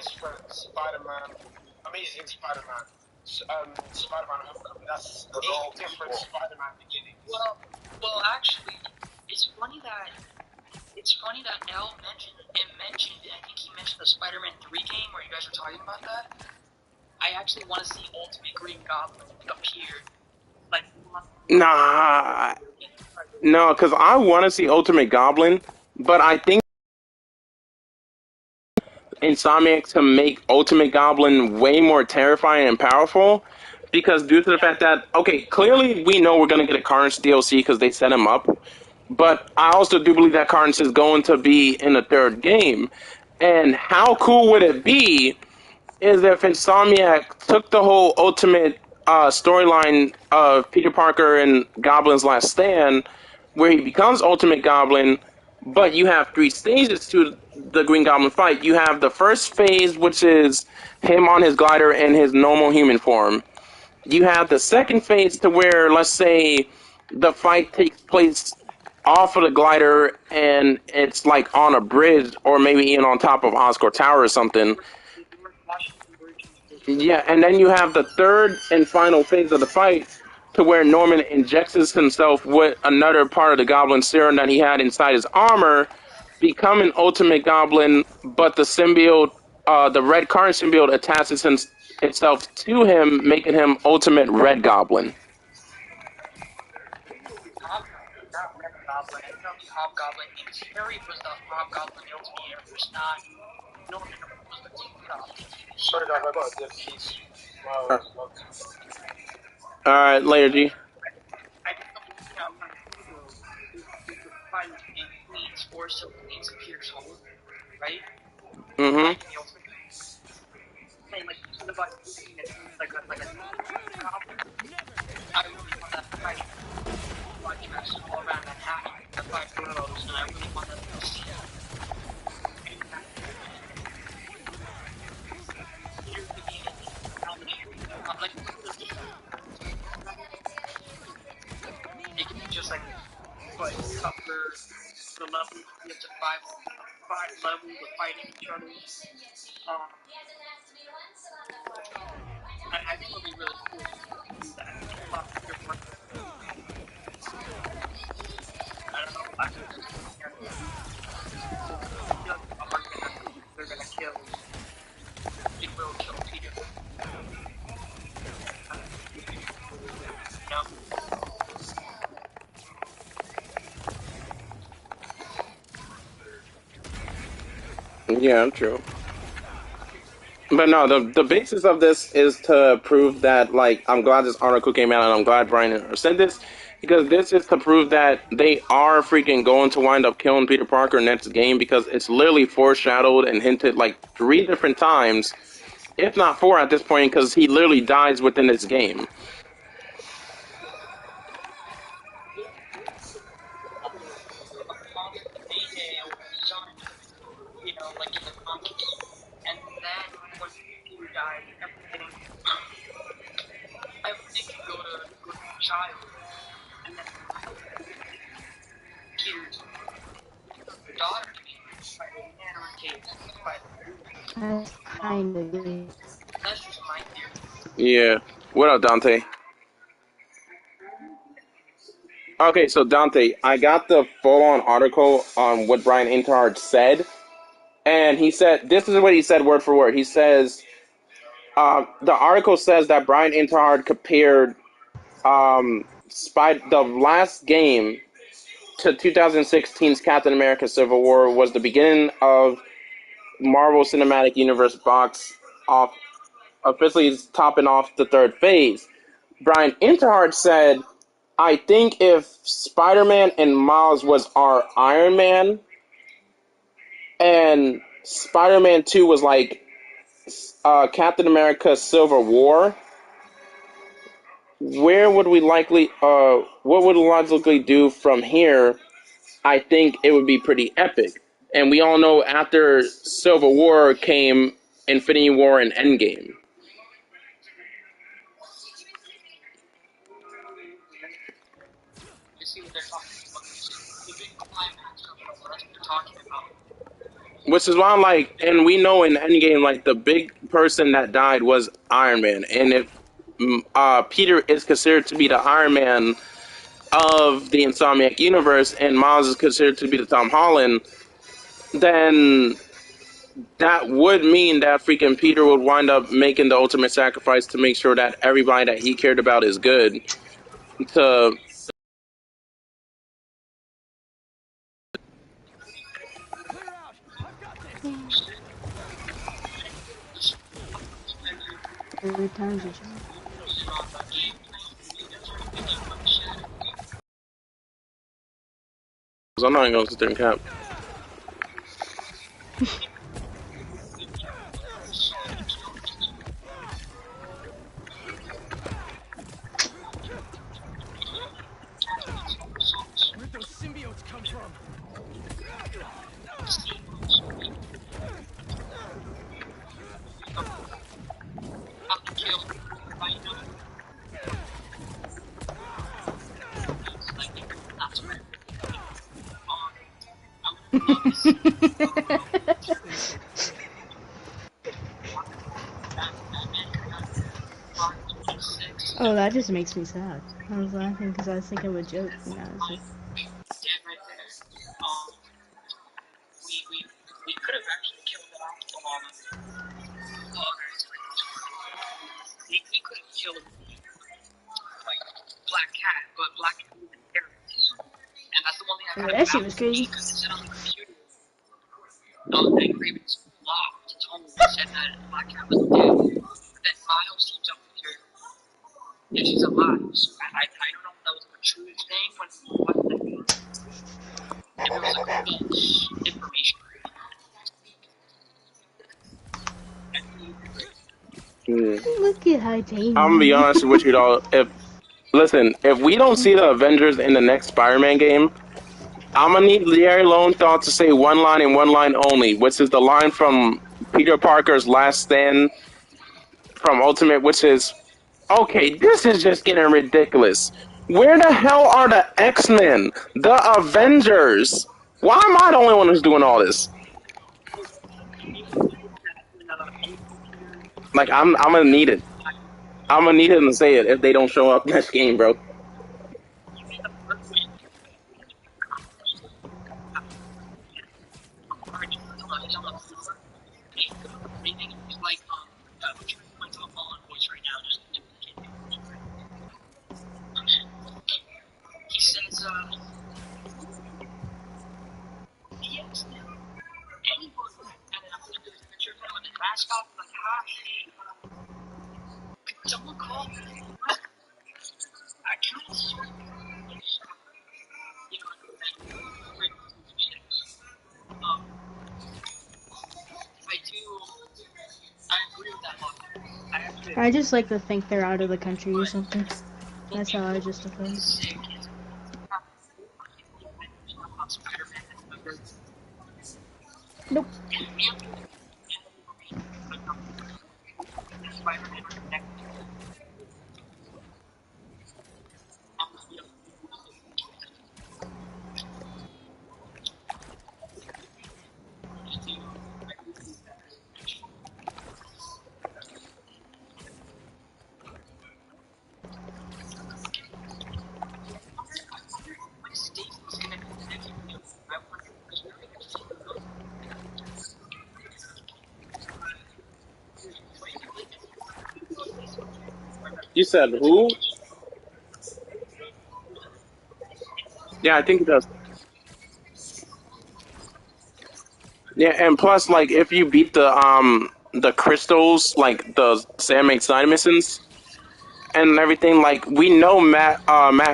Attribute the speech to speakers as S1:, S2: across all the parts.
S1: his friend Spider-Man, Amazing Spider-Man, Spider-Man Homecoming. That's 8 different Spider-Man beginnings.
S2: Well, actually, it's funny that L mentioned. I think he mentioned the Spider-Man 3 game where you guys were talking about that. I actually want to see Ultimate Green Goblin appear. Like,
S3: nah, no, because I want to see Ultimate Goblin, but I think Insomniac to make Ultimate Goblin way more terrifying and powerful. Because due to the fact that, okay, clearly we know we're going to get a Carnage DLC because they set him up. But I also do believe that Carnage is going to be in the third game. And how cool would it be is if Insomniac took the whole Ultimate storyline of Peter Parker and Goblin's Last Stand, where he becomes Ultimate Goblin, but you have 3 stages to the Green Goblin fight. You have the first phase, which is him on his glider in his normal human form. You have the second phase to where, let's say, the fight takes place off of the glider and it's like on a bridge or maybe even on top of Oscorp Tower or something. Yeah, and then you have the third and final phase of the fight to where Norman injects himself with another part of the Goblin serum that he had inside his armor, become an Ultimate Goblin, but the symbiote, the Red Carnage symbiote attaches itself to him, making him Ultimate Red Goblin.
S2: Not Red Goblin. I know Hobgoblin. Harry was the Hobgoblin Ultimate Universe, not Norman was the Team Goblin.
S1: Sorry, guys, I got a dead piece.
S3: Alright, later, G.
S2: I think the fight in Queens or so Queens appears home, right?
S3: Mm-hmm.
S2: And like the fight like a goblin. I really want that fight. Like dress all around Manhattan, the 5 boroughs, and I really want that to see. Here's the game on the street. Like it can be just like but cover the levels, you have to 5 levels of fighting each other. I think it'll be really cool to do that. I don't know. I feel like they're gonna kill. It will kill Peter. No.
S3: Yeah, true. But no, the basis of this is to prove that, like, I'm glad this article came out and I'm glad Brian said this, because this is to prove that they are freaking going to wind up killing Peter Parker next game, because it's literally foreshadowed and hinted like 3 different times, if not 4 at this point, because he literally dies within this game.
S2: You know, like in the comics, and then when Peter died, everything could go to the child, and then Peter's daughter by the case.
S4: That's kind of it.
S2: That's just my theory.
S3: Yeah. What up, Dante? Okay, so Dante, I got the full-on article on what Brian Intard said, and he said, this is what he said word for word. He says, the article says that Brian Intard compared the last game to 2016's Captain America Civil War was the beginning of Marvel Cinematic Universe box off, officially topping off the 3rd phase. Brian Interhard said, I think if Spider-Man and Miles was our Iron Man, and Spider-Man 2 was like Captain America Civil War, what would we likely do from here? I think it would be pretty epic. And we all know after Civil War came Infinity War and Endgame.
S2: You see what they're talking about. The big climax of what they're talking about.
S3: Which is why I'm like, and we know in Endgame, like the big person that died was Iron Man, and if Peter is considered to be the Iron Man of the Insomniac universe, and Miles is considered to be the Tom Holland, then that would mean that freaking Peter would wind up making the ultimate sacrifice to make sure that everybody that he cared about is good. To
S4: Every time's a charm.
S3: I'm not even gonna sit there and cap.
S5: Where'd those symbiotes come from?
S4: Oh, that just makes me sad. I was laughing because I was thinking of a joke. And I was just...
S2: Dead right there. We could have actually killed it off. We could have killed like Black Cat, but Black Cat was in terrorist. And that's the one thing I
S4: Oh,
S2: kind of
S4: that shit was crazy.
S2: because it said on the computer. That Craven's locked. Told me said that Black Cat was dead. But then Miles seems up here and she's alive. So I don't know if that was a true thing when if it was like false information.
S4: Look at how tiny.
S3: I'm gonna be honest with you, though. If we don't see the Avengers in the next Spider-Man game, I'm gonna need Larry Lowenthal to say one line and one line only, which is the line from Peter Parker's Last Stand from Ultimate, which is, "Okay, this is just getting ridiculous. Where the hell are the X-Men, the Avengers? Why am I the only one who's doing all this?" Like, I'm gonna need it. I'm gonna need him to say it if they don't show up next game, bro.
S2: He says, yes, anyone. And then I'm going to do this picture of him with his mask off, like, hi, hey, could someone call me? I can't sort of, you know, I do, I agree with that one. I actually
S4: I just like to think they're out of the country or something. That's how I justify it.
S2: sick is Spider-Man.
S4: Nope.
S2: Spider-Man connected.
S3: You said who? Yeah, I think it does. Yeah, and plus, like, if you beat the crystals, like the Sandmate side missions and everything, like we know Matt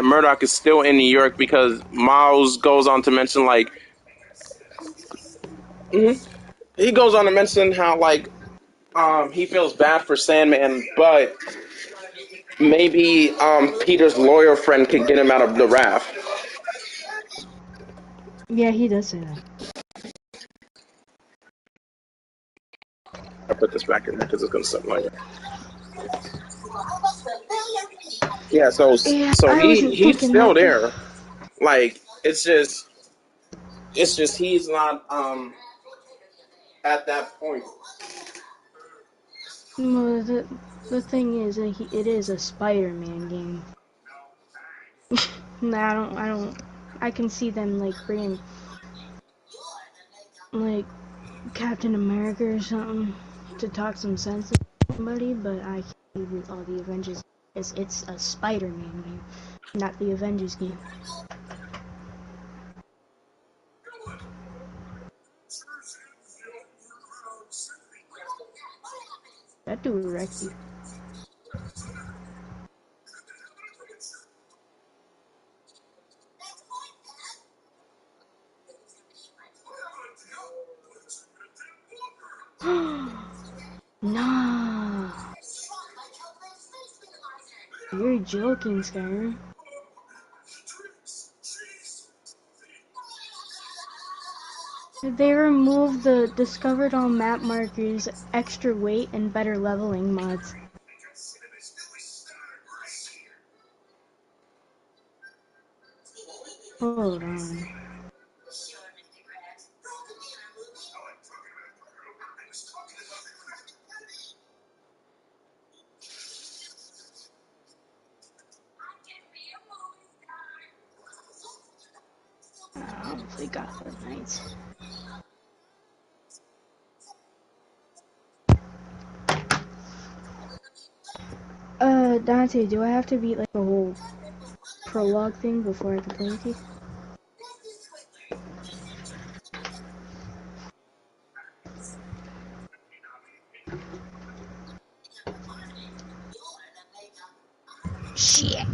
S3: Murdock is still in New York because Miles goes on to mention like he goes on to mention how like he feels bad for Sandman, but maybe Peter's lawyer friend could get him out of the raft.
S4: Yeah, he does say that.
S3: I put this back in there because it's gonna suck like yeah. So
S4: Yeah,
S3: so
S4: I wasn't
S3: he's
S4: thinking
S3: still
S4: that.
S3: there. Like it's just he's not at that point.
S4: Well, the thing is, it is a Spider-Man game. No, I don't. I can see them like bringing like Captain America or something to talk some sense to somebody, but I can't see all the Avengers. It's a Spider-Man game, not the Avengers game. That dude wrecked you. Nah, you're joking, Skyrim. They removed the discovered on map markers, extra weight, and better leveling mods. Hold on. I'll play Gotham Knights. Dante, do I have to beat like a whole prologue thing before I can play with you? Shit.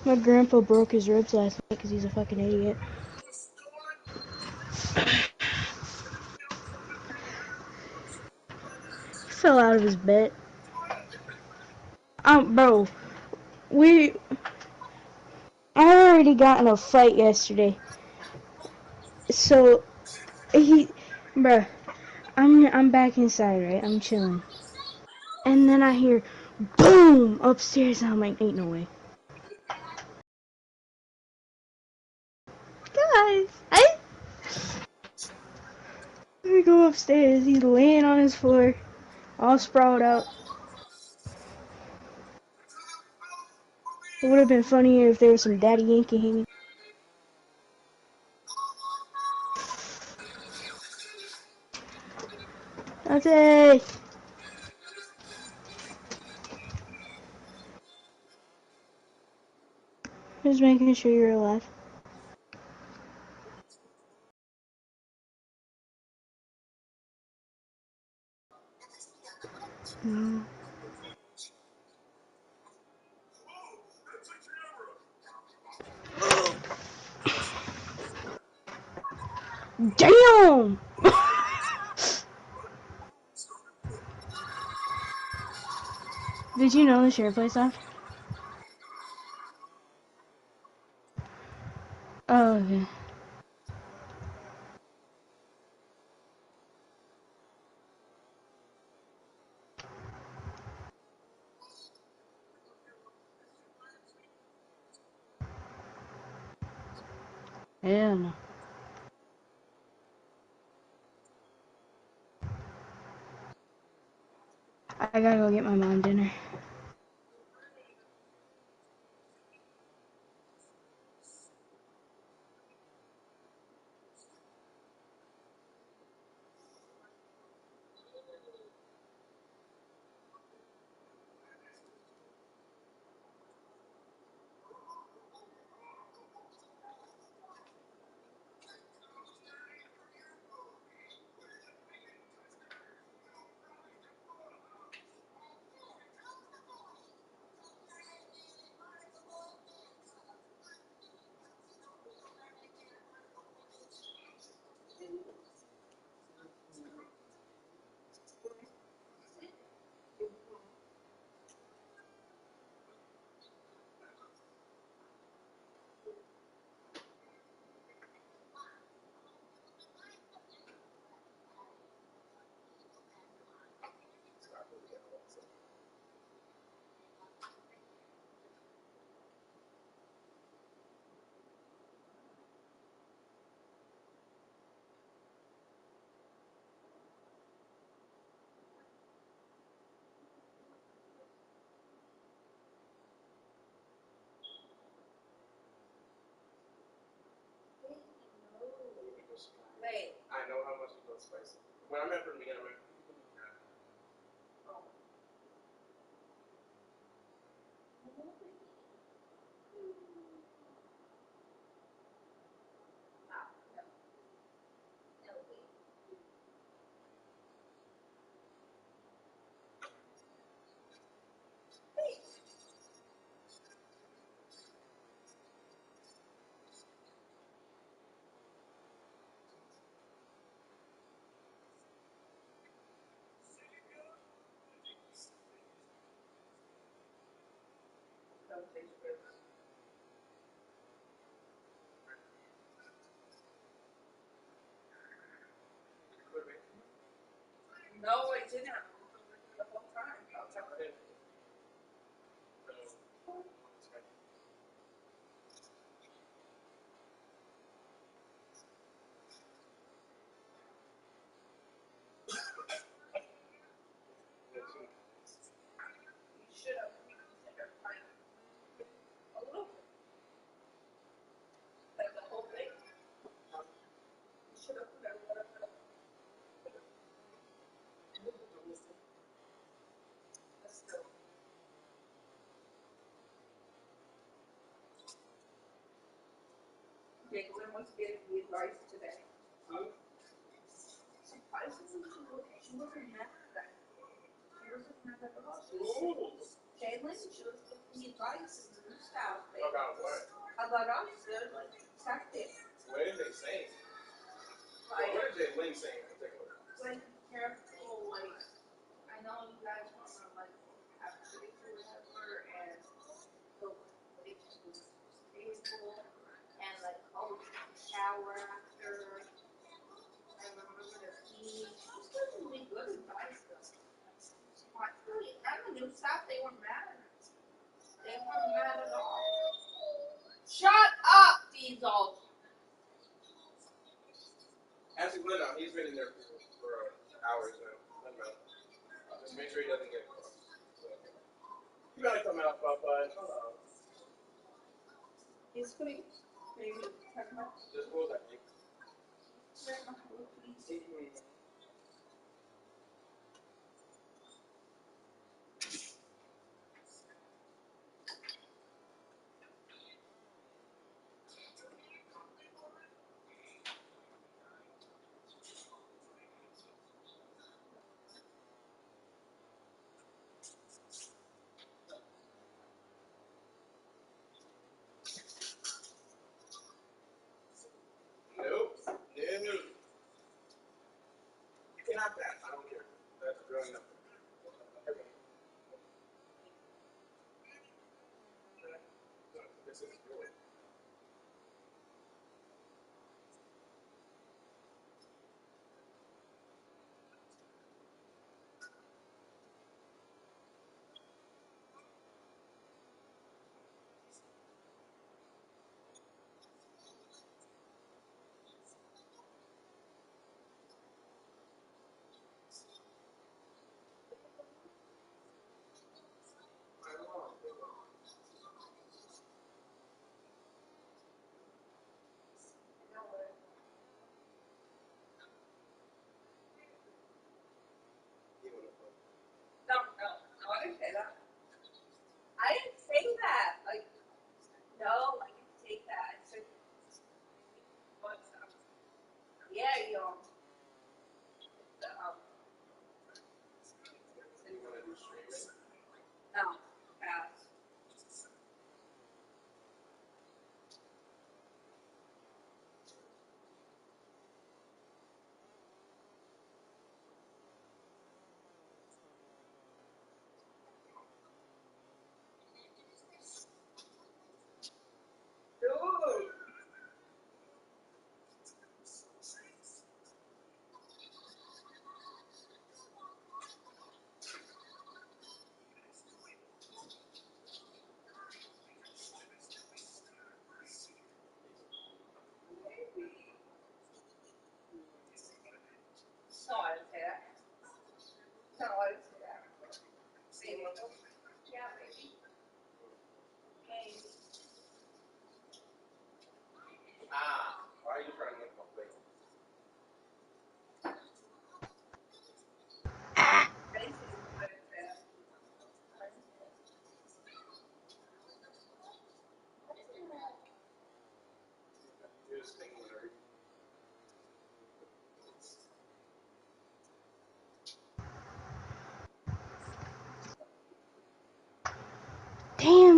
S4: My grandpa broke his ribs last night because he's a fucking idiot. He fell out of his bed. Bro, we I already got in a fight yesterday. So he, bruh, I'm back inside, right? I'm chilling, and then I hear boom upstairs. And I'm like, ain't no way, guys. We go upstairs. He's laying on his floor, all sprawled out. It would have been funnier if there was some Daddy Yankee hanging. Dante, just making sure you're alive. Mm. Damn! Did you know the share place off? Oh, okay. Hell no. I gotta go get my mom dinner.
S3: I know how much it goes spicy. When I'm at for me, I'm at. About what? What did they say? What did Lynn say in particular? Ask Glenn out. He's been in there for hours now. Let him out. Just make sure he doesn't get caught. So, you gotta come out, Papa. Hello. Just close that thing. Nope. No.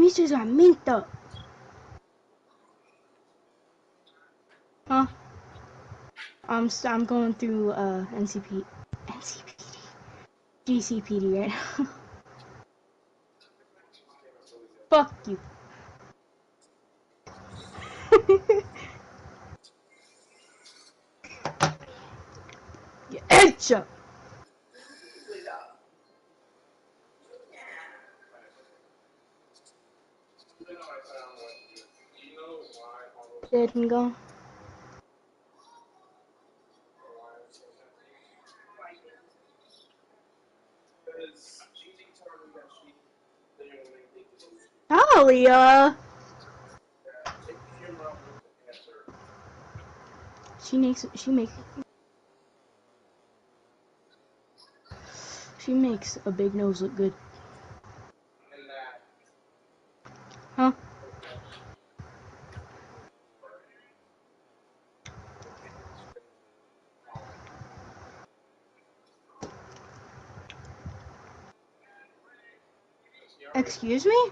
S4: miseramente. Huh? I'm going through GCPD right now. Fuck you. You headshot. Didn't go. Holly, she makes a big nose look good. Huh? Excuse me?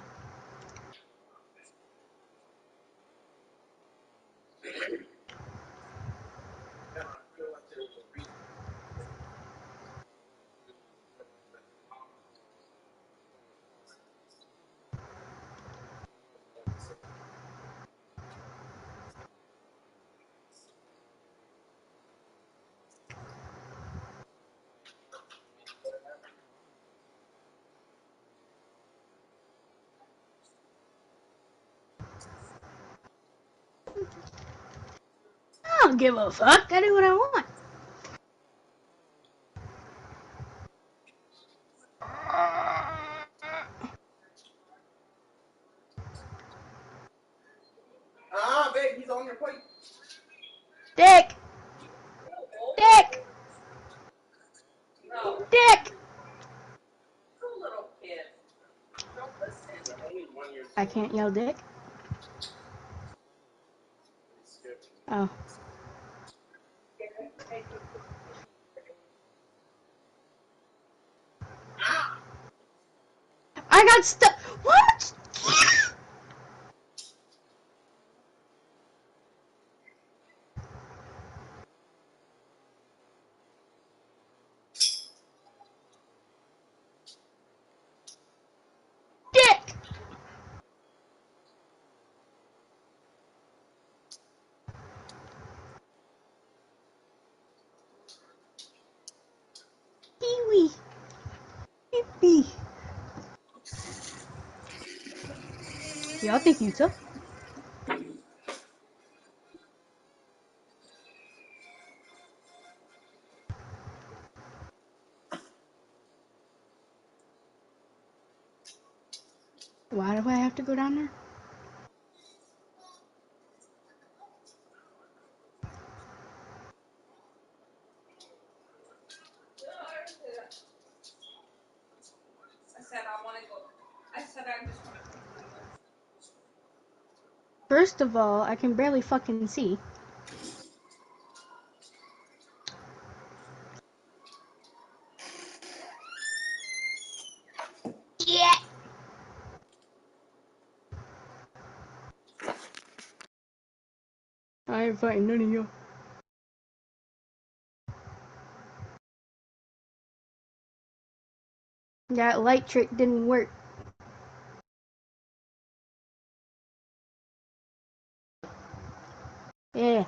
S4: I don't give a fuck. I do what I want.
S3: Babe, he's on your plate.
S4: Dick! Dick! Dick! I can't yell dick? Oh. I got stuck. What? Dick! Pee-wee. Pee-pee. Y'all think you tough? Why do I have to go down there? First of all, I can barely fucking see. Yeah. I ain't fighting none of you. That light trick didn't work. Yeah.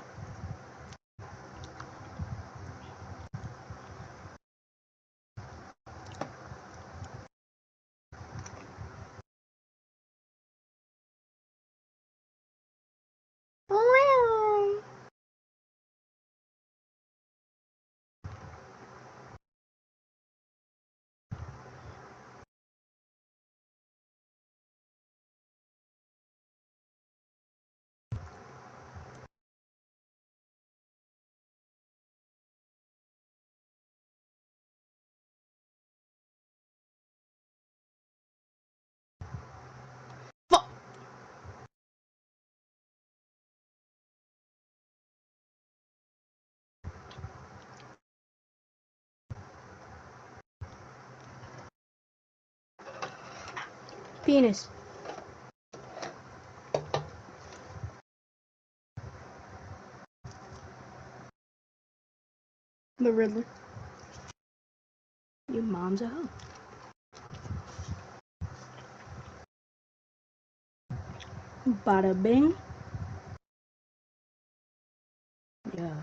S4: Fuck. Penis. The Riddler. Your mom's a hoe. Bada bing. Yeah.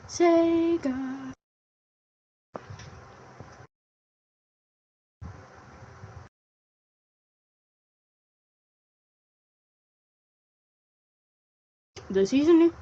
S4: Sega. The seasoning.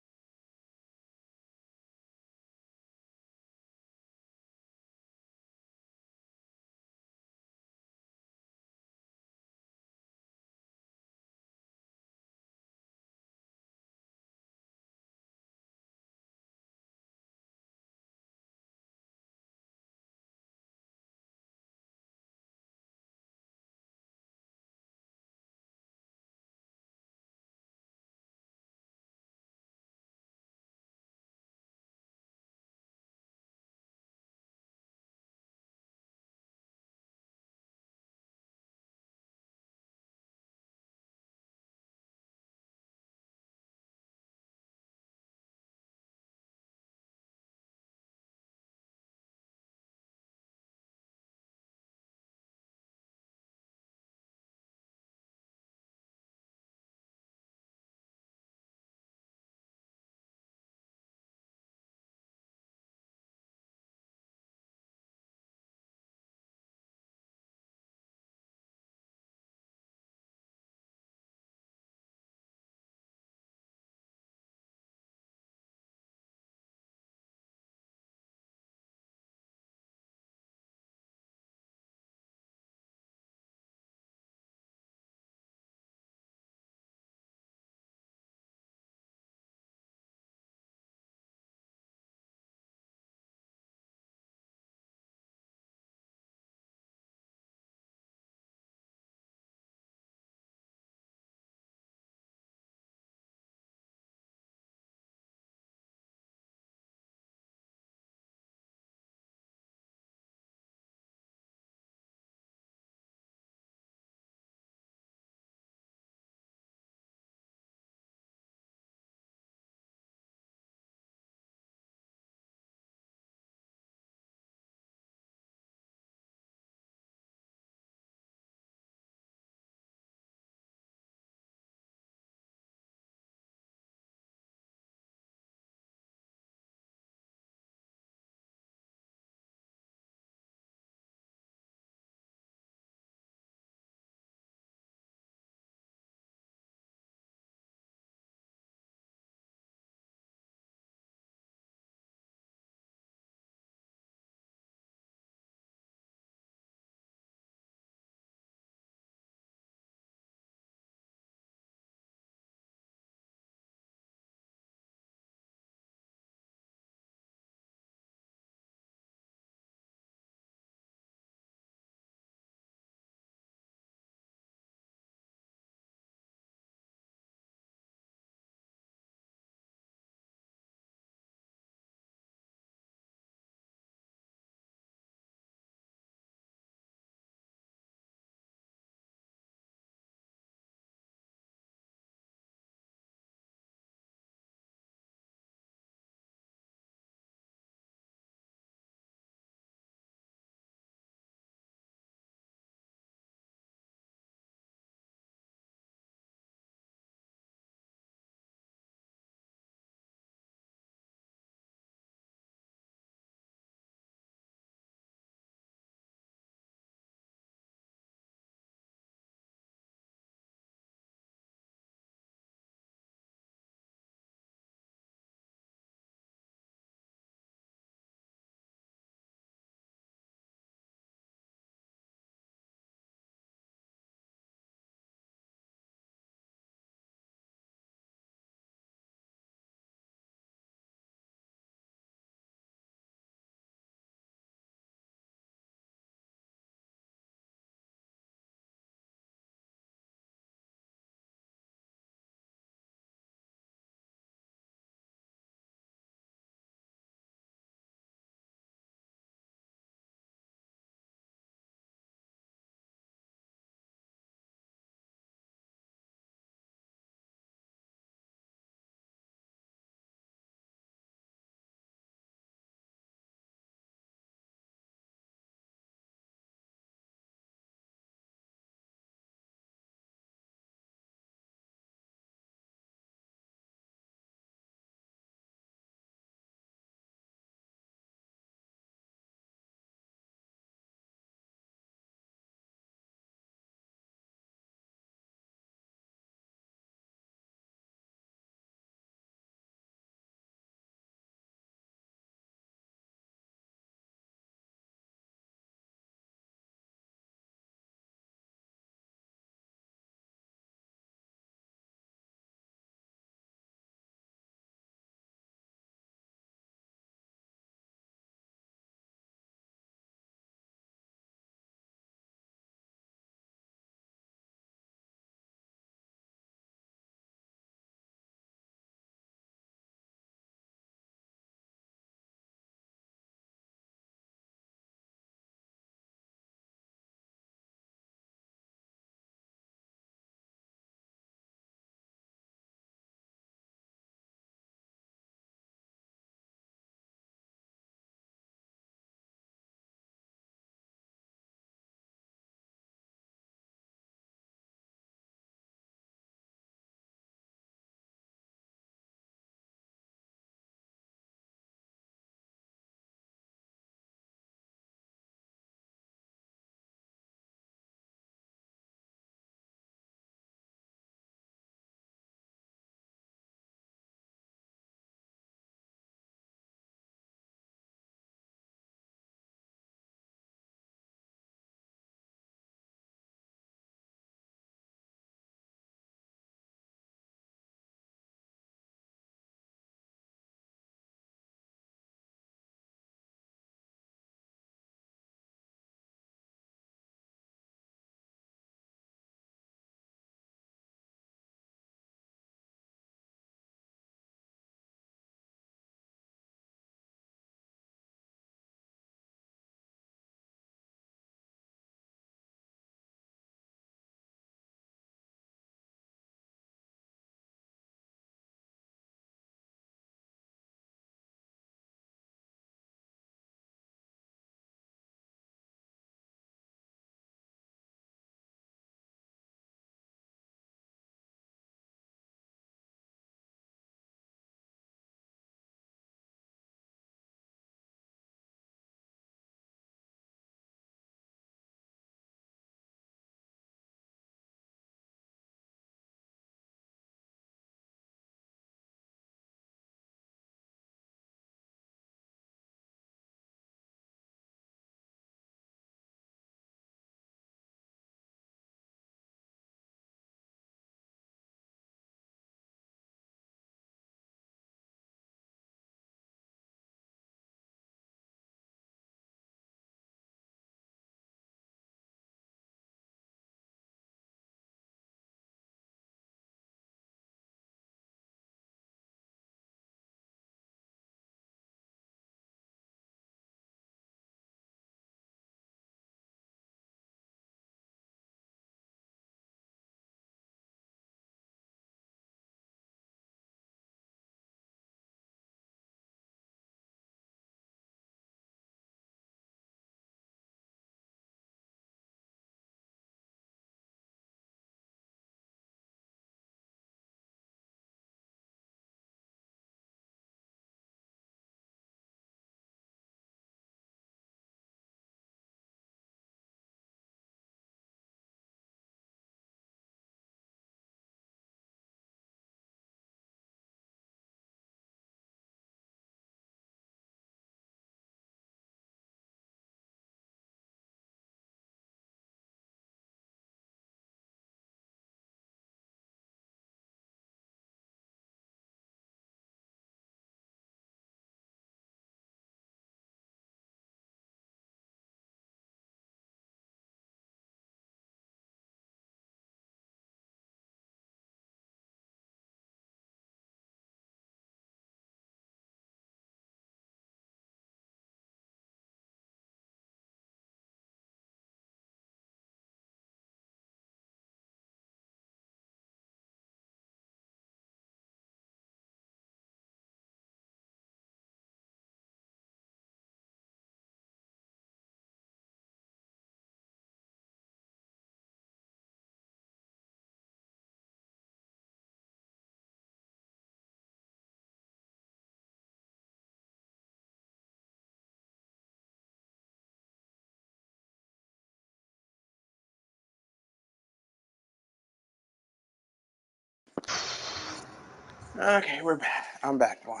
S3: Okay, we're back. I'm back, boy.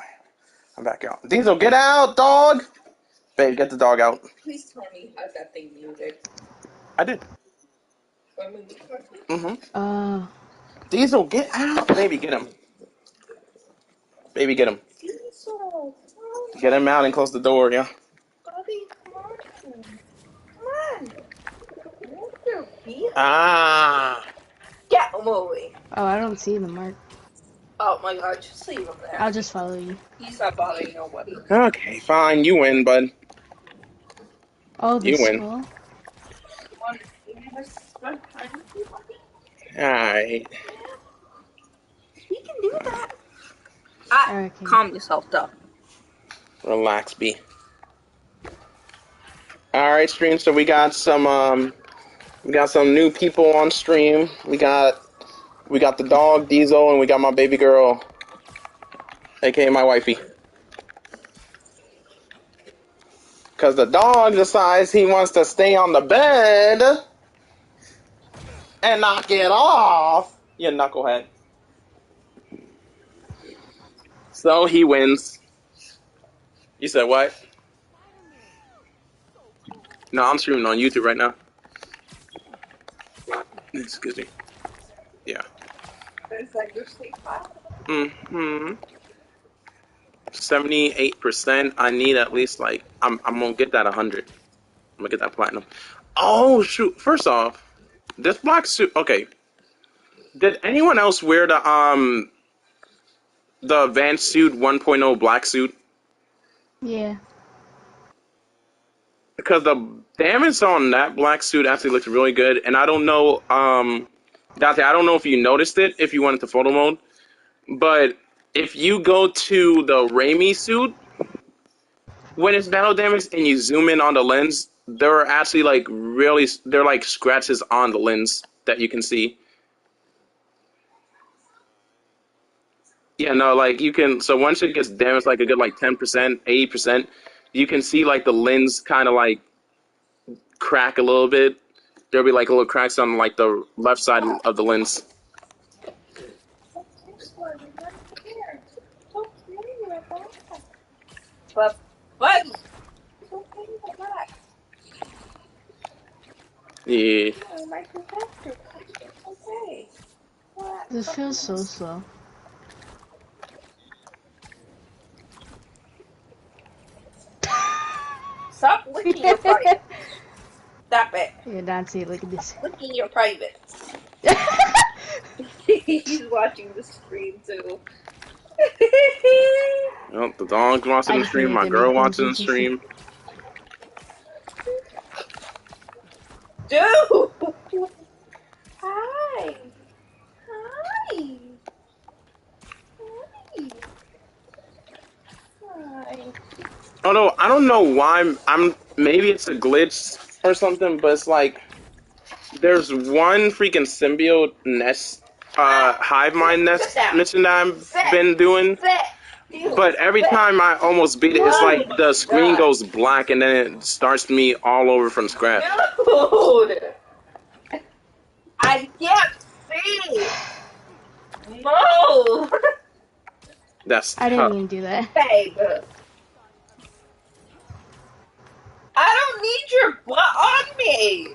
S3: I'm back out. Diesel, get out, dog! Babe, get the dog out.
S2: Please tell me how's that thing music.
S3: I did.
S4: Uh,
S3: Diesel, get out! Baby, get him. Baby, get him.
S2: Diesel,
S3: Get him out and close the door, yeah.
S2: buddy, come on. Come on. Where's your behind?
S3: Ah!
S2: Get him away.
S4: oh, I don't see the mark.
S2: Oh my god, just leave him there.
S4: I'll just follow you.
S2: He's not bothering nobody.
S3: Okay, fine. You win, bud.
S4: Oh, the
S3: You win.
S4: skull?
S2: Come on, you never spend time with you, buddy?
S3: Alright.
S2: We can do that.
S4: Okay.
S2: Calm yourself down.
S3: Relax, B. Alright, stream. So we got some new people on stream. We got the dog, Diesel, and we got my baby girl, aka my wifey. Because the dog decides he wants to stay on the bed and not get off. You knucklehead. So he wins. You said what? No, I'm streaming on YouTube right now. Excuse me. Yeah.
S2: Is that your sleep file?
S3: 78%. I need at least like I'm gonna get that 100. I'm gonna get that platinum. Oh shoot! First off, this black suit. Okay. Did anyone else wear the advanced suit 1.0 black suit?
S4: Yeah.
S3: Because the damage on that black suit actually looks really good, and I don't know, Dante, I don't know if you noticed it if you went into photo mode, but if you go to the Raimi suit, when it's battle damage and you zoom in on the lens, there are actually they're like scratches on the lens that you can see. Yeah, no, like you can. So once it gets damaged, like a good like 10%, 80%, you can see like the lens kind of like crack a little bit. There'll be like little cracks on like the left side of the lens.
S2: But, buddy, it's okay to go back.
S3: Yeah.
S2: Oh, my protector. It's okay. What?
S4: This feels so slow.
S2: Stop licking your private. Stop it.
S4: Yeah, Dante, look at this.
S2: Licking your private. He's watching the stream too.
S3: Well, the dog's watching the stream. My girl watching the stream.
S2: Dude! Hi! Hi! Hi!
S3: Although I don't know why I'm maybe it's a glitch or something, but it's like there's one freaking symbiote nest, hive mind nest mission that I've been doing. But every time I almost beat it, it's like the screen goes black and then it starts me all over from scratch.
S2: Dude! I can't see! No!
S3: That's
S4: I didn't
S3: tough.
S4: even do that.
S2: Babe! I don't need your butt on me!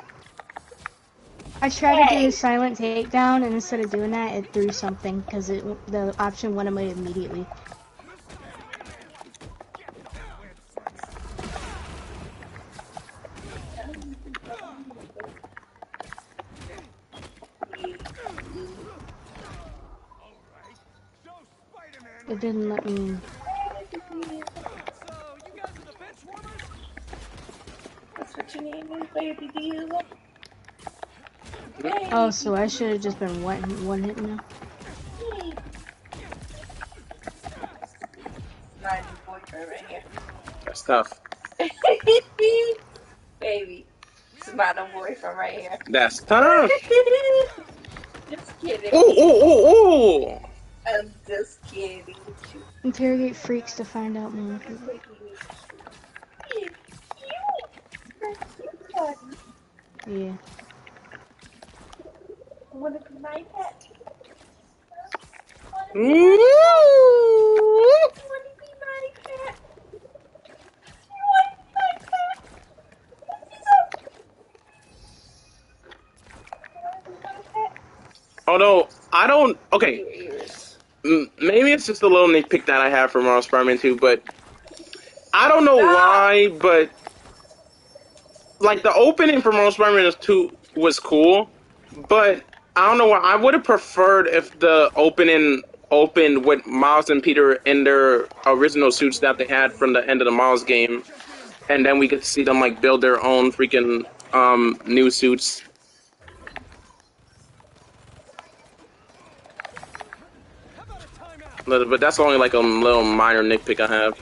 S4: I tried to do a silent takedown, and instead of doing that, it threw something because the option went away immediately. It didn't let me.
S2: That's what your name is, baby deal.
S4: Oh, so I should have just been one hit now.
S2: My boyfriend right here.
S3: That's tough.
S2: Baby, this is my boyfriend right here.
S3: That's tough.
S2: Just kidding.
S3: Ooh, ooh, ooh, ooh.
S2: I'm just kidding.
S4: Interrogate freaks to find out more. Yeah.
S2: Want to be my pet?
S3: Although I don't. Okay, maybe it's just a little nitpick that I have from Spider-Man 2, but I don't know why, but like the opening from Spider-Man 2 was cool, but I don't know why. I would have preferred if the opening opened with Miles and Peter in their original suits that they had from the end of the Miles game, and then we could see them like build their own freaking new suits. But that's only like a little minor nitpick I have.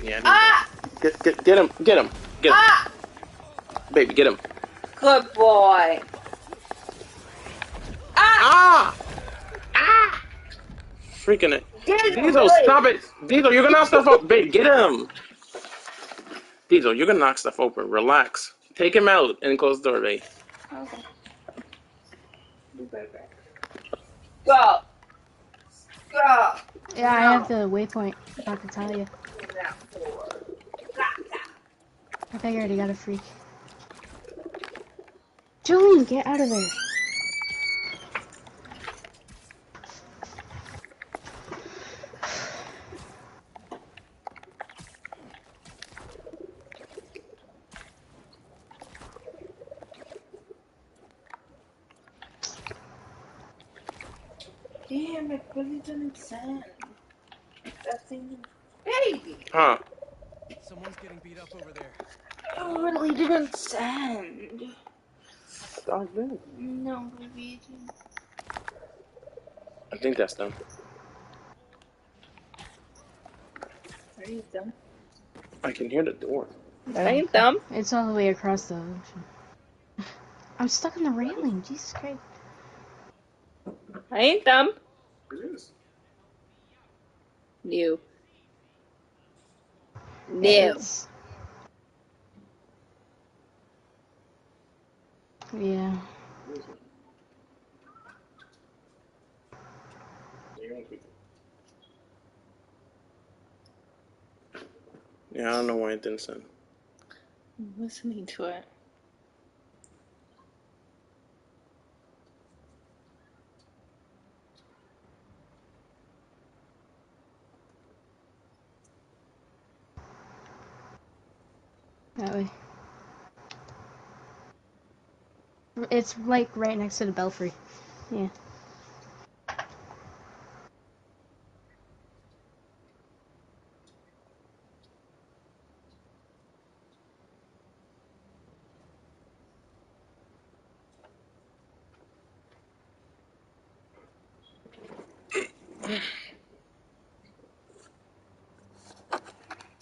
S3: Yeah. Get him. Get him. Baby, get him.
S6: Good boy.
S3: Freaking it. Diesel, stop it. Diesel, you're gonna knock stuff up. Babe, get him. Diesel, you're gonna knock stuff open. Relax. Take him out and close the door, babe.
S6: Okay. Be right back. Go. Go.
S4: Yeah, I have the waypoint. Not to tell you. I think I already got a freak. Julian, get out of there.
S6: Damn, it really didn't send. That thing, baby.
S3: Huh.
S5: Someone's getting beat up over there.
S6: It really didn't send.
S3: Stop it.
S6: No, baby. It didn't.
S3: I think that's them.
S6: That ain't them.
S3: I can hear the door.
S6: That ain't them.
S4: It's all the way across the ocean. I'm stuck in the railing. Jesus Christ.
S6: That ain't them.
S3: It is.
S6: New.
S4: Yeah.
S3: Yeah, I don't know why it didn't send.
S6: I'm listening to it.
S4: That way. It's like right next to the belfry. Yeah.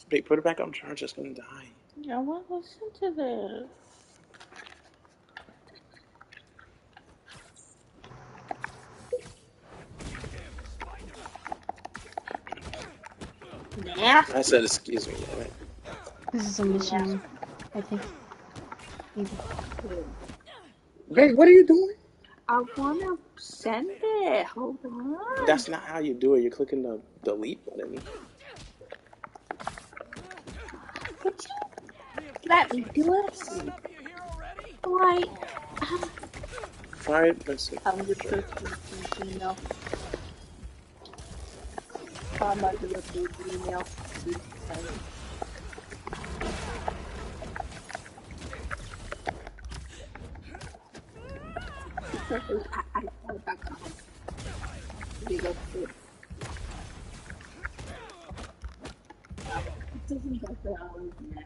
S3: Babe, put it back on charge. It's gonna die.
S6: I want to listen to this. Yeah.
S3: I said, excuse me. Right?
S4: This is a mission, I think. Maybe.
S3: Babe, what are you doing?
S6: I want to send it. Hold on.
S3: That's not how you do it. You're clicking the delete button.
S6: Could you let me do it? Right.
S3: Try it. Let's see.
S6: I'm just searching email. I'm about to look through the email. I thought back on. We go through. It doesn't go for hours, man.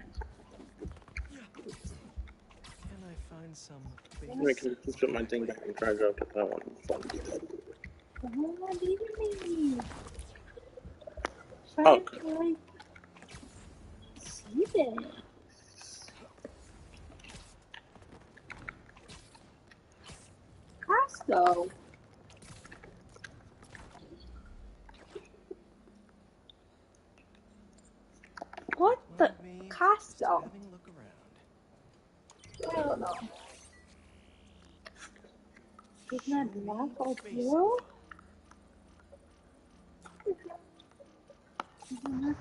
S5: Can I find some
S3: Wait, can you just put my thing back and try to drop it? I want to do that.
S6: Oh, baby.
S3: Oh.
S6: Try to see this. Costco. What the Costco?
S5: having a look around?
S6: I don't know. Isn't that black or
S5: Face.
S6: blue?
S5: A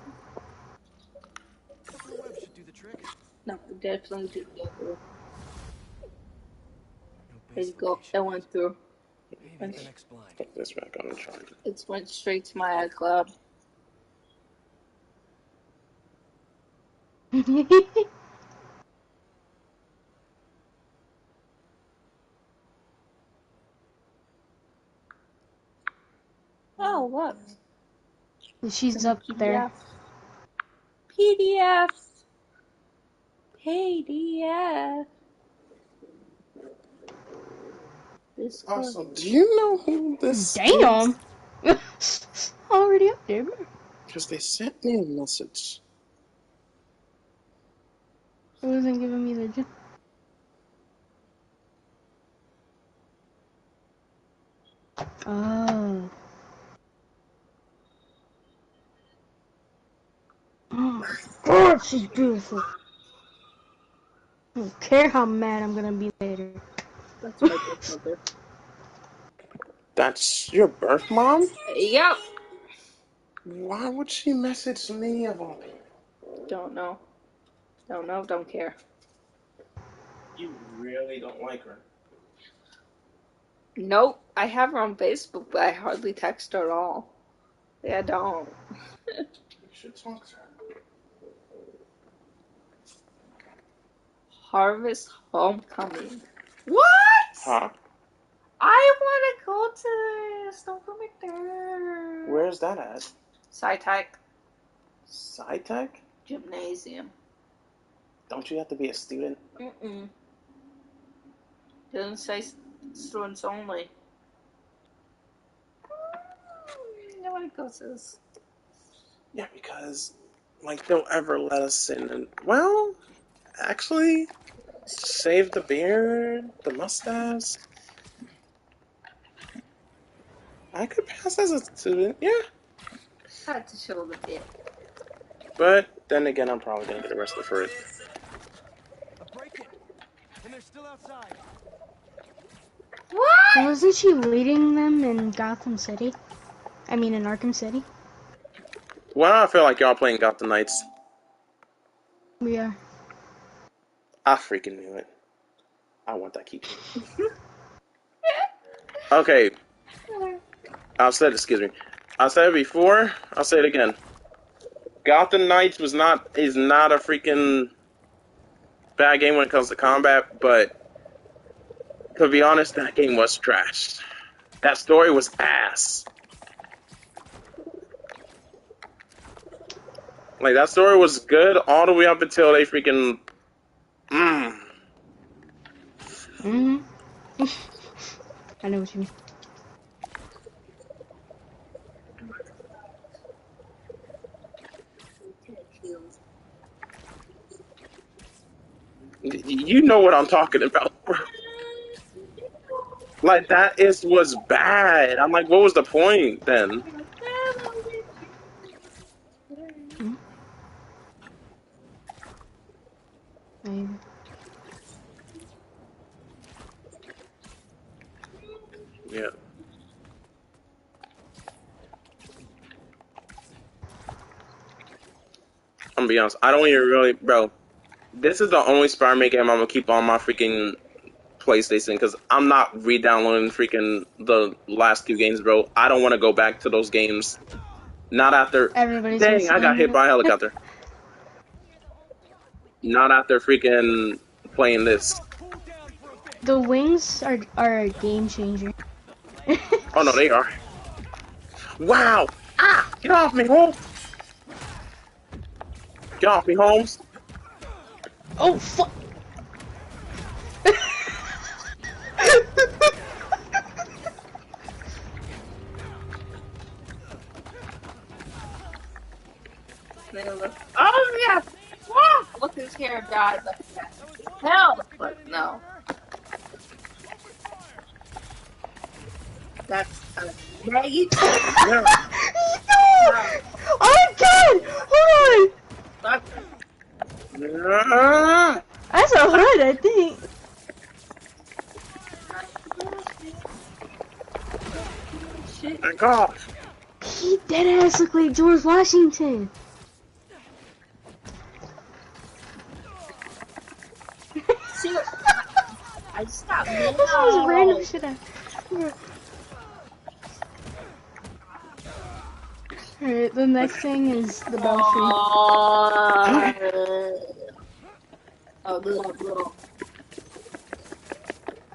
S5: couple of webs should do the trick.
S6: No, definitely did go through.
S5: No
S6: There you
S5: base
S6: go.
S5: location.
S6: It went through.
S5: Maybe the next blind.
S3: Put this back on the charger.
S6: It went straight to my iCloud. Oh, look.
S4: She's up there.
S6: PDF. PDF. This
S3: Also, do you know who this
S4: Damn! Already up there.
S3: Because they sent me a message.
S4: It wasn't giving me the jump. Oh. Oh my god, she's beautiful. I don't care how mad I'm gonna be later.
S6: That's my grandmother.
S3: That's your birth mom?
S6: Yep.
S3: Why would she message me of all people?
S6: Don't know. Don't know. Don't care.
S3: You really don't like her.
S6: Nope. I have her on Facebook, but I hardly text her at all. Yeah, I don't.
S3: You should talk to her.
S6: Harvest Homecoming. What?
S3: Huh?
S6: I want to go to this. Don't go back there.
S3: Where's that at?
S6: Sci-Tech
S3: Sci-Tech?
S6: Gymnasium.
S3: Don't you have to be a student?
S6: Mm-mm. Doesn't say students only. I want to go to this.
S3: Yeah, because, like, they'll ever let us in. And, well, actually, save the beard, the mustache. I could pass as a student, yeah.
S6: I had to show the bit.
S3: But then again, I'm probably gonna get arrested for it.
S5: A break-in, and they're still outside.
S6: What?
S4: Wasn't she leading them in Gotham City? I mean, in Arkham City?
S3: Why do I feel like y'all playing Gotham Knights?
S4: We are.
S3: I freaking knew it. I want that keychain. Okay. I said it before, I'll say it again. Gotham Knights is not a freaking bad game when it comes to combat, but to be honest, that game was trash. That story was ass. Like, that story was good all the way up until they freaking...
S4: Mm-hmm. I know what you mean.
S3: You know what I'm talking about, bro. Like, that was bad. I'm like, what was the point then?
S4: Maybe.
S3: Yeah. I'm gonna be honest, I don't even really, bro. This is the only Spider-Man game I'm gonna keep on my freaking PlayStation because I'm not re-downloading freaking the last two games, bro. I don't want to go back to those games. Not after.
S4: Everybody's
S3: Dang, I got hit by a helicopter. Not after freaking playing this.
S4: The wings are a game changer.
S3: Oh no, they are. Wow! Ah! Get off me, Holmes! Get off me, Holmes!
S4: Oh fuck!
S6: Oh yeah! Whoa! Look at his hair, God. Hell! But no. That's Maggie.
S3: Yeah.
S4: No! Oh god! Hold on! That's a hood, I think.
S6: shit.
S3: My gosh.
S4: He deadass look like George Washington.
S6: See what? I just got
S4: This is random
S6: nailed.
S4: shit. Alright, the next thing is the belfry.
S6: Oh, little.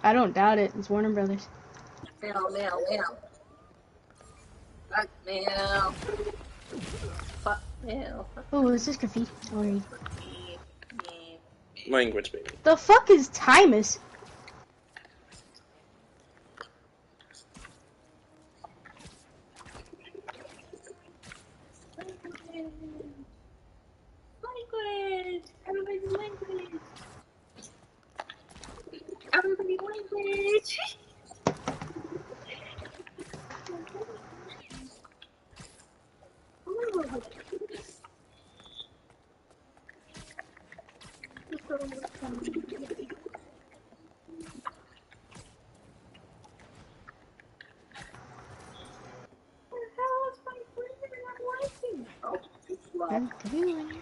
S4: I don't doubt it. It's Warner Brothers.
S6: Meow. Fuck meow. Fuck meow.
S4: Oh, is this graffiti? I'll read.
S3: Language, baby.
S4: The fuck is Timus?
S6: Language. Everybody's language. Everybody language.
S4: Can you in here?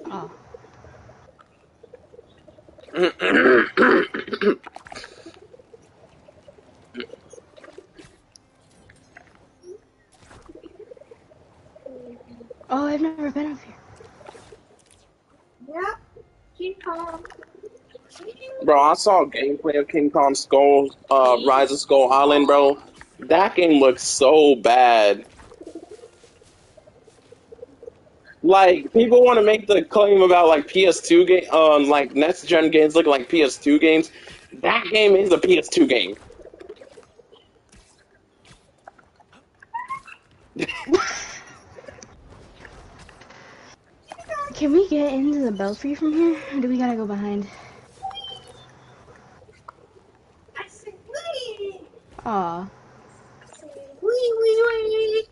S4: Oh. Oh, I've never been up here.
S6: Yeah. King Kong.
S3: Bro, I saw gameplay of King Kong Skull, Rise of Skull Island, bro. That game looks so bad. Like, people want to make the claim about, like, PS2 game, like, next-gen games look like PS2 games. That game is a PS2 game.
S4: Can we get into the belfry from here? Or do we gotta go behind?
S6: I said wee.
S4: Aw.
S6: I said wee.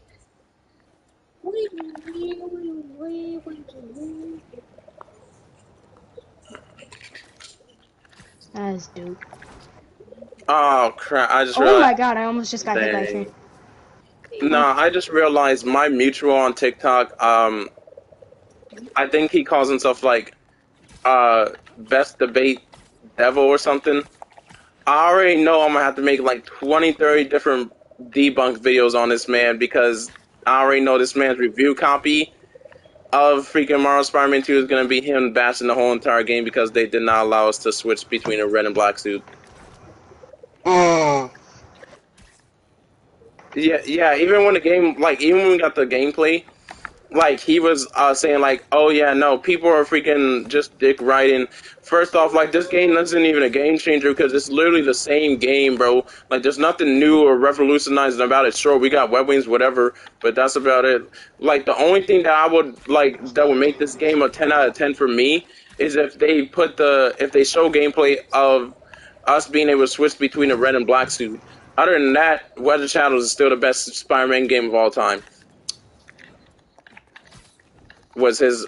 S4: That's dope.
S3: Oh, crap, I just
S4: Oh
S3: realized.
S4: my god, I almost just got hit by a train.
S3: No, I just realized my mutual on TikTok, I think he calls himself, like, Best Debate Devil or something. I already know I'm gonna have to make like 20, 30 different debunk videos on this man because I already know this man's review copy of freaking Marvel Spider-Man 2 is gonna be him bashing the whole entire game because they did not allow us to switch between a red and black suit. Yeah, even when the game, like, even when we got the gameplay, like, he was saying, like, oh, yeah, no, people are freaking just dick riding. First off, like, this game isn't even a game changer because it's literally the same game, bro. Like, there's nothing new or revolutionizing about it. Sure, we got web wings, whatever, but that's about it. Like, the only thing that I would, like, that would make this game a 10 out of 10 for me is if they if they show gameplay of us being able to switch between a red and black suit. Other than that, Weather Shadows is still the best Spider-Man game of all time. Was his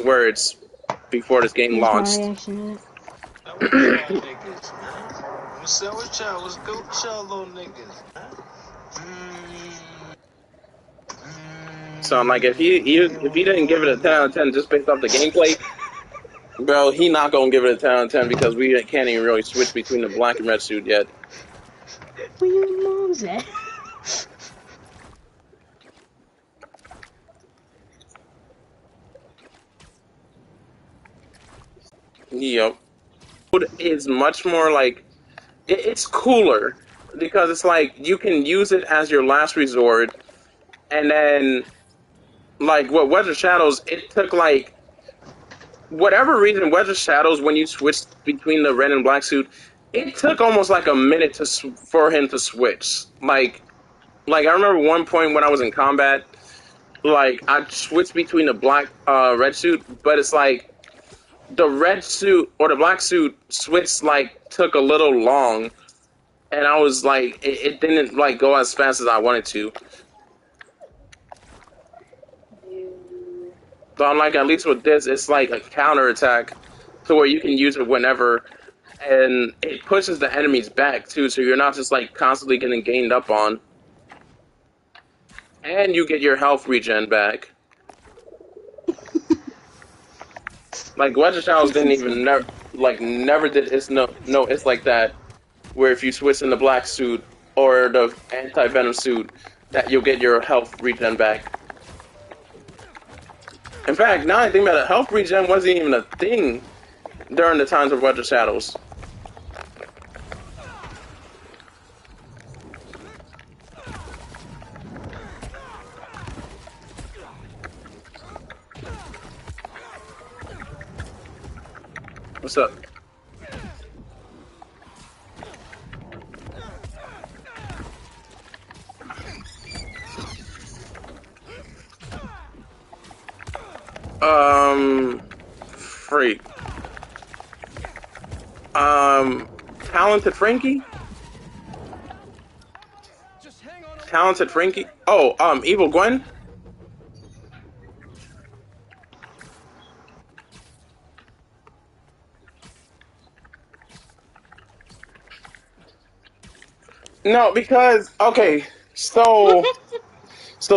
S3: words before this game
S4: Here's my
S3: launched.
S4: reaction to it.
S7: Now what y'all niggas, man? What's up with y'all? What's good with y'all little niggas, man?
S3: So I'm like, if he didn't give it a 10 out of 10 just based off the gameplay, bro, he not gonna give it a 10 out of 10 because we can't even really switch between the black and red suit yet.
S4: Where your mom's at?
S3: Yep. It is much more like it's cooler because it's like you can use it as your last resort, and then like what Weather Shadows, it took like whatever reason Weather Shadows when you switched between the red and black suit, it took almost like a minute for him to switch. Like I remember one point when I was in combat, like I switched between the black red suit, but it's like the red suit or the black suit switch like took a little long, and I was like it didn't like go as fast as I wanted to. But I'm like, at least with this, it's like a counter attack to where you can use it whenever. and it pushes the enemies back too, so you're not just like constantly getting gained up on, and you get your health regen back. Like Wedge of Shadows didn't even never did it's like that, where if you switch in the black suit or the anti venom suit, that you'll get your health regen back. In fact, now I think about it, health regen wasn't even a thing during the times of Wedge of Shadows. What's up? Freak. Talented Frankie?
S5: Just hang on.
S3: Talented Frankie? Oh, Evil Gwen? No, because okay, so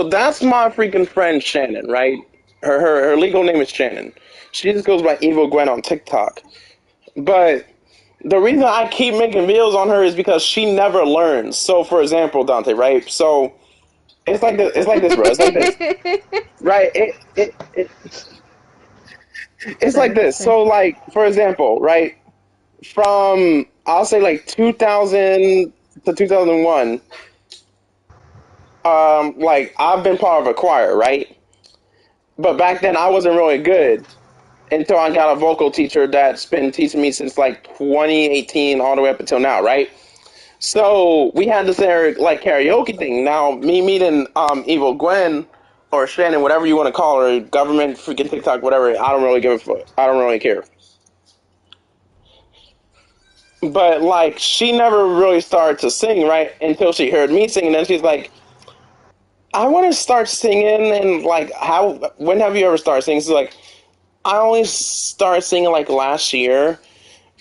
S3: that's my freaking friend Shannon, right? Her legal name is Shannon. She just goes by Evil Gwen on TikTok. But the reason I keep making videos on her is because she never learns. So, for example, Dante, right? So it's like this. It's like this, bro. It's like this, right? It's like
S4: Fair,
S3: this.
S4: fair.
S3: So, like, for example, right? From I'll say like 2000 to 2001. Like I've been part of a choir, right? But back then I wasn't really good until I got a vocal teacher that's been teaching me since like 2018 all the way up until now, right? So we had this like karaoke thing. Now me meeting Evil Gwen or Shannon, whatever you want to call her, government, freaking TikTok, whatever. I don't really give a fuck. I don't really care. But like she never really started to sing, right? Until she heard me sing, and then she's like, I want to start singing, and like, when have you ever started singing? She's like, I only started singing like last year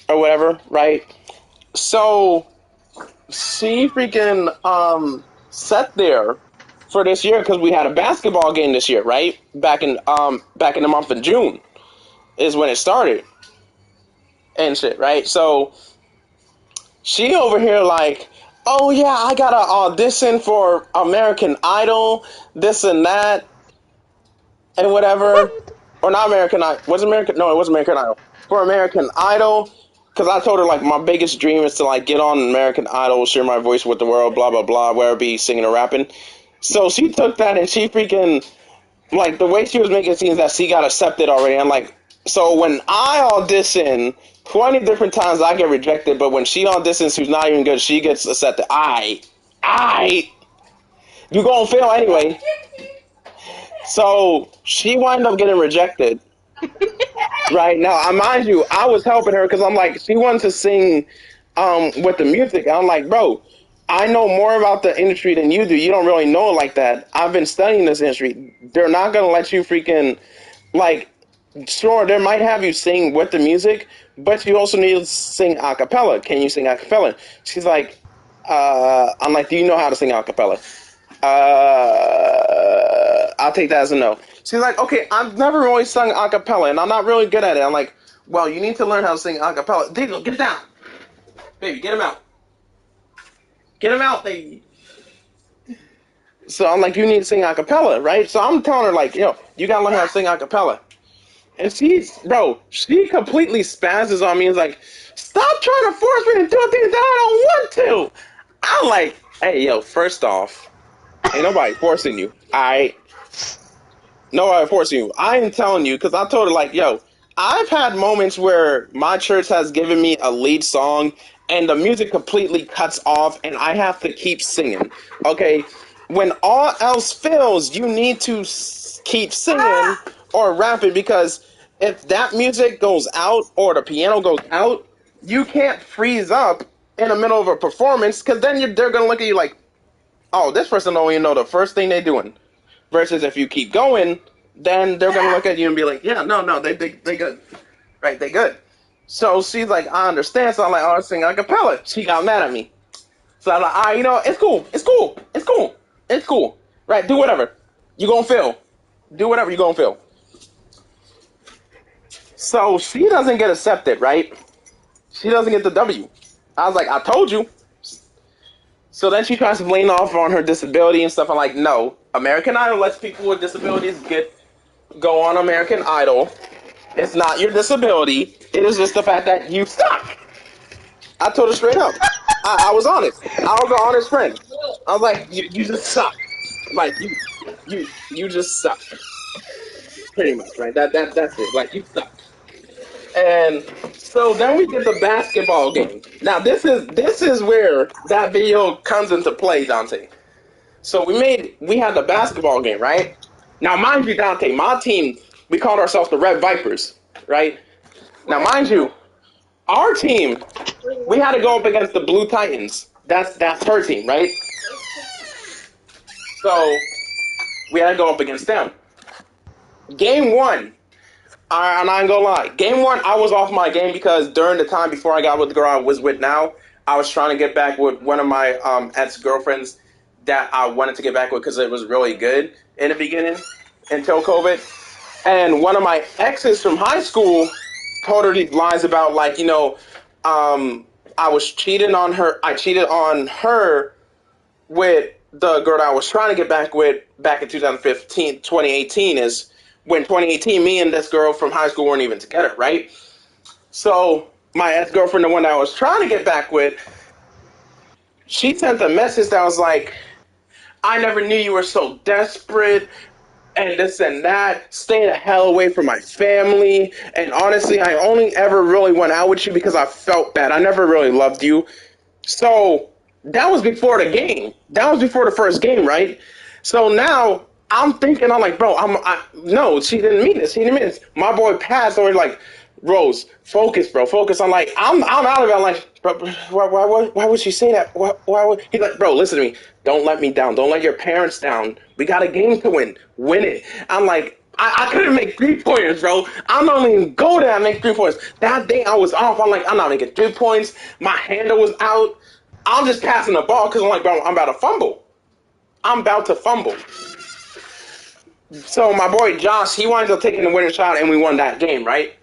S3: or whatever, right? So she freaking sat there for this year because we had a basketball game this year, right? Back in the month of June is when it started and shit, right? So she over here like, oh yeah, I gotta audition for American Idol, this and that, and whatever. Or not American Idol. Was it American? No, it was American Idol. For American Idol, because I told her like my biggest dream is to like get on American Idol, share my voice with the world, blah blah blah, where it be singing or rapping. So she took that and she freaking like the way she was making it seems that she got accepted already. I'm like, so when I audition 20 different times, I get rejected, but when she auditions, who's not even good, she gets accepted. You gonna fail anyway. So she wound up getting rejected. Right now, I mind you, I was helping her because I'm like, she wanted to sing with the music. And I'm like, bro, I know more about the industry than you do. You don't really know it like that. I've been studying this industry. They're not gonna let you freaking like. Sure, they might have you sing with the music, but you also need to sing a cappella. Can you sing a cappella? She's like, I'm like, do you know how to sing a cappella? I'll take that as a no. She's like, okay, I've never really sung a cappella, and I'm not really good at it. I'm like, well, you need to learn how to sing a cappella. Diego, get it down. Baby, get him out. Get him out, baby. So I'm like, you need to sing a cappella, right? So I'm telling her, like, yo, you gotta learn how to sing a cappella. And she completely spazzes on me and is like, stop trying to force me to do things that I don't want to. I'm like, hey, yo, first off, ain't nobody forcing you, alright? Nobody forcing you. I am telling you, because I told her, like, yo, I've had moments where my church has given me a lead song and the music completely cuts off and I have to keep singing. Okay? When all else fails, you need to keep singing or rapping because if that music goes out or the piano goes out, you can't freeze up in the middle of a performance because then they're going to look at you like, oh, this person don't even know the first thing they're doing. Versus if you keep going, then they're gonna look at you and be like, yeah, no, they good, right? They good. So she's like, I understand. So I'm like, oh, I sing a cappella. She got mad at me. So I'm like, all right, you know, it's cool. It's cool. It's cool. It's cool. Right? Do whatever. You gonna fail. Do whatever you gonna fail. So she doesn't get accepted, right? She doesn't get the W. I was like, I told you. So then she tries to blame off on her disability and stuff. I'm like, no. American Idol lets people with disabilities go on American Idol. It's not your disability. It is just the fact that you suck. I told her straight up. I was honest. I was an honest friend. I was like, you just suck. Like you just suck. Pretty much, right? That's it. Like you suck. And so then we get the basketball game. Now this is where that video comes into play, Dante. So we had the basketball game, right? Now mind you, Dante, my team, we called ourselves the Red Vipers, right? Now mind you, our team, we had to go up against the Blue Titans. That's her team, right? So we had to go up against them. Game one, I'm not gonna lie. Game one, I was off my game because during the time before I got with the girl I was with now, I was trying to get back with one of my ex-girlfriends that I wanted to get back with because it was really good in the beginning until COVID. And one of my exes from high school told her these lies about, like, you know, I was cheating on her. I cheated on her with the girl that I was trying to get back with back in 2018 is when 2018, me and this girl from high school weren't even together, right? So my ex-girlfriend, the one that I was trying to get back with, she sent a message that was like, I never knew you were so desperate and this and that. Stay the hell away from my family. And honestly, I only ever really went out with you because I felt bad. I never really loved you. So that was before the game. That was before the first game, right? So now I'm thinking, I'm like, bro, no, she didn't mean this. She didn't mean this. My boy passed over, like, Rose, focus, bro, focus. I'm like, I'm out of it. I'm like, bro, why would she say that? Why would he's like, bro, listen to me. Don't let me down. Don't let your parents down. We got a game to win. Win it. I'm like, I couldn't make 3-pointers, bro. I'm not even go there and make 3 points. That day I was off. I'm like, I'm not making 3 points. My handle was out. I'm just passing the ball because I'm like, bro, I'm about to fumble. I'm about to fumble. So my boy Josh, he winds up taking the winning shot, and we won that game, right?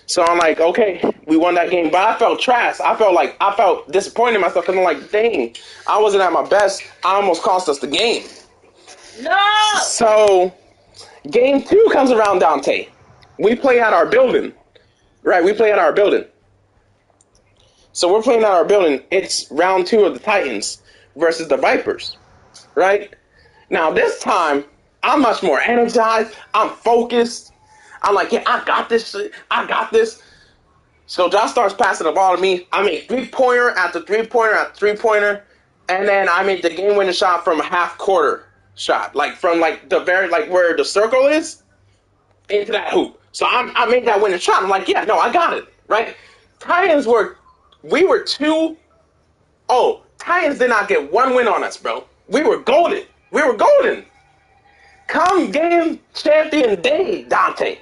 S3: So I'm like, okay, we won that game, but I felt trash. I felt disappointed in myself because I'm like, dang, I wasn't at my best. I almost cost us the game.
S6: No!
S3: So game two comes around, Dante. We play at our building, right? We play at our building. So we're playing at our building. It's round two of the Titans versus the Vipers, right? Now this time, I'm much more energized. I'm focused. I'm like, yeah, I got this shit. I got this. So Josh starts passing the ball to me. I make 3-pointer after 3-pointer after 3-pointer. And then I made the game-winning shot from a half-quarter shot. Like, from, like, the very, like, where the circle is into that hoop. So I made that winning shot. I'm like, yeah, no, I got it, right? Titans did not get one win on us, bro. We were golden. We were golden. Come game champion day, Dante.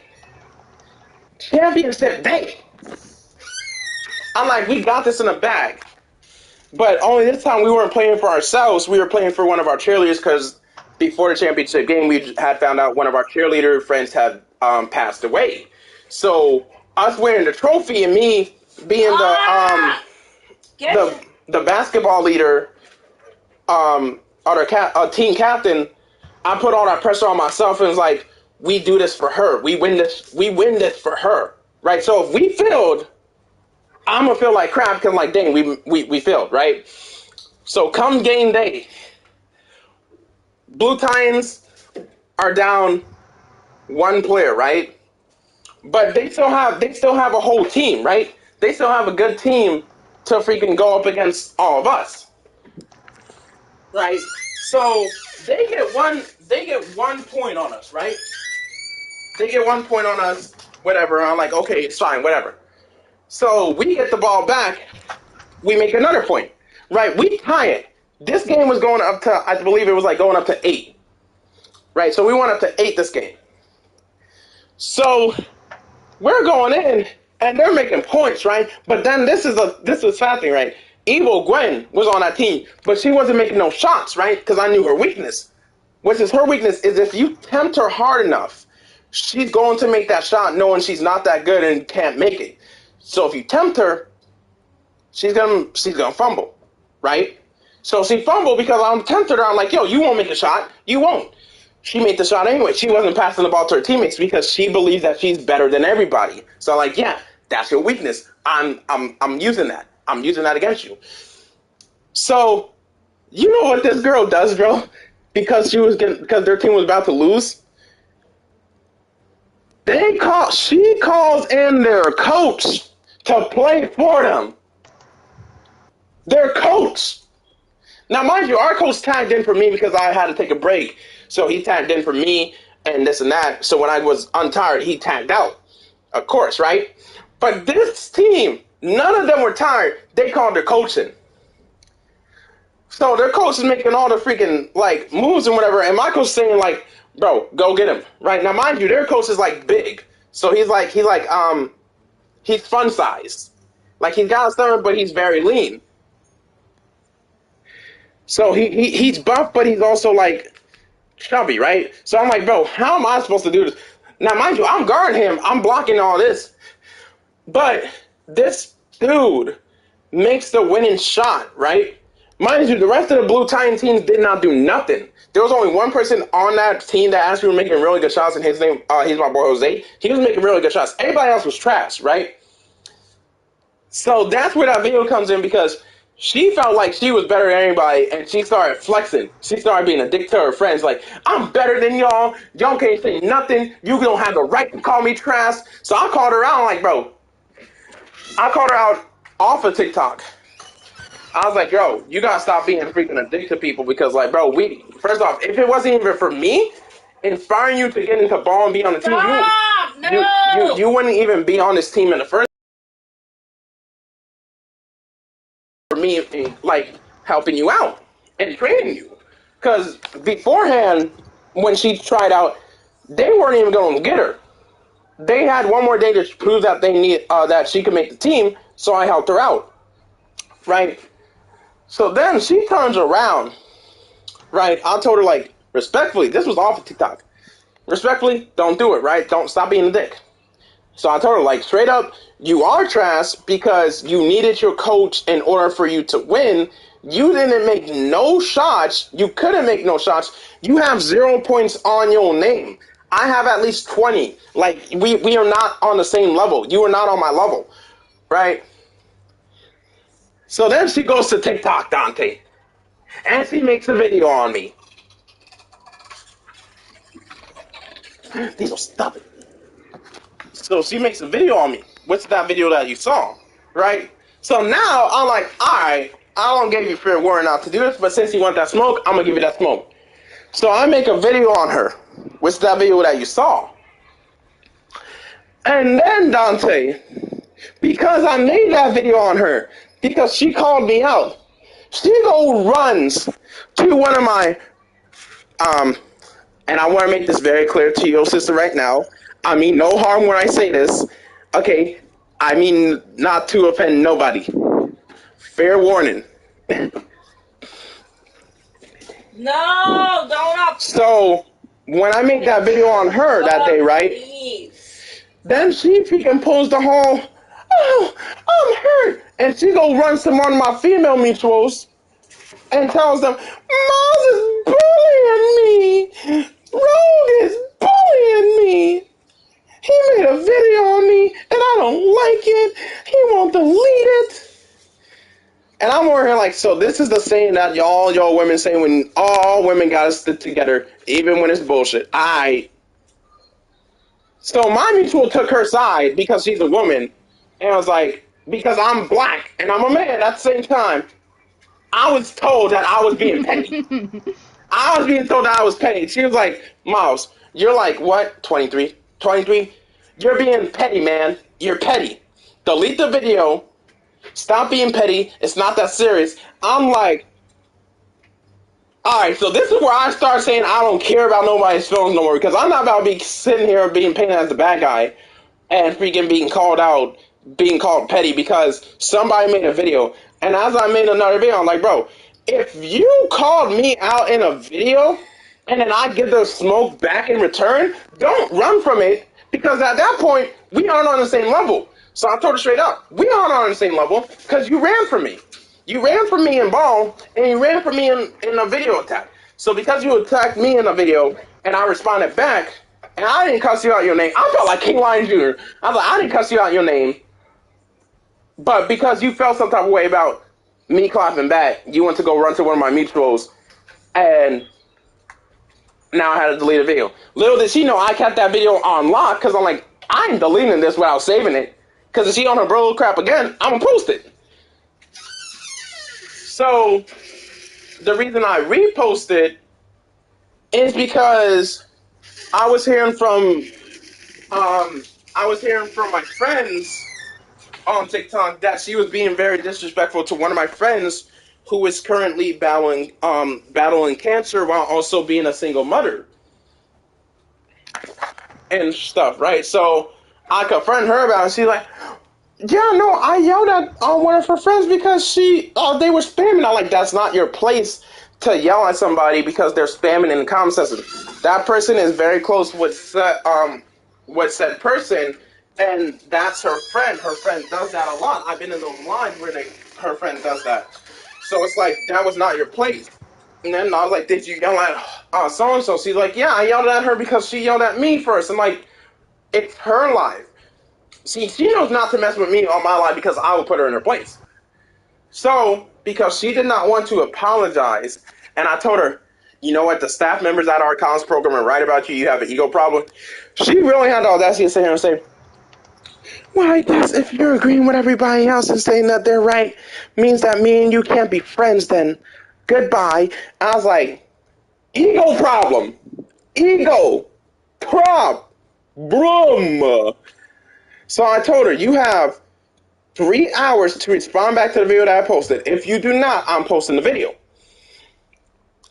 S3: Championship day. I'm like, we got this in the bag. But only this time we weren't playing for ourselves. We were playing for one of our cheerleaders because before the championship game, we had found out one of our cheerleader friends had passed away. So us winning the trophy and me being the basketball leader, or the team captain, I put all that pressure on myself and was like, we do this for her. We win this for her. Right? So if we failed, I'm gonna feel like crap because, like, dang, we failed, right? So come game day, Blue Titans are down one player, right? But they still have a whole team, right? They still have a good team to freaking go up against all of us. Right? So they get 1 point on us, right? They get 1 point on us, whatever. I'm like, okay, it's fine, whatever. So we get the ball back, we make another point, right? We tie it. This game was going up to, I believe it was like going up to 8, right? So we went up to 8 this game. So we're going in, and they're making points, right? But then this is a sad thing, right? Evil Gwen was on that team, but she wasn't making no shots, right? Because I knew her weakness. Which is her weakness is if you tempt her hard enough, she's going to make that shot knowing she's not that good and can't make it. So if you tempt her, she's gonna fumble, right? So she fumbled because I'm tempted her. I'm like, yo, you won't make a shot. You won't. She made the shot anyway. She wasn't passing the ball to her teammates because she believes that she's better than everybody. So I'm like, yeah, that's your weakness. I'm using that. I'm using that against you. So you know what this girl does, bro? Because because their team was about to lose. She calls in their coach to play for them. Their coach. Now, mind you, our coach tagged in for me because I had to take a break. So he tagged in for me and this and that. So when I was untired, he tagged out. Of course, right? But this team, none of them were tired. They called their coach in. So their coach is making all the freaking like moves and whatever, and my coach is saying like, "Bro, go get him." Right now, mind you, their coach is like big, so he's fun size, like he's got a stomach, but he's very lean. So he's buff, but he's also like chubby, right? So I'm like, bro, how am I supposed to do this? Now, mind you, I'm guarding him, I'm blocking all this, but this dude makes the winning shot, right? Mind you, the rest of the Blue Titan teams did not do nothing. There was only one person on that team that actually was making really good shots, and his name, he's my boy Jose. He was making really good shots. Everybody else was trash, right? So that's where that video comes in because she felt like she was better than anybody, and she started flexing. She started being a dick to her friends, like, I'm better than y'all. Y'all can't say nothing. You don't have the right to call me trash. So I called her out, like, bro. I called her out off of TikTok. I was like, yo, you gotta stop being freaking a dick to people because, like, bro, first off, if it wasn't even for me inspiring you to get into ball and be on the team, you wouldn't even be on this team in the first. For me, like, helping you out and training you, because beforehand, when she tried out, they weren't even going to get her. They had one more day to prove that that she could make the team, so I helped her out, right? So then she turns around, right? I told her, like, respectfully, this was off of TikTok. Respectfully, don't do it, right? Don't stop being a dick. So I told her, like, straight up, you are trash because you needed your coach in order for you to win. You didn't make no shots. You couldn't make no shots. You have 0 points on your name. I have at least 20. Like, we are not on the same level. You are not on my level, right? So then she goes to TikTok, Dante, and she makes a video on me. These will stop it. So she makes a video on me. What's that video that you saw, right? So now I'm like, all right, I don't give you fair warning not to do this, but since you want that smoke, I'm gonna give you that smoke. So I make a video on her. What's that video that you saw? And then Dante, because I made that video on her, because she called me out, she runs to one of my and I want to make this very clear to your sister right now. I mean no harm when I say this. Okay, I mean not to offend nobody. Fair warning.
S6: No, don't.
S3: So when I made that video on her that day, right?
S6: Please.
S3: Then she freaking pulls the whole, oh, I'm hurt. And she go run to one of my female mutuals and tells them, Miles is bullying me. Rogue is bullying me. He made a video on me and I don't like it. He won't delete it. And I'm over here like, so this is the saying that y'all women say when all women gotta stick together, even when it's bullshit. So my mutual took her side because she's a woman, and I was like, because I'm black and I'm a man at the same time, I was told that I was being petty. I was being told that I was petty. She was like, Miles, you're like, what, 23? 23? You're being petty, man. You're petty. Delete the video. Stop being petty. It's not that serious. I'm like, alright, so this is where I start saying I don't care about nobody's feelings no more, because I'm not about to be sitting here being painted as the bad guy and freaking being called out being called petty because somebody made a video. And as I made another video, I'm like, bro, if you called me out in a video and then I give the smoke back in return, don't run from it because at that point, we aren't on the same level. So I told her straight up, we aren't on the same level because you ran from me. You ran from me in ball and you ran from me in a video attack. So because you attacked me in a video and I responded back, and I didn't cuss you out your name, I felt like King Lion Jr. I was like, I didn't cuss you out your name. But because you felt some type of way about me clapping back, you went to go run to one of my mutuals, and now I had to delete a video. Little did she know I kept that video on lock because I'm like, I ain't deleting this without saving it. Because if she on her bro crap again, I'm going to post it. So the reason I reposted is because I was hearing from my friends on TikTok that she was being very disrespectful to one of my friends who is currently battling cancer while also being a single mother and stuff, right? So I confront her about it. She's like, yeah, no, I yelled at one of her friends because they were spamming. I'm like, that's not your place to yell at somebody because they're spamming in the comment section. That person is very close with said person, and that's her friend. Her friend does that a lot. I've been in those lines where her friend does that. So it's like, that was not your place. And then I was like, did you yell at so-and-so? She's like, yeah, I yelled at her because she yelled at me first. I'm like, it's her life. See, she knows not to mess with me on my life because I will put her in her place. So, because she did not want to apologize, and I told her, you know what, the staff members at our college program are right about you, you have an ego problem. She really had the audacity to sit here and say, well, I guess if you're agreeing with everybody else and saying that they're right, means that me and you can't be friends then. Goodbye. I was like, ego problem. Ego. Problem. So I told her, you have 3 hours to respond back to the video that I posted. If you do not, I'm posting the video.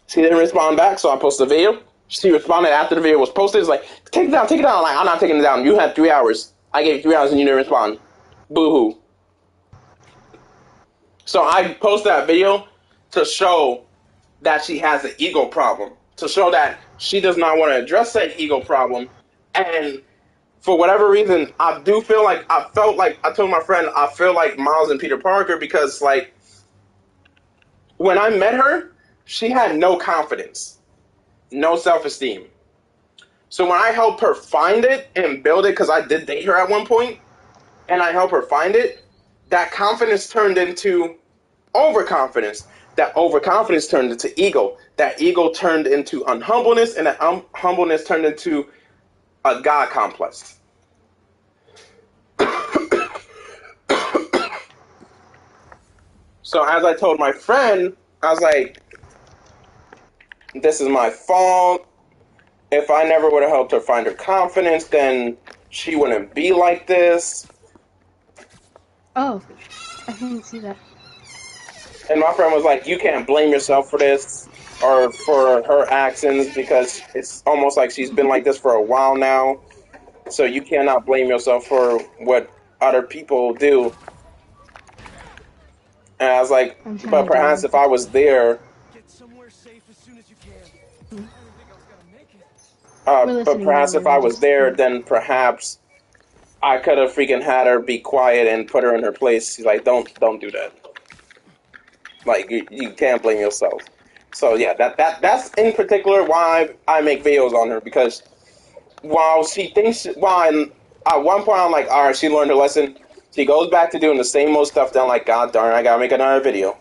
S3: She didn't respond back, so I posted the video. She responded after the video was posted. It's like, take it down, take it down. I'm like, I'm not taking it down. You had 3 hours. I gave you 3 hours and you didn't respond. Boo-hoo. So I posted that video to show that she has an ego problem. To show that she does not want to address that ego problem. And for whatever reason, I felt like I told my friend, I feel like Miles and Peter Parker because, like, when I met her, she had no confidence, no self-esteem. So when I helped her find it and build it, because I did date her at one point, and I helped her find it, that confidence turned into overconfidence. That overconfidence turned into ego. That ego turned into unhumbleness, and that humbleness turned into a God complex. So as I told my friend, I was like, this is my fault. If I never would have helped her find her confidence, then she wouldn't be like this.
S4: Oh, I didn't see that.
S3: And my friend was like, you can't blame yourself for this or for her actions because it's almost like she's been like this for a while now. So you cannot blame yourself for what other people do. And I was like,
S4: I'm trying
S3: but
S4: to
S3: perhaps
S4: do
S3: if I was there,
S5: Get somewhere safe as soon as you can. I
S4: Hmm.
S5: didn't think I was gonna make it.
S4: We're
S3: but
S4: listening
S3: perhaps
S4: now,
S3: if I was
S4: just
S3: there, then perhaps I could have freaking had her be quiet and put her in her place. She's like, don't do that. Like you can't blame yourself. So yeah, that's in particular why I make videos on her because at one point I'm like, all right, she learned her lesson. She goes back to doing the same old stuff. Then I'm like, God darn, I gotta make another video.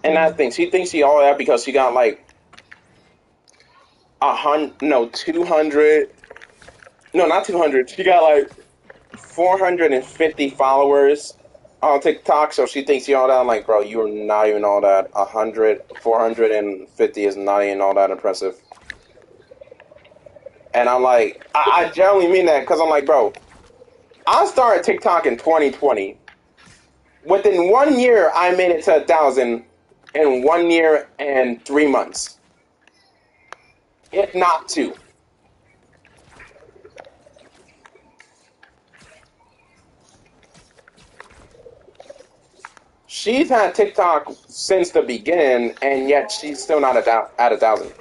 S3: And that thing, she thinks she all that because she got like 200. No, not 200. She got like 450 followers on TikTok, so she thinks she all that. I'm like, bro, you're not even all that. 450 is not even all that impressive. And I'm like, I genuinely mean that because I'm like, bro, I started TikTok in 2020. Within 1 year, I made it to 1,000 in 1 year and 3 months, if not two. She's had TikTok since the beginning, and yet she's still not at 1,000.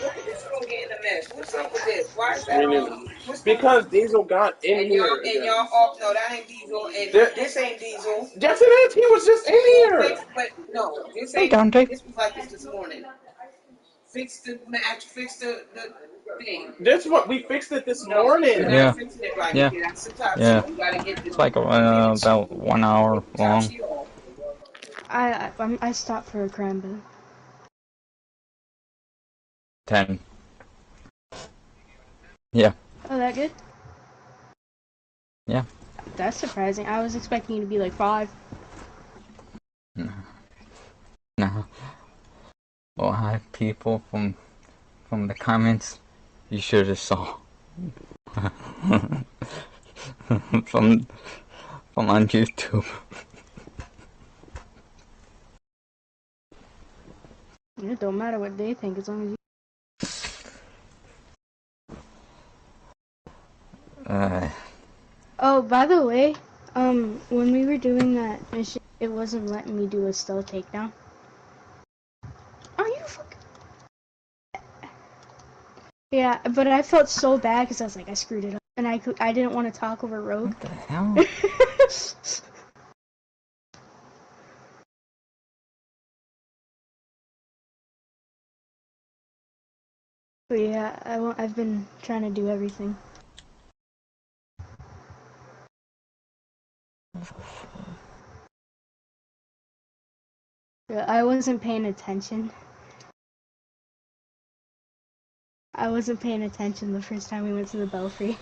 S8: Look at this room getting a mess. What's up with this? Why is that
S3: Meaning,
S8: on? What's going
S3: because
S8: on?
S3: Diesel got in
S8: And
S3: here.
S8: y'all off. No, that ain't Diesel. And this ain't Diesel.
S3: Yes, it is. He was just in here.
S8: But no, this
S9: Hey,
S8: ain't.
S9: Dante.
S8: This was like this morning. Fix the match. Fix the thing.
S3: This what we fixed it this
S8: No, you're
S3: morning.
S8: not
S9: Yeah,
S8: fixing it right.
S9: yeah,
S8: Okay, that's the top
S9: yeah.
S8: sheet. You gotta get
S9: It's like
S8: the pivot sheet.
S9: about 1 hour
S8: Get the top
S9: long.
S8: sheet off.
S4: I stopped for a crime, but
S9: 10. Yeah,
S4: oh, that good?
S9: yeah.
S4: That's surprising. I was expecting you to be like 5.
S9: No. Well, hi, people from the comments. You should have saw from on YouTube.
S4: It don't matter what they think as long as you. Oh, by the way, when we were doing that mission, it wasn't letting me do a stealth takedown. Are you fucking? Yeah, but I felt so bad because I was like, I screwed it up, and I didn't want to talk over Rogue.
S9: What the hell?
S4: But yeah, I've been trying to do everything. Yeah, I wasn't paying attention. I wasn't paying attention the first time we went to the Belfry.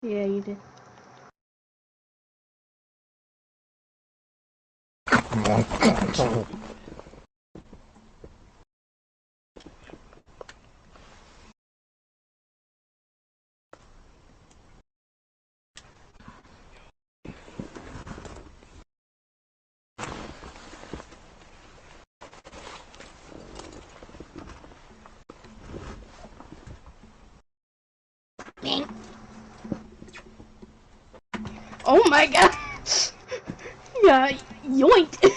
S4: Yeah, you did. Oh my god! Yeah, yoink!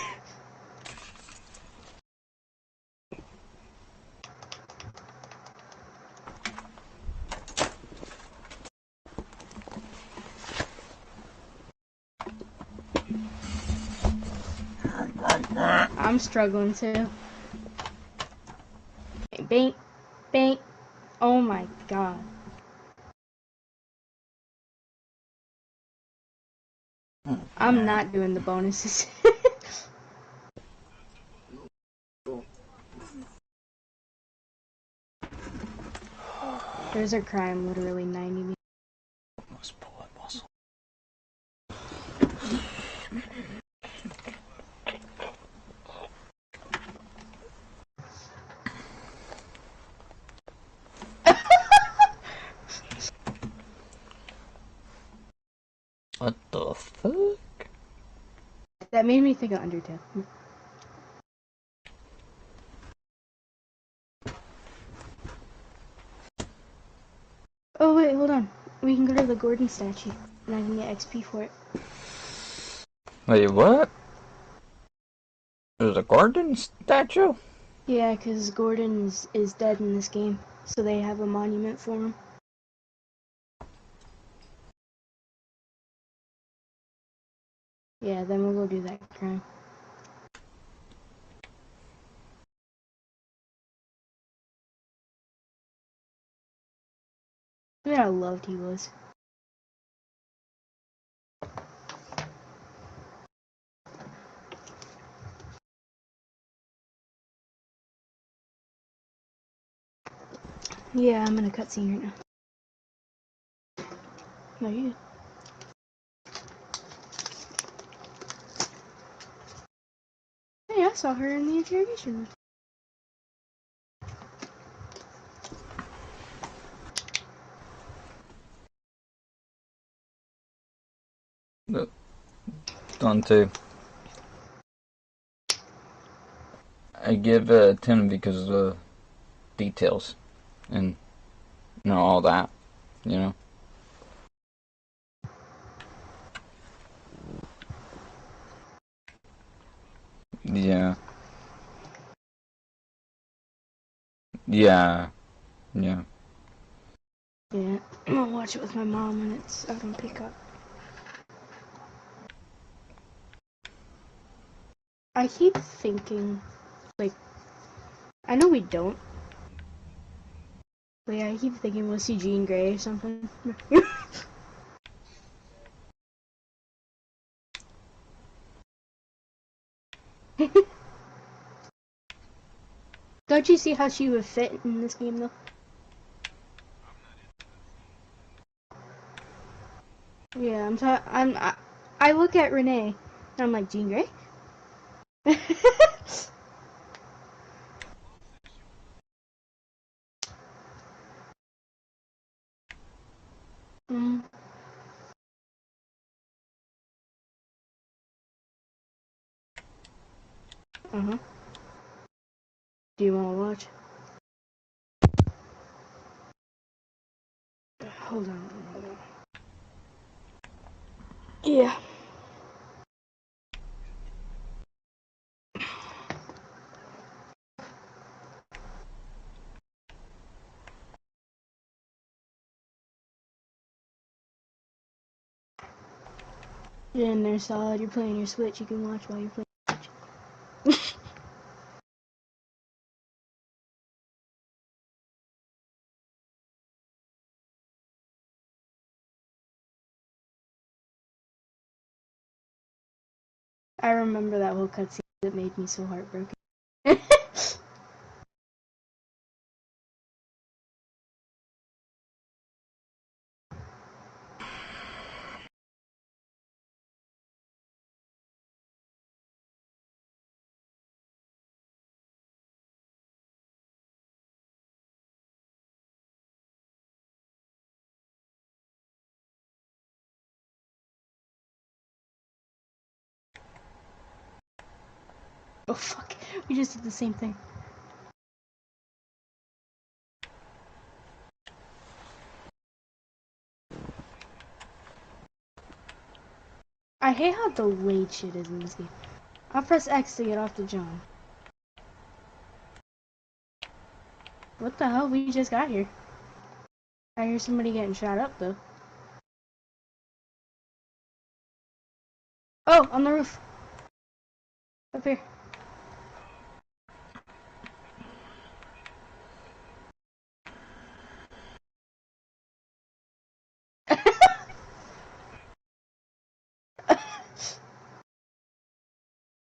S4: I'm struggling too. Bink, bink. Oh my god. I'm not doing the bonuses. There's a crime literally 90 meters.
S9: Must pull a muscle. What the fuck?
S4: That made me think of Undertale. Oh wait, hold on. We can go to the Gordon statue, and I can get XP for it.
S9: Wait, what? There's a Gordon statue?
S4: Yeah, because Gordon is dead in this game, so they have a monument for him. Yeah, then we'll go do that crime. Look at how loved he was. Yeah, I'm in a cutscene right now. No, you. Hey, I saw her in the interrogation room.
S9: Look, Dante. I give 10 because of the details and all that, you know. Yeah. Yeah. Yeah.
S4: Yeah, I'm gonna watch it with my mom when it's out on pickup. I keep thinking, like, I know we don't. But yeah, I keep thinking we'll see Jean Grey or something. Don't you see how she would fit in this game though? Yeah, I look at Renee and I'm like, Jean Grey? mm. Uh-huh. Do you wanna watch? Hold on. Yeah. You're in there solid, you're playing your Switch, you can watch while you're playing Switch. I remember that whole cutscene that made me so heartbroken. Oh fuck, we just did the same thing. I hate how delayed shit is in this game. I'll press X to get off the jump. What the hell? We just got here. I hear somebody getting shot up though. Oh, on the roof. Up here.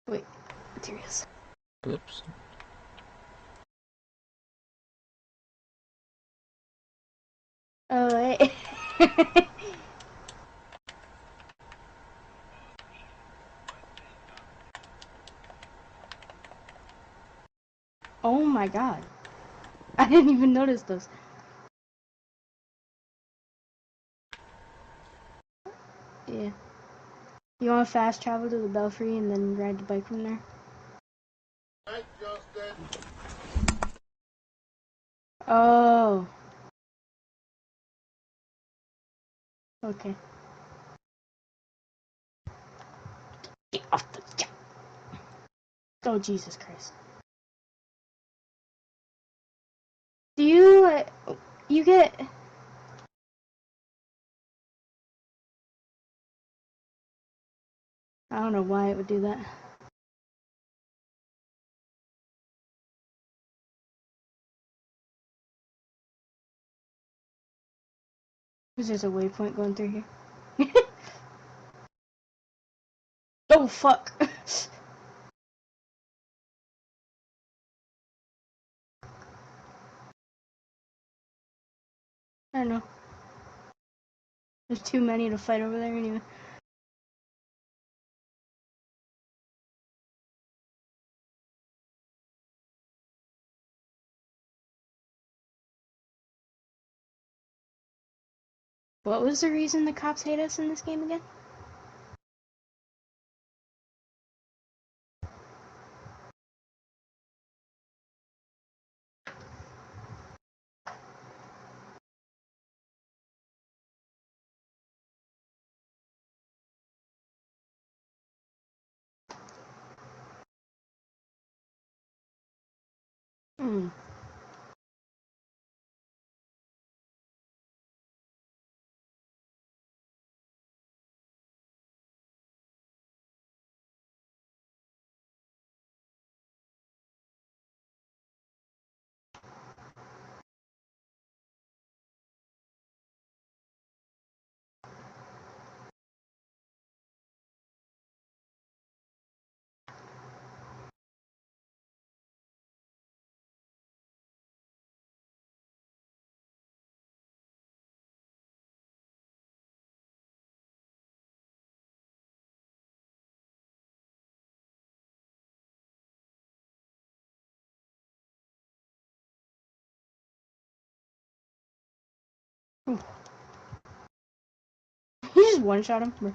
S4: Wait, materials.
S9: Oops.
S4: Oh, wait. Oh my god. I didn't even notice those. Yeah. You want to fast travel to the Belfry and then ride the bike from there? Oh. Okay. Get off the jump. Oh, Jesus Christ. Do you, you get... I don't know why it would do that. Because there's a waypoint going through here. Oh, fuck. I don't know. There's too many to fight over there anyway. What was the reason the cops hate us in this game again? Hmm. You just one-shot him?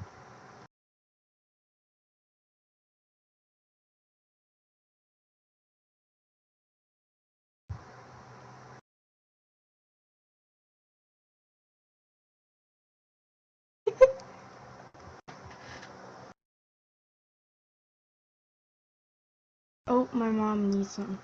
S4: Oh, my mom needs something.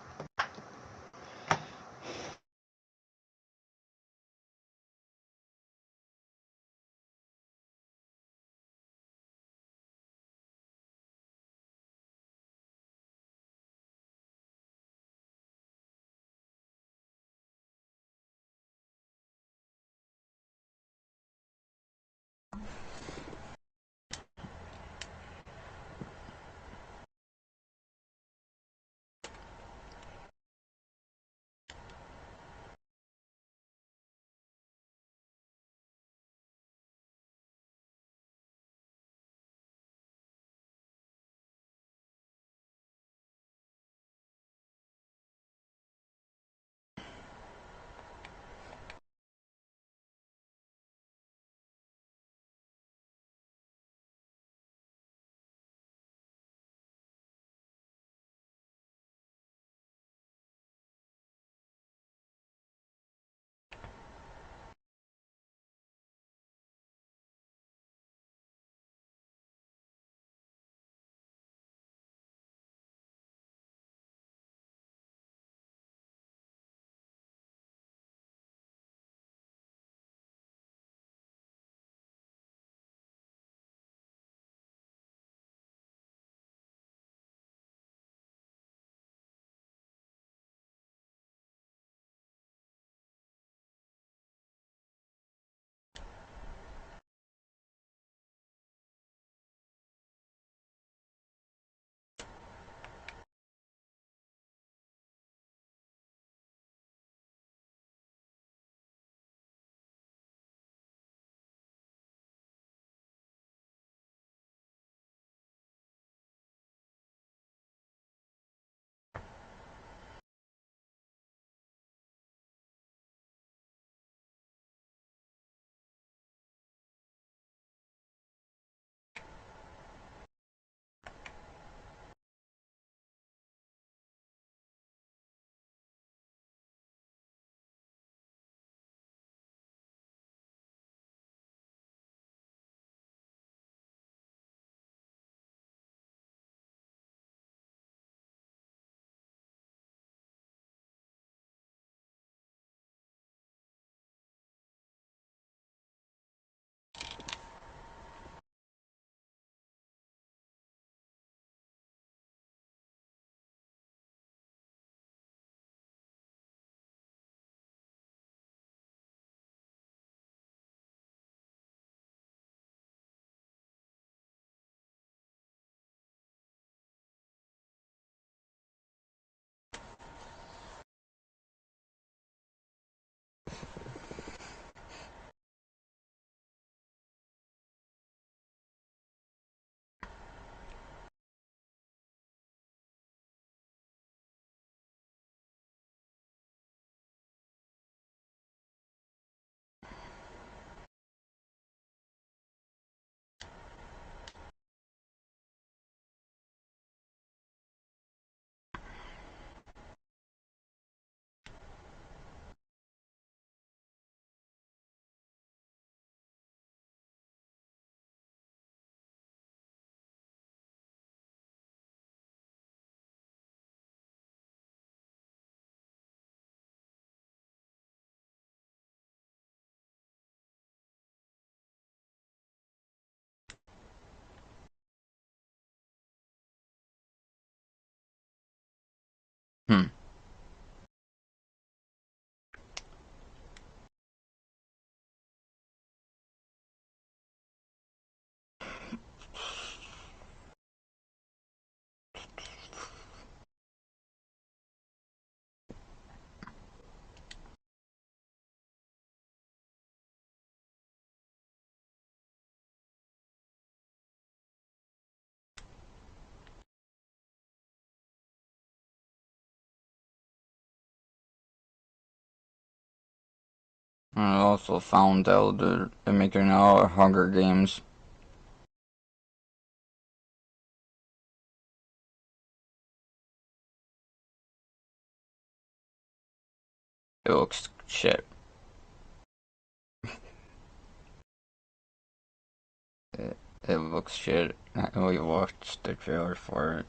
S9: I also found out that they're making out Hunger Games. It looks shit. It looks shit. I only watched the trailer for it.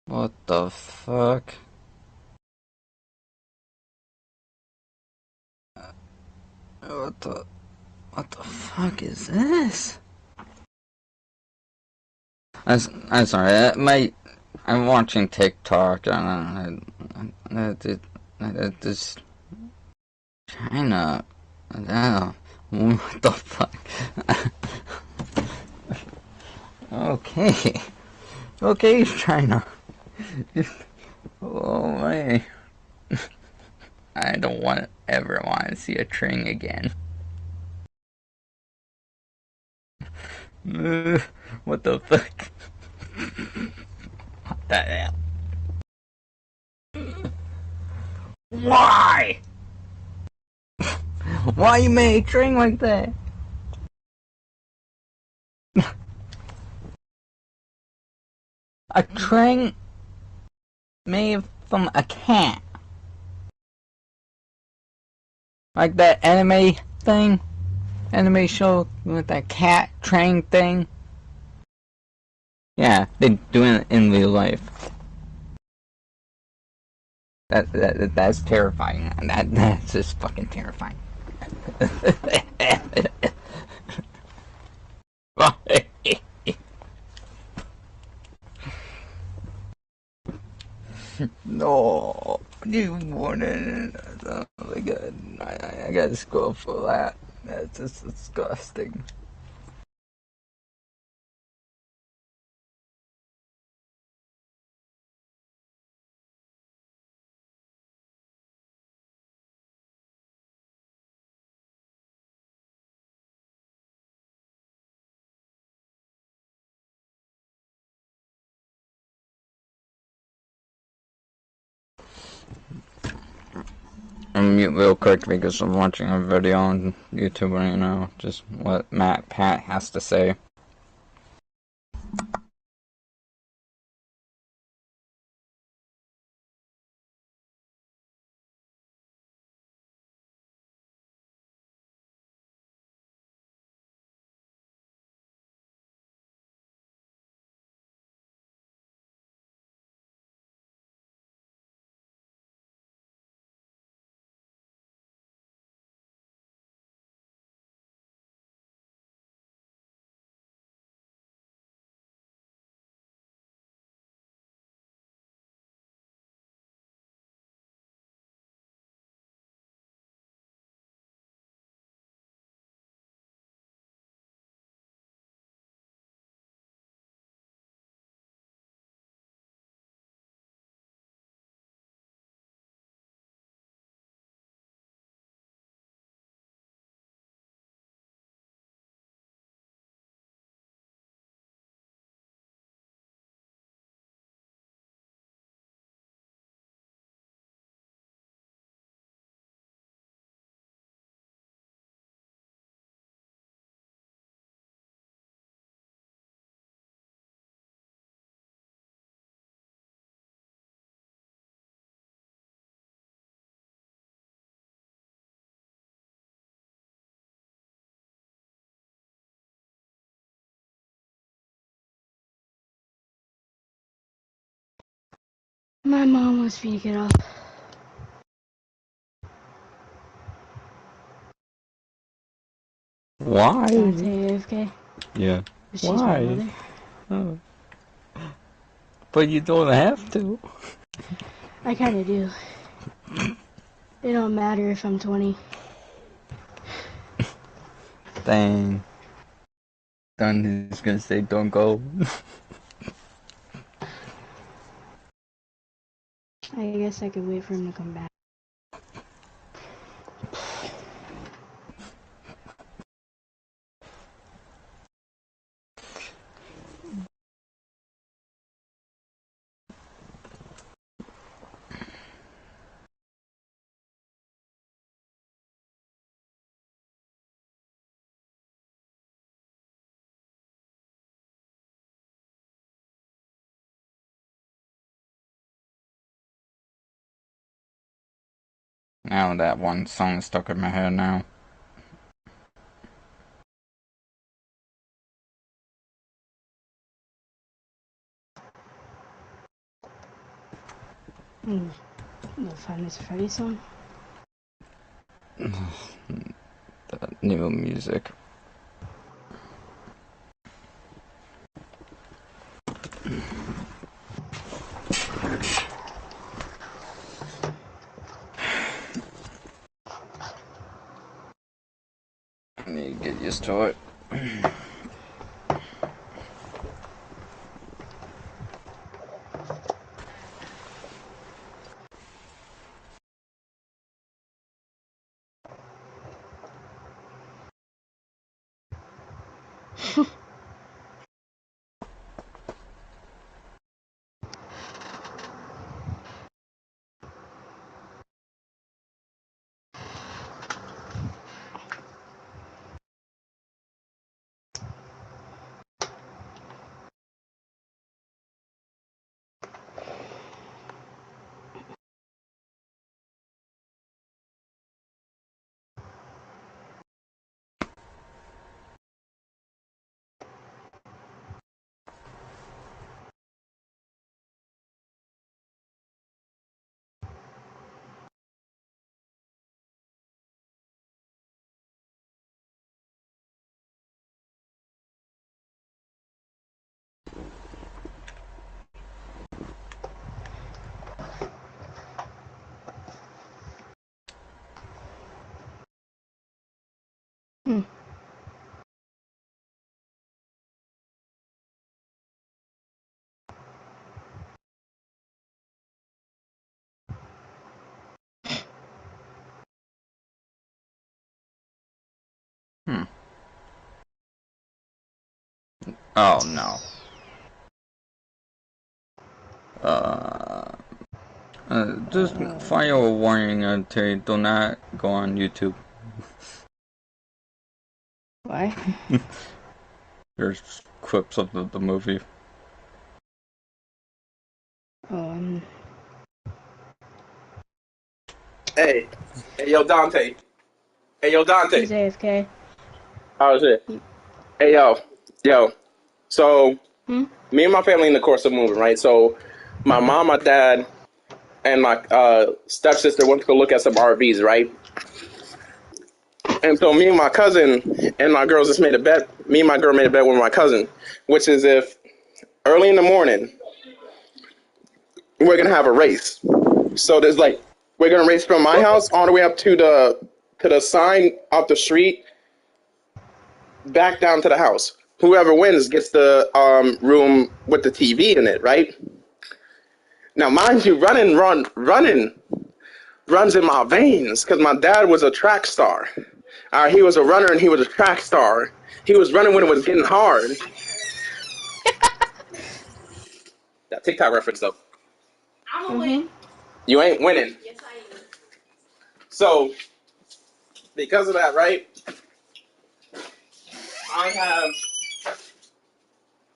S9: What the fuck? What the fuck is this? I'm sorry. I'm watching TikTok and this China. What the fuck? Okay, okay, China. Oh my! I don't ever want to see a train again. What the fuck? What the hell? Why? Why you made a train like that? A train made from a cat. Like that anime thing? Anime show with that cat train thing? Yeah, they do it in real life. That's terrifying. That's just fucking terrifying. No, you wanted. Oh my god, I gotta scroll for that. That's just disgusting. I'm mute real quick because I'm watching a video on YouTube right now. Just what Pat has to say.
S4: My mom wants me to get off.
S9: Why?
S4: Dante AFK.
S9: Yeah.
S4: But she's my mother.
S9: Oh. But you don't have to.
S4: I kinda do. It don't matter if I'm 20.
S9: Dang. Then he's gonna say don't go.
S4: I guess I could wait for him to come back.
S9: Now that one song is stuck in my head now.
S4: The Five Nights at Freddy's song?
S9: The new music. I need to get used to it.
S4: Hmm.
S9: Oh no. Just fire a warning to do not go on YouTube.
S4: Why?
S9: There's clips of the movie.
S4: Oh,
S3: Hey, hey, yo, Dante. Hey, yo, Dante.
S4: he's AFK.
S3: How's it? Hey, yo. So,
S4: Hmm?
S3: me and my family in the course of moving, right? So, my mom, my dad, and my stepsister went to go look at some RVs, right? And so, me and my cousin and my girls just made a bet. Me and my girl made a bet with my cousin, which is if early in the morning we're gonna have a race. So there's like we're gonna race from my house all the way up to the sign off the street, back down to the house. Whoever wins gets the room with the TV in it, right? Now, mind you, running runs in my veins because my dad was a track star. He was a runner and he was a track star. He was running when it was getting hard. That TikTok reference, though.
S6: I'm gonna win.
S3: You ain't winning.
S6: Yes, I am.
S3: So, because of that, right?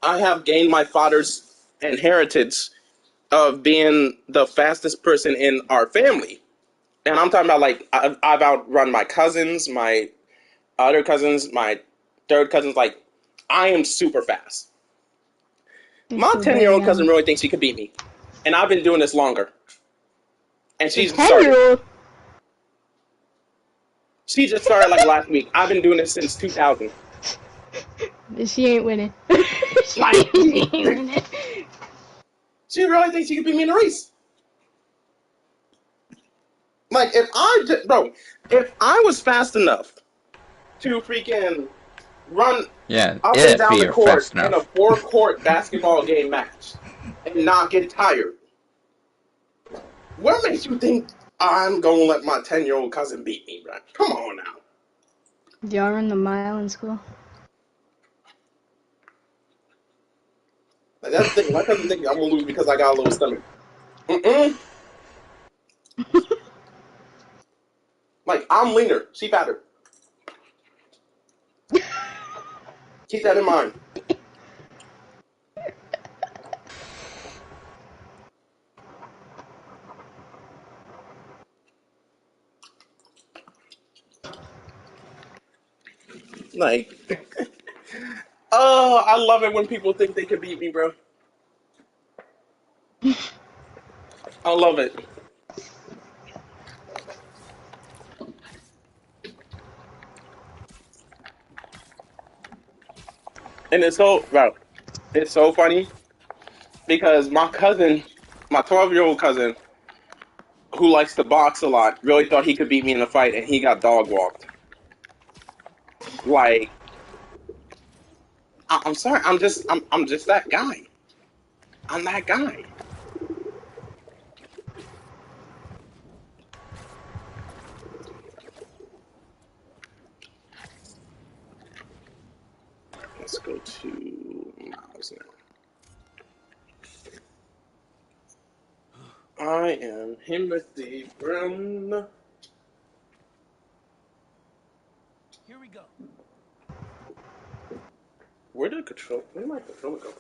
S3: I have gained my father's inheritance of being the fastest person in our family. And I'm talking about like I've outrun my cousins, my other cousins, my third cousins. Like I am super fast.
S4: You're
S3: My
S4: still
S3: 10-year-old
S4: very
S3: cousin
S4: young.
S3: really thinks he could beat me. and I've been doing this longer. And
S4: The
S3: she's just started.
S4: 10-year-old.
S3: She just started like last week. I've been doing this since 2000.
S4: She ain't winning. she
S3: Like,
S4: ain't winning.
S3: she really thinks she could beat me in a race. Like, if I was fast enough to freaking run
S9: Yeah,
S3: up and
S9: if
S3: down the
S9: you're fast
S3: court in a
S9: enough.
S3: 4-court basketball game match and not get tired, what makes you think I'm gonna let my 10-year-old cousin beat me, bro? Come on now.
S4: Do y'all run the mile in school?
S3: Like, that's the thing. My cousin thinks I'm gonna lose because I got a little stomach. Mm-mm. Like, I'm leaner. She fatter. Keep that in mind. Like, oh, I love it when people think they can beat me, bro. I love it. And it's so funny because my cousin, my 12-year-old cousin, who likes to box a lot, really thought he could beat me in a fight, and he got dog walked. Like, I'm sorry, I'm just that guy. I'm that guy. Let's go to Miles now. I am Timothy Brown.
S5: Here we go.
S3: Where my controller go?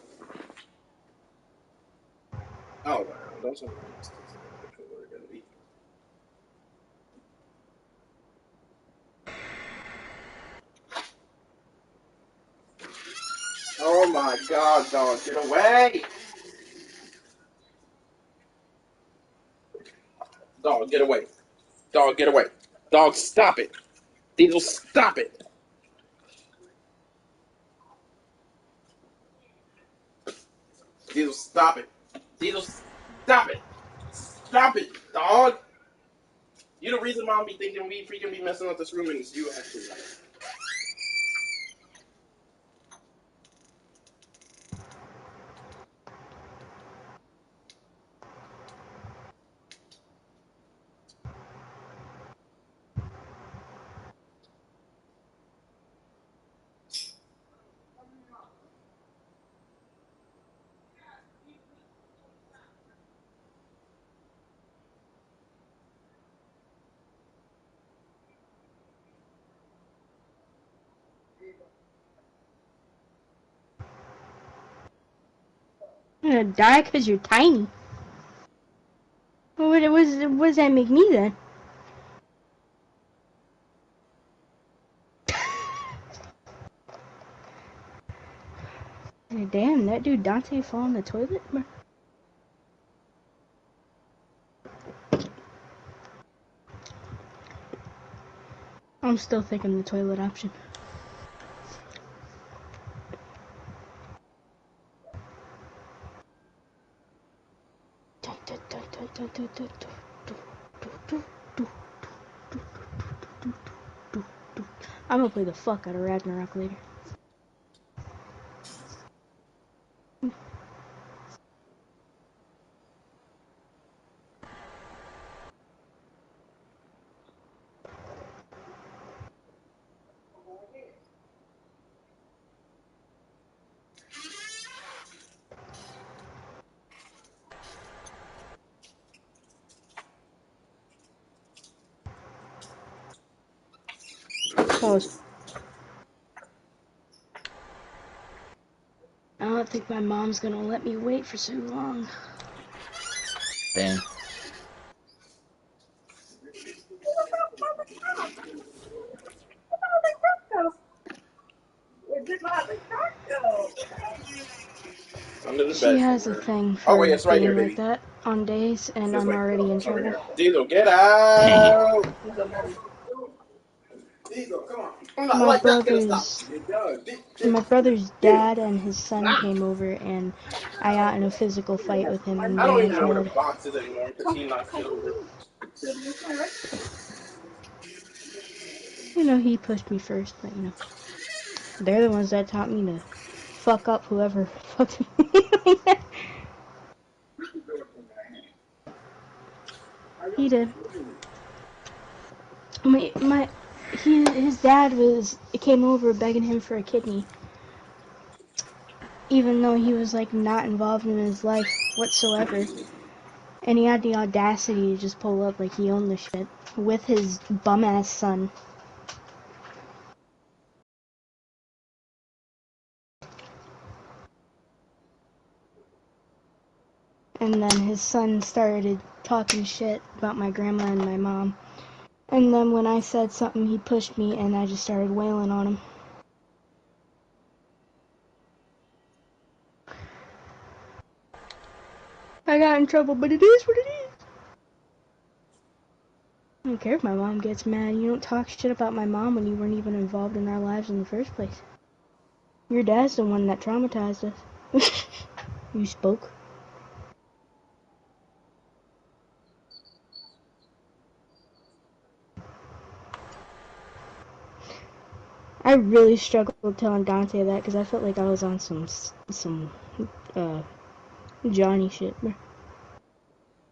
S3: Oh, wow. Those are my controller gonna be. Oh my god, dog, get away! Dog, get away. Dog, get away. Dog, stop it. Diesel, stop it. Diesel, stop it. Diesel, stop it. Stop it, dog. You the reason why I'm be thinking we freaking be messing up this room and it's you actually.
S4: I'm gonna die because you're tiny. What does that make me then? Damn, that dude Dante fall in the toilet? I'm still thinking the toilet option. I'm gonna play the fuck out of Ragnarok later. Pause. I don't think my mom's gonna let me wait for so long.
S9: Damn.
S3: Under the
S4: She
S3: bed
S4: has a
S3: somewhere.
S4: thing
S3: Oh
S4: for
S3: wait, it's right here,
S4: being like
S3: baby.
S4: that. on days, and I'm already in trouble.
S3: Diesel, get out! Diesel, come on. I'm not
S4: My
S3: like that. Gonna stop.
S4: my brother's dad and his son came over, and I got in a physical fight with him in
S3: I don't even know where the
S4: Management.
S3: box is anymore because he knocked it over.
S4: You know, he pushed me first, but you know, they're the ones that taught me to fuck up whoever fucked me. He did. His dad came over begging him for a kidney, even though he was like not involved in his life whatsoever. And he had the audacity to just pull up like he owned the shit with his bum ass son. And then his son started talking shit about my grandma and my mom. And then when I said something, he pushed me and I just started wailing on him. I got in trouble, but it is what it is. I don't care if my mom gets mad. You don't talk shit about my mom when you weren't even involved in our lives in the first place. Your dad's the one that traumatized us. You spoke. I really struggled telling Dante that because I felt like I was on some Johnny shit.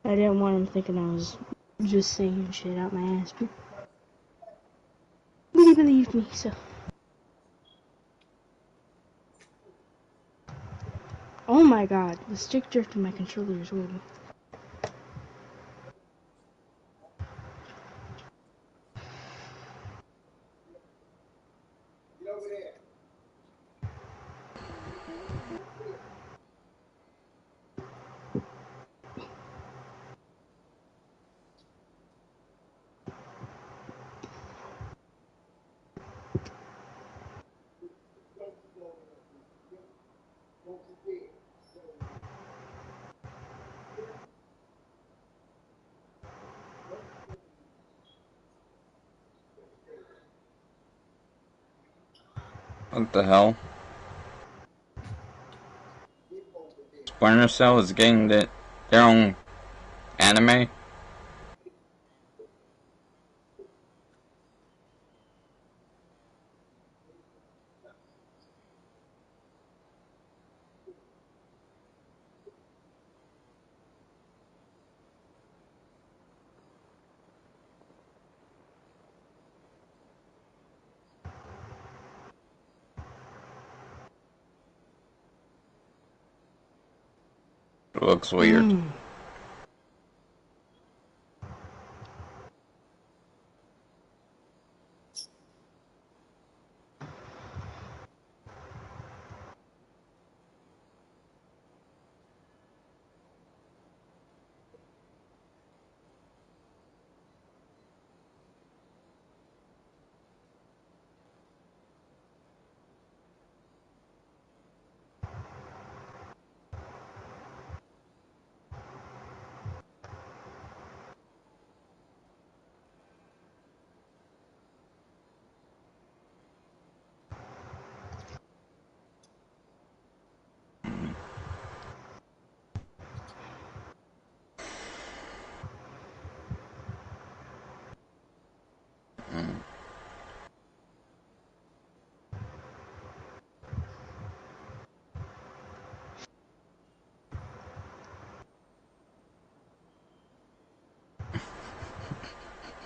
S4: I didn't want him thinking I was just saying shit out my ass. But he believed me, so. Oh my god, the stick drift in my controller is horrible.
S9: What the hell? Splinter Cell is getting their own anime? It looks weird.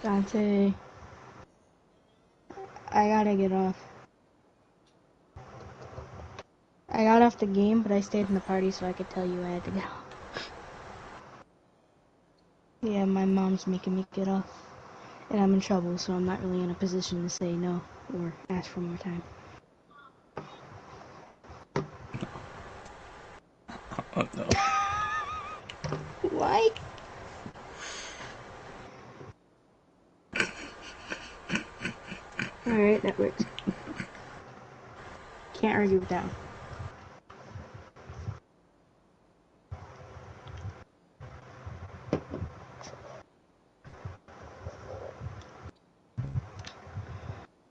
S4: Dante, I gotta get off. I got off the game, but I stayed in the party so I could tell you I had to go. Yeah, my mom's making me get off. And I'm in trouble, so I'm not really in a position to say no or ask for more time.
S9: Oh no.
S4: Why? Alright, that works. Can't argue with that one.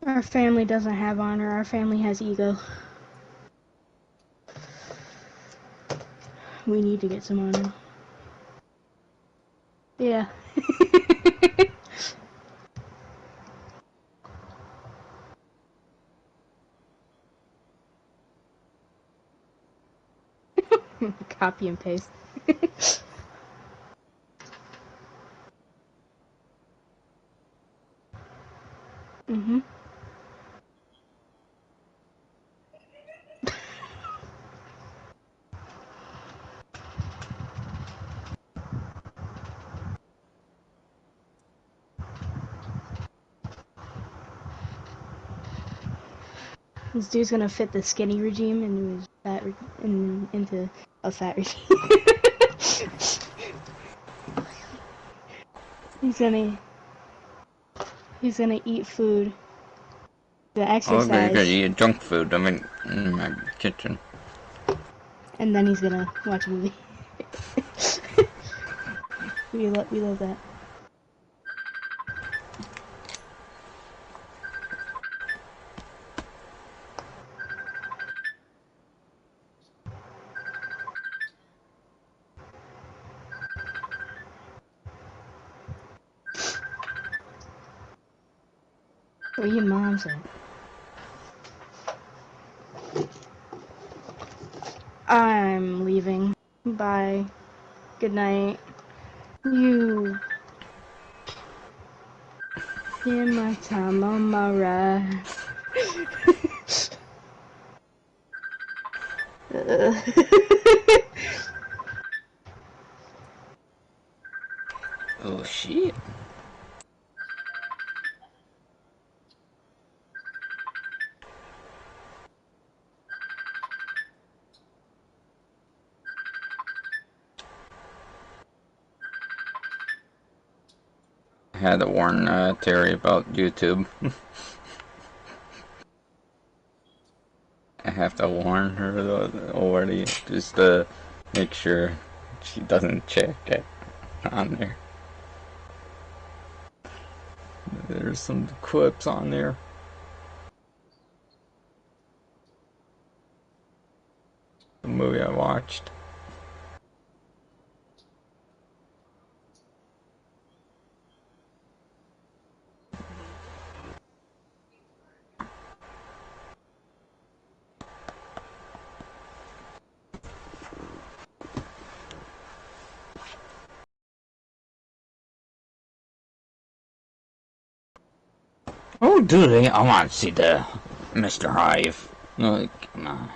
S4: Our family doesn't have honor. Our family has ego. We need to get some honor. Yeah. Copy and paste. Mhm. This dude's gonna fit the skinny regime into his fat into a fat regime. he's gonna he's gonna eat food, the
S9: Oh, you're gonna
S4: exercise,
S9: eat junk food. I mean, in my kitchen.
S4: and then he's gonna watch a movie. we love that. Where your mom's at? I'm leaving. Bye. Good night. You in my time on my ride.
S9: Oh shit. I had to warn Terry about YouTube. I have to warn her already, just to make sure she doesn't check it on there. There's some clips on there. The movie I watched. Oh, dude, I want to see the Mr. Hive. Like, come on.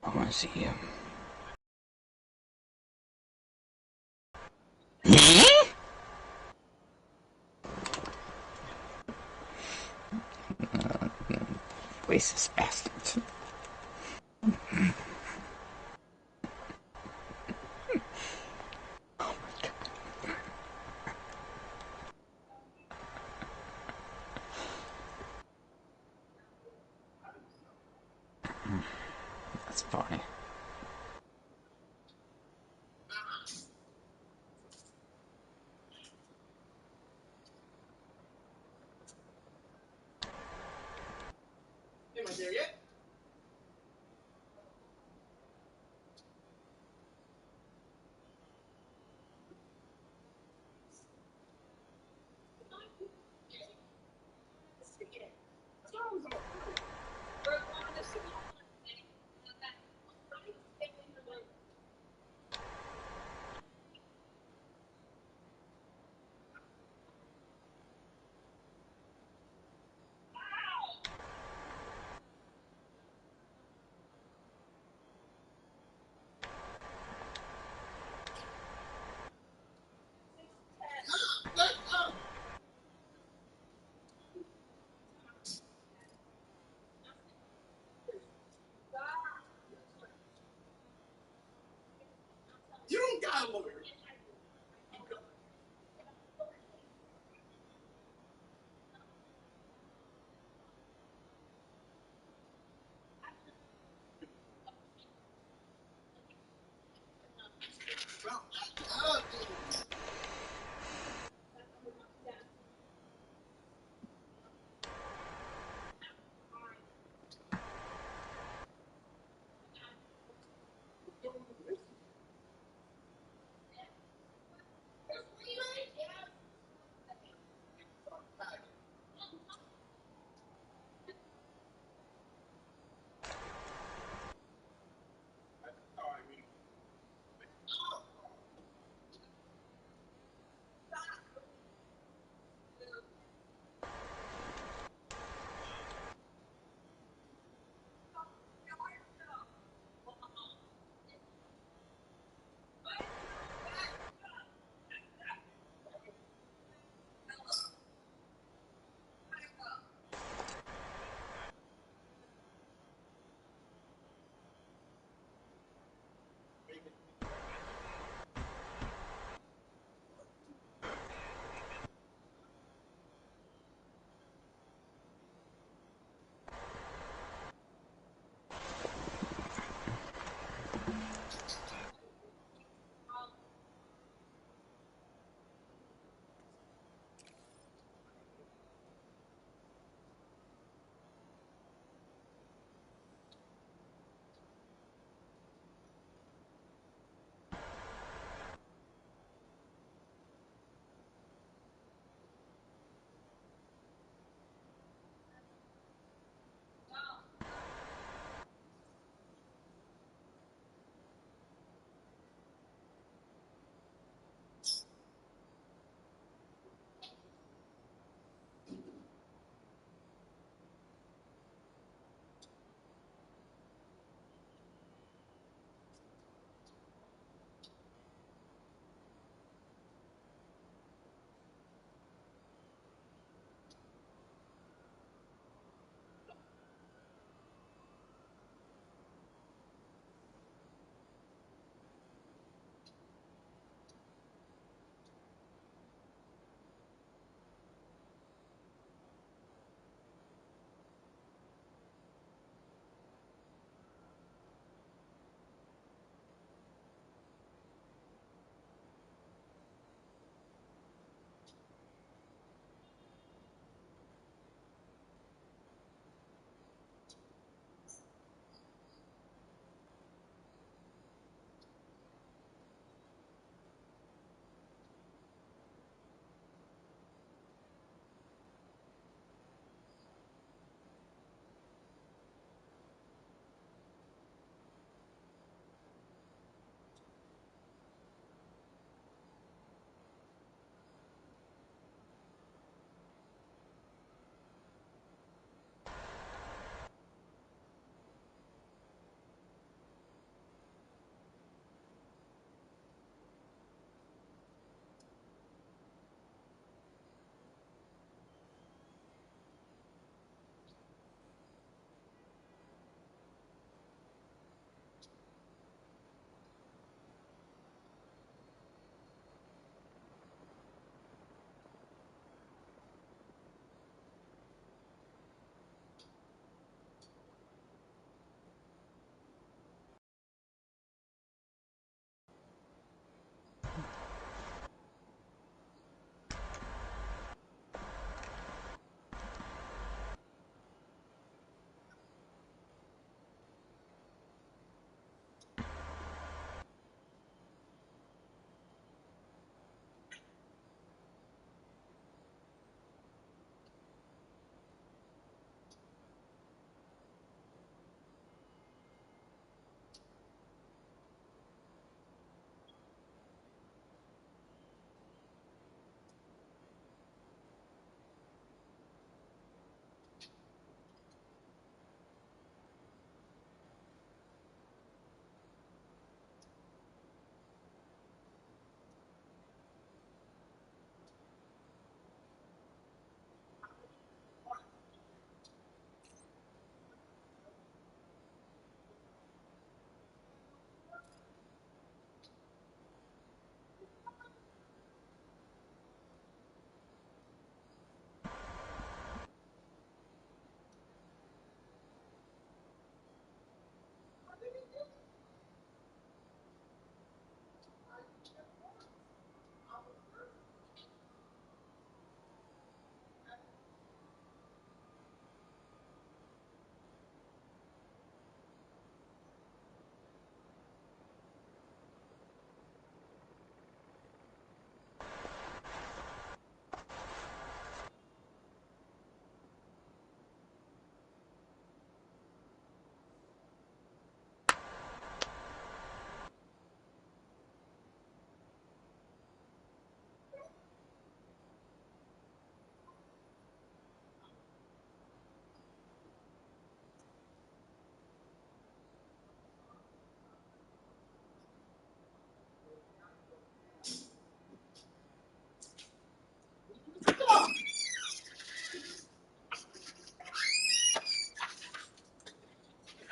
S9: I want to see him. Racist bastards. That's funny.
S8: Am I there yet?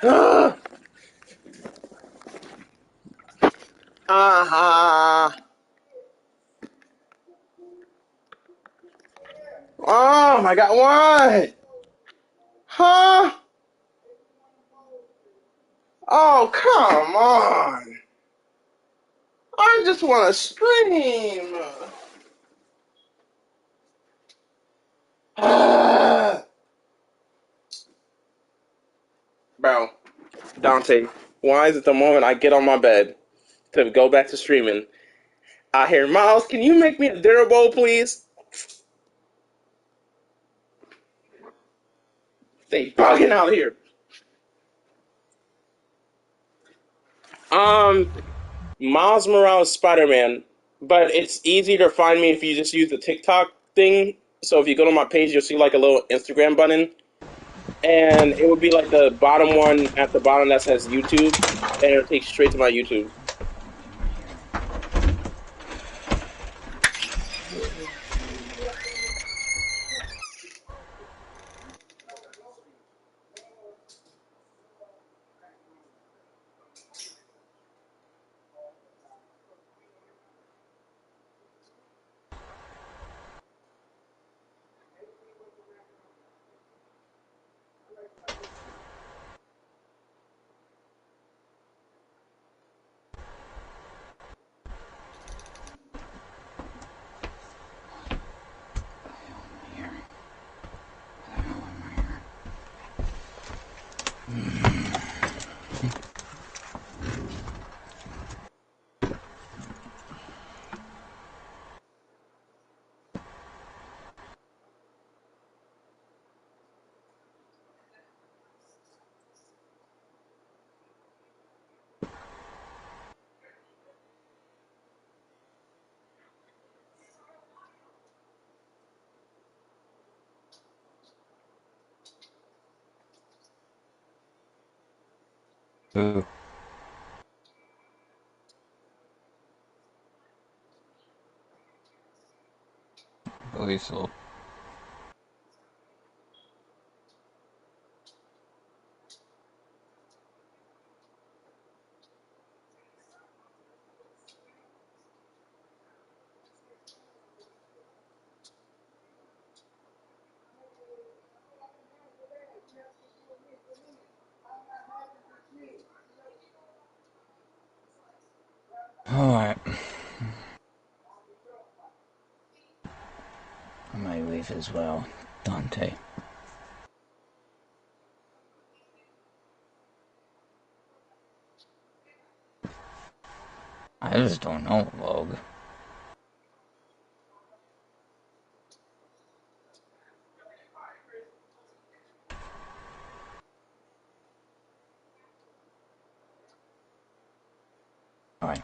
S3: Uh-huh. Oh my god, what? Huh? Oh, come on. I just want to scream. Bro, Dante, why is it the moment I get on my bed to go back to streaming, I hear, Miles, can you make me a dinner bowl, please? They bugging out here. Um, Miles Morales Spider-Man, but it's easy to find me if you just use the TikTok thing. So if you go to my page, you'll see like a little Instagram button, and it would be like the bottom one at the bottom that says YouTube, and it'll take you straight to my YouTube.
S9: Ooh, believe so. Alright. I might leave as well. Dante. I just don't know, Vogue. Alright.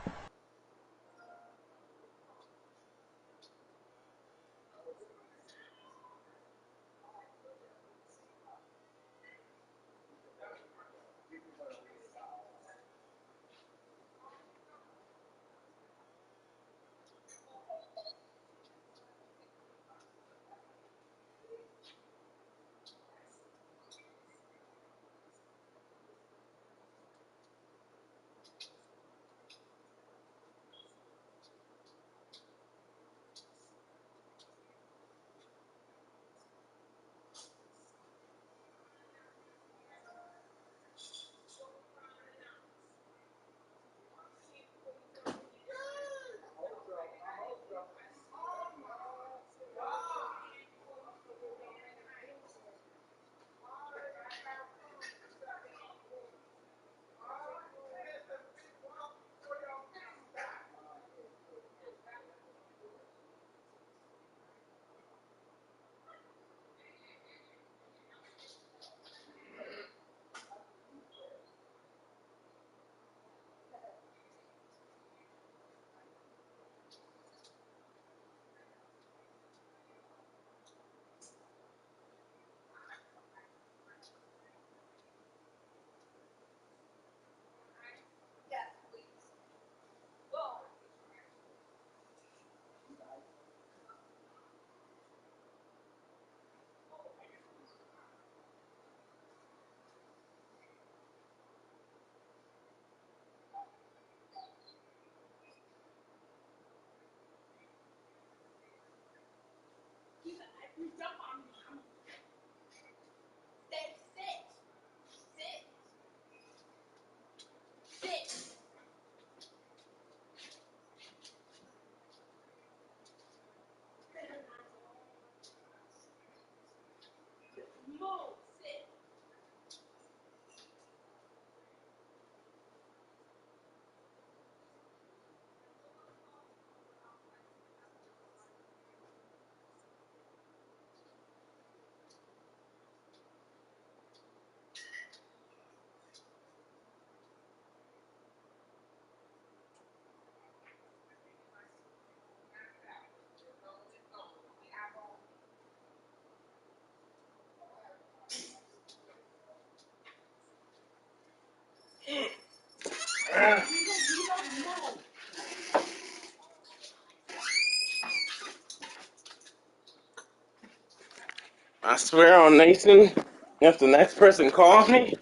S3: I swear on Nathan, if the next person calls me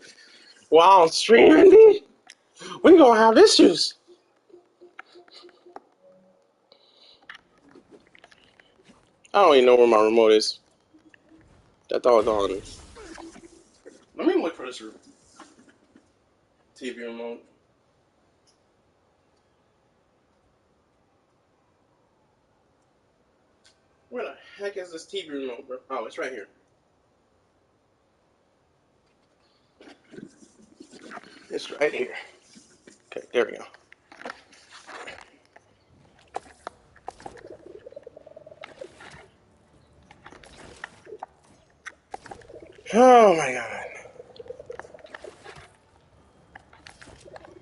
S3: while I'm streaming, we gonna have issues. I don't even know where my remote is. That thought was on. Let me look for this TV remote. Where the heck is this TV remote, bro? Oh, it's right here. It's right here. Okay, there we go. Oh my god.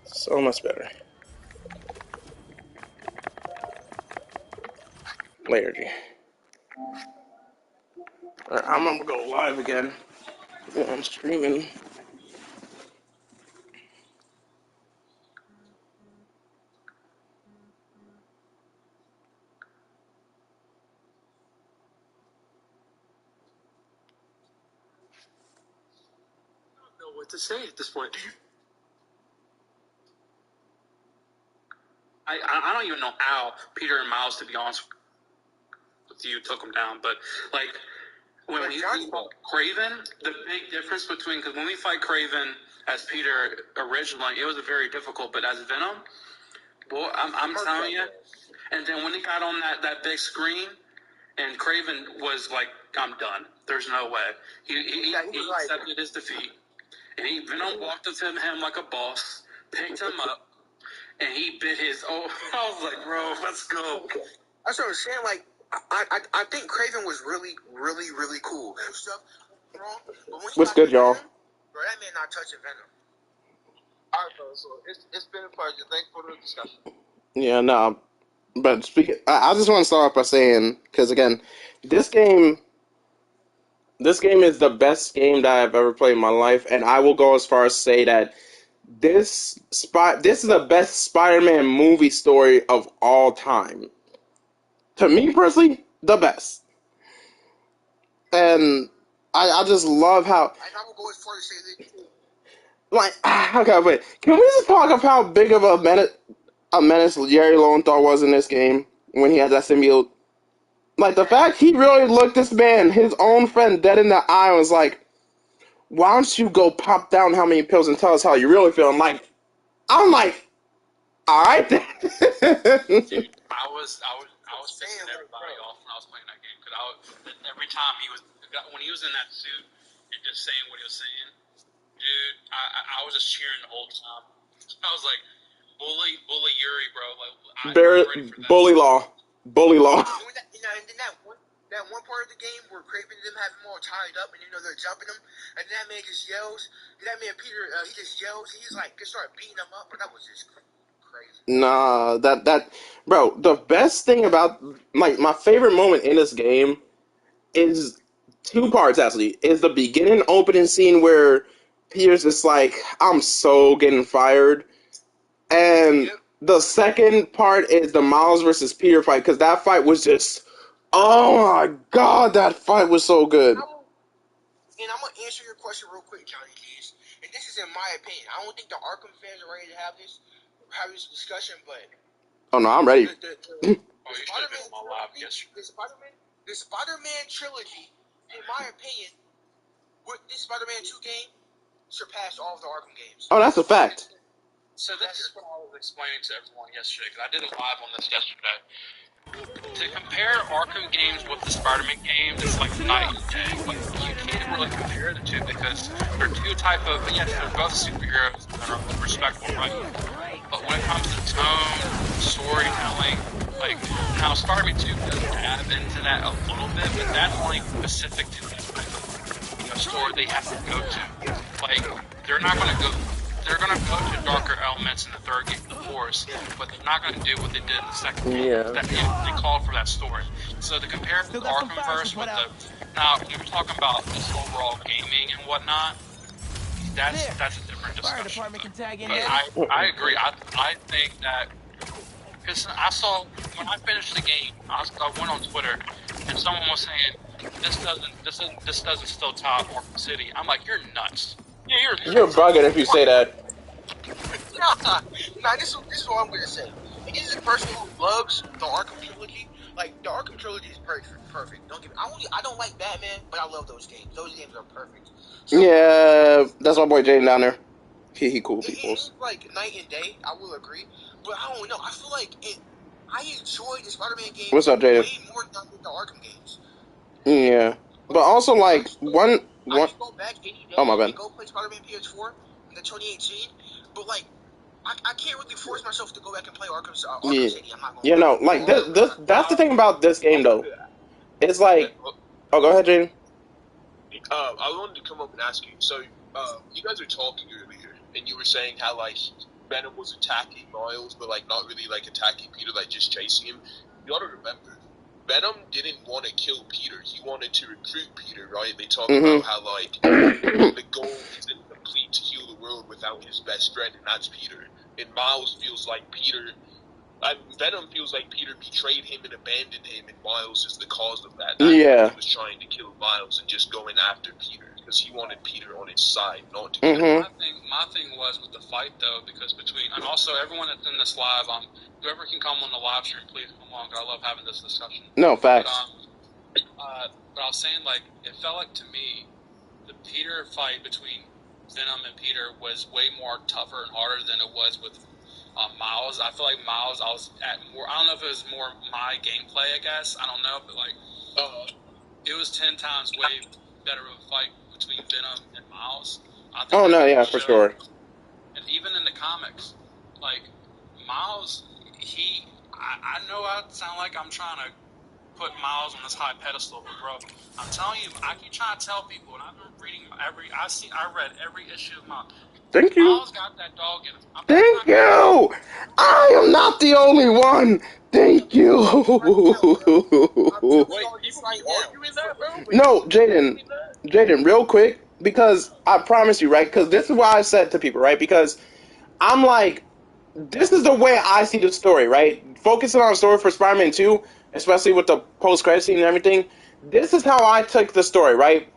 S3: So much better. Later, G. Alright, I'm gonna go live again. I'm streaming.
S10: I don't know what to say at this point. I don't even know how Peter and Miles, to be honest with you, took them down. But, like, when we fought Craven, the big difference between, because when we fight Craven as Peter originally, it was very difficult. But as Venom, boy, I'm telling you. And then when he got on that big screen, and Craven was like, I'm done. There's no way. He accepted his defeat. And Venom walked up to him like a boss, picked him up, and he bit his. Oh, I was like, bro, let's go.
S11: Okay. That's what I'm saying. Like, I think Craven was really, really, really cool. Stuff wrong. But when
S3: What's good, y'all?
S11: Bro, that man not touching Venom.
S7: All right, bro. So it's been a pleasure. Thanks for the discussion.
S3: Yeah, no. But speaking, I just want to start off by saying, because again, this game is the best game that I've ever played in my life, and I will go as far as say that this is the best Spider-Man movie story of all time. To me personally, the best. And I just love how.
S11: And I will go as far as say that.
S3: Like, okay, wait. Can we just talk of how big of a menace Jerry Lowenthal was in this game when he had that symbiote? Like, the fact he really looked this man, his own friend, dead in the eye and was like, why don't you go pop down how many pills and tell us how you really feel? I'm like, alright then.
S10: Dude, I was pissing everybody off when I was playing that game. Because every time when he was in that suit and just saying what he was saying, dude, I was just cheering the whole time. I was like, bully Yuri, bro. Like, I'm ready for that.
S3: Bully law.
S11: And then that one part of the game where Craven and them have him all tied up and they're jumping him, and that man just yells. That man Peter, he just yells. He's like, just start beating him up, but that was just crazy.
S3: Nah, bro, the best thing about, like, my favorite moment in this game is two parts, actually. Is the beginning opening scene where Peter's just like, I'm so getting fired. And the second part is the Miles versus Peter fight, because that fight was just, oh my god, that fight was so good.
S11: And I'm going to answer your question real quick, Johnny Keys. And this is in my opinion. I don't think the Arkham fans are ready to have this discussion, but...
S3: Oh no, I'm ready.
S11: The Spider-Man trilogy, in my opinion, with this Spider-Man 2 game, surpassed all of the Arkham games.
S3: Oh, that's a fact.
S10: So this is what I was explaining to everyone yesterday, because I did a live on this yesterday. To compare Arkham games with the Spider-Man games, it's like night and day. Like, you can't really compare the two because they're two type of, yes, they're both superheroes that are respectful, right? But when it comes to tone, storytelling, like, now Spider-Man 2 does dive into that a little bit, but that's only specific to that type of story they have to go to. Like, they're not going to go... They're going to go to darker elements in the third game, of course, but they're not going to do what they did in the second game.
S3: Yeah.
S10: They called for that story. So to compare the Arkhamverse with the... Now, you're talking about just overall gaming and whatnot. that's a different
S5: Fire
S10: discussion.
S5: department can tag in
S10: But
S5: there.
S10: I agree. I think that because I saw when I finished the game, I went on Twitter and someone was saying this doesn't still top Arkham City. I'm like, you're nuts. Yeah,
S3: You're bugging if you say that.
S11: Nah, this is what I'm gonna say. And this is a person who loves the Arkham trilogy. Like the Arkham trilogy is perfect. Don't get me. I don't like Batman, but I love those games. Those games are perfect. So,
S3: Yeah, that's my boy Jaden down there. He cool peoples.
S11: It's like night and day. I will agree, but I don't know. I feel like I enjoy the Spider-Man games
S3: What's up, Jaden?
S11: way more than the Arkham games.
S3: Yeah, but also like one.
S11: I can go back any day
S3: Oh my bad.
S11: and go play Spider-Man PS4 in the 2018, but like I can't really force myself to go back and play Arkham City. I'm not going.
S3: Yeah, no, like that's the thing about this game though. It's like, oh, go ahead, Jaden.
S12: I wanted to come up and ask you. So, you guys were talking earlier, and you were saying how like Venom was attacking Miles, but like not really like attacking Peter, like just chasing him. You gotta remember, Venom didn't want to kill Peter. He wanted to recruit Peter, right? They talk about how like the goal isn't complete to heal the world without his best friend, and that's Peter. And Miles feels like Venom feels like Peter betrayed him and abandoned him, and Miles is the cause of that. That's why he was trying to kill Miles and just going after Peter, because he wanted Peter on his side, not to kill him.
S10: My thing was with the fight though, because and also everyone that's in this live, whoever can come on the live stream, please come on, because I love having this discussion.
S3: No, facts.
S10: But I was saying, like, it felt like to me, the Peter fight between Venom and Peter was way more tougher and harder than it was with Miles. I feel like Miles, I was at more. I don't know if it was more my gameplay. I guess I don't know, but like, it was 10 times way better of a fight between Venom and Miles. I think
S3: for sure.
S10: And even in the comics, like Miles, I know I sound like I'm trying to put Miles on this high pedestal, but bro, I'm telling you, I keep trying to tell people, and I've been reading I read every issue of Miles.
S3: Thank you.
S10: Miles got that dog in him.
S3: Thank you. I am not the only one. Thank you. No, Jaden, real quick, because I promise you, right? Because this is what I said to people, right? Because I'm like, this is the way I see the story, right? Focusing on the story for Spider-Man 2, especially with the post-credit scene and everything, this is how I took the story, right?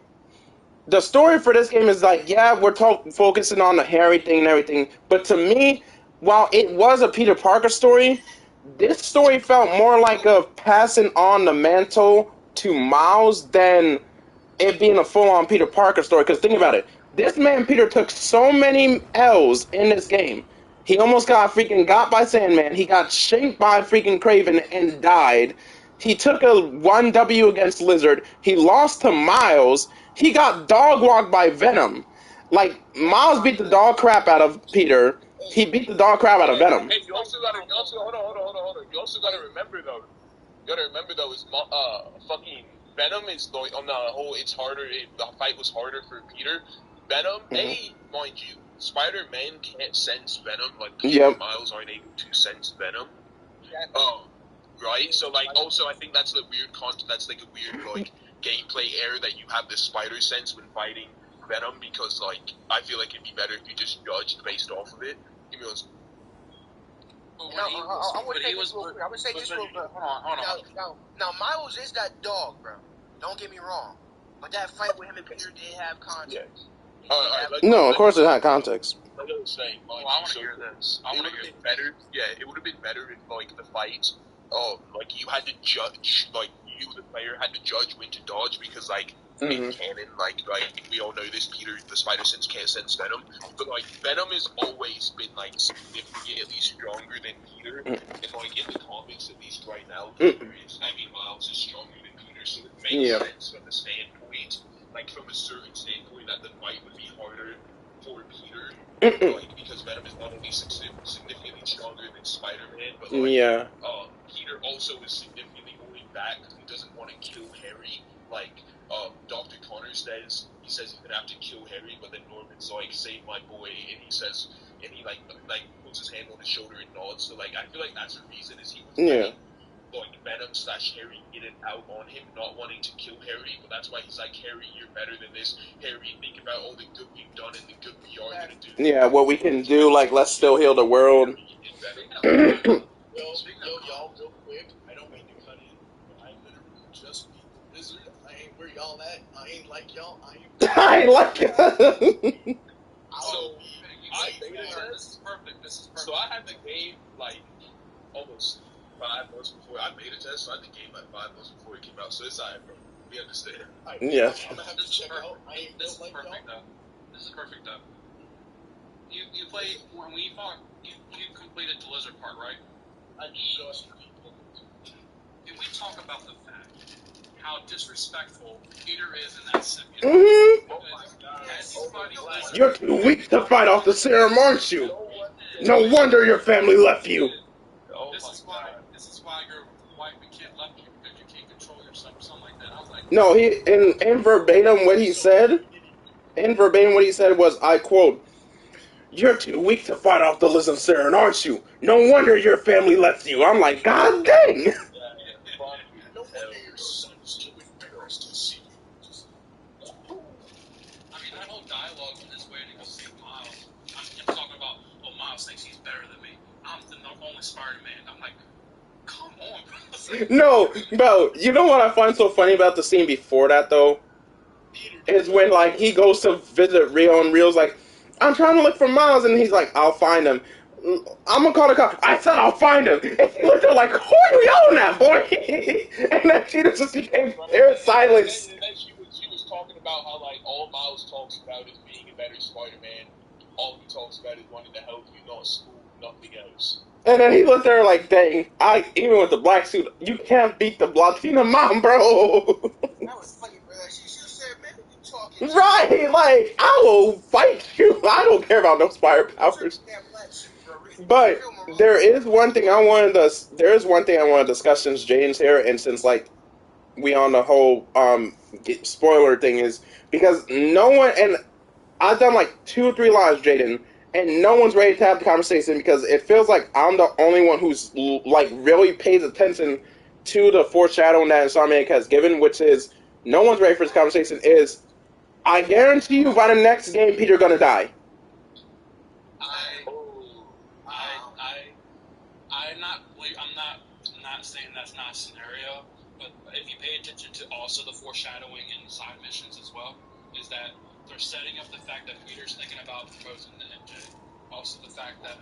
S3: The story for this game is like, yeah, we're focusing on the Harry thing and everything, but to me, while it was a Peter Parker story, this story felt more like a passing on the mantle to Miles than it being a full-on Peter Parker story. Because think about it, this man Peter took so many L's in this game. He almost got by Sandman. He got shanked by freaking Craven and died. He took a 1W against Lizard. He lost to Miles. He got dog-walked by Venom. Like, Miles beat the dog crap out of Peter. He beat the dog crap out of Venom.
S12: Hey, you also gotta hold on. You also gotta remember though, is fucking Venom is going on the whole. It's harder. The fight was harder for Peter. Venom, mind you, Spider-Man can't sense Venom. Like Peter and Miles aren't able to sense Venom. Right. So like, also I think that's the weird that's like a weird like gameplay error that you have this spider sense when fighting Venom, because like I feel like it'd be better if you just judged based off of it. Give me those. I would say this real quick. Hold on. Now, Miles is that dog, bro. Don't get me wrong. But that fight with him and Peter did have context.
S3: No, of course it had context.
S12: Like I was saying, I want to hear this. It would have been better. Yeah, it would have been better if like the fight, like you had to judge, like you the player had to judge when to dodge, because like in canon, like we all know this, Peter the Spider Sense can't sense Venom, but like Venom has always been like significantly stronger than Peter, and like in the comics at least right now, Miles is stronger than Peter, so it makes sense from the standpoint, like from a certain standpoint, that the fight would be harder for Peter, like because Venom is not only significantly stronger than Spider-Man, but like Peter also is significantly holding back because he doesn't want to kill Harry. Like Dr. Connor says, he's gonna have to kill Harry, but then Norman's like, "Save my boy," and he says, and he like puts his hand on his shoulder and nods. So like I feel like that's the reason is he was like Venom / Harry in and out on him, not wanting to kill Harry, but that's why he's like, Harry, you're better than this. Harry, think about all the good we've done and the good we are gonna do.
S3: Yeah, what we can do, like, let's still heal the world.
S12: Y'all, real quick, I don't mean to cut in, but I literally just beat the wizard. I ain't where y'all at. I ain't like y'all. I ain't
S3: like
S10: So,
S12: this is perfect. So I had the game, like, almost 5 months before I made a test. So I had the game like 5 months before it came out. So it's alright, bro. We understand.
S3: Yeah.
S12: I'm gonna have to check out. I ain't
S10: this is
S12: like
S10: perfect
S12: y'all.
S10: though. This is perfect though. You played when we fought. You completed the lizard part, right?
S12: I just
S10: Can we talk about the fact how disrespectful Peter is in that second?
S3: Mm-hmm.
S12: Oh my god.
S3: You're too weak to fight off the serum, aren't you? No wonder your family left you.
S10: This is why your wife and kid left you, because you can't control yourself or something like that. I was like,
S3: No, in verbatim what he said. In verbatim what he said was, I quote, "You're too weak to fight off the lizard serum, aren't you? No wonder your family left you." I'm like, God dang.
S12: No wonder your son's too embarrassed to see you.
S10: I mean, that whole dialogue when he's waiting to go see Miles. I'm talking about, oh, Miles thinks he's better than me. I'm the only Spider-Man. I'm like, come on, bro.
S3: No, bro, you know what I find so funny about the scene before that, though? Is when, like, he goes to visit Rio, and Rio's like, I'm trying to look for Miles, and he's like, I'll find him. I'm gonna call the cop. I said I'll find him. And he looked at her like, who are you yelling at, boy? And then she just became there silence.
S12: And then she was talking about how, like, all Miles talks about is being a better Spider-Man. All he talks about is wanting to help you, not school, nothing else.
S3: And then he looked at her like, dang, even with the black suit, you can't beat the Latina mom, bro.
S11: That was funny, bro. She said, man, what you talking to?
S3: Right, like, I will fight you. I don't care about no spider powers. But there is one thing I wanted to discuss since Jaden's here, and since, like, we on the whole spoiler thing, is because no one, and I've done like 2 or 3 lives, Jaden, and no one's ready to have the conversation because it feels like I'm the only one who's like really pays attention to the foreshadowing that Insomniac has given, which is no one's ready for this conversation. Is I guarantee you by the next game, Peter gonna die.
S10: I'm not saying that's not a scenario, but if you pay attention to also the foreshadowing and side missions as well, is that they're setting up the fact that Peter's thinking about proposing to MJ. Also the fact that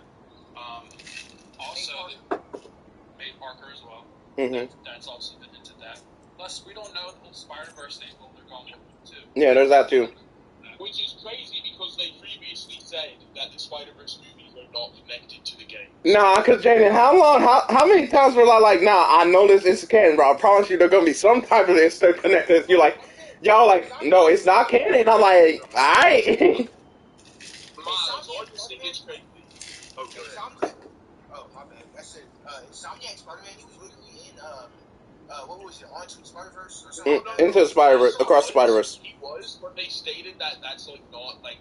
S10: May Parker as well.
S3: Mm-hmm.
S10: That's also been into that. Plus, we don't know the whole Spider-Verse thing, what they're going with too.
S3: Yeah, there's that too.
S12: Which is crazy because they previously said that the Spider-Verse movies are not connected to the game.
S3: Nah, because Jaden, how many times were I like, nah, I know this is canon, bro. I promise you there's going to be some type of instant connected. You're like, y'all like, no, it's not canon. I'm like, alright.
S12: Miles, all you think is crazy. Okay.
S11: Oh, my bad. I said, Insomniac Spider-Man, he was literally in, what was it, Onto Spider-Verse or something?
S3: Into the Spider-Verse, across the Spider-Verse.
S12: He was, but they stated that that's like not like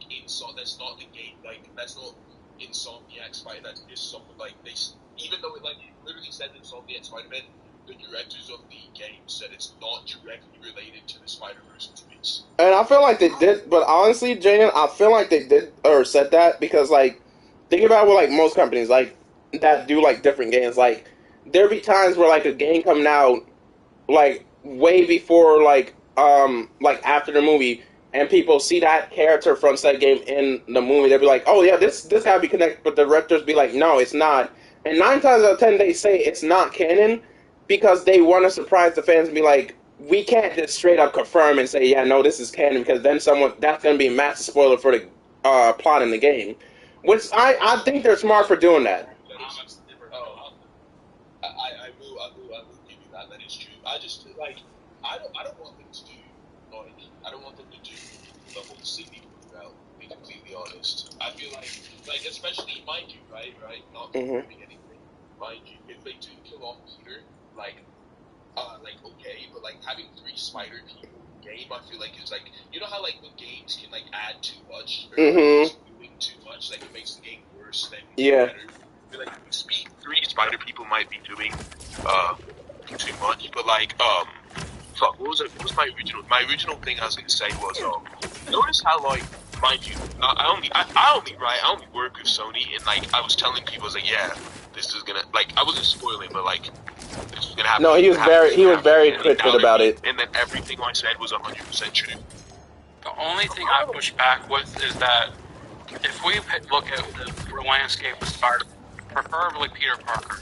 S12: that's not the game, like that's not Insomniac Spider. That's just something like they, even though it like it literally said Insomniac Spider-Man, the directors of the game said it's not directly related to the Spider-Verse movies.
S3: And I feel like they did, but honestly, Jaden, I feel like they did or said that because, like, think about what like most companies like that do like different games. Like, there be times where like a game coming out like way before like after the movie, and people see that character from said game in the movie. They'll be like, oh yeah, this gotta be connected, but the directors be like, no, it's not. And 9 times out of 10 they say it's not canon because they want to surprise the fans and be like, we can't just straight up confirm and say, yeah, no, this is canon, because then that's gonna be a massive spoiler for the plot in the game. Which I think they're smart for doing that.
S12: I will give you that. That is true. I just like I don't want them to do like I don't want them to do the whole Sydney route. To be completely honest, I feel like especially mind you, right, not confirming anything. Mind you, if they do kill off Peter, like okay, but like having 3 spider people in the game, I feel like it's like, you know how like when games can like add too much or like, doing too much, like it makes the game worse than better. I feel like 3 spider people might be doing too much, but like, fuck, what was my original thing I was gonna say was, notice how, like, mind you, I only work with Sony, and like, I was telling people, I was like, yeah, this is gonna, like, I wasn't spoiling, but like, this was gonna happen.
S3: No, he was very cryptic about it.
S12: And then everything I said was 100% true.
S10: The only thing I push back with is that if we look at the landscape of Spider-Man, preferably Peter Parker,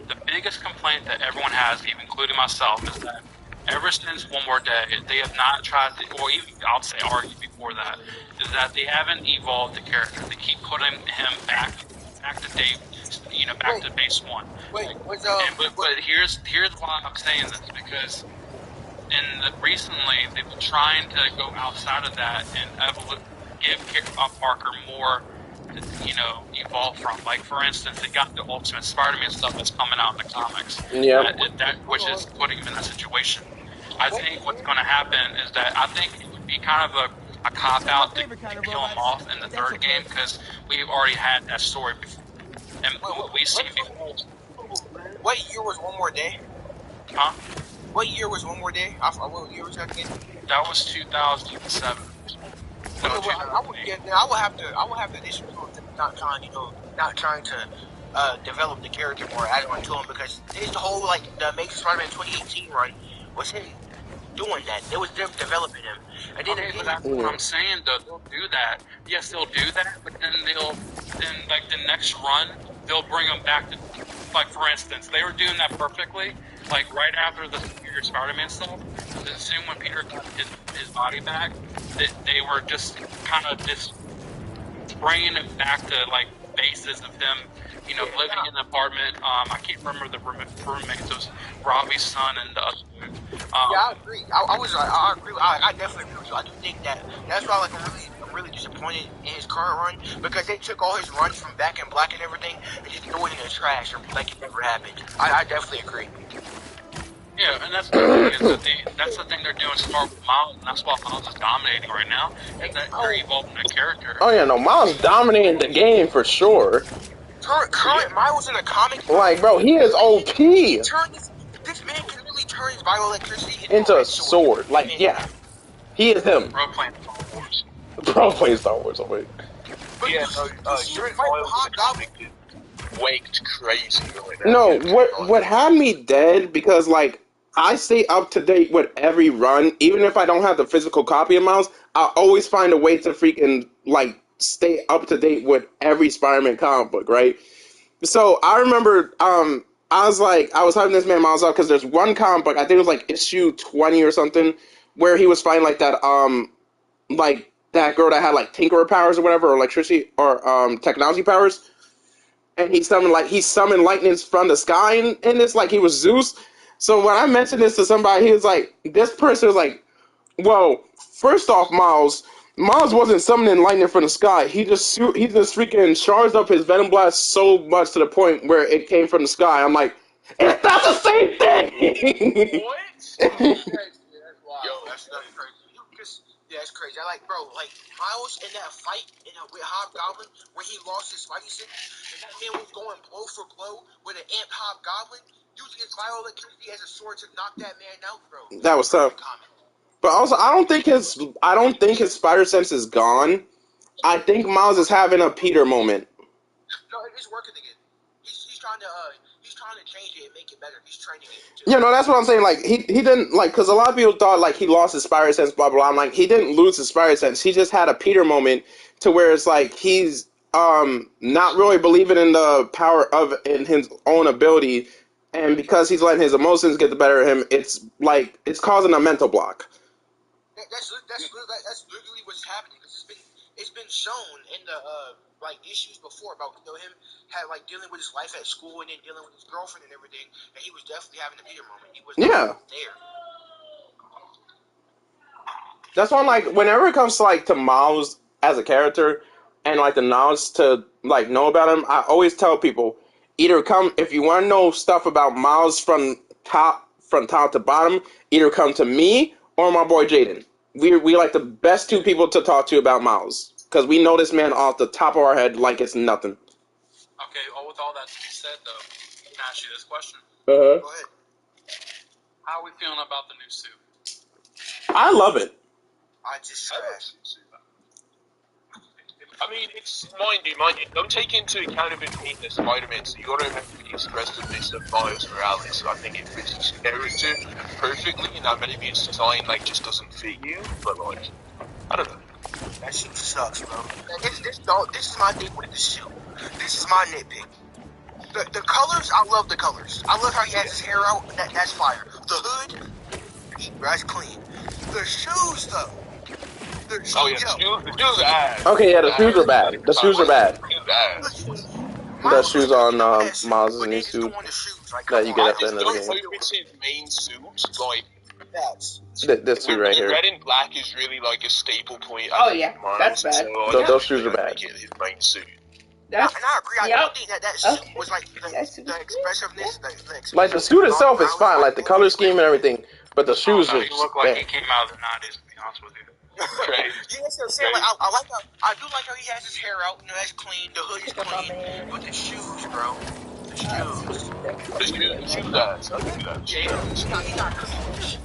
S10: the biggest complaint that everyone has, even including myself, is that ever since One More Day, they have not tried to, or even I'll say argue before that, is that they haven't evolved the character. They keep putting him back to day, back to base one. But here's why I'm saying this, because recently they've been trying to go outside of that and give Parker more to, evolve from. Like, for instance, they got the Ultimate Spider-Man stuff that's coming out in the comics.
S3: Yeah.
S10: Which is putting him in that situation. I think what's going to happen is that I think it would be kind of a cop-out to kill him off in the third game, because we've already had that story before. And we've seen before.
S11: What year was One More Day?
S10: Huh?
S11: What year was One More Day? What year was that again?
S10: That was 2007.
S11: I will have to disagree with them not trying to develop the character more, add on to him, because it's the whole, like, the Amazing Spider-Man 2018 run was him doing that. It was them developing him. And then
S10: but that's what I'm saying, though. They'll do that. Yes, they'll do that, but then like the next run, they'll bring him back to, like, for instance, they were doing that perfectly, like, right after the Superior Spider-Man stuff. Then soon when Peter got his body back, they were just kind of just bringing it back to, like, basis of them, living in an apartment. I can't remember the roommates. It was Robbie's son and the other dude.
S11: I agree. I agree. I definitely agree with you. I do think that's why, like, I'm really disappointed in his current run, because they took all his runs from Back in Black and everything and just threw it in the trash like it never happened. I definitely agree.
S10: Yeah, and that's the thing, that's the thing they're doing smart with Miles, and that's why Miles is dominating right now, is that they're evolving that character.
S3: Oh yeah, no, Miles dominating the game for sure.
S11: Current Miles in the comic,
S3: like, bro, he is OP.
S11: This man can really turn his bioelectricity
S3: into a sword. Like, yeah, he is him.
S10: Bro playing Star Wars.
S3: Bro playing Star Wars. Oh wait.
S12: Yeah, during Hobgoblin waked crazy.
S3: No, what had me dead, because, like, I stay up to date with every run, even if I don't have the physical copy of Miles. I always find a way to freaking, like, stay up to date with every Spider-Man comic book, right? So I remember, I was having this man Miles up because there's one comic book, I think it was like issue 20 or something, where he was fighting like that girl that had like tinkerer powers or whatever, or electricity or technology powers. And he summoned lightning from the sky, and it's like he was Zeus. So when I mentioned this to somebody, he was like, this person was like, well, first off, Miles wasn't summoning lightning from the sky. He just freaking charged up his Venom Blast so much to the point where it came from the sky. I'm like, it's not the same thing!
S11: What? Yo, that's crazy. Yeah, that's crazy. Miles in that fight with Hobgoblin, when he lost his Spidey sense, and that man was going blow for blow with an amped Hobgoblin, using his bioelectricity as a sword to knock that man out, bro.
S3: That was tough. But also, I don't think his spider sense is gone. I think Miles is having a Peter moment.
S11: No, it's working again. He's trying to change it and make it better. He's training it.
S3: That's what I'm saying. Like, he didn't, like, because a lot of people thought, like, he lost his spider sense, blah, blah, blah. I'm like, he didn't lose his spider sense. He just had a Peter moment to where it's like he's not really believing in the power in his own ability, and because he's letting his emotions get the better of him, it's causing a mental block.
S11: That's literally what's happening. It's been shown in the issues before about him dealing with his life at school and then dealing with his girlfriend and everything. And he was definitely having a Peter moment. He was there.
S3: That's why, like, whenever it comes to to Miles as a character and like the knowledge to know about him, I always tell people, either come if you want to know stuff about Miles from top to bottom, either come to me or my boy Jaden. We like the best two people to talk to about Miles, because we know this man off the top of our head like it's nothing.
S10: Okay, with all that to be said, though, can I ask you this question?
S3: Go
S11: ahead.
S10: How are we feeling about the new suit?
S3: I love it.
S11: I just trash.
S12: I mean, it's mind you. Don't take into account of it being a Spider-Man. So you got to remember his aggressiveness of Miles Morales. I think it fits his character perfectly, and that maybe his design like just doesn't fit you. But like, I don't know.
S11: That shit sucks, bro. This is my thing with the suit. This is my nitpick. The colors, I love the colors. I love how he has his hair out. That's fire. The hood, that's clean. The shoes, though.
S12: The shoes are ass.
S3: Okay, yeah, the shoes are bad. The shoes are bad. The shoes on Miles' new suit that you get at the end of the game.
S12: If it's his main suit, like
S3: this suit right here.
S12: Red and black is really like a staple point.
S6: Oh yeah, that's bad.
S12: So
S3: those shoes are bad.
S12: His main suit.
S11: And I agree. I don't think that suit was like the expressiveness.
S3: Like the suit itself is fine, like the color scheme and everything, but the shoes
S10: He
S3: are
S10: looked like
S3: bad.
S10: he came out of the 90s, to be honest with you.
S12: Crazy.
S11: Yeah, that's what I'm saying. Like, I do like how he has his hair out. You know, that's clean. The hood is clean. But the shoes, bro. The shoes.
S12: The shoes ass. I'll give you that.
S11: He not clean.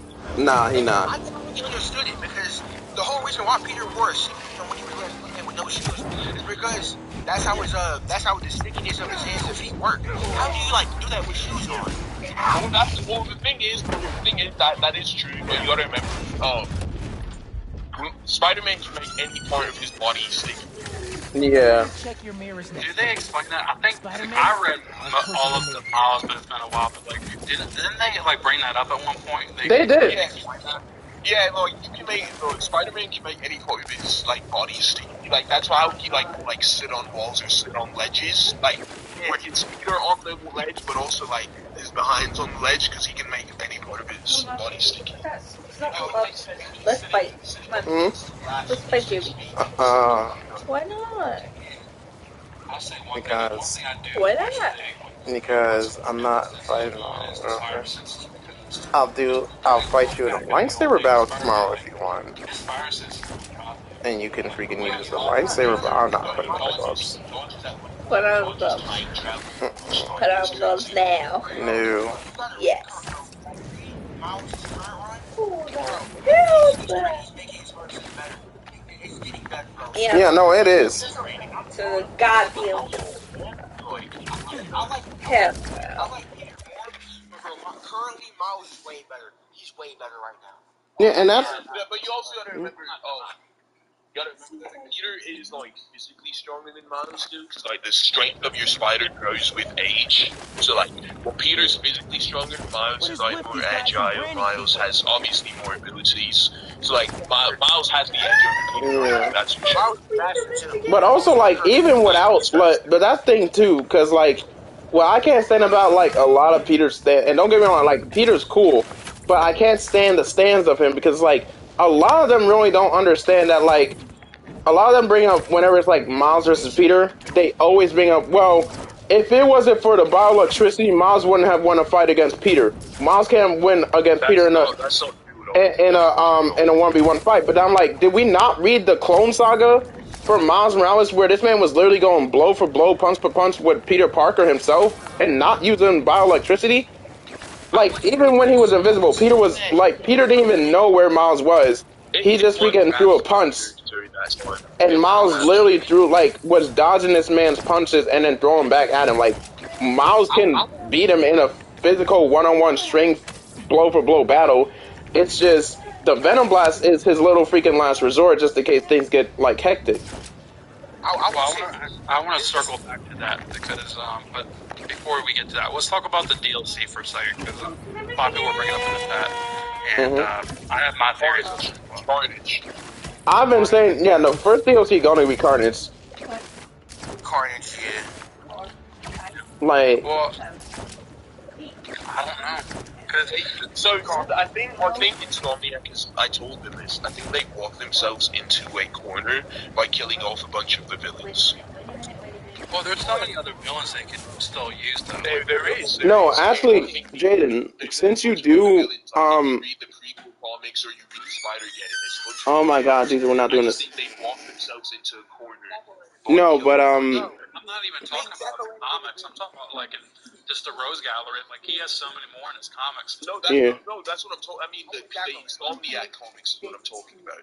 S3: Nah, he not.
S11: I never really understood it because the whole reason why Peter wore a suit, when he was playing with no shoes, is because that's how the stickiness of his hands and feet work. How do you like do that with shoes on?
S12: Well, the thing is that is true, but you gotta remember, Spider-Man can make any part of his body sticky.
S3: Yeah.
S5: Check your mirrors now.
S10: Do they explain that? I think I read all of the Miles, but it's been a while. But like, didn't they like bring that up at one point?
S3: They did.
S12: Yeah, like you can make Spider-Man can make any part of his like body sticky. Like that's why he like sit on walls or sit on ledges. Like where his feet are on the ledge, but also like his behind's on the ledge because he can make any part of his body sticky.
S6: Let's fight. Let's fight, Jimmy. Why not?
S3: Because I'm not fighting on I'll fight you in a lightsaber battle tomorrow if you want. And you can freaking use the lightsaber, but I'm not putting on the gloves.
S6: Put on gloves. Put on gloves now.
S3: No.
S6: Yes.
S3: Yeah, no, it is.
S6: To the goddamn hell.
S11: Currently, Miles is way better. He's way better right now.
S3: Yeah, and that's.
S12: But you also gotta remember, Peter is like physically stronger than Miles do, because like the strength of your spider grows with age. So like, well, Peter's physically stronger, Miles is like more agile. Miles has obviously more abilities. So like, Miles has the edge over Peter.
S3: Yeah.
S12: That's for sure.
S3: But also, like, even without, but that thing too, because like, well, I can't stand about like a lot of Peter's stand, and don't get me wrong, like Peter's cool, but I can't stand the stands of him because like a lot of them really don't understand that like a lot of them bring up whenever it's like Miles versus Peter, they always bring up, well, if it wasn't for the bioelectricity, Miles wouldn't have won a fight against Peter. Miles can't win against Peter in a 1v1 fight. But I'm like, did we not read the Clone Saga for Miles Morales where this man was literally going blow for blow, punch for punch with Peter Parker himself and not using bioelectricity? Like, even when he was invisible, Peter didn't even know where Miles was. He just freaking threw a punch. And Miles literally was dodging this man's punches and then throwing back at him. Like, Miles can beat him in a physical one-on-one strength blow for blow battle. It's just the Venom Blast is his little freaking last resort just in case things get like hectic.
S10: I want to circle back to that because, but before we get to that, let's talk about the DLC for a second because a lot of people are bringing up in the chat, and I have my theories on Carnage.
S3: I've been saying, yeah, the first DLC gonna be Carnage.
S11: Carnage, yeah.
S3: Like,
S10: well, I don't know.
S12: So I think Insomniac, because I told them this, I think they walked themselves into a corner by killing off a bunch of the villains.
S10: Well, there's so many other villains they can still use, though.
S12: There is.
S3: No, actually, Jaden, since you do, oh my God, Jesus, we're not doing this.
S12: They walked themselves into a corner.
S3: No, but
S10: No, I'm not even talking about the comics. I'm talking about like in just the Rose Gallery. Like he has so many more in his comics.
S12: No, that's what I'm talking. I mean, the Insomniac comics is what I'm talking about.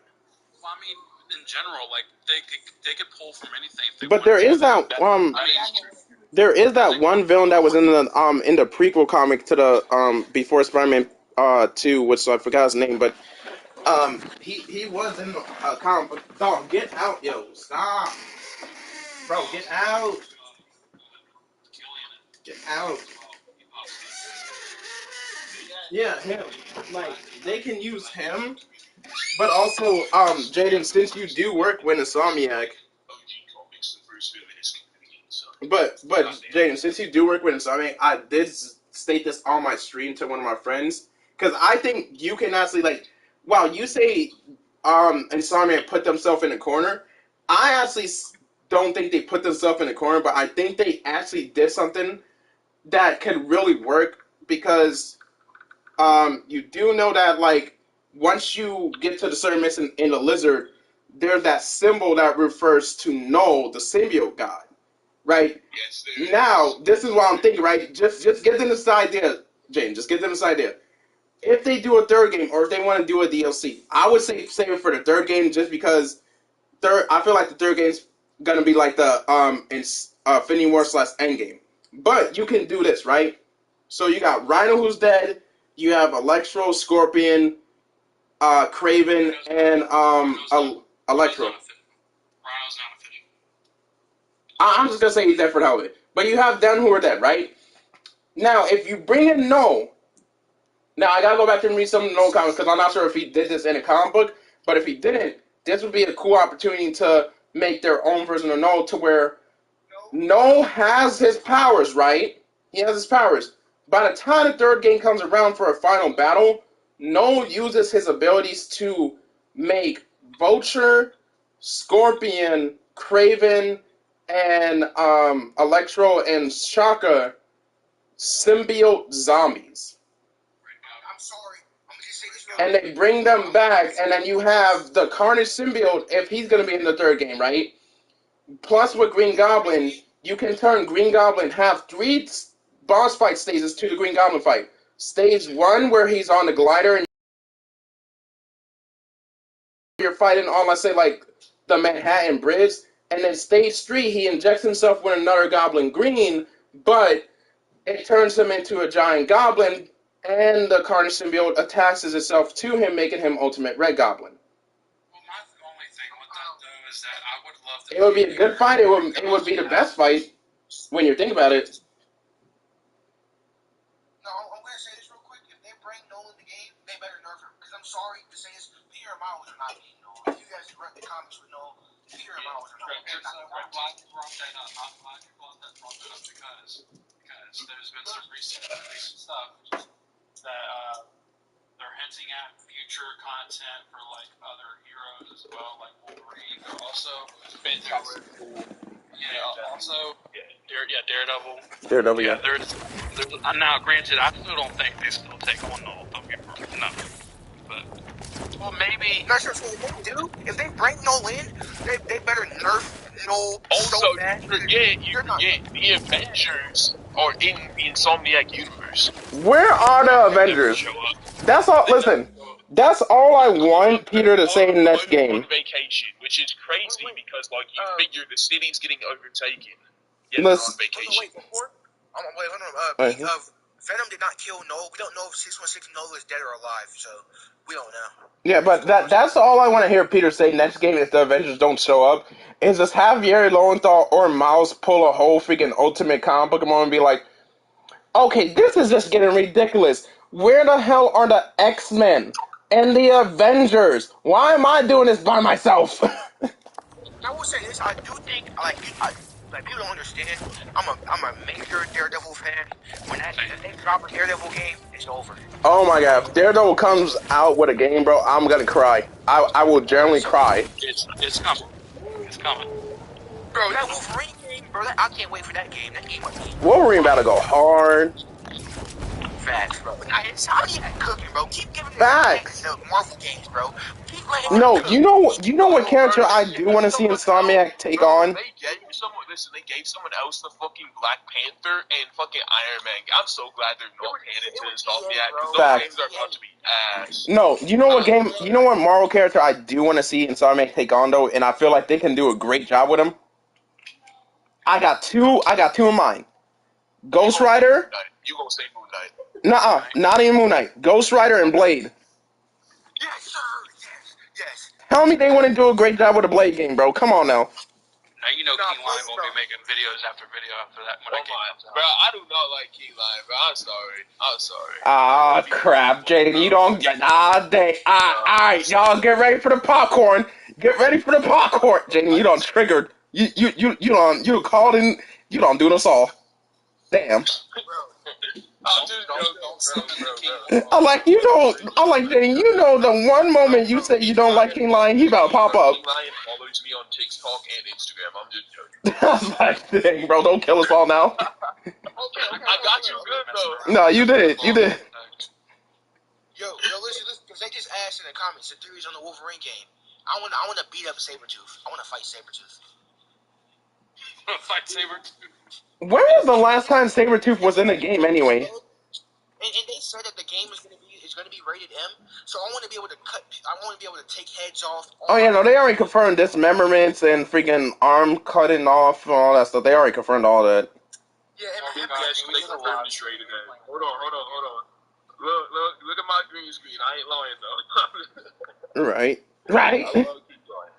S10: Well, I mean, in general, like they could pull from anything. If they
S3: But there is that there is that one villain that was in the prequel comic to the before Spider-Man 2, which I forgot his name, but he was in the comic book. Dog, get out, yo, stop, bro, get out, get out. Yeah, him. Like they can use him, but also Jaden, since you do work with Insomniac. But Jaden, since you do work with Insomniac, I did state this on my stream to one of my friends because I think you can actually like. Wow, you say Insomniac put themselves in a corner. I actually don't think they put themselves in a corner, but I think they actually did something that could really work because you do know that like once you get to the certain mission in the lizard, there's that symbol that refers to Null, the symbiote god. Right? Yes, now, this is what I'm thinking, right? Just get them this idea, James. Just get them this idea. If they do a third game, or if they want to do a DLC, I would say save it for the third game, just because I feel like the third game's gonna be like the Infinity War / Endgame. But you can do this, right? So you got Rhino who's dead. You have Electro, Scorpion, Kraven, and Electro.
S10: Rhino's not official.
S3: I'm just gonna say he's dead for the hell of it. But you have them who are dead, right? Now, if you bring in Null, now I gotta go back and read some of the Null comics because I'm not sure if he did this in a comic book. But if he didn't, this would be a cool opportunity to make their own version of Null to where Null has his powers, right? He has his powers. By the time the third game comes around for a final battle, Null uses his abilities to make Vulture, Scorpion, Kraven, and Electro and Shaka symbiote zombies.
S11: I'm sorry. I'm gonna just say this
S3: and they bring them back, and then you have the Carnage symbiote if he's going to be in the third game, right? Plus with Green Goblin, you can turn Green Goblin, have 3 boss fight stages to the Green Goblin fight. Stage 1 where he's on the glider and you're fighting on, let's say, like the Manhattan Bridge, and then stage 3 he injects himself with another Goblin Green, but it turns him into a giant goblin, and the Carnage symbiote attaches itself to him, making him Ultimate Red Goblin.
S10: Well, my only thing with that, though, is that I would love to...
S3: It would be a good fight. It would be the best fight when you think about it.
S11: No, I'm going to say this real quick. If they bring Nolan in the game, they better nerf him. Because I'm sorry to say this, Peter and Miles are not beating Nolan. If you guys read the comics with Nolan, Peter and Miles are not beating Nolan.
S10: I'm glad you brought that up. I'm glad you brought that up because there's been some recent stuff that they're hinting at future content for like other heroes as well, like Wolverine. They're also Daredevil.
S3: Daredevil,
S10: yeah. There's now granted, I still don't think they still take on Null. No, but
S11: well, maybe. Not sure what they do. If they bring Nolan in, they better nerf Null
S12: also,
S11: so bad.
S12: you forget the Avengers are in the Insomniac universe.
S3: Where are the Avengers? That's all. Listen, that's all I want Peter to say next game.
S12: On vacation, which is crazy because, like, you figure the city's getting overtaken. Yet
S3: Listen.
S12: they're on vacation.
S11: Wait, before? Venom did not kill Null. We don't know if 616 Null is dead or alive, so we don't know.
S3: Yeah, but that's all I want to hear Peter say next game if the Avengers don't show up, is just have Yuri Lowenthal or Miles pull a whole freaking Ultimate comic book and be like, okay, this is just getting ridiculous. Where the hell are the X-Men and the Avengers? Why am I doing this by myself?
S11: I will say this, I do think, people don't understand, I'm a major Daredevil fan. When they drop a Daredevil game, it's over.
S3: Oh my god, if Daredevil comes out with a game, bro, I'm gonna cry. I will generally cry.
S10: It's coming. It's coming.
S11: Bro, that Wolverine game, bro, I can't wait for that game. That game might be...
S3: Wolverine about to go hard.
S11: Facts, bro. Nah, Insomniac cooking, bro. Keep giving
S3: Facts.
S11: the Marvel games, bro. Keep letting
S3: No,
S11: them cook.
S3: you know what character I do want to see Insomniac take on?
S12: They gave someone else the fucking Black Panther and fucking Iron Man. I'm so glad they're not canon to Insomniac because those
S3: Facts.
S12: games are about to be ass.
S3: No, you know what Marvel character I do want to see Insomniac take on though, and I feel like they can do a great job with him. I got two in mind. Ghost Rider.
S12: You gonna say Moon Knight?
S3: Nuh-uh, not even Moon Knight. Ghost Rider and Blade.
S11: Yes, sir. Yes.
S3: Tell me they wouldn't do a great job with the Blade game, bro. Come on now.
S10: Now you know King Lion will be making videos after that when that game comes out.
S12: Bro, I do not like King Lion, bro. I'm sorry.
S3: Ah, crap, Jaden. You don't get... Alright, y'all get ready for the popcorn. Get ready for the popcorn. Jaden, you done triggered. You called in... You done do us all. Damn. I'm like, Jaden, you know the one moment you say you don't like King Lion, he about to pop up.
S12: King Lion follows me on TikTok and Instagram. I'm just joking.
S3: I was like, dang, bro, don't kill us all now.
S12: Okay, I got you good, though.
S3: No, you did.
S11: Yo, listen, because they just asked in the comments the theories on the Wolverine game. I want to beat up Sabretooth. I want to fight Sabretooth.
S10: Fight Sabretooth?
S3: When was the last time Sabretooth was in a game anyway?
S11: And they said that the game is going to be rated M, so I want to be able to take heads off.
S3: Oh yeah, no, they already confirmed dismemberments and freaking arm cutting off and all that stuff. They already confirmed all that.
S11: Yeah, and
S12: they confirmed this rated M. Hold on. Look at my green screen. I ain't lying though.
S3: Right.
S12: I love King Lion.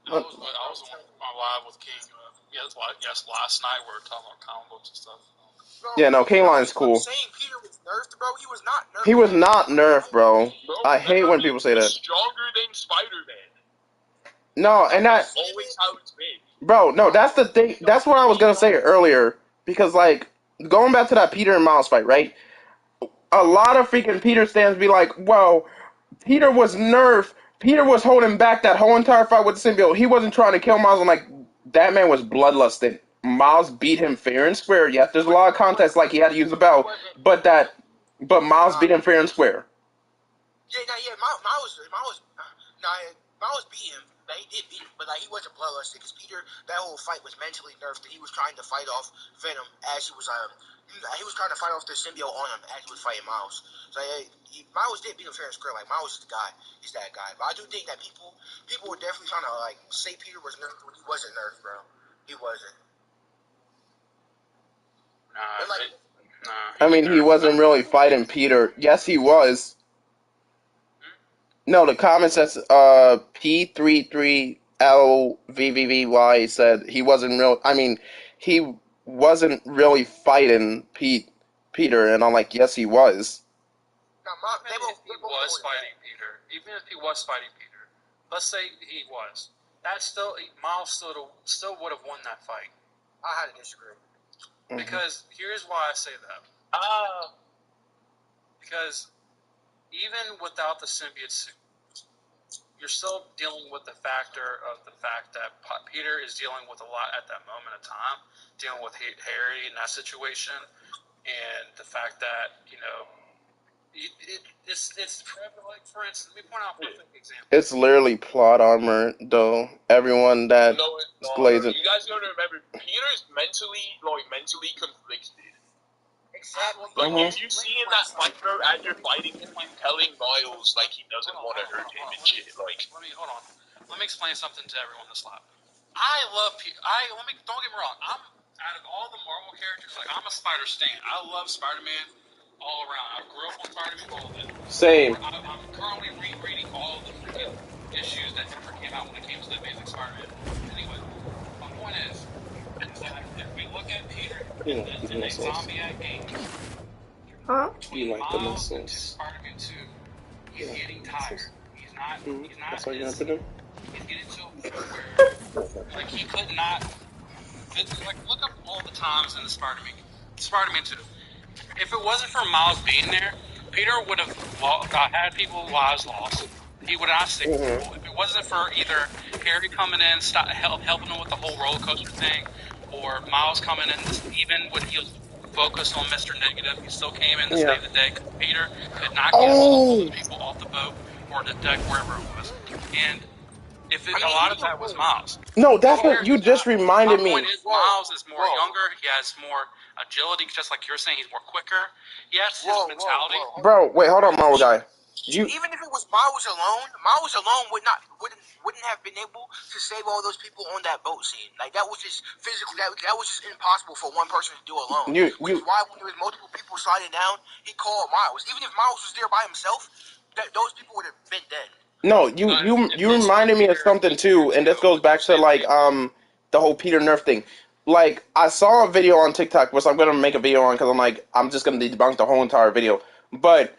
S10: I was on live with King. Last night we were talking about comic books and stuff.
S3: Yeah, no, King Lion's cool.
S11: I'm saying Peter was nerfed, bro. He was not nerfed.
S3: He was not nerfed, bro. I hate when people say that.
S12: Stronger than Spider-Man.
S3: No, and
S12: that's always how it's been.
S3: Bro, no, that's the thing. That's what I was gonna say earlier. Because, like, going back to that Peter and Miles fight, right? A lot of freaking Peter stands be like, well, Peter was nerfed. Peter was holding back that whole entire fight with the symbiote. He wasn't trying to kill Miles. I'm like, that man was bloodlusted. Miles beat him fair and square. Yes, there's a lot of context, like he had to use the bell, but Miles beat him fair and square.
S11: Miles beat him. He did beat him, but like he wasn't bloodlusted because Peter, that whole fight was mentally nerfed. And he was trying to fight off Venom as he was trying to fight off the symbiote on him as he was fighting Miles. So Miles did beat him fair and square. Like Miles is the guy. He's that guy. But I do think that people were definitely trying to like say Peter was nerfed when he wasn't nerfed, bro. He wasn't.
S3: I mean, he wasn't really fighting Peter. Yes, he was. No, the comment says P33LVVVY said he wasn't real. I mean, he wasn't really fighting Peter, and I'm like, yes, he was.
S10: Even if he was fighting Peter, let's say he was. Miles still would have won that fight.
S11: I had to disagree.
S10: Because here's why I say that. Because even without the symbiote suit, you're still dealing with the fact that Peter is dealing with a lot at that moment of time, dealing with Harry in that situation, and the fact that, it's like, for instance, let me point out a perfect example.
S3: It's literally plot armor, though. Everyone that plays it.
S12: You guys gotta remember, Peter's mentally conflicted.
S11: Exactly.
S12: Like, if you see in that fight, bro, as you're fighting him, he's telling Miles, like, he doesn't want to hurt him and shit. Like,
S10: hold on. Let me explain something to everyone this live. I love Peter. Don't get me wrong. I'm out of all the Marvel characters, like, I'm a Spider stan. I love Spider-Man all around. I grew up on Spider-Man, all of it.
S3: Same.
S10: I'm currently rereading all of the freaking issues that ever came out when it came to the Amazing Spider-Man. Anyway, my point is that if we look at Peter in the Insomniac games, between Miles and Spider-Man 2, he's getting tired. He's not.
S3: That's what you're gonna put him?
S10: He's getting to a point where, like, he could not. Like, look up all the times in the Spider-Man 2. If it wasn't for Miles being there, Peter would have had people's lives lost. He would not stay. If it wasn't for either Harry coming in, helping him with the whole roller coaster thing, or Miles coming in, even when he was focused on Mr. Negative. He still came in to save the day because Peter could not get all those people off the boat or the deck, wherever it was. And a lot of that was Miles.
S3: No, that's what you just reminded me.
S10: My point is, Miles is more younger. He has more agility, just like you're saying. He's more quicker. He has his mentality.
S3: Bro, wait, hold on, Marvel guy.
S11: Even if it was Miles alone wouldn't have been able to save all those people on that boat scene. Like that was just physically that was just impossible for one person to do alone. Which is why when there was multiple people sliding down, he called Miles. Even if Miles was there by himself, those people would have been dead.
S3: No, you reminded me of something too, and this goes back to like the whole Peter Nerf thing. Like I saw a video on TikTok, which I'm gonna make a video on because I'm just gonna debunk the whole entire video. But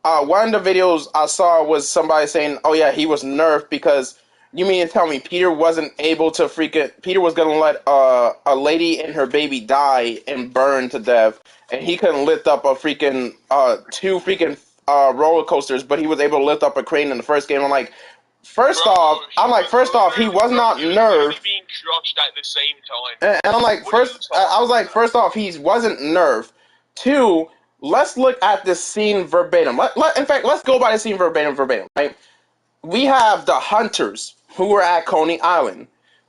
S3: one of the videos I saw was somebody saying, "Oh yeah, he was nerfed because you mean to tell me Peter wasn't able to Peter was gonna let a lady and her baby die and burn to death, and he couldn't lift up a freaking two freaking roller coasters, but he was able to lift up a crane in the first game." I'm like, first off, he was not nerfed.
S12: Being crushed at the same time.
S3: And I'm like, I was like, first off, he wasn't nerfed. Two, let's look at this scene verbatim. In fact, let's go by the scene verbatim, right? We have the hunters who were at Coney Island.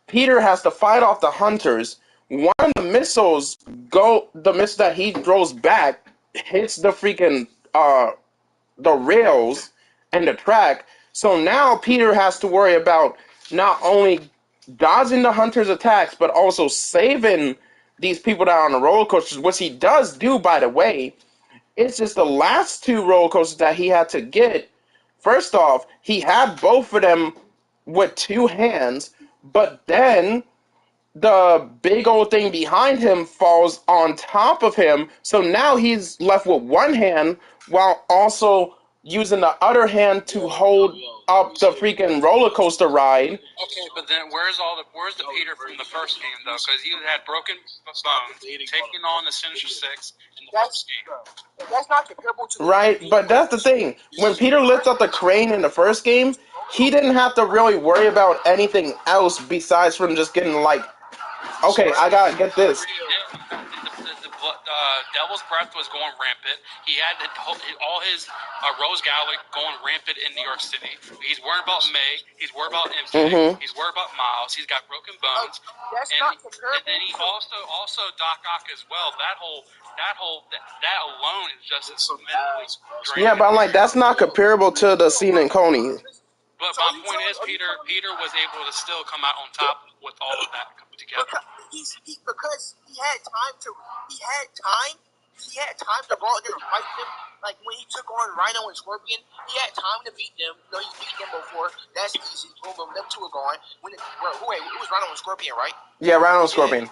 S3: Peter has to fight off the hunters. One of the missiles that he throws back hits the freaking the rails and the track. So now Peter has to worry about not only dodging the hunters' attacks, but also saving these people that are on the roller coasters, which he does do, by the way. It's just the last two roller coasters that he had to get. First off, he had both of them with two hands, but then the big old thing behind him falls on top of him, so now he's left with one hand while also using the other hand to hold up the freaking roller coaster ride.
S10: Okay, but then where's the Peter from the first game though? Because he had broken bones, taking on the Sinister Six in the first game.
S11: That's not comparable to
S3: right, but that's the thing. When Peter lifts up the crane in the first game, he didn't have to really worry about anything else besides from just getting like, okay, I gotta get this.
S10: Devil's Breath was going rampant. He had all his Rose Gallery going rampant in New York City. He's worried about May. He's worried about MJ. He's worried about Miles. He's got broken bones. And then he also Doc Ock as well. That alone is just mentally draining.
S3: Yeah, but I'm like, that's not comparable to the scene in Coney.
S10: But my point is, Peter was able to still come out on top with all of that together.
S11: Because he had time to go out there and fight them. Like when he took on Rhino and Scorpion, he had time to beat them. You know, he's beat them before. That's easy. Boom, boom, them two are gone. It was Rhino and Scorpion, right?
S3: Yeah, Rhino and Scorpion.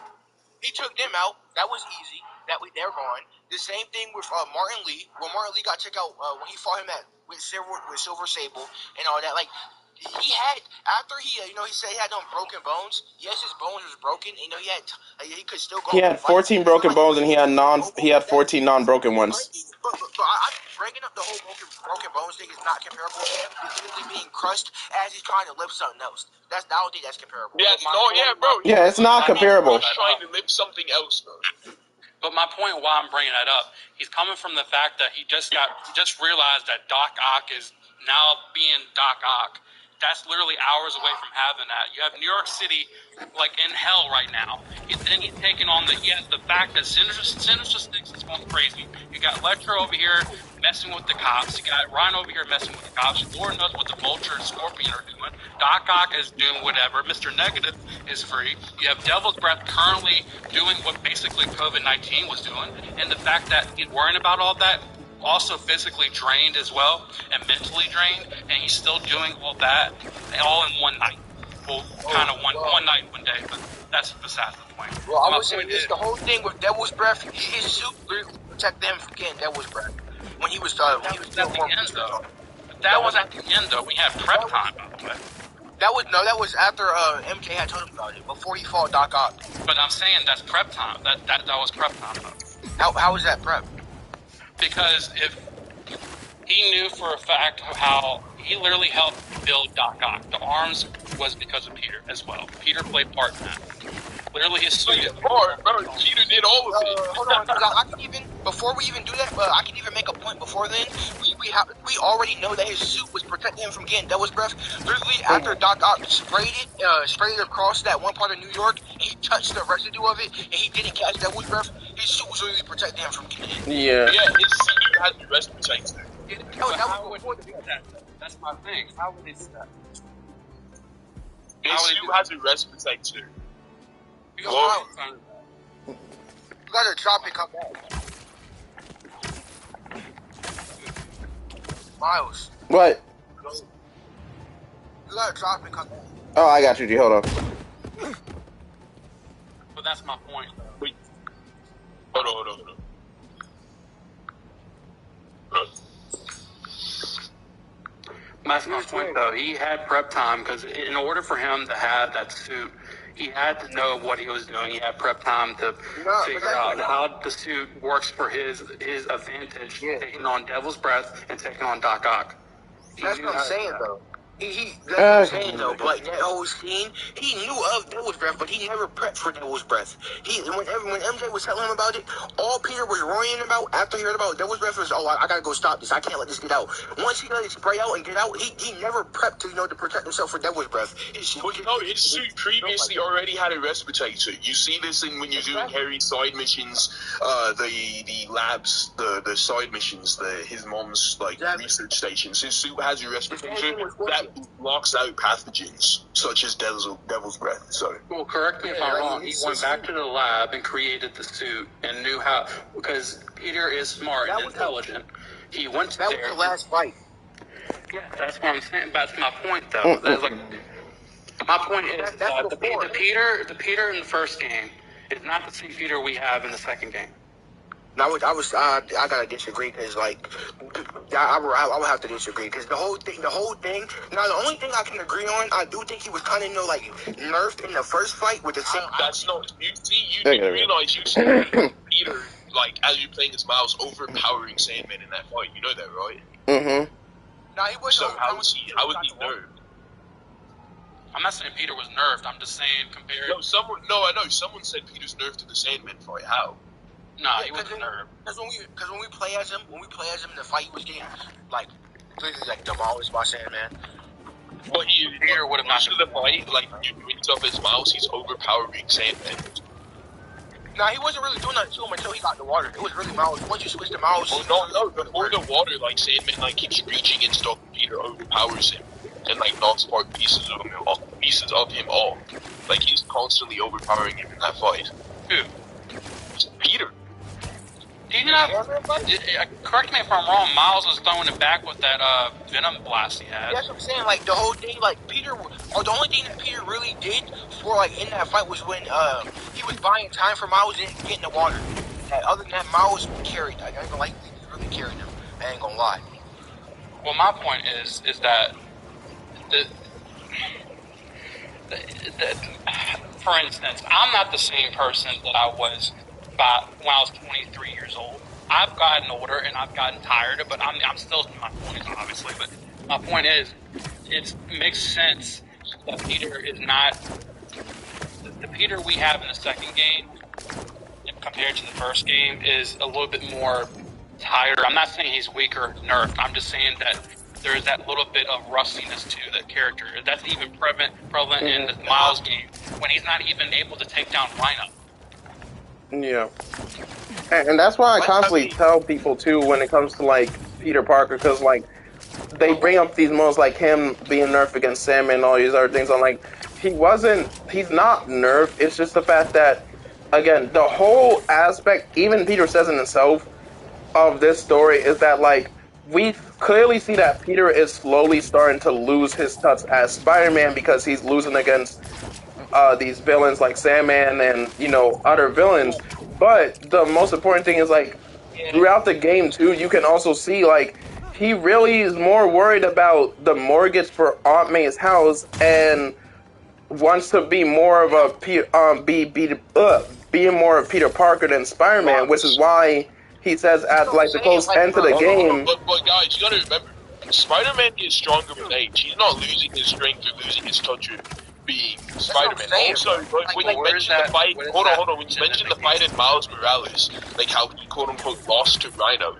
S11: He took them out. That was easy. They're gone. The same thing with Martin Lee. When Martin Lee got took out, when he fought him with Silver Sable and all that, like. He had after he said he had no broken bones. Yes, his bones was broken. You know, he could still go.
S3: He had 14 broken bones and he had 14 non-broken ones.
S11: But I'm bringing up the whole broken bones thing is not comparable to him literally being crushed as he's trying to lift something else. I don't think that's comparable.
S12: Yeah, bro.
S3: Yeah, it's not comparable.
S12: He's trying to lift something else, bro.
S10: But my point, why I'm bringing that up, he's coming from the fact that he just realized that Doc Ock is now being Doc Ock. That's literally hours away from having that. You have New York City, like, in hell right now. Then he's taking on the fact that Sinister Six is going crazy. You got Electro over here messing with the cops. You got Rhino over here messing with the cops. Lord knows what the Vulture and Scorpion are doing. Doc Ock is doing whatever. Mr. Negative is free. You have Devil's Breath currently doing what basically COVID-19 was doing. And the fact that he's worrying about all that, also physically drained as well and mentally drained, and he's still doing all that all in one night. Well, kind of one night, one day, but that's beside the point.
S11: Well, I was saying this, the whole thing with Devil's Breath, his suit literally protected him from getting Devil's Breath. When he was
S10: at the end, though. That was at the end, though. We had prep time, by the way.
S11: That was after MK had told him about it, before he fought Doc Ock.
S10: But I'm saying that's prep time. That was prep time, though.
S11: How was that prep?
S10: Because if he knew for a fact how he literally helped build Doc Ock. The arms was because of Peter as well. Peter played part in that. Clearly his suit.
S12: Bro, Peter did all of it.
S11: Hold on, because I can even, before we even do that, I can even make a point before then. We already know that his suit was protecting him from getting devil's breath. Literally, after Doc Ock sprayed it across that one part of New York, and he touched the residue of it, and he didn't catch devil's breath, his suit was literally protecting him from getting it.
S3: Yeah.
S12: Yeah, his suit had the respirator.
S10: How would he do that? That's my thing. How would he do that?
S12: His suit has a respirator.
S11: You gotta drop and come back. Miles.
S3: What?
S11: You gotta drop and come back.
S3: Oh, I got you, G. Hold on.
S10: But that's my point.
S12: Wait. Hold on.
S10: That's my point, though. He had prep time because in order for him to have that suit, he had to know what he was doing. He had prep time to figure out how the suit works for his advantage, taking on Devil's Breath and taking on Doc Ock.
S11: That's what I'm saying, though. That's what I'm saying, though. But like that whole scene, he knew of Devil's Breath, but he never prepped for Devil's Breath. When MJ was telling him about it, all Peter was worrying about after he heard about Devil's Breath was, I gotta go stop this. I can't let this get out. Once he let it spray out and get out, he never prepped to protect himself for Devil's Breath.
S12: His suit previously already had a respirator. You see this when you're doing Harry's side missions, the labs, the side missions, his mom's research stations. His suit has a respirator that blocks out pathogens such as Devil's Breath. So,
S10: well, correct me if I'm wrong. He went back to the lab and created the suit and knew how, because Peter is smart and intelligent. He went to
S11: that was the last fight.
S10: Yeah, that's what I'm saying. That's my point, though. That's my point is that the Peter in the first game is not the same Peter we have in the second game.
S11: I gotta disagree because I would have to disagree because the whole thing. Now the only thing I can agree on, I do think he was kind of nerfed in the first fight with the same.
S12: That's not. You realize you see Peter as you're playing as Miles overpowering Sandman in that fight. You know that, right?
S3: Mm-hmm.
S11: Now he wasn't.
S12: So how was he nerfed?
S10: I'm not saying Peter was nerfed. I'm just saying compared.
S12: No, I know. Someone said Peter's nerfed in the Sandman fight. How?
S10: Nah, he wasn't nerfed.
S11: Because when we play as him in the fight, he was getting demolished by Sandman.
S12: But Peter would have not the fight. You doing stuff as Miles, he's overpowering Sandman.
S11: Nah, he wasn't really doing that to him until he got in the water. It was really Miles. Once you switch to Miles.
S12: Oh no! Before the water, Sandman keeps reaching and stuff. Peter overpowers him and knocks apart pieces of him off. He's constantly overpowering him in that fight.
S10: Who?
S12: Peter.
S10: Correct me if I'm wrong, Miles was throwing it back with that venom blast he had.
S11: That's what I'm saying, the whole thing, Peter, or the only thing that Peter really did for, in that fight was when, he was buying time for Miles to get in the water. Other than that, Miles carried, I ain't gonna he really carried him, I ain't gonna lie.
S10: Well, my point is that, for instance, I'm not the same person that I was when I was 23 years old. I've gotten older and I've gotten tired, but I'm still in my 20s, obviously. But my point is, it makes sense that Peter is not the Peter we have in the second game compared to the first game is a little bit more tired. I'm not saying he's weaker, nerfed. I'm just saying that there's that little bit of rustiness to the character. That's even prevalent in the Miles game when he's not even able to take down Rhino.
S3: Yeah. And that's why I constantly tell people, too, when it comes to, Peter Parker, because, they bring up these moments like him being nerfed against Sandman and all these other things. I'm he's not nerfed. It's just the fact that, again, the whole aspect, even Peter says in himself, of this story is that, we clearly see that Peter is slowly starting to lose his touch as Spider-Man because he's losing against these villains like Sandman and, other villains. But the most important thing is, throughout the game, too, you can also see, he really is more worried about the mortgage for Aunt May's house and wants to be more of a being more of Peter Parker than Spider-Man, which is why he says at the close end to the game.
S12: But guys, you gotta remember, Spider-Man gets stronger with age. He's not losing his strength or losing his touch being Spider-Man. Also,
S10: Like,
S12: when you
S10: where
S12: mentioned
S10: is
S12: the fight,
S10: that-
S12: hold on. When you mentioned the fight in Miles Morales, like how he quote-unquote lost to Rhino,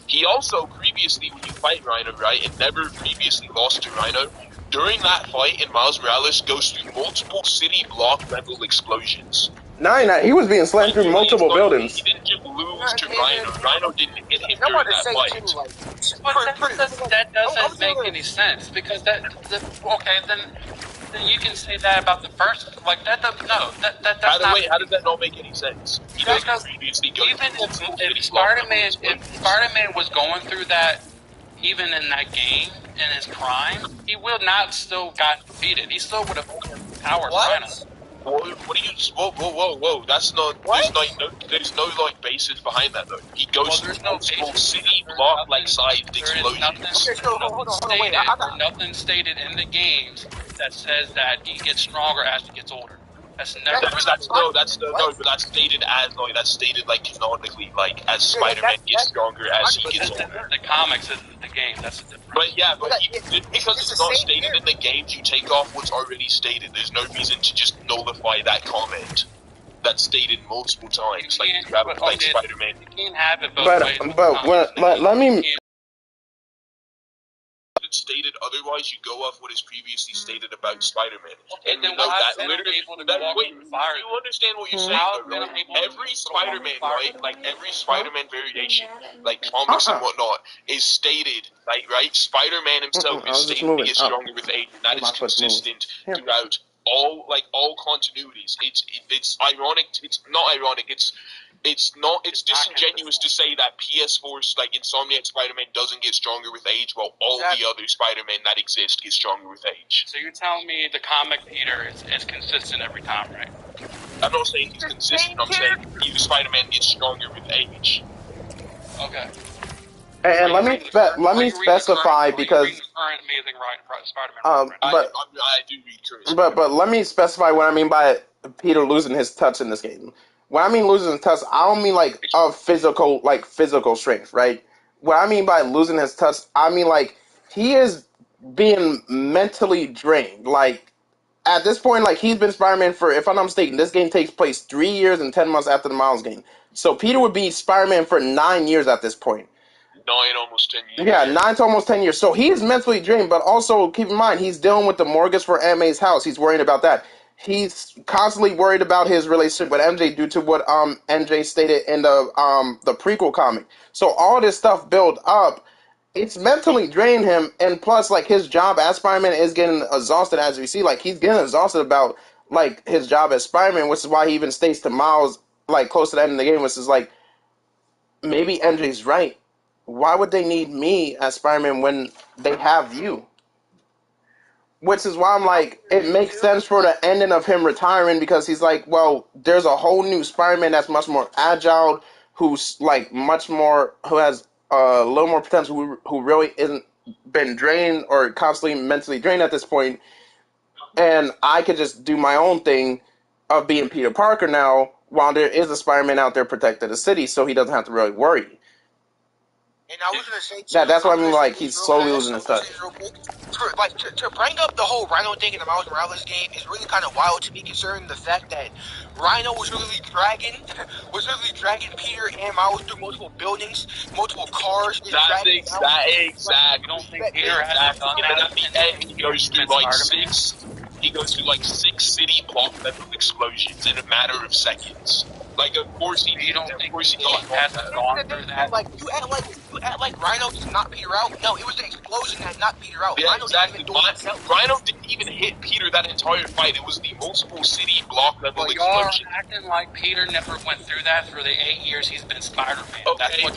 S12: he also previously, when you fight Rhino, right, and never previously lost to Rhino, during that fight in Miles Morales goes through multiple city block level explosions.
S3: No, he was being slammed through multiple buildings.
S12: He didn't just lose to Rhino. Rhino didn't hit him during that fight.
S10: But that doesn't make any sense because okay, then you can say that about the first. Like that doesn't that's
S12: By the
S10: not.
S12: way, how does that not make any sense? He doesn't previously go
S10: Even if Spider-Man was going through that, even in that game in his prime, he would not still got defeated. He still would have overpowered Rhino.
S12: What do you? Whoa! That's not. There's no like basis behind that though. He goes through multiple city block like sized explosions.
S10: Nothing stated in the games that says that he gets stronger as he gets older. That's never.
S12: But that's stated as like that's stated like canonically like as Spider-Man gets stronger as he gets older.
S10: The comics is the game. That's the difference.
S12: But because it's not stated in the games, you take off what's already stated. There's no reason to just nullify that comment that's stated multiple times, like Spider-Man.
S10: You can't have it both ways.
S3: But let me.
S12: It's stated otherwise, you go off what is previously stated about Spider-Man.
S10: Okay,
S12: and
S10: then
S12: you know
S10: why
S12: that literally. You understand what you're saying, though, right? Every Spider-Man, right? Like every Spider-Man variation, like comics and whatnot, is stated, like right. Spider-Man himself is stated to get stronger with age, and that is consistent throughout all continuities. It's ironic. It's not ironic. It's disingenuous to say that PS4, like Insomniac Spider-Man, doesn't get stronger with age, while all the other Spider-Man that exist get stronger with age.
S10: So you're telling me the comic Peter is consistent every time, right?
S12: I'm not saying he's consistent. I'm saying Peter Spider-Man gets stronger with age.
S10: Okay.
S3: And let me specify because.
S10: Current Amazing Spider-Man.
S12: I do read current.
S3: But let me specify what I mean by Peter losing his touch in this game. When I mean losing his touch, I don't mean like physical strength, right? What I mean by losing his touch, I mean like he is being mentally drained. Like at this point, like he's been Spider-Man for, if I'm not mistaken, this game takes place 3 years and 10 months after the Miles game. So Peter would be Spider-Man for 9 years at this point.
S12: 9, almost 10 years.
S3: Yeah, 9 to almost 10 years. So he's mentally drained, but also keep in mind, he's dealing with the mortgage for Aunt May's house. He's worried about that. He's constantly worried about his relationship with MJ due to what MJ stated in the prequel comic. So all this stuff built up, it's mentally drained him, and plus like his job as Spider-Man is getting exhausted, as we see. Like he's getting exhausted about like his job as Spider-Man, which is why he even states to Miles like close to the end of the game, which is like maybe MJ's right. Why would they need me as Spider-Man when they have you? Which is why I'm like, it makes sense for the ending of him retiring, because he's like, well, there's a whole new Spider-Man that's much more agile, who's like much more, who has a little more potential, who really isn't been drained or constantly mentally drained at this point, and I could just do my own thing of being Peter Parker now, while there is a Spider-Man out there protecting the city, so he doesn't have to really worry.
S11: And I was gonna say too,
S3: that's why I mean, like he's slowly losing his touch.
S11: To bring up the whole Rhino thing in the Miles Morales game is really kind of wild to me, considering the fact that Rhino was literally dragging Peter and Miles through multiple buildings, multiple cars.
S12: Exactly.
S10: You don't think Peter has done that?
S12: At the end, he goes through like six city block level explosions in a matter of seconds. Like, of course he did. Of course he
S10: hasn't gone through that.
S11: Like you act like Rhino just knocked Peter out. No, it was the explosion that knocked Peter out.
S12: Yeah,
S11: Rhino
S12: exactly. Rhino didn't even hit Peter that entire fight. It was the multiple city block level explosion.
S10: You're acting like Peter never went through that through the 8 years he's been Spider-Man.
S12: Okay, but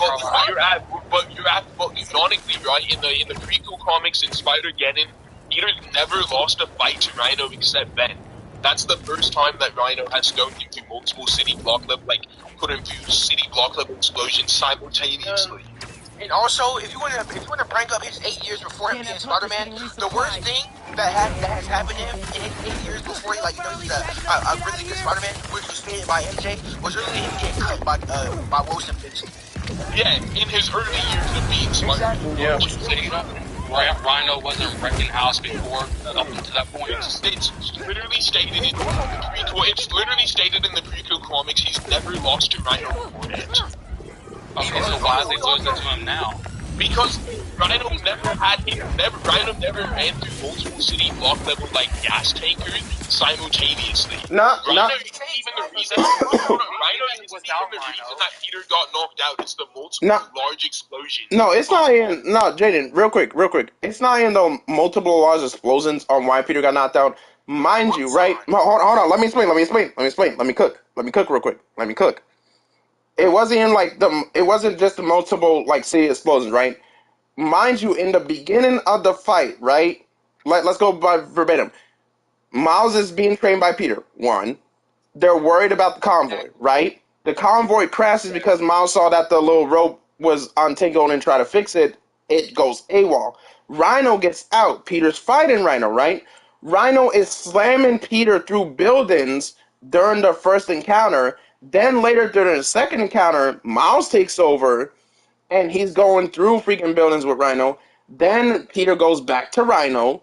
S12: you're ironically right. In the prequel comics in Spider-Geddon, Peter never lost a fight to Rhino except then. That's the first time that Rhino has gone through multiple city block level, like put him through city block level explosions simultaneously.
S11: And also, if you want to bring up his 8 years before him being Spider-Man, the worst thing that has happened to him in his 8 years before he's a really good Spider-Man, which was stated by MJ, was really him getting cut by Wilson Fisk.
S12: Yeah, in his early years of being Spider-Man.
S11: Exactly.
S10: Yeah. Rhino wasn't wrecking house before up to that point?
S12: It's literally stated in the prequel. It's literally stated in the prequel comics. He's never lost to Rhino before that.
S10: Okay, so why is he losing to him now?
S12: Because Rhino never ran through multiple city block level like gas tankers simultaneously. Rhino isn't even the reason that Peter got knocked out. It's the multiple large explosions.
S3: No, it's not in. No, Jaden, real quick. It's not in the multiple large explosions on why Peter got knocked out. Mind you, right? Hold on. Let me explain. Let me cook real quick. Let me cook. It wasn't in like it wasn't just the multiple like city explosions, right? Mind you, in the beginning of the fight, right? Let's go by verbatim. Miles is being trained by Peter. One, they're worried about the convoy, right? The convoy crashes because Miles saw that the little rope was untangled and try to fix it. It goes AWOL. Rhino gets out. Peter's fighting Rhino, right? Rhino is slamming Peter through buildings during the first encounter. Then later during the second encounter, Miles takes over and he's going through freaking buildings with Rhino. Then Peter goes back to Rhino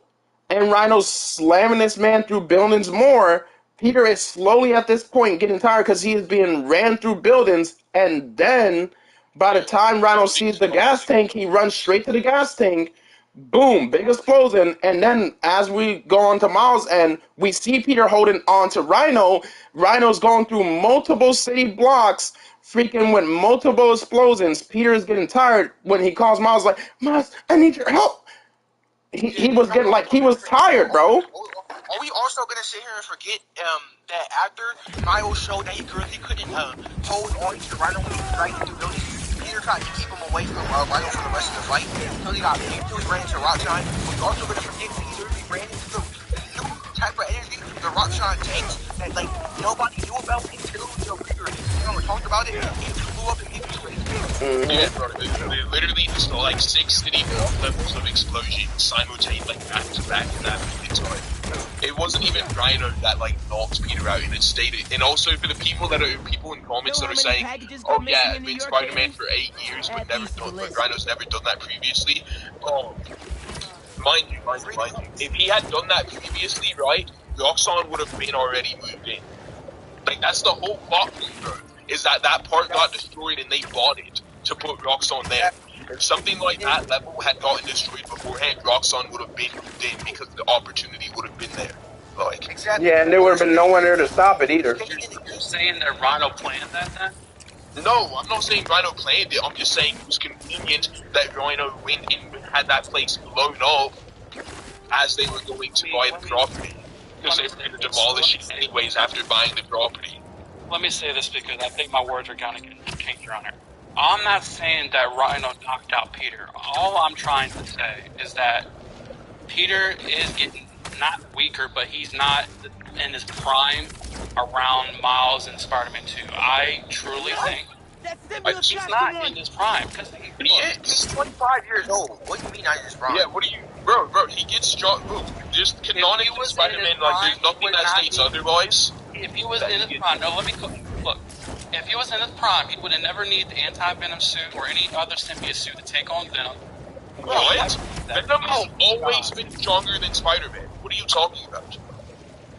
S3: and Rhino's slamming this man through buildings more. Peter is slowly at this point getting tired because he is being ran through buildings, and then by the time Rhino sees the gas tank, he runs straight to the gas tank. Boom, big explosion, and then as we go on to Miles and we see Peter holding on to Rhino, Rhino's going through multiple city blocks, freaking with multiple explosions. Peter is getting tired when he calls Miles like, Miles, I need your help. He was getting like, he was tired, bro.
S11: Are we also gonna sit here and forget that after Miles showed that he couldn't hold on to Rhino when he was fighting through buildings, Peter tried to keep him away from Rhino for the rest of the fight until he ran into Rockshine. We're also gonna forget Peter ran into the new type of energy, the Rockshine tanks that like nobody knew about until Peter talked about it. He blew up in people's face.
S12: Yeah, bro. They literally just like 6 city block levels of explosions simultaneously, like back to back in that time. It wasn't even Rhino that like knocked Peter out, and it stated. And also for the people in comments that are saying, "Oh yeah, I've been Spider-Man for 8 years, but Rhino's never done that previously." Oh, mind you, if he had done that previously, right, Roxxon would have been already moved in. Like that's the whole plot, bro. Is that part got destroyed and they bought it to put Roxxon there. If something like that level had gotten destroyed beforehand, Roxxon would have been moved in because the opportunity would have been there. Like
S11: exactly.
S3: Yeah, and there would have been no one there to stop it either.
S10: You're saying that Rhino planned that then?
S12: No, I'm not saying Rhino planned it. I'm just saying it was convenient that Rhino went and had that place blown up as they were going to buy the property. Because they were going to demolish it anyways after buying the property.
S10: Let me say this because I think my words are kind of getting changed around here. I'm not saying that Rhino knocked out Peter. All I'm trying to say is that Peter is getting not weaker, but he's not in his prime around Miles and Spider-Man 2. I truly think he's not in his prime.
S11: He's 25 years old. What do you mean not in his prime?
S12: Yeah, what do you... Bro, he gets strong. Just canonically Spider-Man, like, there's nothing that states otherwise.
S10: If he was in his prime... No, let me... Look. If he was in his prime, he would have never needed the anti-Venom suit or any other symbiote suit to take on Venom.
S12: What? Venom has always been stronger than Spider-Man. What are you talking about?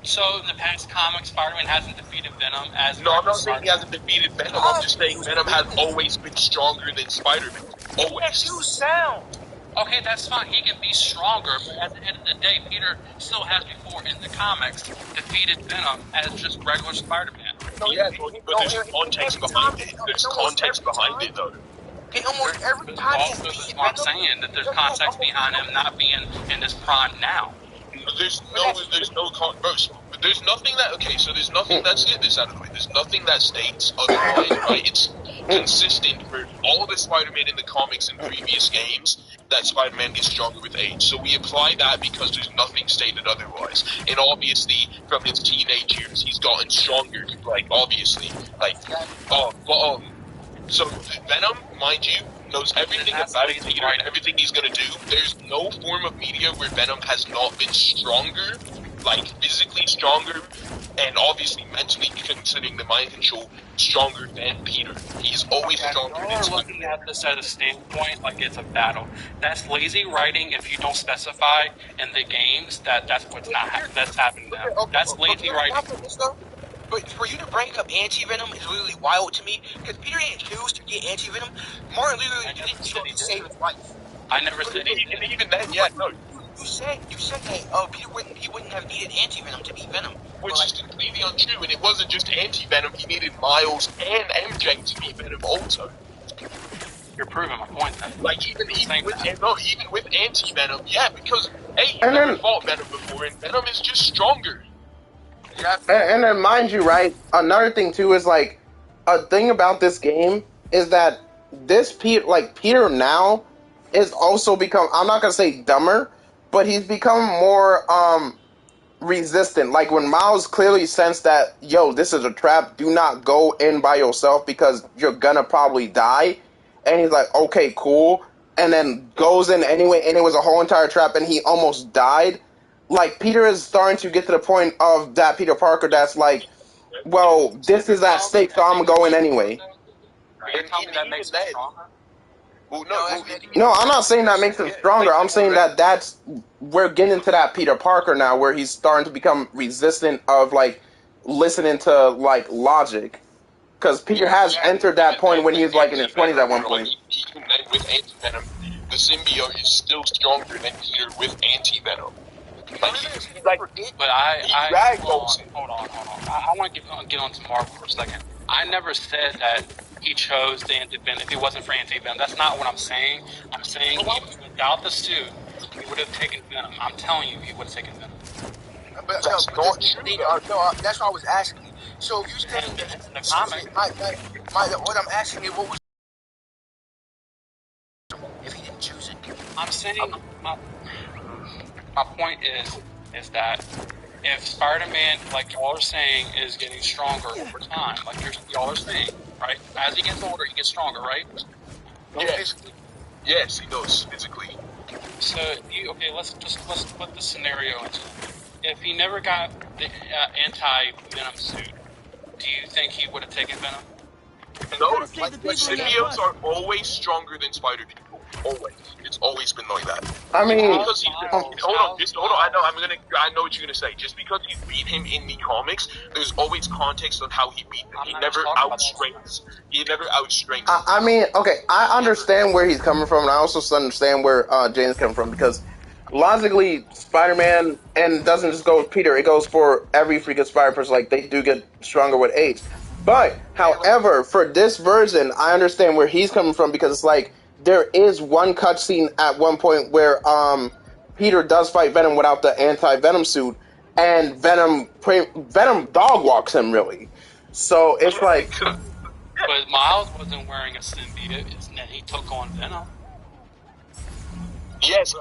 S10: So, in the past comics, Spider-Man hasn't defeated Venom as...
S12: No, I'm not saying he hasn't defeated Venom. I'm just saying Venom has always been stronger than Spider-Man. Always.
S11: You sound...
S10: Okay, that's fine. He can be stronger, but at the end of the day, Peter still has before in the comics defeated Venom as just regular Spider-Man.
S12: Yeah, but there's context behind it. There's context behind it, though.
S11: Almost every time
S10: that's what I'm saying, that there's context behind him not being in his prime now.
S12: There's nothing that, okay, so there's nothing, let's get this out of the way, there's nothing that states otherwise, right? It's consistent for all the Spider-Man in the comics and previous games that Spider-Man gets stronger with age. So we apply that because there's nothing stated otherwise. And obviously, from his teenage years, he's gotten stronger, like, obviously. Like, so Venom, mind you, knows everything about Peter and everything he's gonna do. There's no form of media where Venom has not been stronger, like physically stronger, and obviously mentally considering the mind control, stronger than Peter. He's always stronger
S10: Y'all
S12: than
S10: are
S12: Spider-Man.
S10: looking at this at a standpoint like it's a battle. That's lazy writing if you don't specify in the games that's what's that's happening now. That's lazy writing.
S11: But for you to bring up anti-venom is literally wild to me, because Peter didn't choose to get anti-venom. Martin literally didn't choose to save his life.
S10: I never said he
S12: And
S10: did.
S12: even then, yeah, no.
S11: You said that Peter wouldn't have needed anti-venom to beat Venom.
S12: Which is completely untrue, and it wasn't just anti-venom, he needed Miles and MJ to beat Venom also.
S10: You're proving my point then.
S12: Like, even with anti-venom, yeah, because, hey,
S3: And
S12: never
S3: then-
S12: fought Venom before, and Venom is just stronger.
S11: Yeah.
S3: And then, mind you, right, another thing, too, is, like, a thing about this game is that this Peter now is also become, I'm not going to say dumber, but he's become more, resistant. Like, when Miles clearly sensed that, yo, this is a trap, do not go in by yourself because you're gonna probably die. And he's like, okay, cool. And then goes in anyway, and it was a whole entire trap, and he almost died. Like, Peter is starting to get to the point of that Peter Parker that's like, well, this is at stake, so I'm going anyway.
S10: Are you telling me that makes him stronger?
S12: Well,
S3: No, I'm not saying that makes him stronger. I'm saying that we're getting to that Peter Parker now, where he's starting to become resistant of, like, listening to, like, logic. Because Peter has entered that point when he was, like, in his 20s at one point.
S12: Even then, with anti-venom, the symbiote is still stronger than Peter with anti-venom.
S10: But hold on. I want to get on to Marvel for a second. I never said that he chose the anti-venom if he wasn't for anti-venom. That's not what I'm saying. I'm saying even without the suit, he would have taken Venom. I'm telling you, he would have taken Venom.
S11: But that's not true. No, that's what I was asking you. So you saying what I'm asking you, what was if he didn't choose it?
S10: I'm saying my point is that if Spider-Man, like y'all are saying, is getting stronger over time, like y'all are saying, right? As he gets older, he gets stronger, right?
S12: Yes, he does physically.
S10: So let's put the scenario into. If he never got the anti-venom suit, do you think he would have taken Venom?
S12: No, symbiotes are always stronger than spider people. Always. It's always been like that.
S3: I mean,
S12: hold on. I know what you're gonna say. Just because you beat him in the comics, there's always context on how he beat him. He never outstrengths.
S3: I mean, okay, I understand where he's coming from, and I also understand where James is coming from, because logically, Spider-Man, and doesn't just go with Peter, it goes for every freaking Spider-Person, like, they do get stronger with age. But, however, for this version, I understand where he's coming from, because it's like, there is one cutscene at one point where Peter does fight Venom without the anti-Venom suit, and Venom dog walks him, really. So, it's like...
S10: But Miles wasn't wearing a symbiote, and he took on Venom.
S12: Yes,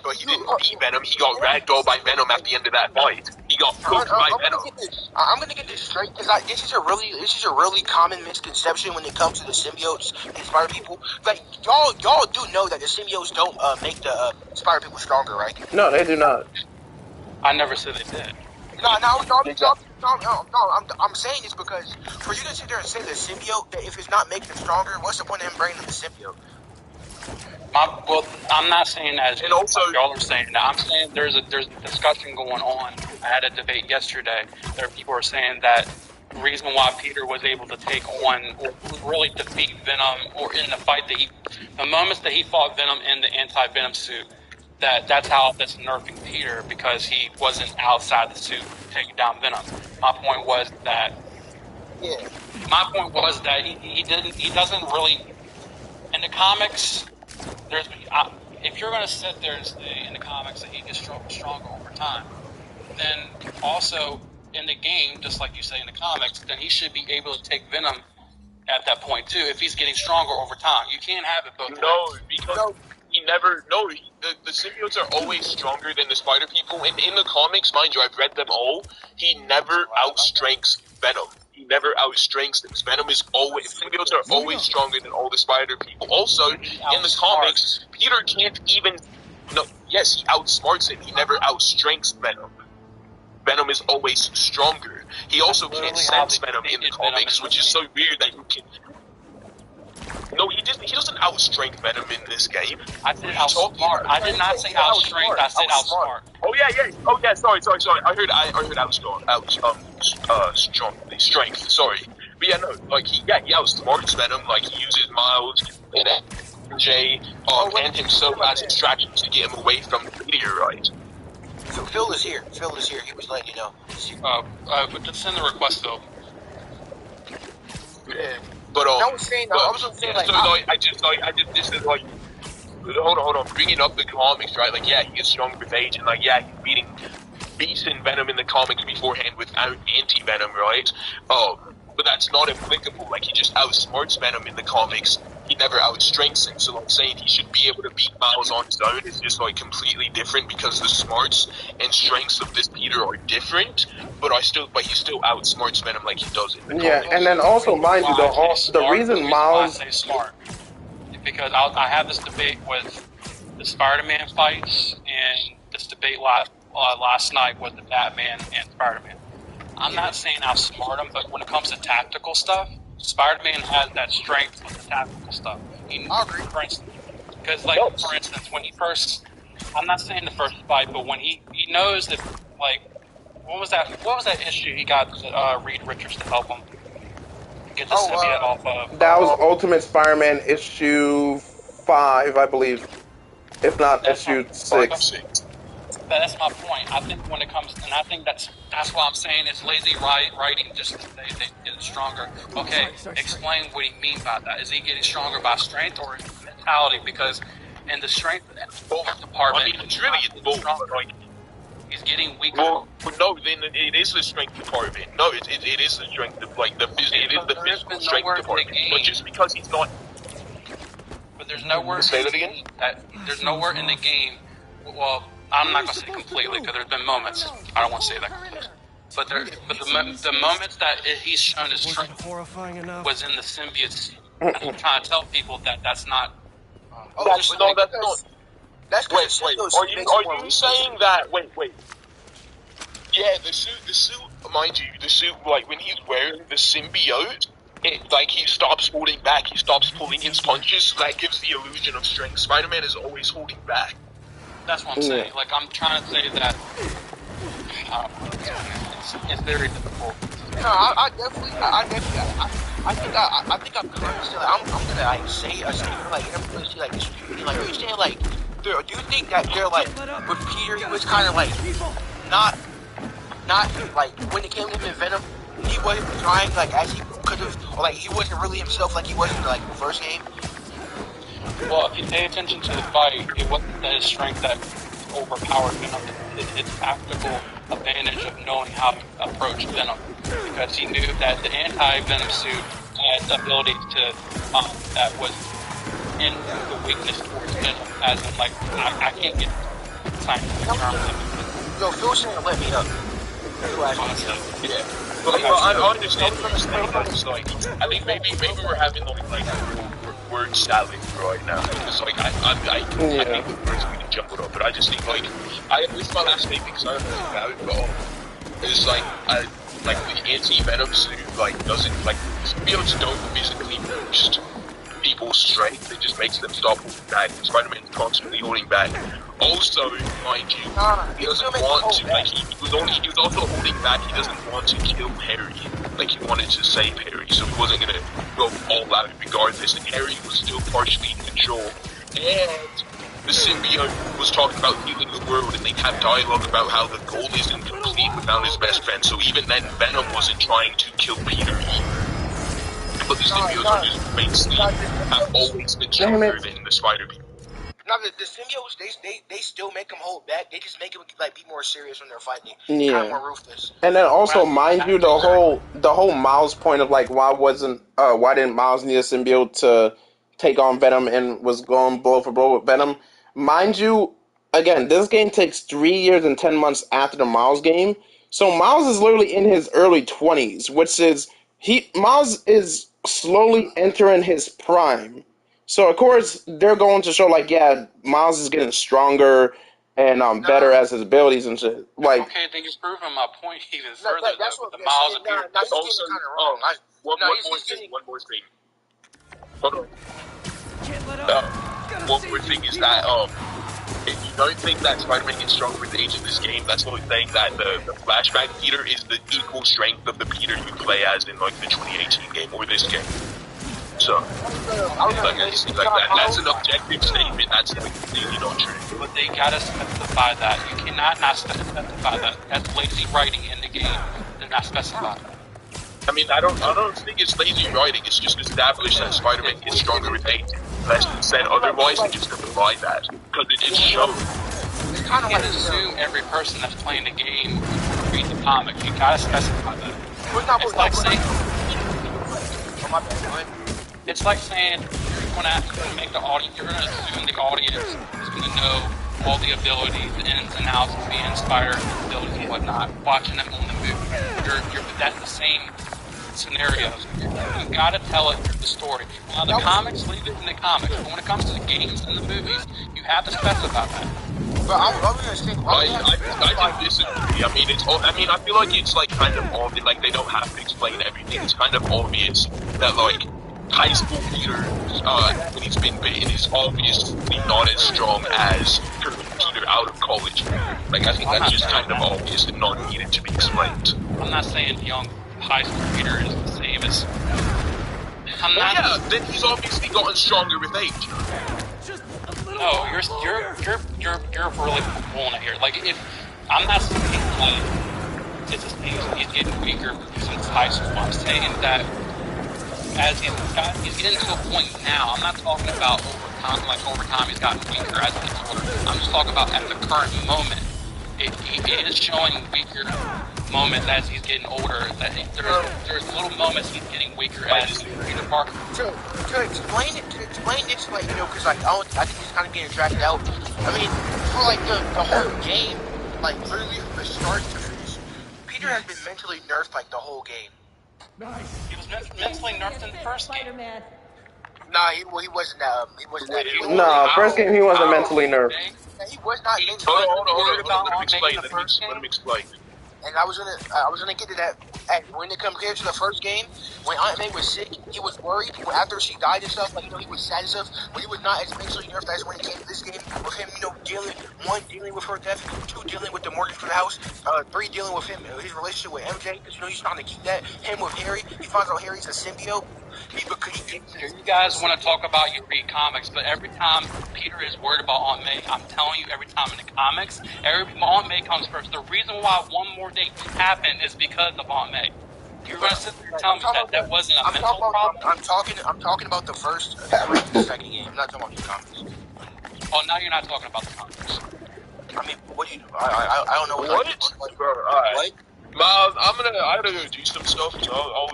S12: but he didn't beat Venom. He got ragdolled by Venom at the end of that fight. He got cooked by Venom.
S11: I'm gonna get this straight, because this is a really common misconception when it comes to the symbiotes and spider people. Like y'all do know that the symbiotes don't make the spider people stronger, right?
S3: No, they do not.
S10: I never said they did.
S11: No, I'm saying this because for you to sit there and say the symbiote, that if it's not making them stronger, what's the point of him bringing them the symbiote?
S10: Well, I'm not saying that as and also, like y'all are saying that. I'm saying there's a discussion going on. I had a debate yesterday. There are people are saying that the reason why Peter was able to take on or really defeat Venom, or in the fight the moments that he fought Venom in the anti-Venom suit, that's nerfing Peter, because he wasn't outside the suit taking down Venom. My point was that he doesn't really in the comics. If you're going to sit there and say in the comics that he gets stronger over time, then also in the game, just like you say in the comics, then he should be able to take Venom at that point too, if he's getting stronger over time. You can't have it both ways.
S12: No, because the symbiotes are always stronger than the spider people, and in the comics, mind you, I've read them all, he never outstrengths Venom. He never outstrengths them. Venom is always... Symbiotes are always stronger than all the spider people. Also, in the comics, Peter can't even... No, yes, he outsmarts him. He never outstrengths Venom. Venom is always stronger. He also can't sense Venom in the comics, which is so weird that you can. No, he doesn't outstrength Venom in this game.
S10: I said outsmart. I did not say outstrength. I said outsmart.
S12: Oh yeah. Oh yeah. Sorry. I heard strength. Sorry. But yeah, no. Like he outsmarts Venom. Like he uses Miles and MJ and himself as distractions to get him away from the meteorite.
S11: So Phil is here. He was letting you know.
S10: But just send the request though.
S12: Yeah. But
S11: I was saying
S12: this is like hold on, bringing up the comics, right? Like, yeah, he is strong with age, and like, yeah, he's beating Beast and Venom in the comics beforehand without anti-Venom, right? But that's not applicable. Like, he just outsmarts Venom in the comics. He never outstrengths him. So, like, saying he should be able to beat Miles on his own is just like completely different because the smarts and strengths of this Peter are different. But he still outsmarts Venom like he does in the comics.
S3: And then also, mind you, the reason Miles.
S10: I say smart because I have this debate with the Spider-Man fights and this debate last night with the Batman and Spider-Man. I'm not saying outsmart him, but when it comes to tactical stuff, Spider-Man has that strength with the tactical stuff.
S11: I'll agree.
S10: For instance, because for instance, when he first, I'm not saying the first fight, but when he knows that, like, what was that issue he got Reed Richards to help him get the symbiote off of?
S3: That was Ultimate Spider-Man issue 5, I believe, if not issue 6.
S10: That's my point. I think when it comes, and I think that's what I'm saying. It's lazy writing. Just they get stronger. Okay, explain what he means by that. Is he getting stronger by strength or mentality? Because in the strength department,
S12: I mean, it's really both. Like,
S10: he's getting weaker.
S12: Well, no, then it is the strength department. No, it is the strength of it is the physical strength department. But just because he's not.
S10: But there's nowhere.
S12: Say that again.
S10: There's nowhere in the game. Well, I'm not going to say completely because there's been moments. I don't want to say that completely. But the moments that he's shown his strength was in the symbiote. I'm trying to tell people that's not.
S12: That's not. Wait. Are you saying that? Wait. Yeah, the suit. Mind you, the suit. Like when he's wearing the symbiote, he stops holding back. He stops pulling his punches. So that gives the illusion of strength. Spider-Man is always holding back.
S10: That's what I'm saying. Like, I'm trying to say that it's very difficult.
S11: No, I think I'm gonna say a statement like everybody like distributing. Like, are you saying like, do you think that they're like with Peter? He was kind of like not like when it came to him in Venom, he wasn't trying like as he could have, or like he wasn't really himself like he was in the first game.
S10: Well, if you pay attention to the fight, it wasn't that his strength that overpowered Venom. His tactical advantage of knowing how to approach Venom. Because he knew that the anti-Venom suit had the ability to, that was in the weakness towards Venom. As in, like, I can't get scientific terms.
S11: Yo, Phil's trying to let me up.
S12: Yeah. Well, I understand what you're saying. Like, I think maybe we're having like word salad right now. It's like I think the words we can jumble up, but I just think this is my last statement because I don't know about it, but it's like the anti-Venom suit doesn't symbiotes don't physically boost people's strength. It just makes them stop holding back. Spider-Man's constantly holding back. Also, mind you, he doesn't want to. He was also holding back. He doesn't want to kill Harry. Like, he wanted to save Harry, so he wasn't gonna go all out regardless. And Harry was still partially in control. And the symbiote was talking about healing the world, and they had dialogue about how the goal isn't complete without his best friend. So even then, Venom wasn't trying to kill Peter either. But the symbiotes are just basically have always been stronger than the Spider-Man.
S11: Now the symbiotes, they still make them hold back. They just make them be more serious when they're fighting.
S3: Yeah.
S11: Kind of more ruthless.
S3: And then also, mind you, the whole Miles point of why didn't Miles need a symbiote to take on Venom and was going blow for blow with Venom? Mind you, again, this game takes 3 years and 10 months after the Miles game, so Miles is literally in his early 20s, which is Miles is slowly entering his prime. So, of course, they're going to show, Miles is getting stronger, and better as his abilities and shit. Like,
S10: okay, then you're proving my point even
S11: No,
S10: further.
S11: that's
S10: though,
S11: what
S10: with the Miles and
S11: no,
S10: Peter.
S11: no, he's getting it kind of wrong.
S12: One more thing. Hold on. One more thing is that if you don't think that Spider-Man gets stronger with age in this game, that's not saying that the flashback Peter is the equal strength of the Peter you play as in like the 2018 game or this game. So, that's an objective statement. That's completely not true.
S10: But they gotta specify that. You cannot not specify that. That's lazy writing in the game. They're not specified.
S12: I mean, I don't think it's lazy writing. It's just established that Spider-Man gets stronger with age. Unless it said otherwise, it just doesn't imply that because it didn't show.
S11: It's kind of
S10: You
S11: like
S10: can't assume every person that's playing the game will read the comic. You gotta specify that. It's like saying. It's like saying you're gonna make the audience. You're gonna assume the audience is gonna know all the abilities, the ins and outs of being Spider abilities and whatnot. Watching them on the movie, that's the same scenarios. You gotta tell it the story. Now the comics, leave it in the comics. But when it comes to the games and the movies, you have to specify that.
S11: But I
S12: disagree. I mean, I feel like it's like kind of obvious. Like they don't have to explain everything. It's kind of obvious that like high school Peter, when he's been bitten, is obviously not as strong as Peter out of college. Like I think that's just kind of obvious and not needed to be explained.
S10: I'm not saying young high school Peter is the same as.
S12: Then he's obviously gotten stronger with age.
S10: No, you're really pulling it here. Like if I'm not saying like he's getting weaker since high school. I'm saying that as he's getting to a point now. I'm not talking about over time he's gotten weaker as he gets older. I'm just talking about at the current moment. He is showing weaker moments as he's getting older. That there's little moments he's getting weaker as Peter Parker.
S11: To explain it, like because like I think he's kind of getting dragged out. I mean, for like the whole game, like literally from the start to finish, Peter has been mentally nerfed like the whole game.
S10: Nice. He was mentally nerfed in the first game.
S11: Nah, he wasn't that. He wasn't that.
S3: First game he wasn't mentally nerfed.
S11: He was not mentally.
S12: Hold on. Let him explain.
S11: And I was gonna get to that. When it compared to the first game, when Aunt May was sick, he was worried. After she died and stuff, like he was sad and stuff. But he was not as mentally nerfed as when it came to this game. With him, dealing with her death, 2 dealing with the mortgage for the house, 3 dealing with him, his relationship with MJ, because he's trying to keep that. Him with Harry, he finds out Harry's a symbiote.
S10: You guys want to talk about you read comics, but every time Peter is worried about Aunt May, I'm telling you, every time in the comics, Aunt May comes first. The reason why one more date happened is because of Aunt May. You're going to sit there and tell me that wasn't a mental problem?
S11: I'm talking about the first and the second game. I'm not talking about the comics.
S10: Oh, now you're not talking about the comics.
S11: I mean, what do you do? I don't know what.
S12: Miles, I gotta go do some stuff. So I'll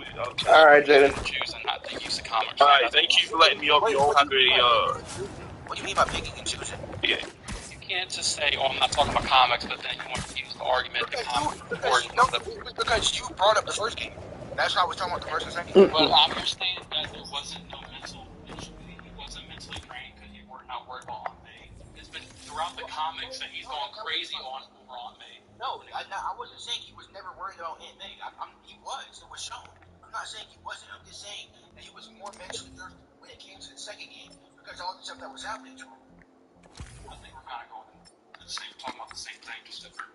S3: all right, Jaden.
S10: Choosing not to use the comics.
S12: All right, thank you for letting me up. You all have a.
S11: What do you mean by picking and choosing?
S12: Yeah.
S10: You can't just say, "Oh, I'm not talking about comics," but then you want to use the argument
S11: because you brought up the first game. That's how I was talking about the first and second game.
S10: Well, I'm understanding that there wasn't no mental issue. He wasn't mentally drained because you were not worried about Aunt May. It's been throughout the comics that he's going crazy over Aunt May.
S11: No, I wasn't saying he was never worried about Aunt May. He was. It was shown. I'm not saying he wasn't. I'm just saying that he was more mentally nervous when it came to the second game because of all the stuff that was happening to him.
S10: I think we're kind of going to the same, talking about the same thing, just different.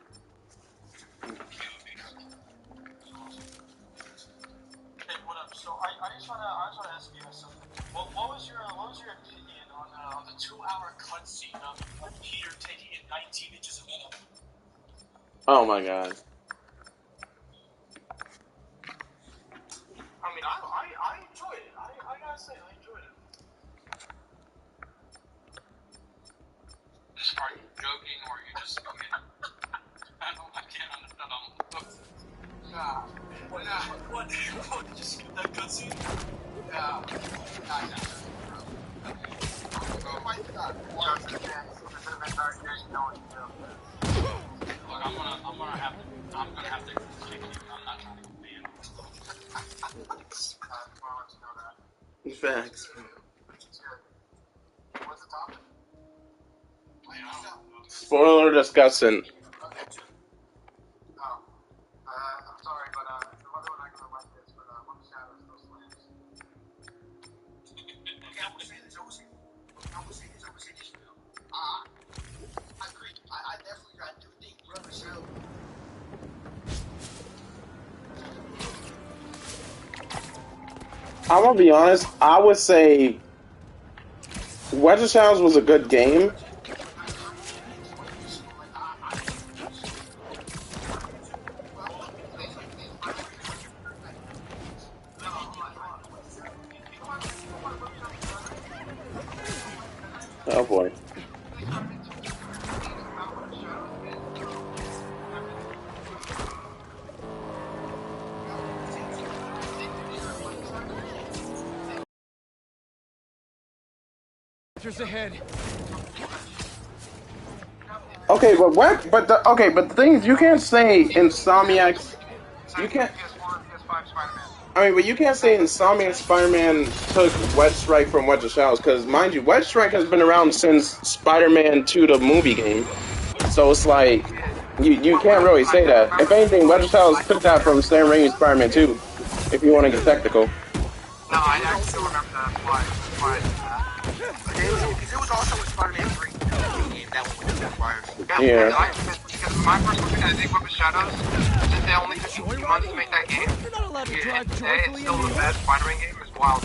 S10: Hey, what up? So I just want to ask you something. What was your opinion on the 2-hour cutscene of Peter taking in 19 inches of metal?
S3: Oh my god.
S10: I mean, I enjoyed it. I gotta say, I enjoyed it. Are you joking or are you just okay? I can't understand. What? Did you skip that cutscene? Nah. Oh my god. Look, I'm gonna have to kick you. I'm not trying to go ban.
S3: Facts.
S10: What's the topic? I don't know.
S3: Spoiler discussing.
S1: I'm sorry, but the other one I gonna like this, but One Shadows, no slams.
S11: Okay, I would say this. I agree. I definitely, I do think Brother Shell.
S3: I'm gonna be honest. I would say Wedge of Shadows was a good game. Oh boy.
S5: Ahead.
S3: Okay, but what? But the thing is, you can't say Insomniacs. You can't. I mean, but you can't say Insomniac Spider-Man took Wedge Strike from Wedge of Shadows, because mind you, Wedge Strike has been around since Spider-Man 2, the movie game. So it's like you can't really say that. If anything, Wedge of Shadows took that from Sam Raimi's Spider-Man 2. If you want to get technical.
S1: No, I actually remember that. Why?
S11: Because it was also in Spider-Man 3 game. That one with the fires.
S3: Yeah.
S1: Because my first movie, I think, Web of Shadows, since they only took 2 months to make that game, it's still the best Spider-Man game. It's wild.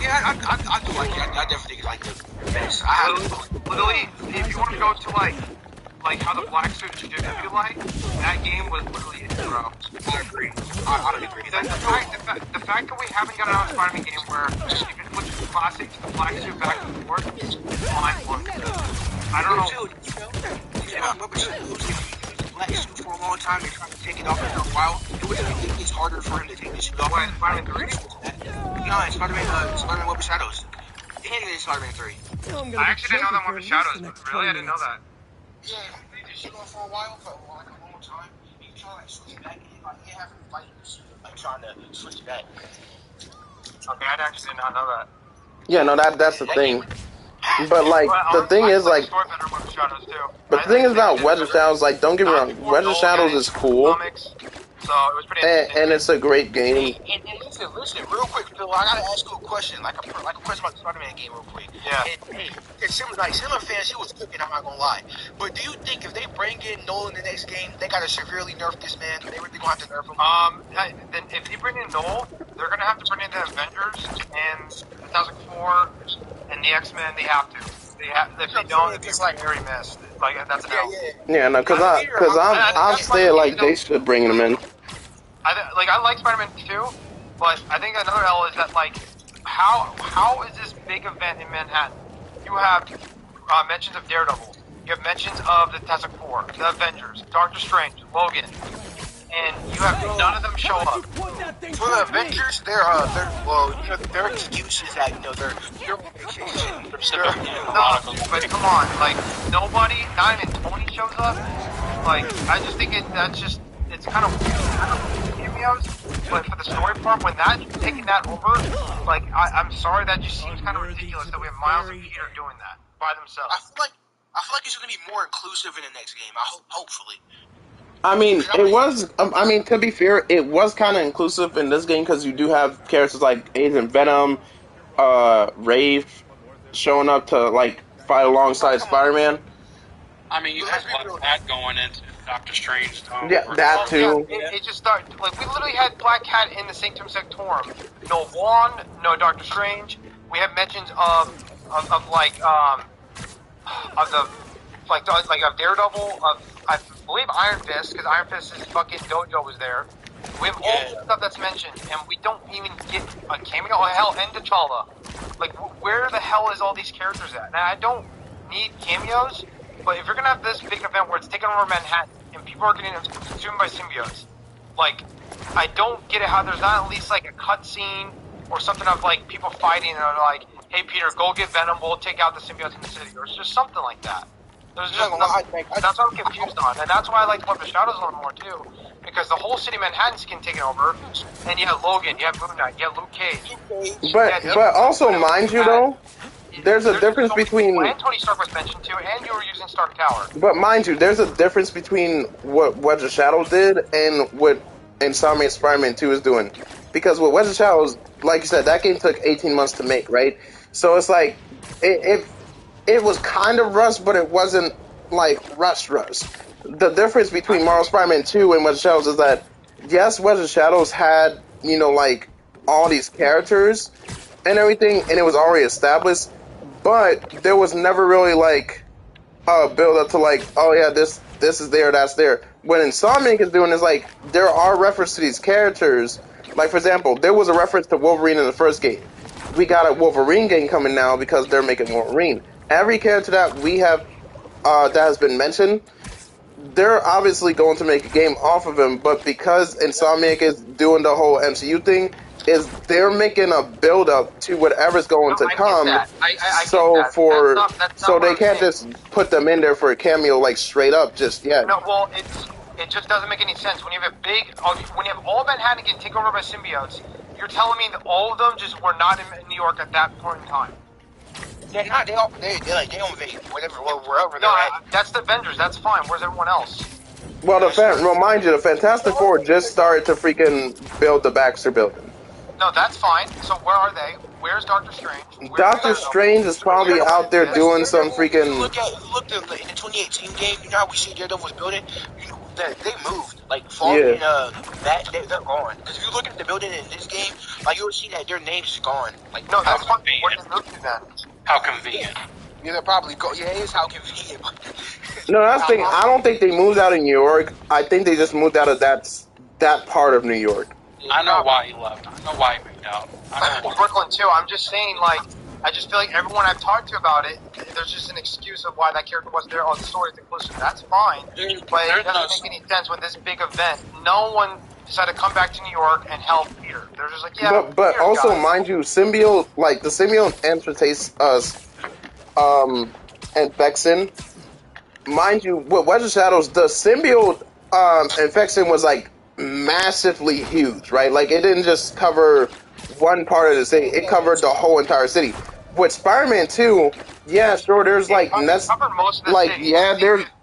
S11: Yeah, I do like it. I definitely think it's like the best.
S1: Literally, if you want to go to like how the black suit should feel like, that game was literally it, bro. I agree. I don't agree. The fact that we haven't got another Spider-Man game where you can put the classic to the black suit back and forth is mind-blowing. I don't know.
S11: Black suit for a long time and trying to take it off after a while. It's harder for him to take this suit off.
S1: Spider-Man 3?
S11: Yeah, Spider-Man Web of Shadows. And in Spider-Man 3.
S1: I actually didn't know that Web of Shadows. Really? I didn't know that.
S11: Yeah, they did shit off for a while, for like a long time. You try to like switch it back and like you have him fighting the suit, like trying to switch it back.
S1: Okay, I actually did not know that.
S3: Yeah, no, that's the thing. But like the thing is like. But the thing is about Wedge of Shadows, like, don't get me wrong, Wedge of Shadows is cool.
S1: So it was pretty
S3: and it's a great game.
S11: And listen, real quick, Phil. I gotta ask you a question, like a question about the Spider-Man game, real quick.
S1: Yeah.
S11: And similar fans, he was cooking. I'm not gonna lie. But do you think if they bring in Nolan the next game, they gotta severely nerf this man? They really gonna have to nerf him?
S1: Then if they bring in Nolan, they're gonna have to bring in the Avengers and the Fantastic Four and the X-Men. They have to. If they don't, it's like very missed. Like that's an L.
S3: Yeah, no, because I'll say it like they should bring him in.
S1: I like Spider-Man 2, but I think another L is that like how is this big event in Manhattan? You have mentions of Daredevil, you have mentions of the Fantastic Four, the Avengers, Doctor Strange, Logan, and you have none of them show up.
S11: For the Avengers, their excuse is that they're on vacation.
S1: But come on, like nobody, not even Tony shows up. Like I just think it's kind of weird cameos, but for the story part, when taking that over, like I'm sorry, that just seems kind of ridiculous that we have Miles and Peter doing that by themselves.
S11: I feel like it's going to be more inclusive in the next game. Hopefully.
S3: I mean, it was. I mean, to be fair, it was kind of inclusive in this game because you do have characters like Agent Venom, Rave, showing up to like fight alongside Spider-Man.
S10: I mean, you had Black Cat going into Doctor Strange.
S3: Yeah, that too.
S1: Yeah, it just started. Like we literally had Black Cat in the Sanctum Sanctorum. No Wand, no Doctor Strange. We have mentions of Daredevil, I believe Iron Fist, because Iron Fist's fucking dojo was there. We have all the stuff that's mentioned, and we don't even get a cameo. Oh, hell, and T'Challa. Like, where the hell is all these characters at? Now, I don't need cameos, but if you're gonna have this big event where it's taking over Manhattan, and people are getting consumed by symbiotes, like, I don't get it how there's not at least, like, a cutscene or something of, like, people fighting, and are like, hey, Peter, go get Venom, we'll take out the symbiotes in the city, or it's just something like that. There's just that's what I'm confused on, and that's why I like Web of Shadows a little more too, because the whole city of Manhattan's getting taken over, and you have Logan, you have Moon Knight, you have Luke Cage.
S3: But also, mind you though, there's a difference between.
S1: And Tony Stark was mentioned too, and you were using Stark Tower.
S3: But mind you, there's a difference between what Wedge of Shadows did and what Insomniac Spider-Man 2 is doing. Because with Wedge of Shadows, like you said, that game took 18 months to make, right? So it's like it was kind of rushed, but it wasn't like rush. The difference between Marvel Spider-Man 2 and Wedge of Shadows is that yes, Wedge of Shadows had like all these characters and everything, and it was already established, but there was never really like build up to like, oh yeah, this is there, that's there. What Insomniac is doing is like there are references to these characters. Like for example, there was a reference to Wolverine in the first game. We got a Wolverine game coming now because they're making Wolverine. Every character that we have that has been mentioned, they're obviously going to make a game off of him, but because Insomniac is doing the whole MCU thing, is they're making a build up to whatever's going to come. So they can't just put them in there for a cameo like straight up just yet.
S1: No, well, it just doesn't make any sense. When you have when you have all Manhattan getting taken over by symbiotes, you're telling me that all of them just were not in New York at that point in time.
S11: They're not. They don't whatever wherever they're at.
S1: That's the Avengers. That's fine. Where's everyone else?
S3: Well, mind you, the Fantastic Four just started to freaking build the Baxter Building.
S1: No, that's fine. So where are they? Where's Doctor Strange?
S3: Doctor Strange is probably out there doing some freaking.
S11: Look in the 2018 game. You know how we see Daredevil was building. They moved. Like Falcon, they're gone. Because if you look at the building in this game, like you'll see that their names is gone. Like
S1: no, that's fine. Where did they move to then?
S10: How convenient.
S11: Yeah, they're probably go. Yeah, it is how convenient.
S3: No, that's the thing. I don't think they moved out of New York. I think they just moved out of that part of New York.
S10: I know why he left. I know why he moved out. I know why.
S1: Brooklyn too. I'm just saying, like, I just feel like everyone I've talked to about it, there's just an excuse of why that character wasn't there. Oh, the story's inclusive. That's fine, but it doesn't make any sense with this big event. No one decided to come back to New York and help Peter. They're just like, yeah.
S3: But also, guys, mind you, symbiote, like the symbiote infects us, infection. Mind you, with Wedge of Shadows, the symbiote infection was like massively huge, right? Like it didn't just cover one part of the city; it covered the whole entire city. With Spider-Man 2, yeah, sure, there's like there's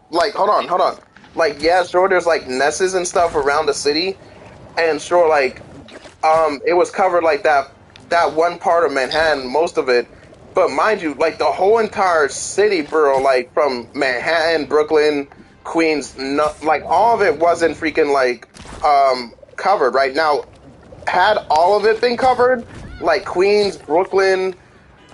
S3: like hold on, like yeah, sure, there's like nesses and stuff around the city, and sure, like it was covered like that one part of Manhattan, most of it. But mind you, like the whole entire city, borough, like from Manhattan, Brooklyn, Queens, like all of it wasn't freaking like covered right now. Had all of it been covered, like Queens, Brooklyn,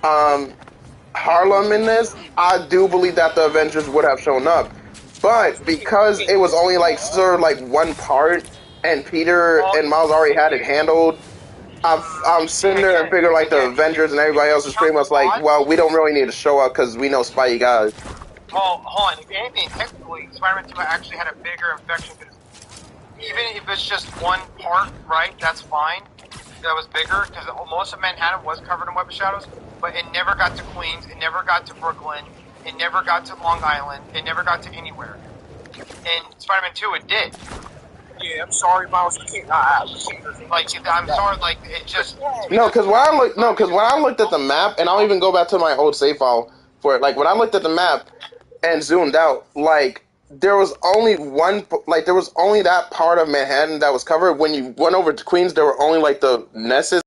S3: Harlem in this, I do believe that the Avengers would have shown up. But because it was only like sort of like one part, and Peter and Miles already had it handled, I'm sitting there and figure like the Avengers and everybody else is pretty much like, well, we don't really need to show up because we know Spidey got it.
S1: Well, hold on. If anything, technically, Spider-Man 2 actually had a bigger infection. Even if it's just one part, right, that's fine. That was bigger, because most of Manhattan was covered in Web of Shadows, but it never got to Queens, it never got to Brooklyn, it never got to Long Island, it never got to anywhere. In Spider-Man 2, it did.
S11: Yeah, I'm sorry, Miles. You can't.
S1: I'm sorry. Like it just.
S3: No, because when I looked at the map, and I'll even go back to my old save file for it. Like when I looked at the map and zoomed out, like there was only that part of Manhattan that was covered. When you went over to Queens, there were only like the nesses.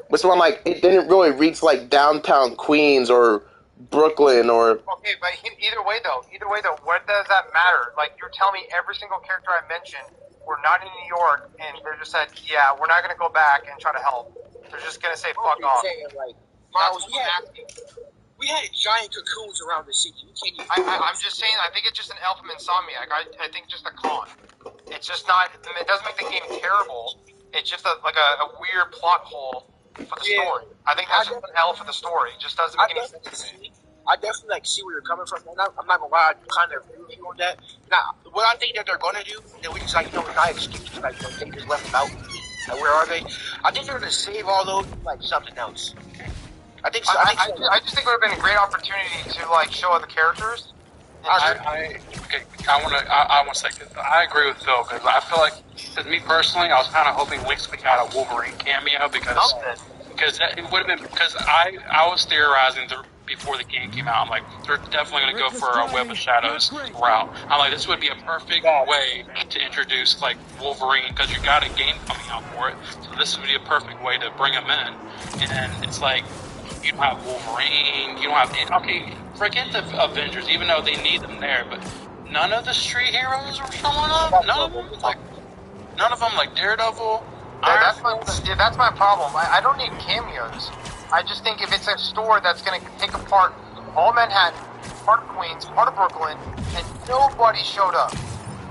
S3: Which one? Like it didn't really reach like downtown Queens or Brooklyn or.
S1: Okay, but either way though, what does that matter? Like you're telling me every single character I mentioned were not in New York, and they're just said, yeah, we're not going to go back and try to help. They're just going to say fuck off.
S11: Miles, we had giant cocoons around the city.
S1: I'm just saying. I think it's just an elf from Insomniac. I think just a con. It's just not. It doesn't make the game terrible. It's just a weird plot hole for the story. I think that's just an L for the story. It just doesn't make any sense to me.
S11: I definitely see where you're coming from. I'm not gonna lie, I kind of agree with you on that. Now, what I think that they're gonna do, then we just not excuses, like they just left them out. Like, where are they? I think they're gonna save all those like something else. I think so.
S1: I just think it would have been a great opportunity to like show other characters.
S10: I want to say this. I agree with Phil because I feel like, me personally, I was kind of hoping Wix would got a Wolverine cameo because Because it would have been, because I was theorizing before the game came out. I'm like, they're definitely going to go for a Web of Shadows route. I'm like, this would be a perfect way to introduce like Wolverine, because you got a game coming out for it. So this would be a perfect way to bring him in. And it's like, you don't have Wolverine, you don't have, okay, forget the Avengers, even though they need them there, but none of the street heroes are showing up. None of them, like Daredevil.
S1: That's my problem. I don't need cameos. I just think if it's a store that's going to take apart all Manhattan, part of Queens, part of Brooklyn, and nobody showed up.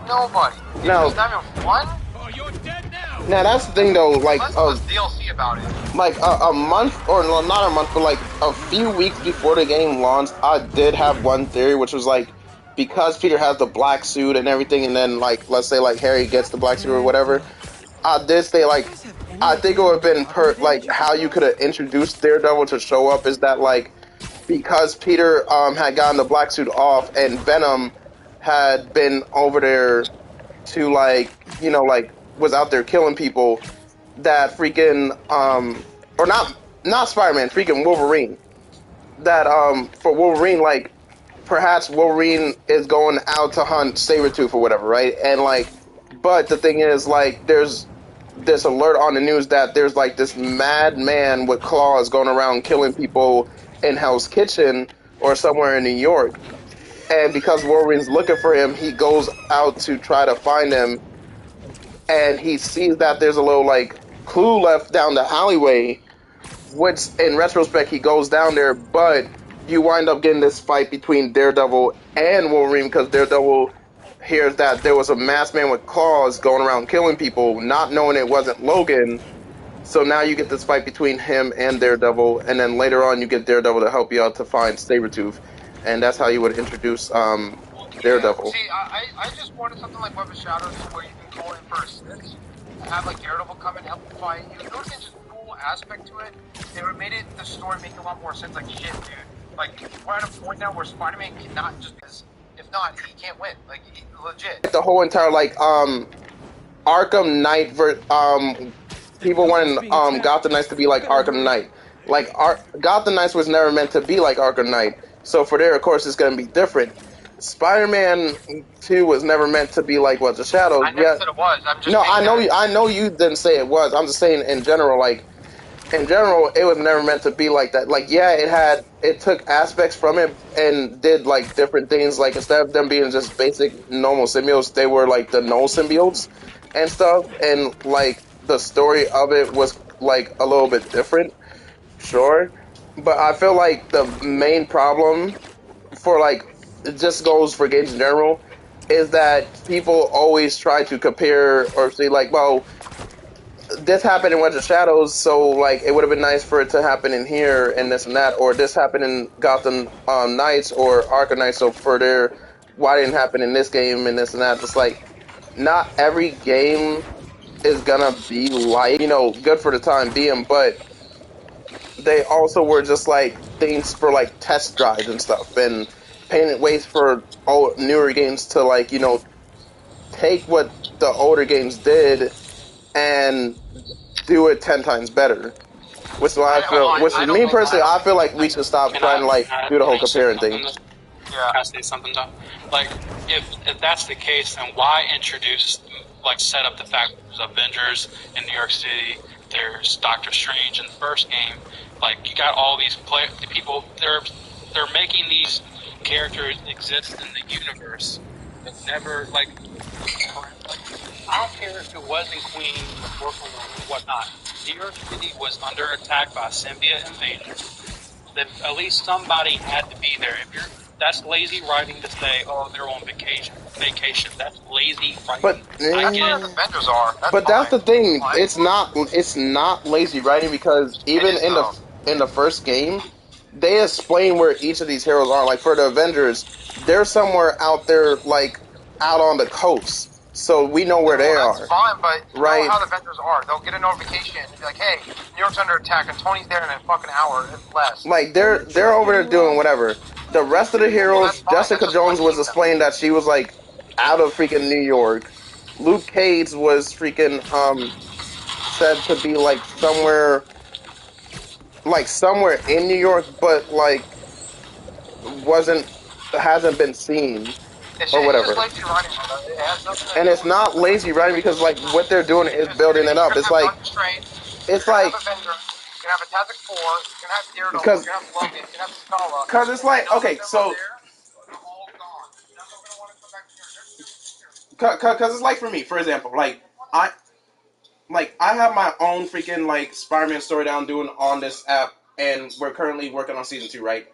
S1: Nobody.
S3: No.
S1: There's not even one.
S5: Oh, you're dead now.
S3: Now that's the thing though, like
S1: Let's DLC about it.
S3: like a month, or not a month, but like a few weeks before the game launched, I did have one theory, which was like, because Peter has the black suit and everything, and then like, let's say like Harry gets the black suit or whatever, I did say like, I think it would have been like how you could have introduced Daredevil to show up is that like, because Peter had gotten the black suit off and Venom had been over there to like, you know, like was out there killing people, that freaking or not Spider-Man, freaking Wolverine, that for Wolverine, like perhaps Wolverine is going out to hunt Sabretooth or whatever, right? And like, but the thing is, like, there's this alert on the news that there's like this mad man with claws going around killing people in Hell's Kitchen or somewhere in New York. And because Wolverine's looking for him, he goes out to try to find him, and he sees that there's a little like clue left down the alleyway, which in retrospect he goes down there, but you wind up getting this fight between Daredevil and Wolverine, because Daredevil hears that there was a masked man with claws going around killing people, not knowing it wasn't Logan. So now you get this fight between him and Daredevil, and then later on you get Daredevil to help you out to find Sabretooth, and that's how you would introduce Daredevil.
S1: See, I just wanted something like Web of Shadows where you can call in for assists and have like Daredevil come and help you fight. It would have been just a cool aspect to it. It would have made the story make a lot more sense. Like, shit, dude. Like, we're at a point now where Spider-Man cannot just, because if not, he can't win. Like, legit.
S3: The whole entire like Arkham Knight people wanted Gotham Knights to be like Arkham Knight. Like Gotham Knights was never meant to be like Arkham Knight. So for there, of course, it's going to be different. Spider-Man 2 was never meant to be like What the Shadows.
S1: I never said it was. I'm just
S3: I know you didn't say it was. I'm just saying in general, like in general, it was never meant to be like that. Like, yeah, it took aspects from it and did like different things. Like, instead of them being just basic normal symbiotes, they were like the null symbiotes and stuff. And like the story of it was like a little bit different, sure. But I feel like the main problem for like, it just goes for games in general, is that people always try to compare or say like, well, this happened in Web of Shadows, so like it would have been nice for it to happen in here and this and that, or this happened in Gotham Knights or Arkham Knights, so for there, why didn't it happen in this game and this and that? Just like, not every game is gonna be like, you know, good for the time being, but they also were just like things for like test drives and stuff, and painted ways for newer games to like, you know, take what the older games did and do it 10 times better. Which is why I feel, me personally, I feel like we should stop trying to like do the whole comparing thing.
S10: Can I say something, Tom? Like, if that's the case, then why introduce, like, set up the fact that there's Avengers in New York City, there's Doctor Strange in the first game. Like, you got all these people, they're making these characters exist in the universe that never, like, I don't care if it was in Queens or Brooklyn or whatnot. New York City was under attack by symbiote invasion. That at least somebody had to be there. That's lazy writing to say, oh, they're on vacation. That's lazy writing.
S3: But
S1: that's where the Avengers are.
S3: That's the thing. It's not lazy writing, because even in the first game, they explain where each of these heroes are. Like for the Avengers, they're somewhere out there, like out on the coast. So we know where they are.
S1: That's fine, but you
S3: right?
S1: know how the Avengers are. They'll get a notification and be like, hey, New York's under attack, and Tony's there in a fucking hour and less.
S3: Like, they're over there doing whatever. The rest of the heroes, Jessica Jones was explaining that she was, like, out of freaking New York. Luke Cage was freaking, said to be, like, somewhere like somewhere in New York, but like hasn't been seen or
S1: It's just
S3: whatever.
S1: lazy writing, brother. It has nothing to
S3: And
S1: do
S3: it's
S1: with
S3: not lazy writing because like what they're doing is
S1: because
S3: building it
S1: you're
S3: up.
S1: gonna
S3: It's
S1: have
S3: like
S1: Doctor Strange, you're
S3: it's
S1: gonna have
S3: like
S1: Avengers, you're gonna have Fantastic Four, you're gonna have Daredevil,
S3: because
S1: you're gonna have Logan, you're gonna have T'Challa,
S3: because it's
S1: and
S3: like
S1: none of
S3: okay,
S1: them are
S3: so
S1: there. They're all gone. None of them are gonna want to come back here. They're here.
S3: because it's like for me, for example, I have my own freaking like Spider-Man story that I'm doing on this app, and we're currently working on season 2. Right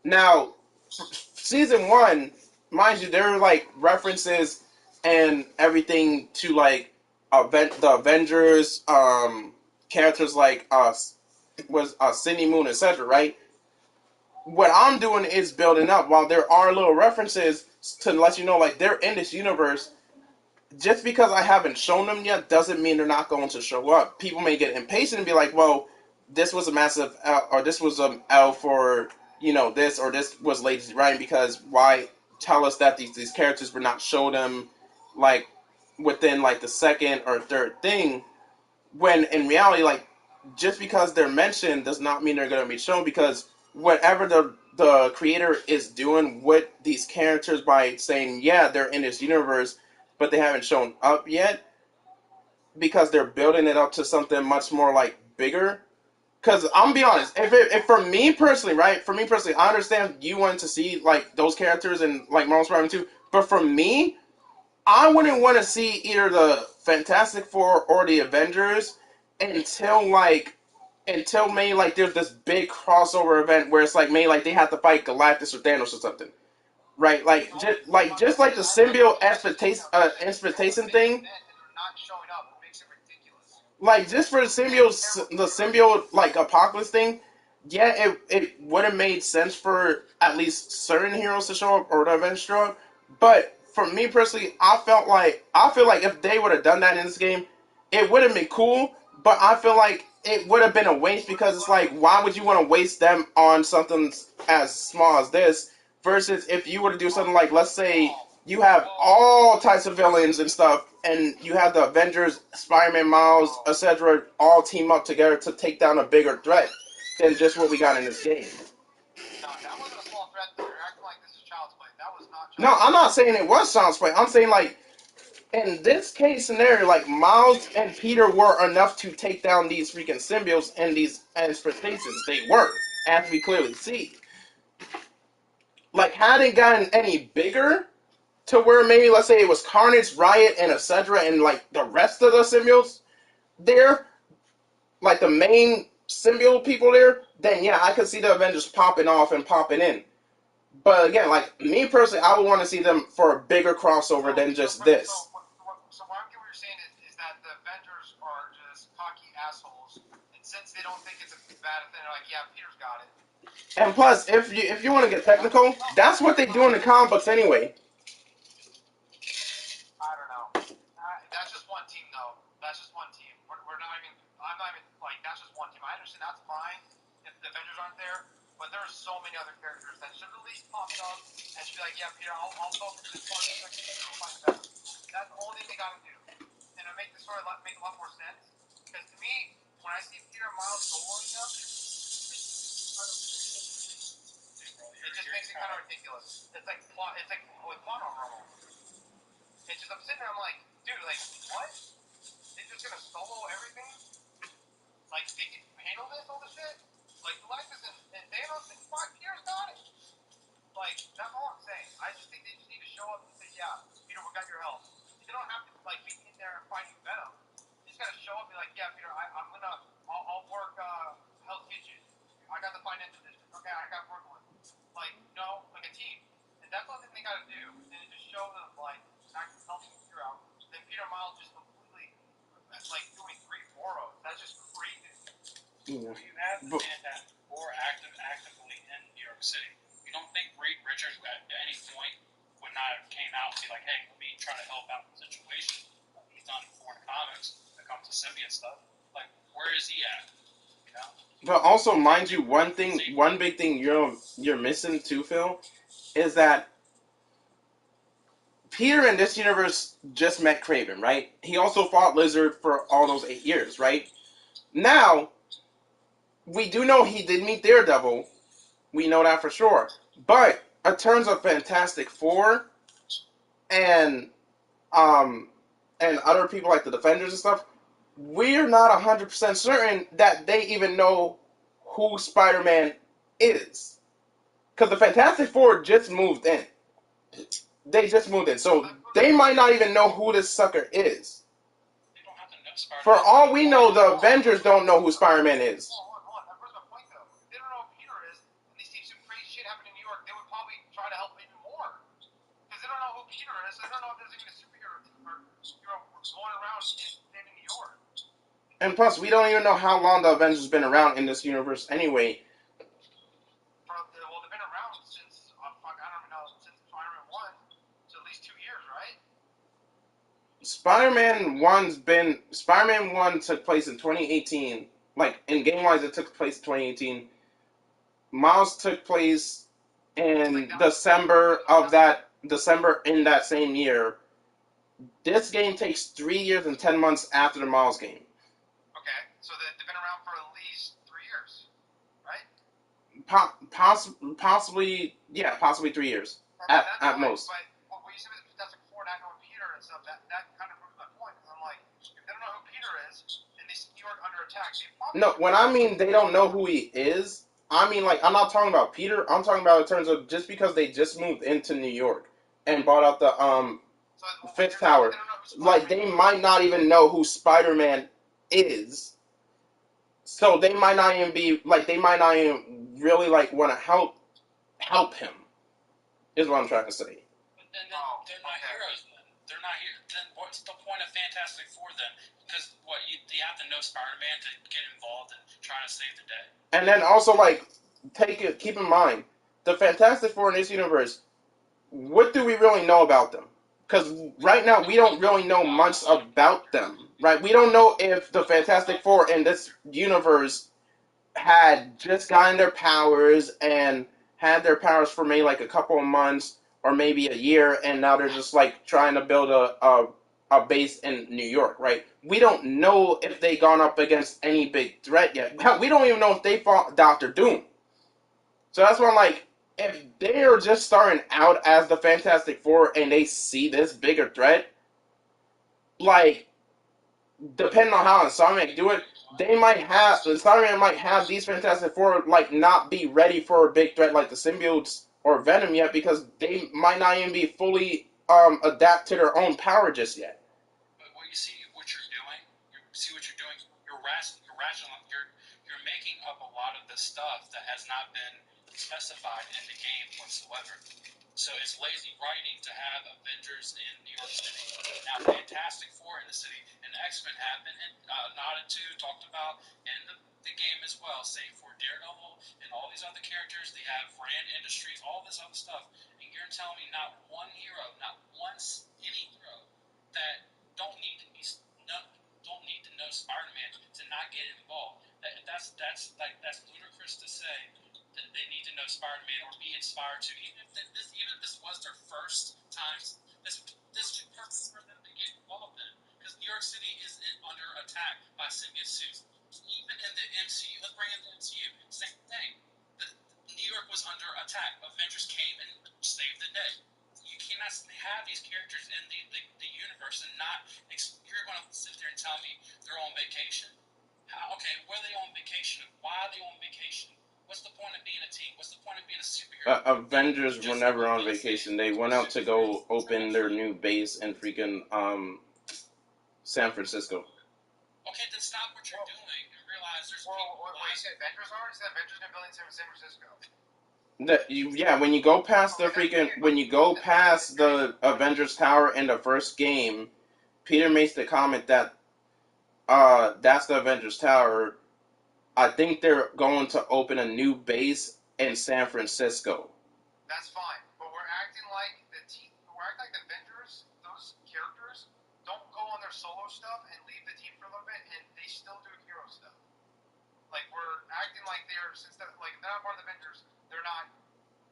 S3: now, season 1, mind you, there are like references and everything to like the Avengers, characters like Cindy Moon, etc. Right. What I'm doing is building up. While there are little references to let you know, like they're in this universe, just because I haven't shown them yet doesn't mean they're not going to show up. People may get impatient and be like, well, this was a massive L, or this was an L for, this, or this was lazy writing, because why tell us that these characters were not show them, like, within, like, the second or third thing, when in reality, like, just because they're mentioned does not mean they're going to be shown, because whatever the creator is doing with these characters by saying, yeah, they're in this universe, but they haven't shown up yet, because they're building it up to something much more like bigger. Because I'm gonna be honest, if for me personally, right? For me personally, I understand you want to see like those characters and like Marvel Spider-Man 2, but for me, I wouldn't want to see either the Fantastic Four or the Avengers until maybe like there's this big crossover event where it's like maybe like they have to fight Galactus or Thanos or something. Right, just like the symbiote expectation thing, like just for the symbiote like apocalypse thing, yeah, it would have made sense for at least certain heroes to show up or the Avengers to show up. But for me personally, I feel like if they would have done that in this game, it would have been cool. But I feel like it would have been a waste, because it's like, why would you want to waste them on something as small as this versus if you were to do something like, let's say you have all types of villains and stuff, and you have the Avengers, Spider-ManMiles, etc., all team up together to take down a bigger threat than just what we got in this game. No, I'm not saying it was Child's Play. I'm saying, like, in this case scenario, like, Miles and Peter were enough to take down these freaking symbiotes and these expectations. They were, as we clearly see. Like, had it gotten any bigger, to where maybe, let's say it was Carnage, Riot, and etc., and like the rest of the symbiotes there, like the main symbiote people there, then yeah, I could see the Avengers popping off and popping in. But again, like me personally, I would want to see them for a bigger crossover than just this.
S1: So what you're saying is that the Avengers are just cocky assholes, and since they don't think it's a bad thing, they're like, yeah, Peter's got it.
S3: And plus, if you want to get technical, that's what they do in the comic books anyway.
S1: I don't know. That's just one team, though. That's just one team. We're not even. I'm not even like. That's just one team. I understand that's fine if the Avengers aren't there, but there are so many other characters that should at least pop up and should be like, yeah, Peter, I'll go for this one second. I'll find the best. That's the only thing they gotta do, and it'll make the story make a lot more sense. Because to me, when I see Peter and Miles soloing up, it just makes it kind of ridiculous. It's like with plot armor. It's just I'm sitting there, I'm like, dude, like what? They're just gonna solo everything? Like they can handle this, all this shit? Like Galactus and Thanos and fuck, Peter's got it. Like that's all I'm saying. I just think they just need to show up and say, yeah, Peter, we got your help. They don't have to like be in there and fighting Venom. They just gotta show up and be like, yeah, Peter, I'll work Hell's Kitchen. I got the financial district. Okay, I got Brooklyn. Like like a team. And that's all they gotta do. And just show them like actually helping Peter out. Then Peter Miles just completely like doing 3 Boros. That's just crazy.
S3: Yeah.
S10: You have the Fantastic Four actively in New York City. You don't think Reed Richards at any point would not have came out and be like, hey, let me try to help out the situation. He's done foreign comics when it comes to symbiote stuff. Like, where is he at? You know?
S3: But also, mind you, one big thing you're missing too, Phil, is that Peter in this universe just met Kraven, right? He also fought Lizard for all those 8 years, right? Now, we do know he did meet Daredevil. We know that for sure. But in terms of Fantastic Four and other people like the Defenders and stuff, we're not 100% certain that they even know who Spider-Man is. Because the Fantastic Four just moved in. They just moved in. So they might not even know who this sucker is.
S10: They don't have to know Spider-Man.
S3: For all we know, the Avengers don't know who Spider-Man is.
S1: Hold on. That proves my point, though. If they don't know who Peter is, and they see some crazy shit happen in New York, they would probably try to help even more. Because they don't know who Peter is, so they don't know if there's even a superhero going around in New York.
S3: And plus, we don't even know how long the Avengers have been around in this universe anyway.
S1: Well, they've been around since, I don't even know, since Spider-Man 1, so at least 2 years, right?
S3: Spider-Man 1 took place in 2018. Like, in game-wise, it took place in 2018. Miles took place in December in that same year. This game takes 3 years and 10 months after the Miles game.
S1: Okay, so they've been around for at least 3 years, right?
S3: Possibly 3 years at most.
S1: But when you said that's like 4 not knowing Peter and stuff, that kind of proves my point. Because I'm like, if they don't know who Peter is, and they see New York under attack,
S3: no, when I mean they don't know who he is, I mean, like, I'm not talking about Peter. I'm talking about in terms of just because they just moved into New York and bought out the Fifth Tower. Like, they might not even know who Spider-Man is. So they might not even be like, they might not even really like want to help him. Is what I'm trying to say.
S10: But then they're not heroes. They're not here. Then what's the point of Fantastic Four then? Because you have to know Spider-Man to get involved and try to save the day.
S3: And then also, like, keep in mind, the Fantastic Four in this universe, what do we really know about them? Because right now, we don't really know much about them, right? We don't know if the Fantastic Four in this universe had just gotten their powers and had their powers for maybe like a couple of months or maybe a year, and now they're just like trying to build a base in New York, right? We don't know if they gone up against any big threat yet. Hell, we don't even know if they fought Doctor Doom. So that's why I'm like, if they're just starting out as the Fantastic Four and they see this bigger threat, like, depending on how Insomniac do it, Spider-Man might have these Fantastic Four, like, not be ready for a big threat like the symbiotes or Venom yet, because they might not even be fully adapt to their own power just yet.
S10: But you see what you're doing. You're making up a lot of the stuff that has not been specified in the game whatsoever. So it's lazy writing to have Avengers in New York City. Now, Fantastic Four in the city, and X-Men have been nodded to, talked about in the game as well, save for Daredevil and all these other characters. They have Rand Industries, all this other stuff. And you're telling me not one hero, not any hero that don't need to know Spider-Man to not get involved. That's ludicrous to say that they need to know Spider-Man or be inspired to. Even if this was their first time, this should be perfect for them to get involved in. Because New York City is under attack by symbiote suits. Even in the MCU, let's bring in the MCU, same thing. New York was under attack. Avengers came and saved the day. You cannot have these characters in the universe and not. You're going to sit there and tell me they're on vacation. Okay, where are they on vacation? Why are they on vacation? What's the point of being a team? What's the point of being a superhero?
S3: Avengers were never on vacation. They went out to go open their new base in freaking San Francisco.
S10: Okay, then stop what you're doing and realize there's people.
S1: What you said Avengers are? You said Avengers are building San Francisco.
S3: When you go past the Avengers Tower in the first game, Peter makes the comment that that's the Avengers Tower. I think they're going to open a new base in San Francisco.
S1: That's fine, but we're acting like the Avengers, those characters, don't go on their solo stuff and leave the team for a little bit, and they still do hero stuff. Like, we're acting like if they're not part of the Avengers, they're not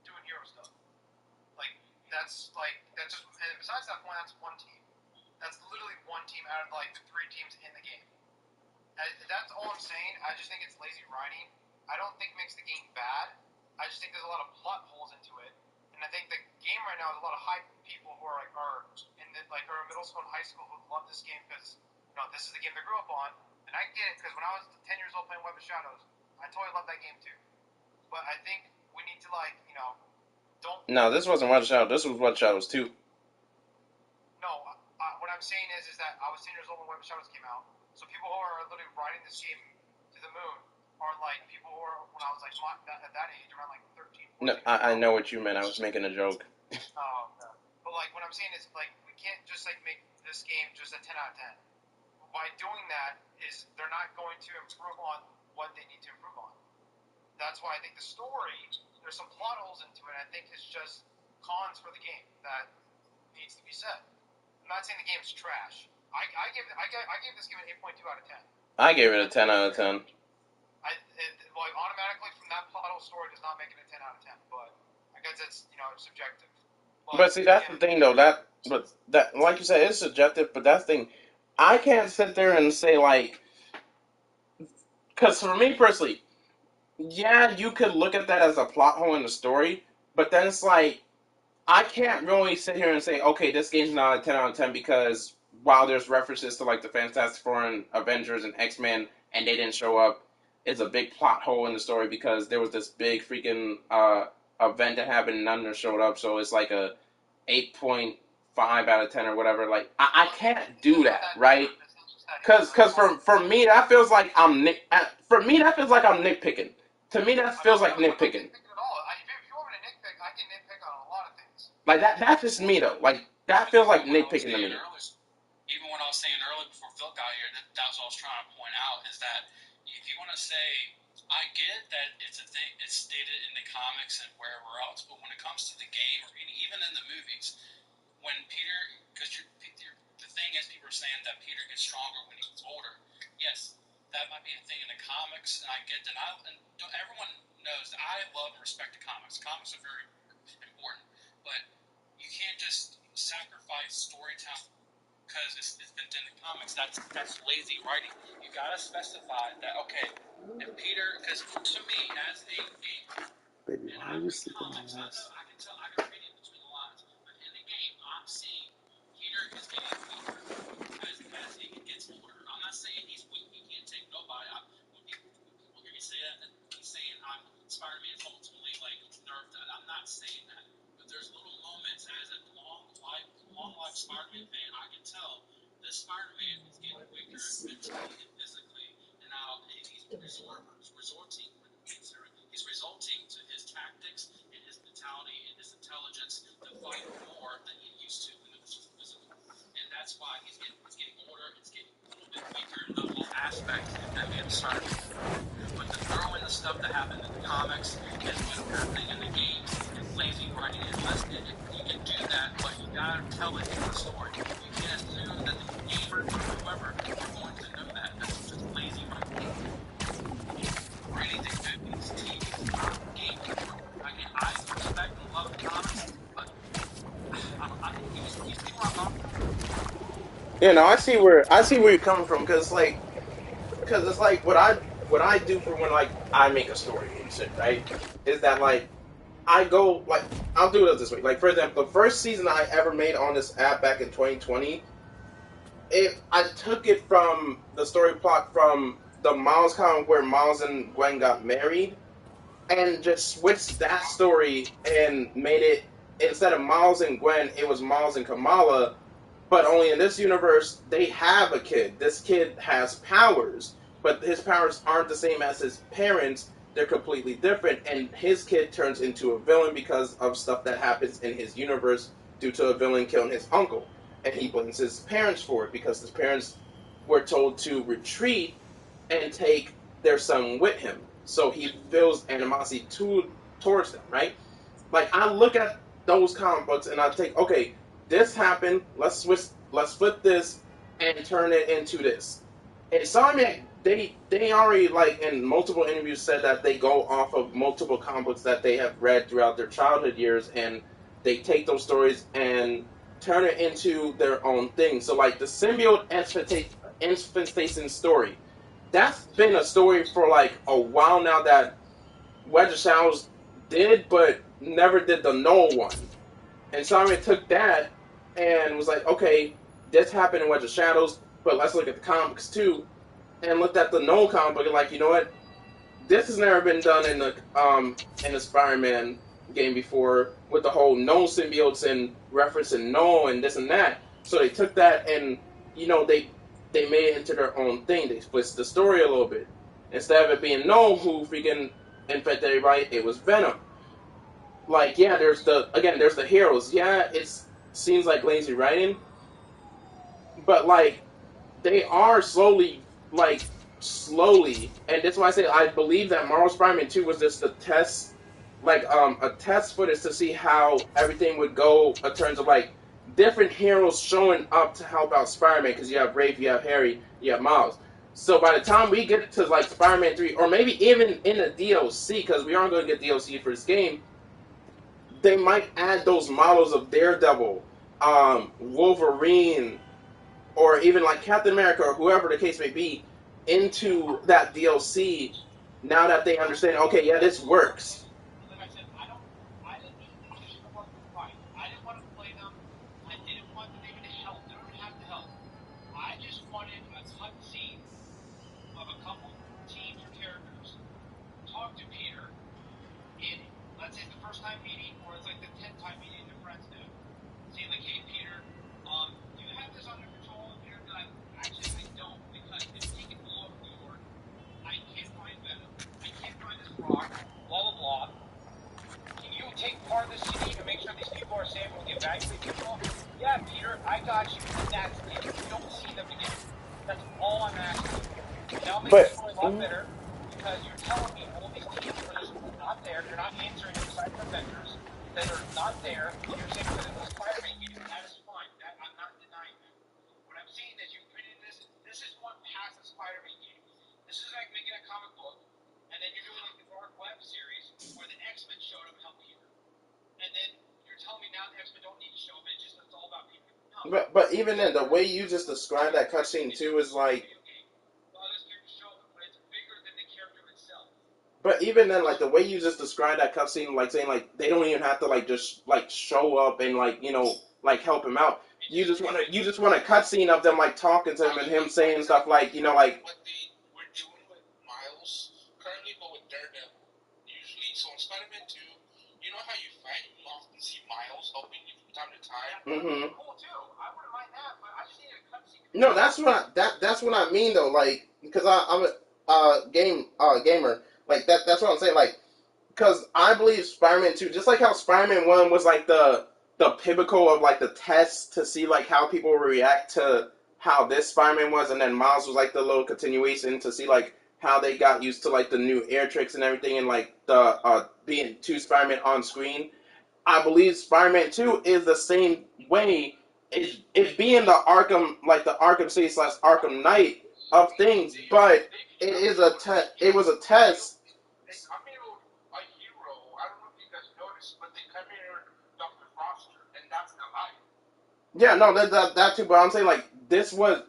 S1: doing hero stuff. That's just, and besides that point, that's one team. That's literally one team out of, the 3 teams in the game. That's all I'm saying. I just think it's lazy writing I don't think makes the game bad. I just think there's a lot of plot holes into it, and I think the game right now is a lot of hype people who are are in middle school and high school who love this game because this is the game they grew up on, and I get it because when I was 10 years old playing Web of Shadows, I totally loved that game too. But I think we need to don't.
S3: No, this wasn't Web of Shadows. This was Web of Shadows 2.
S1: No, what I'm saying is that I was 10 years old when Web of Shadows came out, so people who are literally riding this game to the moon are like people who are when I was like at that age, around like 13, 14.
S3: No, I know what you meant. I was making a joke.
S1: But what I'm saying is we can't just make this game just a 10 out of 10. By doing that is they're not going to improve on what they need to improve on. That's why I think the story, there's some plot holes into it. I think it's just cons for the game that needs to be said. I'm not saying the game's trash. I gave this game an 8.2 out of 10.
S3: I gave it a 10 out of 10.
S1: Automatically from that plot hole story does not make it a 10 out of 10, but I guess it's subjective.
S3: But see, that's the thing though. That like you said, it's subjective. But that's the thing. I can't sit there and say because for me personally, yeah, you could look at that as a plot hole in the story, but then it's I can't really sit here and say, okay, this game's not a 10 out of 10 because while there's references to the Fantastic Four and Avengers and X-Men and they didn't show up, it's a big plot hole in the story because there was this big freaking event that happened and none of them showed up, so it's like a 8.5 out of 10 or whatever. I can't do that, right? Because for me that feels like I'm nitpicking. To me that feels like nitpicking. That's just me though. That feels like nitpicking to me.
S10: Even what I was saying earlier before Phil got here, that's what I was trying to point out is that if you want to say, I get that it's a thing, it's stated in the comics and wherever else, but when it comes to the game or even in the movies, when Peter, because the thing is, people are saying that Peter gets stronger when he gets older. Yes, that might be a thing in the comics, and I get that. Everyone knows that I love and respect the comics. Comics are very important, but you can't just sacrifice storytelling because it's been in the comics. That's lazy writing. You gotta specify that. Okay, if Peter, because to me as a
S3: baby, why are you sleeping on this?
S10: I can read it between the lines. But in the game, I'm seeing Peter is getting weaker as he gets older. I'm not saying he's weak. He can't take nobody. When people hear me say that, he's saying Spider-Man is ultimately nerfed. I'm not saying that. But there's little moments as a long life Spider-Man fan, I can tell this Spider-Man is getting weaker mentally and physically, and now he's resorting to his tactics and his mentality and his intelligence to fight more than he used to when it was just physical. And that's why he's getting older, it's getting a little bit weaker in those little aspects that made him start. But to throw in the stuff that happened in the comics and what's happening in the games and lazy writing and listed, you can do that, but you gotta tell it in the story. You can't assume that the gamers or whoever are going to know that. That's just lazy writing. Or anything movies, TV, games. Again, I respect and love the comics, but you see where I'm talking about?
S3: Yeah, no, I see where you're coming from because it's what I do for when I make a story and shit, right? Is that I go I'll do it this way. For example, the first season I ever made on this app back in 2020, I took it from the story plot from the Miles comic where Miles and Gwen got married, and just switched that story and made it instead of Miles and Gwen, it was Miles and Kamala. But only in this universe, they have a kid. This kid has powers, but his powers aren't the same as his parents. They're completely different, and his kid turns into a villain because of stuff that happens in his universe due to a villain killing his uncle. And he blames his parents for it because his parents were told to retreat and take their son with him. So he feels animosity towards them, right? I look at those comic books and I think, okay, this happened, let's flip this and turn it into this. And Insomniac, they already in multiple interviews said that they go off of multiple comic books that they have read throughout their childhood years, and they take those stories and turn it into their own thing. So the symbiote infestation story, that's been a story for a while now that Wedge of Shadows did, but never did the Null one. And Spider-Man took that and was like, okay, this happened in Wedge of Shadows, but let's look at the comics too. And looked at the Null comic book and like, you know what? This has never been done in the Spider-Man game before with the whole Null symbiotes and referencing Null and this and that. So they took that and they made it into their own thing. They split the story a little bit. Instead of it being Null who freaking infected everybody, it was Venom. Like, yeah, there's the heroes. Yeah, it seems like lazy writing, but like they are slowly, and that's why I say I believe that Marvel Spider-Man 2 was just a test, a test footage to see how everything would go in terms of like different heroes showing up to help out Spider-Man, because you have Rafe, you have Harry, you have Miles. So by the time we get to like Spider-Man 3, or maybe even in the DLC, because we aren't going to get DLC for this game, they might add those models of Daredevil, Wolverine, or even like Captain America or whoever the case may be into that DLC now that they understand, okay, yeah, this works.
S1: Like I said, I didn't need them to show up to fight. I didn't want to play them. I didn't want them even to help. They don't even have to help. I just wanted a cutscene of a couple teams or characters talk to Peter in, let's say, the first time meeting, or it's like the 10th time meeting their friends do. Saying like, hey Peter, do you have this under control? And Peter's like, actually I don't, because it's taken all over New York. I can't find Venom. I can't find this rock. Blah blah blah. Can you take part of the city to make sure these people are safe and we can evacuate people? Yeah, Peter, I got you. That's it. You don't see them again. That's all I'm asking. Now make the story a lot better, because you're telling me all these teams are just not there. You're not answering the Cyber Avengers that are not there. You're saying that it's a Spider-Man game. That is fine. I'm not denying that. What I'm saying is you printed this. This is one past the Spider-Man game. This is like making a comic book, and then you're doing like the Dark Web series where the X-Men showed up and helped Peter. And then you're telling me now the X-Men don't need to show up. It's all about Peter. No.
S3: But even then, the way you just described that cutscene too is like. But even then, like the way you just described that cutscene, like saying like they don't even have to like just like show up and like like help him out. You just want a cutscene of them like talking to him and him saying stuff like like.
S12: What we're doing with Miles currently, but with Daredevil usually. So in Spider-Man 2, you know how you fight and you often see Miles helping you from time to time.
S3: Mm-hmm.
S1: Cool too. I wouldn't mind that, but I just need a cutscene.
S3: No, that's what I mean though. Like because I'm a gamer. Like that's what I'm saying. Like, because I believe Spider-Man 2, just like how Spider-Man 1 was like the pinnacle of like the test to see like how people would react to how this Spider-Man was, and then Miles was like the little continuation to see like how they got used to like the new air tricks and everything, and like the being two Spider-Man on screen. I believe Spider-Man 2 is the same way. It being the Arkham City / Arkham Knight of things, but it was a test.
S12: They come here a hero. I don't know if you guys noticed, but they come here Dr. Foster, and that's the hype.
S3: Yeah, no, that too. But I'm saying like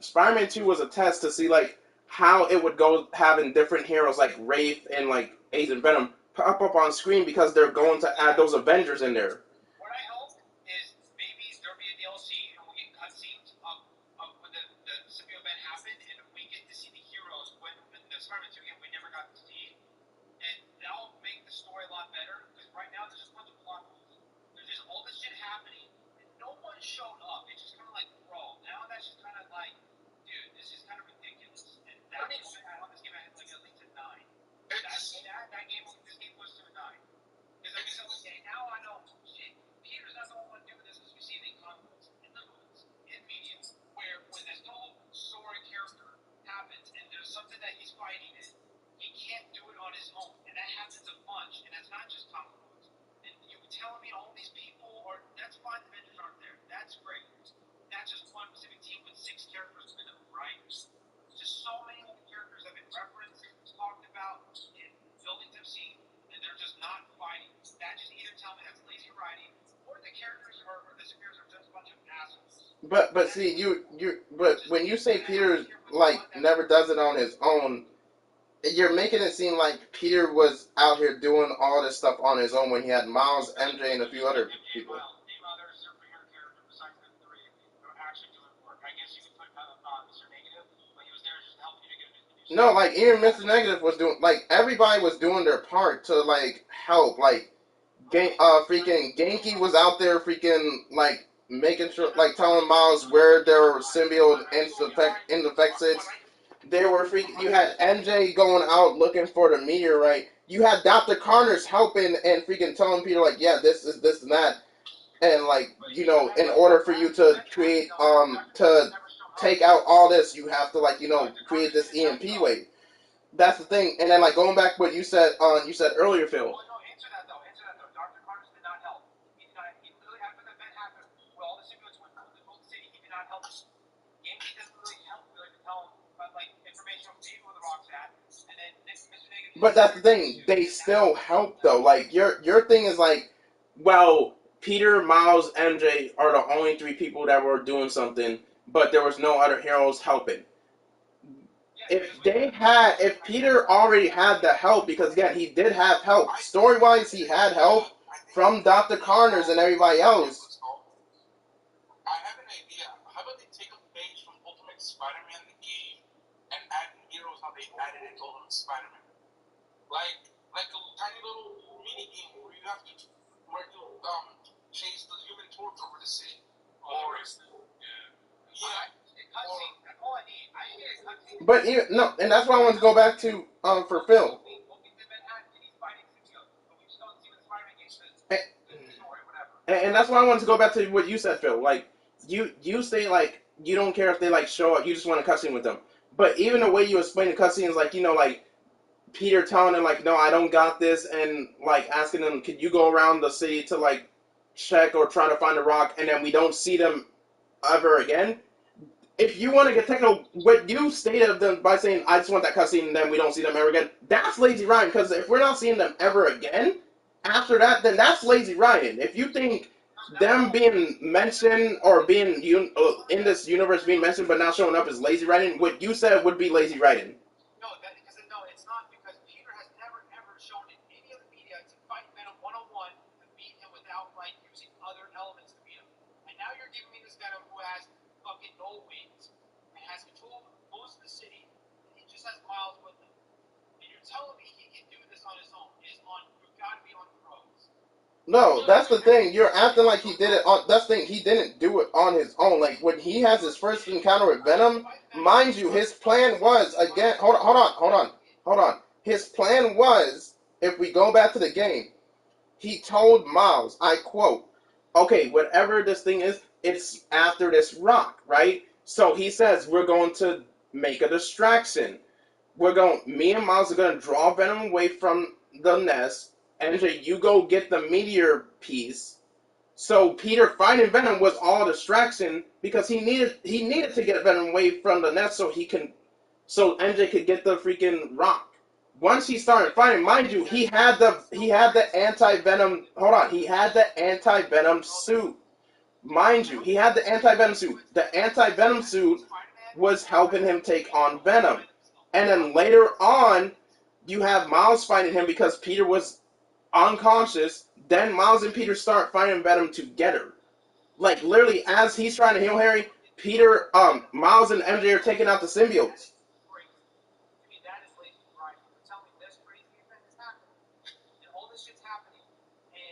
S3: Spider-Man 2 was a test to see like how it would go having different heroes like Wraith and like Agent Venom pop up on screen, because they're going to add those Avengers in there.
S1: What I hope is maybe there'll be a DLC and we'll get cutscenes of when the symbiote event happened, and we get to see the heroes when the Spider-Man 2 game we never got to see. And that'll make the story a lot better, because right now there's just a bunch of plot holes. There's just all this shit happening, and no one showed up. It's just kind of like, bro, now that's just kind of like, dude, this is kind of ridiculous. And that's why I want this game at like at least a 9. This game was to a 9. Because I mean, so okay, now I know, shit, Peter's not the only one doing this, as we see in the comics, in the movies, in media, where when this whole story character happens, and there's something that he's fighting in, he can't do it on his own, and that happens a bunch, and that's not just comic books. And you telling me all these people, or that's fine, the Avengers aren't there, that's great. That's just one specific team with 6 characters in them, right? Just so many other characters have been referenced, talked about, and buildings I've seen, and they're just not fighting. That just either tell me that's lazy writing, or the characters or the superheroes are just a bunch of assholes.
S3: But see but when you say Peter like never does it on his own, you're making it seem like Peter was out here doing all this stuff on his own when he had Miles, MJ, and a few other people. No, like even Mr. Negative was doing, like everybody was doing their part to like help. Like, freaking Genki was out there freaking like making sure, like telling Miles where their symbiote infected. They were freaking. You had MJ going out looking for the meteorite. You had Dr. Connors helping and freaking telling Peter like, yeah, this is this and that, and like in order for you to create to take out all this, you have to like create this EMP wave. That's the thing. And then like going back to what you said earlier, Phil. But that's the thing. They still help though. Like your thing is like, well, Peter, Miles, MJ are the only three people that were doing something, but there was no other heroes helping. If Peter already had the help, because again he did have help story wise, he had help from Dr. Connors and everybody else.
S12: I have an idea. How about they take a page from Ultimate Spider-Man the game and add heroes how they added it to Ultimate Spider-Man? Like a tiny little mini game where you have to chase the Human Torch over the city. Or
S3: But even, no, and that's why I wanted to go back to for Phil. And that's why I wanted to go back to what you said, Phil. Like you say like you don't care if they like show up, you just want a cutscene with them. But even the way you explain the cutscenes, like like Peter telling him like, no, I don't got this, and like asking them, could you go around the city to like check or try to find a rock, and then we don't see them ever again. If you want to get technical, what you stated them by saying, I just want that cutscene and then we don't see them ever again, that's lazy Ryan, because if we're not seeing them ever again, after that, then that's lazy Ryan. If you think them being mentioned or being in this universe being mentioned but not showing up is lazy writing, what you said would be lazy writing.
S1: No, it's not, because Peter has never ever shown in any of the media to fight Venom 101 to beat him without like using other elements to beat him. And now you're giving me this Venom who has fucking no wings and has control of most of the city, and he just has Miles with him. And you're telling me he can do this on his own? You've got to be on drugs.
S3: No, that's the thing. You're acting like he did it on. That's the thing. He didn't do it on his own. Like when he has his first encounter with Venom, mind you, his plan was again. Hold on. His plan was, if we go back to the game, he told Miles, I quote, "Okay, whatever this thing is, it's after this rock, right?" So he says, "We're going to make a distraction. Me and Miles are going to draw Venom away from the nest. MJ, you go get the meteor piece." So Peter fighting Venom was all a distraction because he needed to get Venom away from the nest so MJ could get the freaking rock. Once he started fighting, mind you, he had the anti-venom. Hold on, he had the anti-venom suit. Mind you, he had the anti-venom suit. The anti-venom suit was helping him take on Venom. And then later on, you have Miles fighting him because Peter was unconscious. Then Miles and Peter start fighting Venom together. Like literally, as he's trying to heal Harry, Miles and MJ are taking out the symbiotes.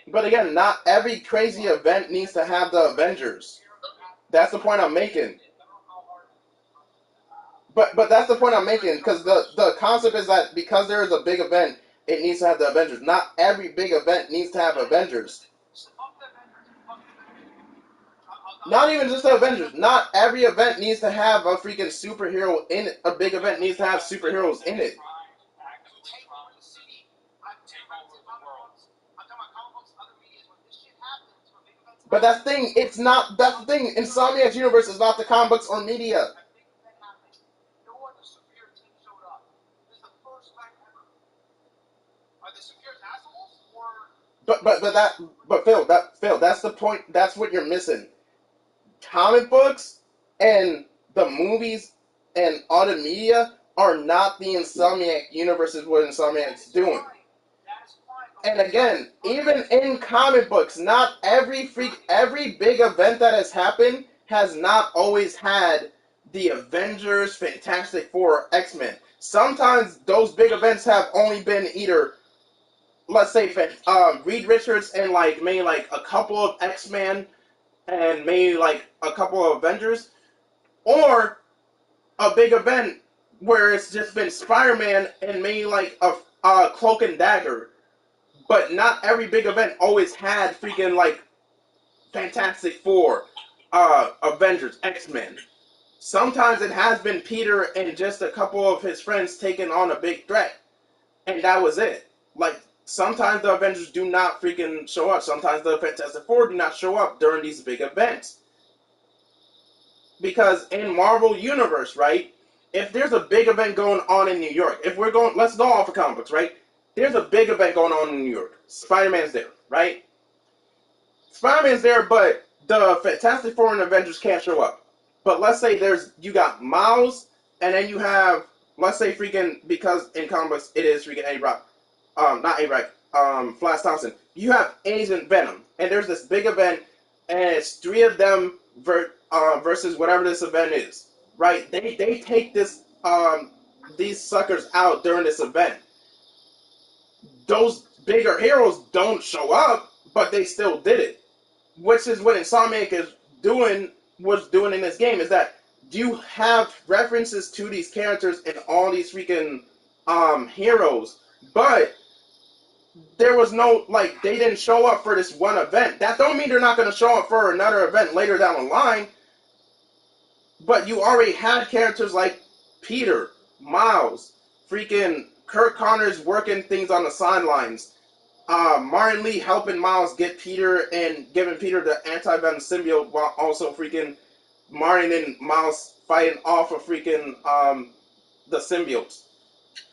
S3: But again, not every crazy event needs to have the Avengers. That's the point I'm making. But that's the point I'm making, because the concept is that because there is a big event, it needs to have the Avengers. Not every big event needs to have Avengers. Not even just the Avengers. Not every event needs to have a freaking superhero in it. A big event needs to have superheroes in it. But that's the thing. It's not. That's the thing. Insomniac's universe is not the comic books or media. But Phil, that's the point. That's what you're missing. Comic books and the movies and all the media are not the Insomniac universes what Insomniac's doing. And again, even in comic books, not every big event that has happened has not always had the Avengers, Fantastic Four, or X-Men. Sometimes those big events have only been either, let's say, Reed Richards and like maybe like a couple of X-Men and maybe like a couple of Avengers, or a big event where it's just been Spider-Man and maybe like a Cloak and Dagger. But not every big event always had freaking like Fantastic Four, Avengers, X-Men. Sometimes it has been Peter and just a couple of his friends taking on a big threat, and that was it. Like sometimes the Avengers do not freaking show up. Sometimes the Fantastic Four do not show up during these big events. Because in Marvel Universe, right, if there's a big event going on in New York, let's go off of comic books, right? There's a big event going on in New York. Spider-Man's there, right? Spider-Man's there, but the Fantastic Four and Avengers can't show up. But let's say you got Miles, and then you have, let's say freaking, because in comic books it is freaking A-Rock, not A-Rock, Flash Thompson. You have Agent Venom, and there's this big event, and it's three of them versus whatever this event is, right? They take these suckers out during this event. Those bigger heroes don't show up, but they still did it. Which is what Insomniac was doing in this game, is that you have references to these characters and all these freaking heroes, but there was no, like, they didn't show up for this one event. That don't mean they're not going to show up for another event later down the line, but you already had characters like Peter, Miles, freaking Kurt Connors working things on the sidelines, Martin Lee helping Miles get Peter and giving Peter the anti-venom symbiote while also freaking Martin and Miles fighting off of freaking the symbiotes.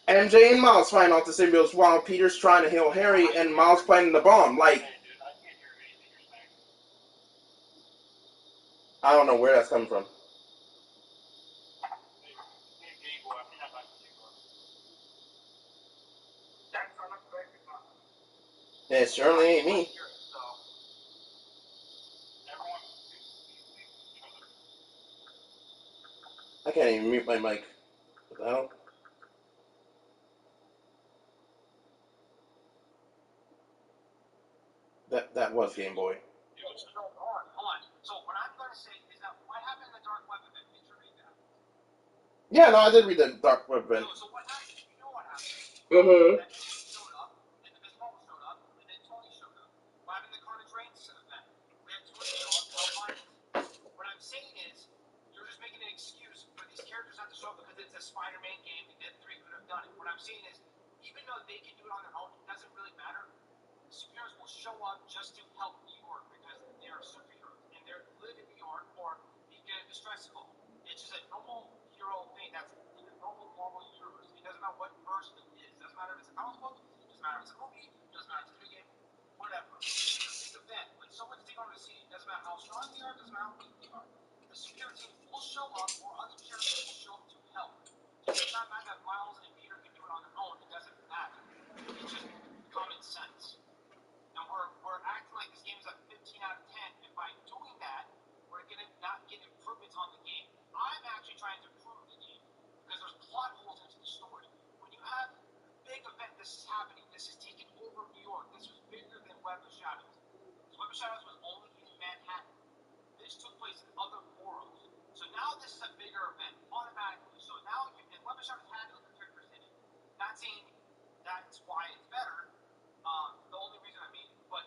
S3: MJ and Miles fighting off the symbiotes while Peter's trying to heal Harry and Miles planting the bomb. Like, I don't know where that's coming from. It certainly ain't me. I can't even mute my mic. What the hell? That was Game Boy.
S1: Hold on. So what I'm going to say is that what happened in the Dark Web event? Did you read that?
S3: Yeah, no, I did read the Dark Web event.
S1: So what happened? You know what happened?
S3: Mm-hmm.
S1: That showed up, and the Miss Marvel showed up, and then Tony showed up. What happened in the Carnage Reigns event? We had Tony show up, help Miles. What I'm saying is, you're just making an excuse for these characters not to show up because it's a Spider-Man game and then 3 could have done it. What I'm saying is, even though they can do it on their own, it doesn't really matter. Superheroes will show up just to help New York because they are superheroes and they live in New York or you get a distress call. It's just a normal hero thing that's in a normal universe. It doesn't matter what version it is. It doesn't matter if it's a comic book, it doesn't matter if it's a movie, it doesn't matter if it's a video game, whatever. It's an event. When someone's taking on the scene, it doesn't matter how strong they are, it doesn't matter how weak they are. The superhero team will show up or other characters will show up to help. It does not matter that Miles and Peter can do it on their own. It doesn't matter. It's just common sense. And we're acting like this game is a 15 out of 10, and by doing that, we're going to not get improvements on the game. I'm actually trying to improve the game, because there's plot holes into the story. When you have a big event, this is happening, this is taking over New York, this was bigger than Web of Shadows. Web of Shadows was only in Manhattan. This took place in other worlds. So now this is a bigger event, automatically. So now, and Web of Shadows had other characters in it. Not saying that's why it's better, the only reason I mean, but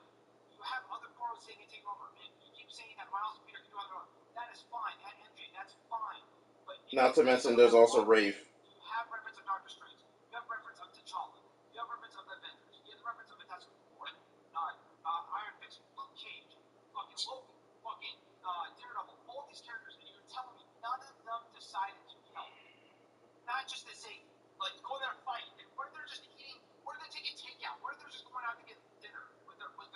S1: you have other portals saying it take over, and you keep saying that Miles and Peter can do on their own. That is fine. And MJ, that's fine. But
S3: not to mention, there's also Rafe.
S1: You have reference of Doctor Strange. You have reference of T'Challa. You have reference of the Avengers. You have reference of Fantastic Four, Iron Fist, Luke Cage, fucking Loki, fucking Daredevil. All these characters, and you're telling me none of them decided to help. Not just to say, like, go there and fight. And what if they're just eating? What if they're taking takeout? What if they're just going out to get dinner with their loved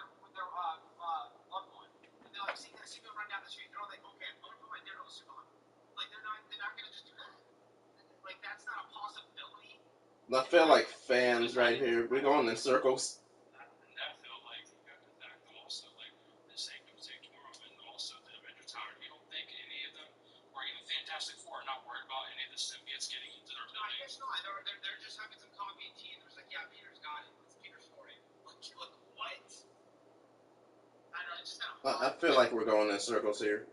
S1: one? And they're like seeing them run down the street. They're all like, okay, I'm gonna put my Daredevil suit on. Like they're not gonna just do that. Like like that's not a possibility.
S3: I feel like fans right here. We're going in circles.
S10: And that felt like that also like the same tomorrow and also the Avengers Tower. You don't think any of them, or even Fantastic Four, are not worried about any of the symbiotes getting into their
S1: No, I
S10: buildings?
S1: guess not. They're just having some coffee and tea, and there's like, yeah, Peter's got it. It's Peter's story. Look, what? I don't know. It's just kind of.
S3: I feel like we're going in circles here.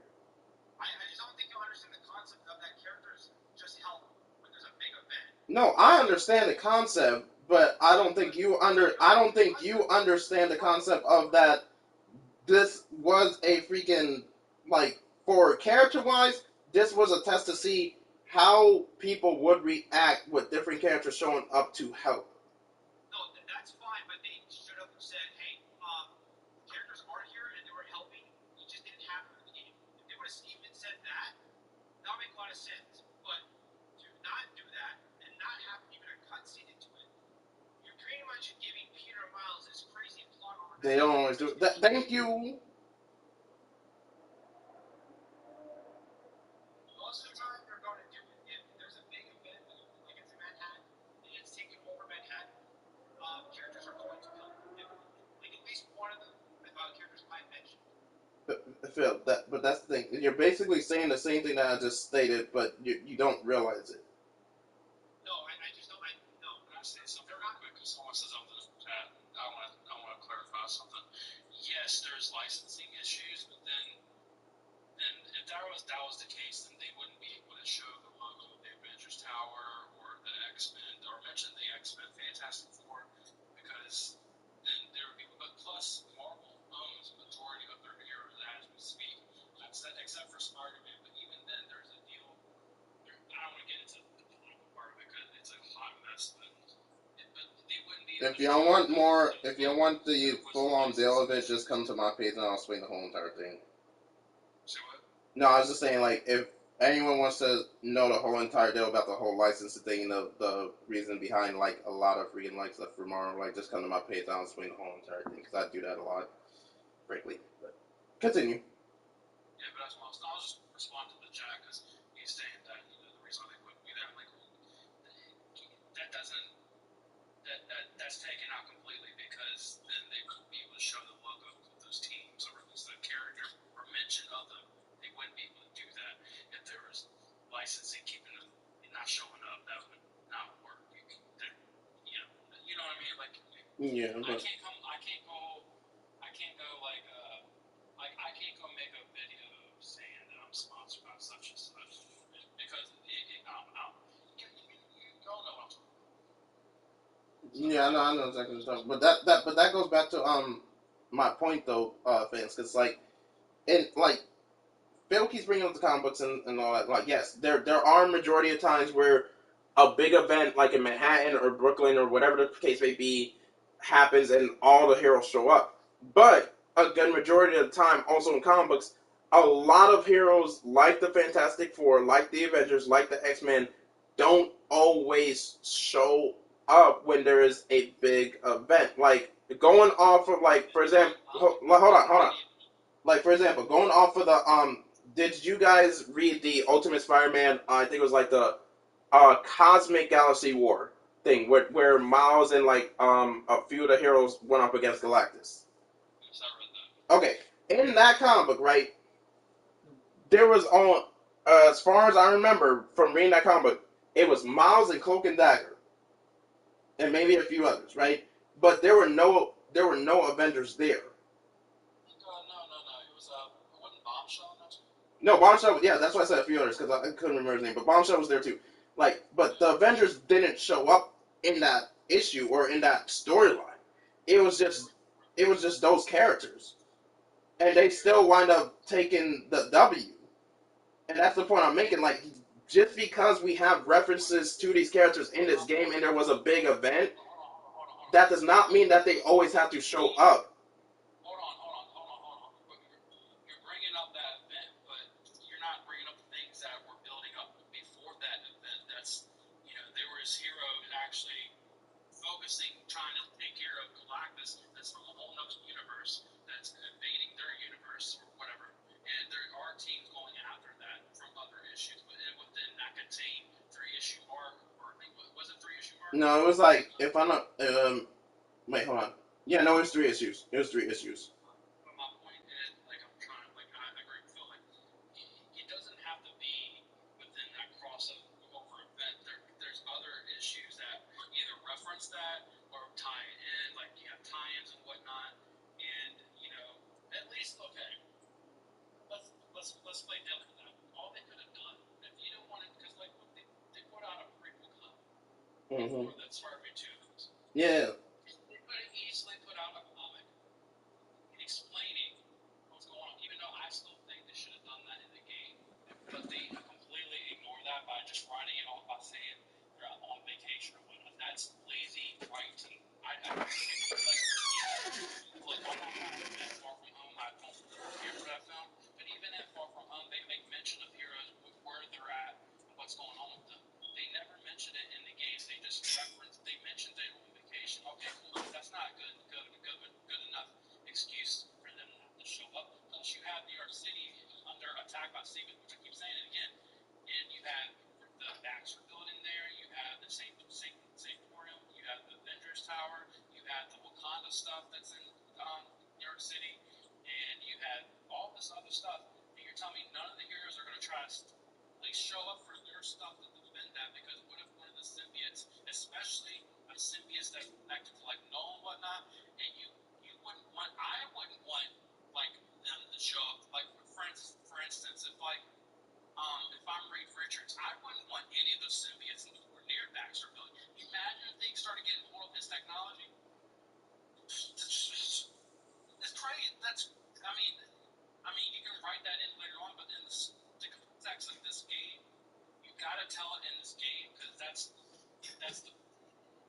S1: I just don't think you understand the concept of that character's just help when there's a big event.
S3: No, I understand the concept, but I don't think you understand the concept of that. This was a freaking, like, for character-wise, this was a test to see how people would react with different characters showing up to help.
S1: No, that's fine, but they stood up and said, hey, characters are here and they were helping. We just didn't have them in the game. If they would have even said that, that would make a lot of sense. But to not do that and not have even a cutscene into it, you're pretty much giving Peter and Miles this crazy plot armor.
S3: They don't always do that. Thank you.
S1: Most of the time, they're going to do it if there's a big event, like it's in Manhattan, and it's taking over Manhattan. Characters are going to help. Like at least one of them, characters I mentioned.
S3: Phil, but that's the thing. You're basically saying the same thing that I just stated, but you don't realize it.
S1: No, I just don't. No,
S10: Can I say something real quick? Because someone says something in the chat. I want to clarify something. Yes, there's licensing issues, but then if that was the case, then they wouldn't be able to show the logo of the Avengers Tower or the X-Men, or mention the X-Men Fantastic Four, because then there would be. But plus, Marvel owns the majority of their heroes as we speak, except for Spider-Man. But even then, there's a deal. I don't want to get into the political part of it because it's a hot mess. But they wouldn't be.
S3: If y'all want more, if you want the full-on deal of it, just come to my page and I'll explain the whole entire thing.
S10: So what?
S3: No, I was just saying, like, if anyone wants to know the whole entire deal about the whole licensing thing and the reason behind, like, a lot of freaking, like, stuff for Marvel, like, just come to my page and I'll explain the whole entire thing, because I do that a lot, frankly. But continue.
S10: Yeah, but I'll just respond to the chat because he's saying that the reason why they wouldn't be that, like, that doesn't, that's taken out completely because then they wouldn't be able to show the logo of those teams or at least the character or mention of them. They wouldn't be able to do that if there was licensing keeping them not showing up. That would not work. You know what I mean? Like,
S3: Yeah, but
S10: I can't go make a video saying that I'm sponsored by such and such because you all know what I'm talking about.
S3: yeah, I know exactly what you're talking about. But that goes back to my point though, fans, because like, Phil keeps bringing up the comic books and all that. Like, yes, there are a majority of times where a big event like in Manhattan or Brooklyn or whatever the case may be happens and all the heroes show up. But a good majority of the time, also in comic books, a lot of heroes like the Fantastic Four, like the Avengers, like the X-Men, don't always show up when there is a big event. Like, going off of, like, for example, hold on. Like, for example, going off of the, did you guys read the Ultimate Spider-Man, I think it was like the Cosmic Galaxy War thing, where Miles and, like, a few of the heroes went up against Galactus?
S10: Yes, I read that.
S3: Okay, in that comic book, right, there was as far as I remember from reading that comic book, it was Miles and Cloak and Dagger, and maybe a few others, right? But there were no Avengers there.
S10: No. It was wasn't Bombshell in that too?
S3: No, Bombshell. Yeah, that's why I said a few others because I couldn't remember his name. But Bombshell was there too. Like, but the Avengers didn't show up in that issue or in that storyline. It was just those characters, and they still wind up taking the W. And that's the point I'm making. Like, just because we have references to these characters in this game and there was a big event, that does not mean that they always have to show up.
S10: Hold on. You're bringing up that event, but you're not bringing up the things that were building up before that event. That's, there was heroes actually focusing, trying to take care of Galactus. That's from a whole other universe that's invading their universe or whatever. And there are teams going after that from other issues, but within that contained 3-issue arc
S3: No, it was like if I'm not. Wait, hold on. Yeah, no, it was 3 issues. It was 3 issues.
S10: But my point is, like, I'm trying, like, I agree with Phil. Like, it doesn't have to be within that crossover event. There's other issues that either reference that or tie it in, like you have tie-ins and whatnot. And you know, at least okay. Let's play devil with that. All they could have done if you don't want it, because like they put out a prequel comic before that Spider-Man 2 movies.
S3: Yeah.
S10: They could have easily put out a comic explaining what's going on, even though I still think they should have done that in the game. But they completely ignore that by just writing it off by saying they're on vacation or whatnot. That's lazy writing. Look, I'm not trying to defend Far From Home. I don't care for that film. But even in Far From Home, they make mention of heroes, where they're at, and what's going on with them. They never mention it in the game. They just they mentioned they're on vacation. Okay, cool. That's not good enough excuse for them not to show up. Plus, you have New York City under attack by Secret, which I keep saying it again. And you have the Baxter building there. You have the Sanctorium. You have the Avengers Tower. You have the Wakanda stuff that's in New York City, and you have all this other stuff. And you're telling me none of the heroes are going to try to at least show up for their stuff to defend that? Because what if one of the symbiotes, especially a symbiote that's connected to like Null and whatnot, and I wouldn't want like them to show up. Like for instance, if like if I'm Reed Richards, I wouldn't want any of those symbiotes near Baxter Building. Can you imagine if they started getting hold of his technology? It's crazy. I mean, you can write that in later on, but in the context of this game, you gotta tell it in this game because that's the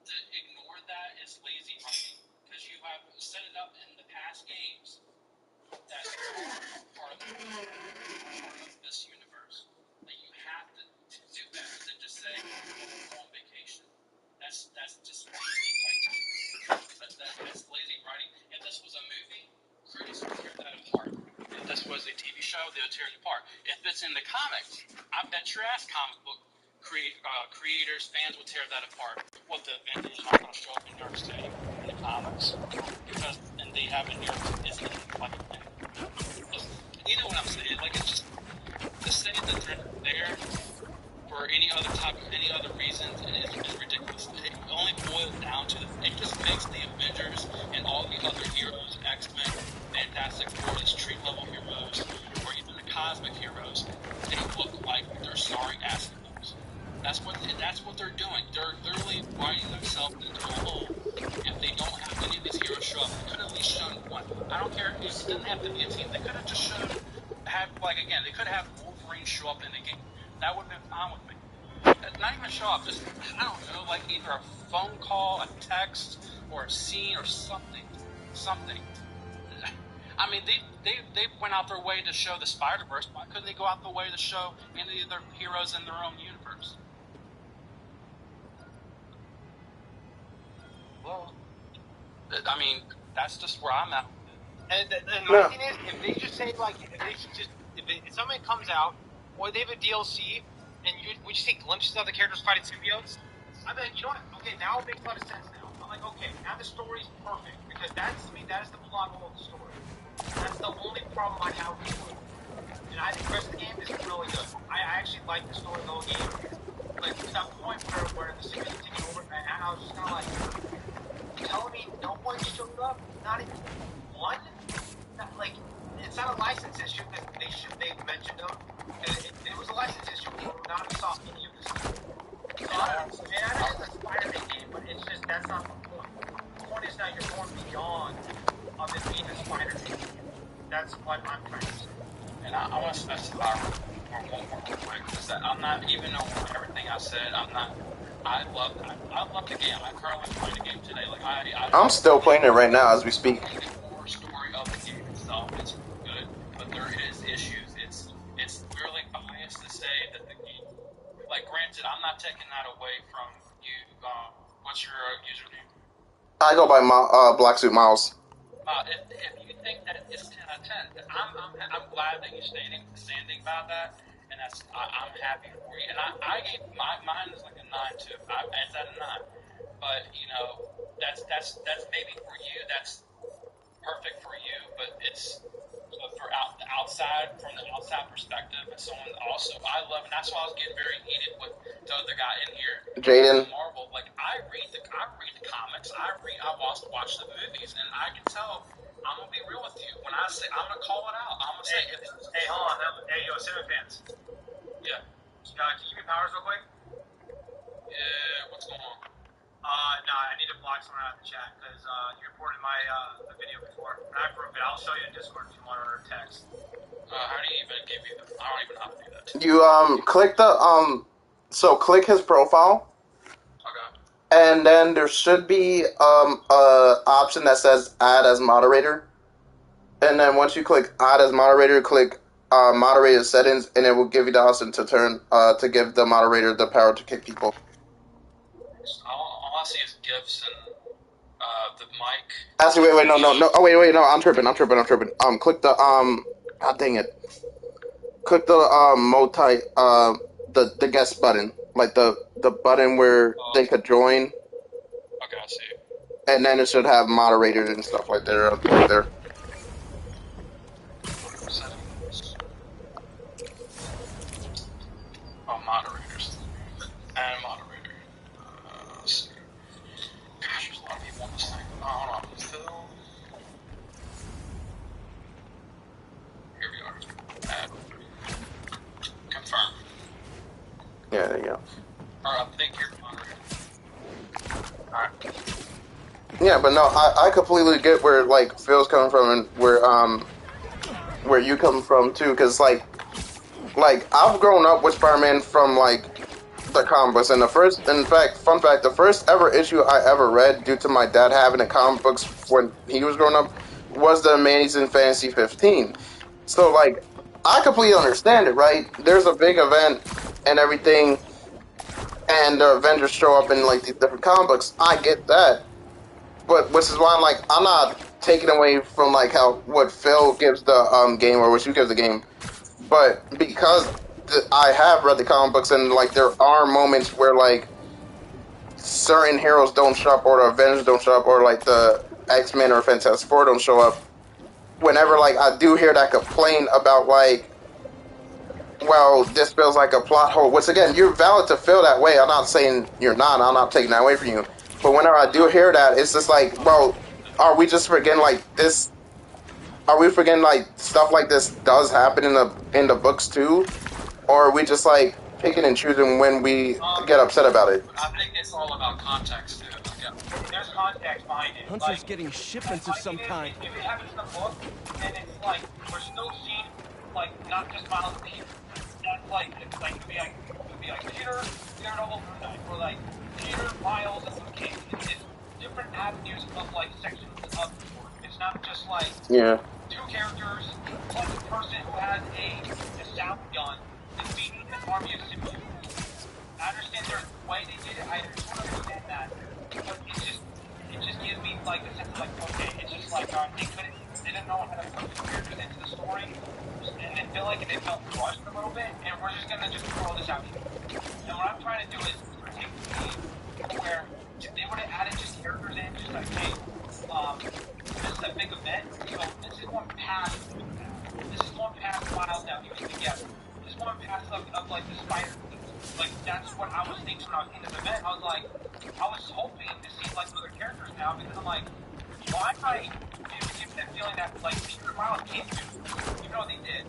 S10: to ignore that is lazy writing because you have set it up in the past games that are part of this universe. That you have to do better than just say go on vacation. That's just lazy writing. That's lazy writing. If this was a movie, critics would tear that apart. If this was a TV show, they would tear it apart. If it's in the comics, I bet your ass comic book creators, fans would tear that apart. What, the Avengers not going to show up in New York City in the comics? Because then they have a New York City, like, you know what I'm saying? Like, it's just, to say that they're there for any other reasons is ridiculous. It only boils down to it just makes the Avengers and all the other heroes, X-Men, Fantastic Four, the street level heroes, or even the cosmic heroes, they look like they're starring ass films. That's what they're doing. They're literally writing themselves into a hole. If they don't have any of these heroes show up, they could have at least shown one. I don't care. It doesn't have to be a team. They could have just they could have Wolverine show up in the game. That would have been fine with me. Not even show up, just, I don't know, like either a phone call, a text, or a scene, or something. I mean, they went out their way to show the Spider-Verse. Why couldn't they go out the way to show any of their heroes in their own universe? Well, I mean, that's just where I'm at.
S1: And my thing is, if they just say like, if something comes out, or they have a DLC, and we just see glimpses of the characters fighting symbiotes, I'm like, you know what? Okay, now it makes a lot of sense now. I'm like, okay, now the story's perfect because that is the plot hole of the story. That's the only problem I have with the story. And I think the rest of the game is really good. I actually like the story of the whole game. Like to that point where the symbiotes are taking over, and I was just kind of like, telling me no one showed up, not even one. Like, it's not a license issue because they mentioned them. It was a license issue. We would not have saw any of this. So I know it's a Spider-Man game, but it's just that's not the point. The point is that you're going beyond of it being a Spider-Man game. That's what I'm trying to say.
S10: And I want to specify one more real quick, because I'm not, even though everything I said, I'm not. I love the game. I'm currently playing the game today. Like
S3: I'm still playing it right now as we speak.
S10: The core story of the game itself is good, but there is issues. It's really biased to say that the game. Like, granted, I'm not taking that away from you. What's your username?
S3: I go by Black Suit Miles.
S10: If you think that it's 10 out of 10, I'm glad that you're standing by that, and I'm happy for you. And I gave mine is like a 9 too. It's at a 9. but that's maybe for you. That's perfect for you, but it's for from the outside perspective, and someone also I love, and that's why I was getting very heated with the other guy in here,
S3: Jaden.
S10: Marvel. Like I read the comics, I watch the movies, and I can tell. I'm gonna be real with you. When I say I'm gonna call it out, I'm gonna say, hey, hold on, hey, yo, Cinema fans. Yeah. Can you give me powers real quick? Yeah. What's going on? No, I need to block someone out of the chat because you reported my the video before, and I proved it. I'll show you in Discord if you want or text. How do you even give you the? I don't even know how to do that.
S3: You click the so click his profile.
S10: Okay.
S3: And then there should be a option that says add as moderator. And then once you click add as moderator, click moderator settings, and it will give you the option to turn to give the moderator the power to kick people.
S10: All I see is GIFs and the mic.
S3: Actually, wait, no. Oh, wait, no, I'm tripping. Click the God dang it. Click the the guest button, like the button where they could join.
S10: Okay, I see.
S3: And then it should have moderators and stuff like that right there.
S10: Settings. Oh, moderators. And moderator. Let's see. Gosh, there's a lot of people on this thing. Hold on. Phil. Here we are. Add. Confirm.
S3: Yeah, there you go.
S10: Alright, I think you're moderator. Alright.
S3: Yeah, but no, I completely get where like Phil's coming from and where you come from too, because like I've grown up with Spider-Man from like the comic books, and fun fact, the first ever issue I ever read due to my dad having the comic books when he was growing up was the Amazing Fantasy 15. So like I completely understand it, right? There's a big event and everything, and the Avengers show up in like these different comic books. I get that. But which is why I'm not taking away from like what Phil gives the game or what you give the game, but because I have read the comic books and like there are moments where like certain heroes don't show up or the Avengers don't show up or like the X-Men or Fantastic Four don't show up. Whenever like I do hear that complaint about like, well, this feels like a plot hole. Which again, you're valid to feel that way. I'm not saying you're not. I'm not taking that away from you. But whenever I do hear that, it's just like, well, are we just forgetting like this? Are we forgetting like stuff like this does happen in the books too, or are we just like picking and choosing when we get upset about it?
S10: I think it's all about context too. Yeah. There's context behind it.
S5: Hunter's getting shipments of some kind.
S10: If it happens in the book, then it's like we're still seeing like not just Miles and Peter. That's like it could be like Peter, Daredevil, Moon Knight, or like Peter, Miles, and Luke Cage. It's different avenues of like sections of the story. It's not just like two characters plus a person who has a sound gun defeating an army of symbiotes. I understand there's a way they did it. I just understand that, but it just gives me like a sense of like, okay, it's just like they didn't know how to put the characters into the story, and they feel like they felt rushed a little bit, and we're just gonna just throw this out here. And what I'm trying to do is take the game where if they would have added just characters in, just like, hey, this is a big event, so this is one past. This is one past Miles now even together. This is one past of like the Spider. Like that's what I was thinking when I was in this event. I was like, I was hoping to see like other characters now because I'm like, why am I giving that feeling that like Peter and Miles can't do, even though they did.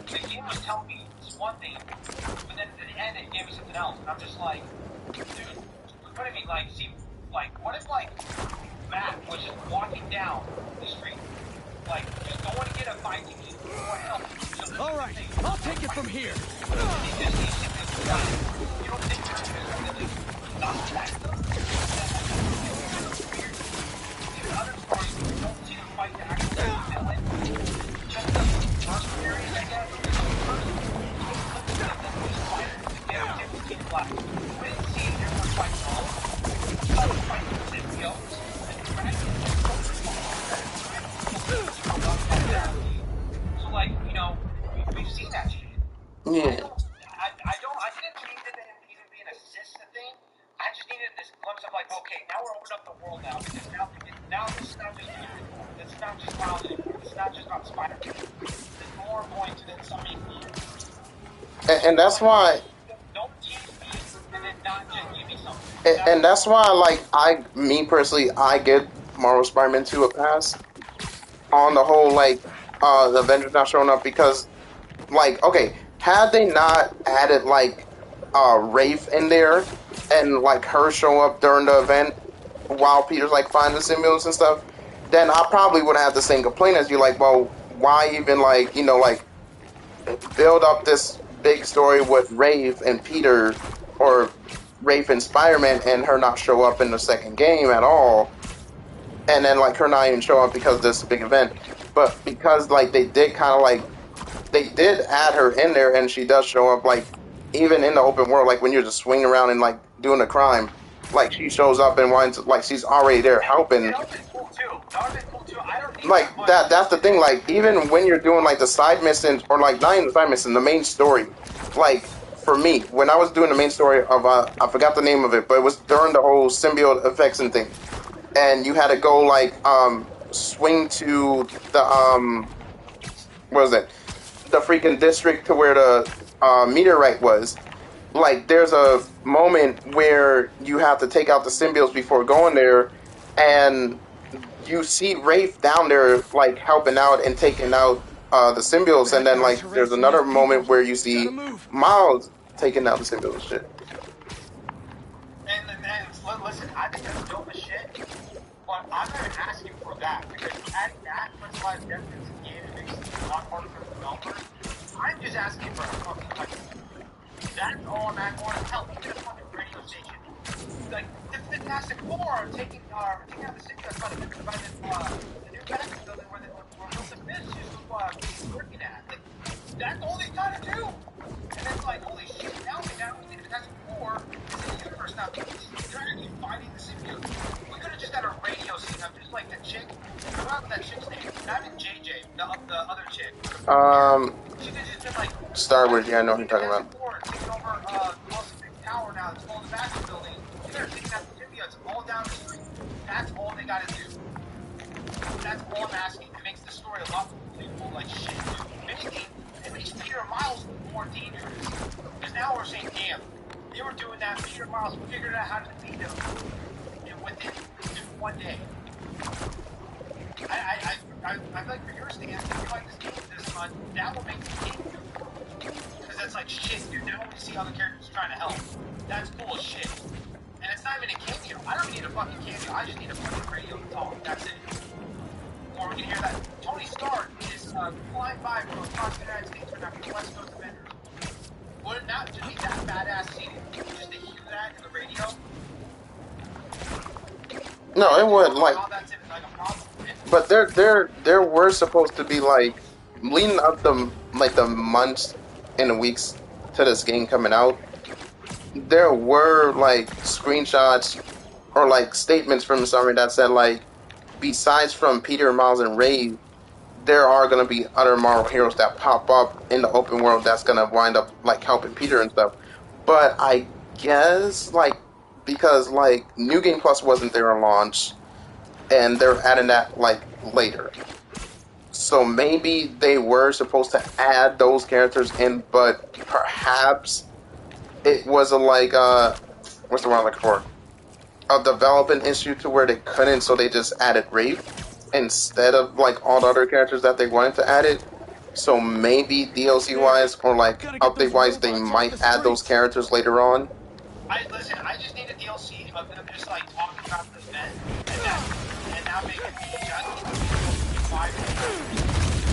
S10: The game was telling me it's one thing, but then at the end it gave me something else, and I'm just like, dude, what do you mean? Like, see, like, what if like Matt was just walking down the street, like just going to get a fight ticket or help?
S5: All right, I'll take it from here.
S10: You don't think there's not that stuff? In other stories, you don't see them fight the actual villain. Just the mercenaries, I guess. We didn't see everyone fight all. We saw them fight symbiotes and so, like, you know, we've seen that shit.
S3: Yeah.
S10: I didn't need it to even be an assist thing. I just needed this glimpse of
S3: and that's why.
S1: Don't tease me and then not just give me something.
S3: And that's why, like, me personally, I give Marvel Spider-Man 2 a pass on the whole, like, the Avengers not showing up because, like, okay, had they not added, like, Rafe in there and, like, her show up during the event while Peter's, like, finding the symbiotes and stuff, then I probably would have the same complaint as you, like, well, why even, like, like, build up this big story with Rafe and Peter, or Rafe and Spider-Man, and her not show up in the second game at all, and then like her not even show up because of this big event, but because like they did kind of like they did add her in there, and she does show up like even in the open world, like when you're just swinging around and like doing a crime, like she shows up and winds like she's already there helping.
S1: That would be cool too. That would be cool too. I don't need
S3: Like that's the thing, like even when you're doing like the side missions, or like not even the side missions, the main story, like for me when I was doing the main story of I forgot the name of it, but it was during the whole symbiote effects and thing, and you had to go like swing to the what was it, the freaking district to where the meteorite was. Like there's a moment where you have to take out the symbiotes before going there, and you see Rafe down there like helping out and taking out the symbiotes, and then like there's another moment where you see Miles taking out the symbiotes and shit.
S1: And listen, I think that's dope as shit, but I'm not asking for that, because adding that puts a lot of depth into the game and makes it a lot harder for the developers. I'm just asking for a fucking like, that's all I'm asking for. Hell, even a fucking radio station. Like, the Fantastic Four are taking out the symbiotes by the new medical building where Wilson Fisk is working at. Like, that's all they gotta do. And it's like, holy shit, now we need the Fantastic Four is in the universe now. They're actually fighting the symbiotes. We could have just had a radio scene of just like the chick. I forgot that chick's name. Not in JJ, the other chick. She could just been like
S3: Star Wars, yeah, I know who you're talking about.
S1: Taking over Wilson Fisk Tower now. It's called the Baxter Building. They're taking out the symbiotes all down the street. That's all they gotta do. That's all I'm asking. It makes the story a lot more believable. Like shit, dude. It makes Peter and Miles more dangerous. Because now we're saying, damn, they were doing that. Peter and Miles figured out how to defeat them within just one day. I feel like for your stance, if you like this game this much, that will make the game good. Because that's like shit, dude. Now we see other characters trying to help. That's cool as shit. And it's not even a cameo. I don't need a fucking cameo. I just need a fucking radio to talk. That's it. Or we can hear that Tony Stark is flying by from across the United States right now from the West Coast Avengers. Would it not just be that badass scene just to hear that in the radio?
S3: No, it wouldn't. Like, but there were supposed to be like leading up the months and the weeks to this game coming out. There were like screenshots or like statements from somebody that said like, besides from Peter, Miles, and Ray, there are going to be other Marvel heroes that pop up in the open world that's going to wind up like helping Peter and stuff. But I guess like because like New Game Plus wasn't there on launch, and they're adding that like later. So maybe they were supposed to add those characters in, but perhaps it was a like what's the word I'm looking for? A development issue to where they couldn't, so they just added Rafe instead of like all the other characters that they wanted to add it. So maybe DLC wise or like update wise, they might add those characters later on.
S1: I just need a DLC of them just like talking about the event and now making me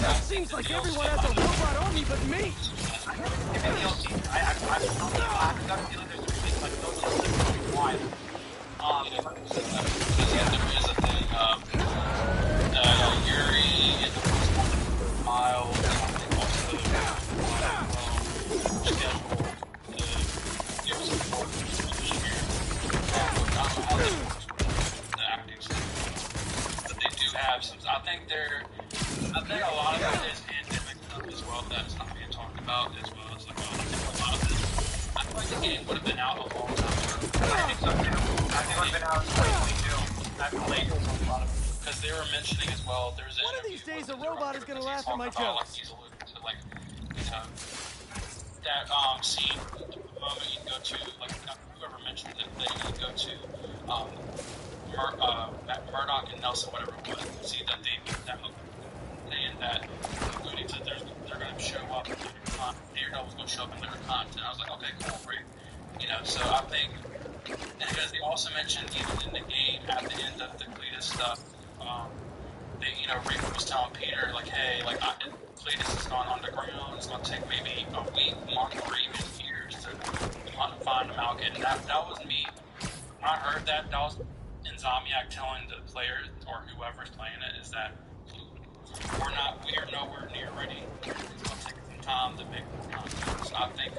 S5: It seems like everyone has a robot on me but me.
S1: I haven't got a feeling there's like no DLC why.
S10: There is a thing Yuri in the first Miles, I think also scheduled give us a report this year. The acting stuff. But they do have some, I think a lot of it is pandemic stuff as well that's not being talked about as well as like a lot of this. I feel like the game would have been out a long time ago.
S1: I think so too. I think it would have been out in 2022. That's late.
S10: Because they were mentioning as well, there's
S5: One of these days a robot is going to laugh at my jokes.
S10: Like, he's alluding to like, you know, that scene, the moment you go to, like, whoever mentioned it, that you go to Murdoch and Nelson, whatever it was, see that that saying that alluding to they're going to show up in their content. Daredevil's going to show up in their content. I was like, okay, cool, great. You know, so I think, and because they also mentioned even in the game at the end of the Cletus stuff, you know, Rick was telling Peter, like, hey, like, Cletus has gone underground. It's going to take maybe a week, month, or even years to find him out. And that was me. When I heard that was Insomniac telling the players or whoever's playing it is that we are nowhere near ready. It's going to take some time to make more content. So I think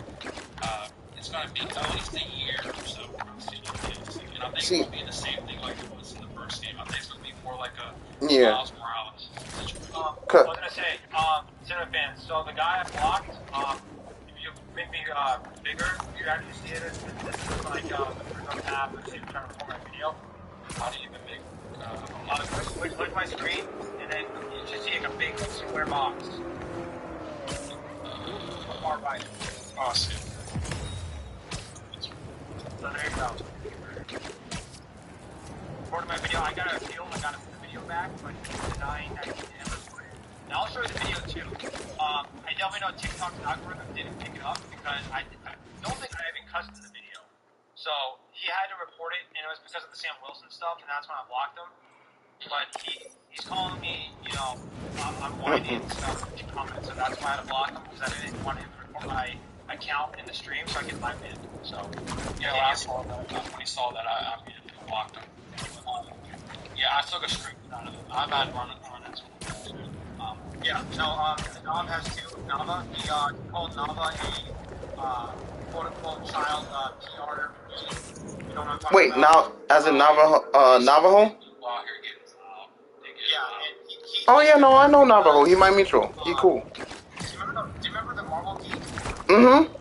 S10: it's going to be at least a year or so we're going to see the DLC. And I think it will be the same thing like it was in the first game. I think it's going to be more like a Miles Morales situation.
S1: I was going to say, Cinema fans, so the guy I blocked, if you make me bigger, you actually see it as this is like the tab, let's say I'm trying to record my video.
S10: How do you even make
S1: click my screen, and then you should see like a big square box. Far right.
S10: Awesome.
S1: So there you go. Recording my video, I got a the video back, but denying that it ever recorded. And I'll show you the video too. I definitely know TikTok's algorithm didn't pick it up because I don't think I even cussed in the video. So he had to report it, and it was because of the Sam Wilson stuff, and that's when I blocked him. But he's calling me, you know, I'm whining and stuff in the comments, so that's why I had to block him, because I didn't want him to report my account in the stream so I could live in. So,
S10: yeah, when I saw that, I immediately blocked him. Yeah, I took a stream out of it. I've had run it as well.
S1: Yeah, so, Nav has two. Nava, he called Nava a quote-unquote child PR. You know what I'm talking about?
S3: Wait, now, as in Navajo?
S1: Yeah, and
S3: Oh yeah, no, I know Navajo. He my mutual. He cool.
S1: Do you remember the Marvel geek?
S3: Mm-hmm.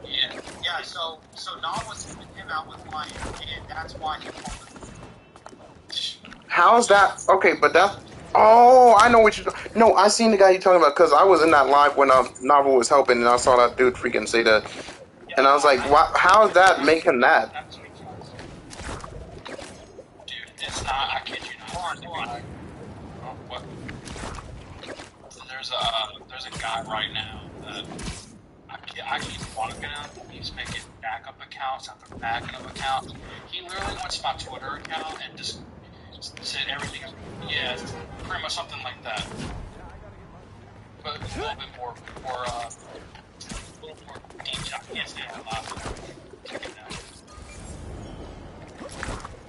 S1: Yeah, so Nav was sending him out with Lion, and that's why he called him.
S3: How's that? Okay, but that's... Oh, I know what you're... No, I seen the guy you're talking about, because I was in that live when Navajo was helping, and I saw that dude freaking say that. And I was like, how is that making that?
S10: Dude, it's not, I kid you not. What? There's a guy right now that I keep blocking him. He's making backup accounts after backup accounts. He literally went to my Twitter account and just said everything. Yeah, it's pretty much something like that. But a little bit more deep. I can't say it out loud. Check it out.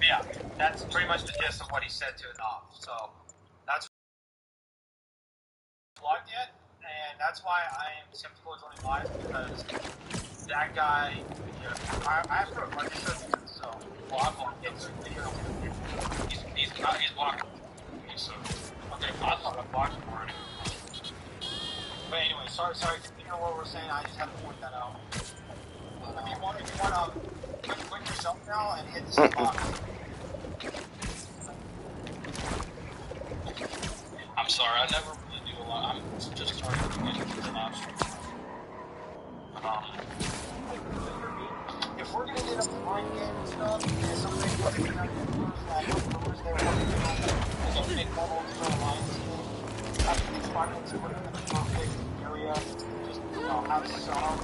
S1: Yeah, that's pretty much the gist of what he said to Nav. So that's blocked yet, and that's why I am skeptical of joining live, because that guy, I have to register him, so I'm blocked him.
S10: He's blocked me, so okay, I thought I blocked him already.
S1: But anyway, sorry, you know what we're saying, I just had to point that out. If you want to click yourself now and hit the same box.
S10: I'm sorry, I never really do a lot. I'm just starting to get into the live stream.
S1: If we're gonna get up to mind game and stuff, and something like rumors they were working on, there's a big bubble to the alliance game. I think Spider-Man's put in the perfect area, just, have some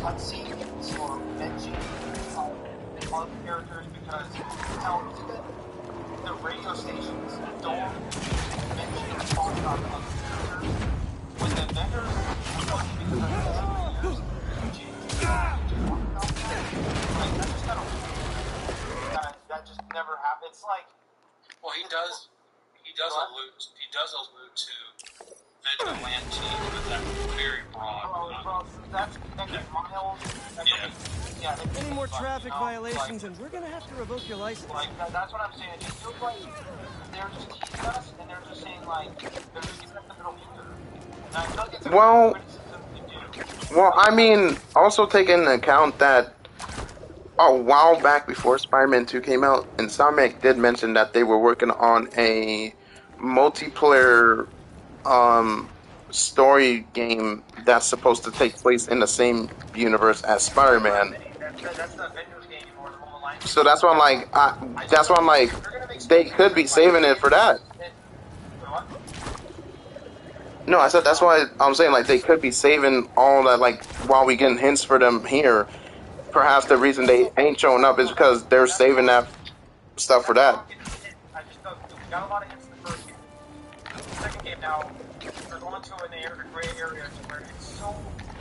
S1: cutscenes or mention of characters, because the radio stations don't mention or talk about other characters. When the vendors are talking because of the that just never happens. It's like,
S10: well, he does allude to vigilante, but that's very broad.
S1: That's Miles. Yeah.
S5: Any more traffic violations, and we're gonna have to revoke your license.
S1: Like that's what I'm saying. It feels like they're just teasing us, and they're just saying like they're just giving us the middle finger. And I feel like it's a criticism to do.
S3: Well, I mean, also take into account that a while back before Spider-Man 2 came out, Insomniac did mention that they were working on a multiplayer story game that's supposed to take place in the same universe as Spider-Man.
S1: That's the Avengers game or the Home Alliance.
S3: So that's why I'm like, they could be saving it for that. No, I said that's why I'm saying like they could be saving all that like while we getting hints for them here. Perhaps the reason they ain't showing up is because they're saving that stuff for that.
S1: I just thought we got a lot of hints in the first game. The second game now, they're going to a gray area where it's so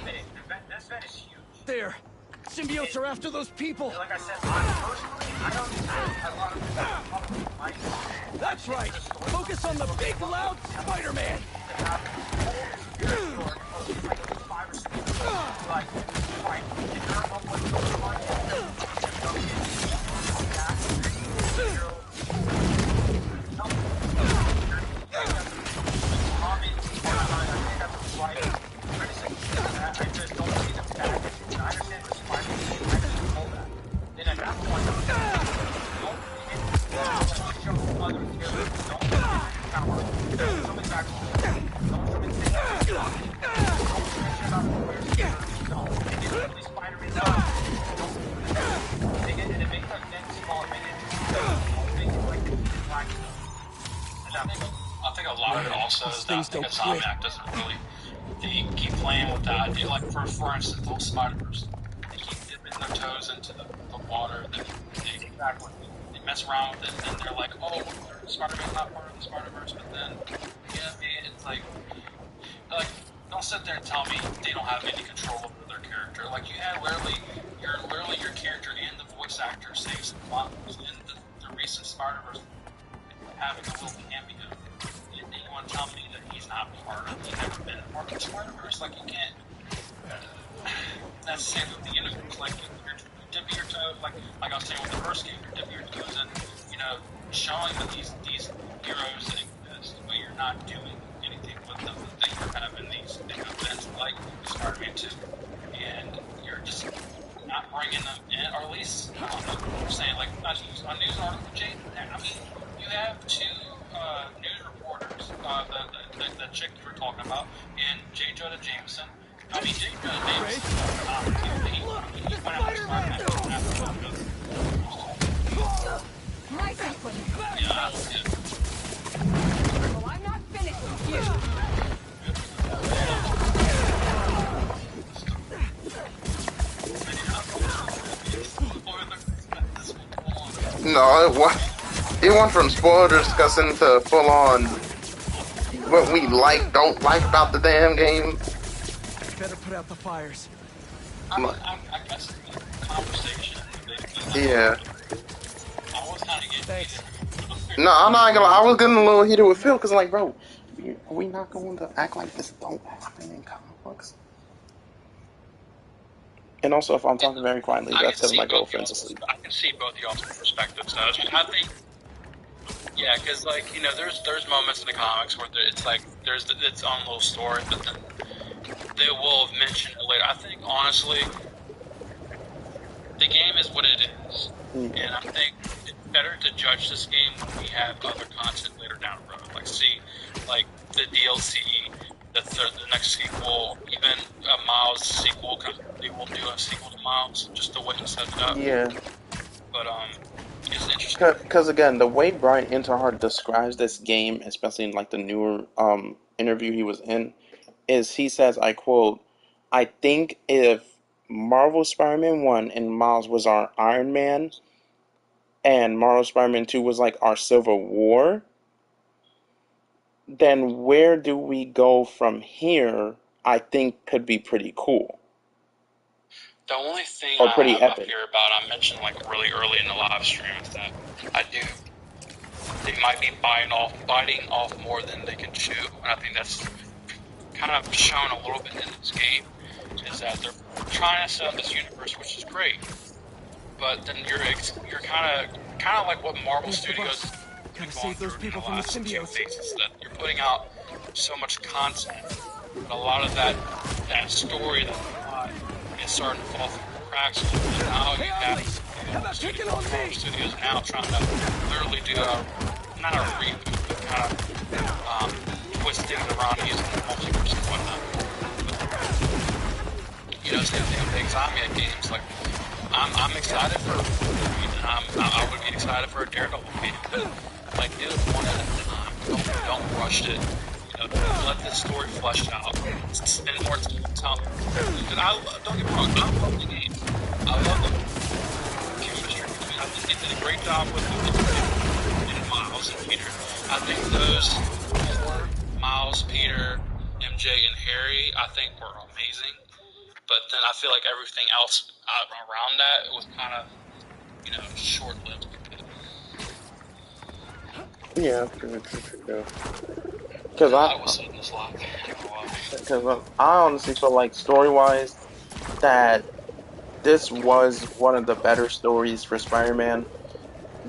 S1: big. This event is huge.
S5: There. Symbiotes are after those people.
S1: Like I said, I don't understand a lot of
S5: That's right. Focus on the big, loud Spider-Man.
S10: I think a lot of it also is that Insomniac doesn't really. They keep playing with that idea. Like for instance, the whole Spider-Verse. They keep dipping their toes into the water. Then they mess around with it, and they're like, "Oh, Spider-Man's not part of the Spider-Verse." But then, it's like, don't sit there and tell me they don't have any control over their character. Like you had literally your character and the voice actor saying some lines in the recent Spider-Verse having a little cameo. And you want to tell me that he's not part of it? He's never been part of the Spider-Verse? Like you can't. That's the same with the universe. Like you're dipping your toes, like I was saying with the first game, you're dipping your toes in, showing that these heroes that exist, but you're not doing anything with them that you're kind of in these events like Spider-Man 2, and you're just not bringing them in, or at least I don't know what we're saying. Like a news article, Jay. I mean, you have two news reporters, the chick you were talking about, and J. Jonah Jameson. I mean, J. Jonah Jameson.
S13: Well, I'm not finished with you.
S3: No, it went from spoiler discussing to full on what we don't like about the damn game.
S5: Better put out the fires.
S10: I guess it's a conversation.
S3: Yeah.
S10: I was kind of getting
S3: No, I'm not gonna. I was getting a little heated with Phil because, like, bro, are we not going to act like this don't happen in comic books? And also, if I'm talking very quietly, that's because my girlfriend's asleep.
S10: I can see both y'all's perspectives. I think, yeah, because there's moments in the comics where it's like there's its own little story, but then they will have mentioned it later. I think honestly, the game is what it is, and I think it's better to judge this game when we have other content later down the road, like the DLC. The next sequel, even a Miles sequel, because they will do a sequel to Miles, just the way to set it up.
S3: Yeah.
S10: But, it's interesting.
S3: Because, again, the way Brian Interhart describes this game, especially in, like, the newer interview he was in, is he says, I quote, I think if Marvel Spider-Man 1 and Miles was our Iron Man, and Marvel Spider-Man 2 was, like, our Civil War, then where do we go from here, I think could be pretty cool.
S10: The only thing
S3: or pretty
S10: I
S3: epic.
S10: fear about, I mentioned like really early in the live stream, is that they might be biting off more than they can chew, and I think that's kind of shown a little bit in this game, is that they're trying to set up this universe, which is great, but then you're kind of like what Marvel Studios
S5: Gotta save those people from the symbiotes.
S10: That you're putting out so much content, but a lot of that story that is starting to fall through the cracks. And now you have Marvel Studios now trying to literally do not a reboot, but kind of twist things around and using multiverse and whatnot. You know, same thing with the Insomniac games. Like, I'm excited for. I would be excited for a Daredevil game. Like, do it one at a time. Don't rush it. You know, let the story flesh out. Spend more time. Don't get me wrong. I love the game. I love the chemistry between. I think they did a great job with Miles and Peter. I think those four, Miles, Peter, MJ, and Harry, I think were amazing. But then I feel like everything else around that was kind of, you know, short-lived.
S3: Yeah, true. Because I honestly feel like story-wise that this was one of the better stories for Spider-Man,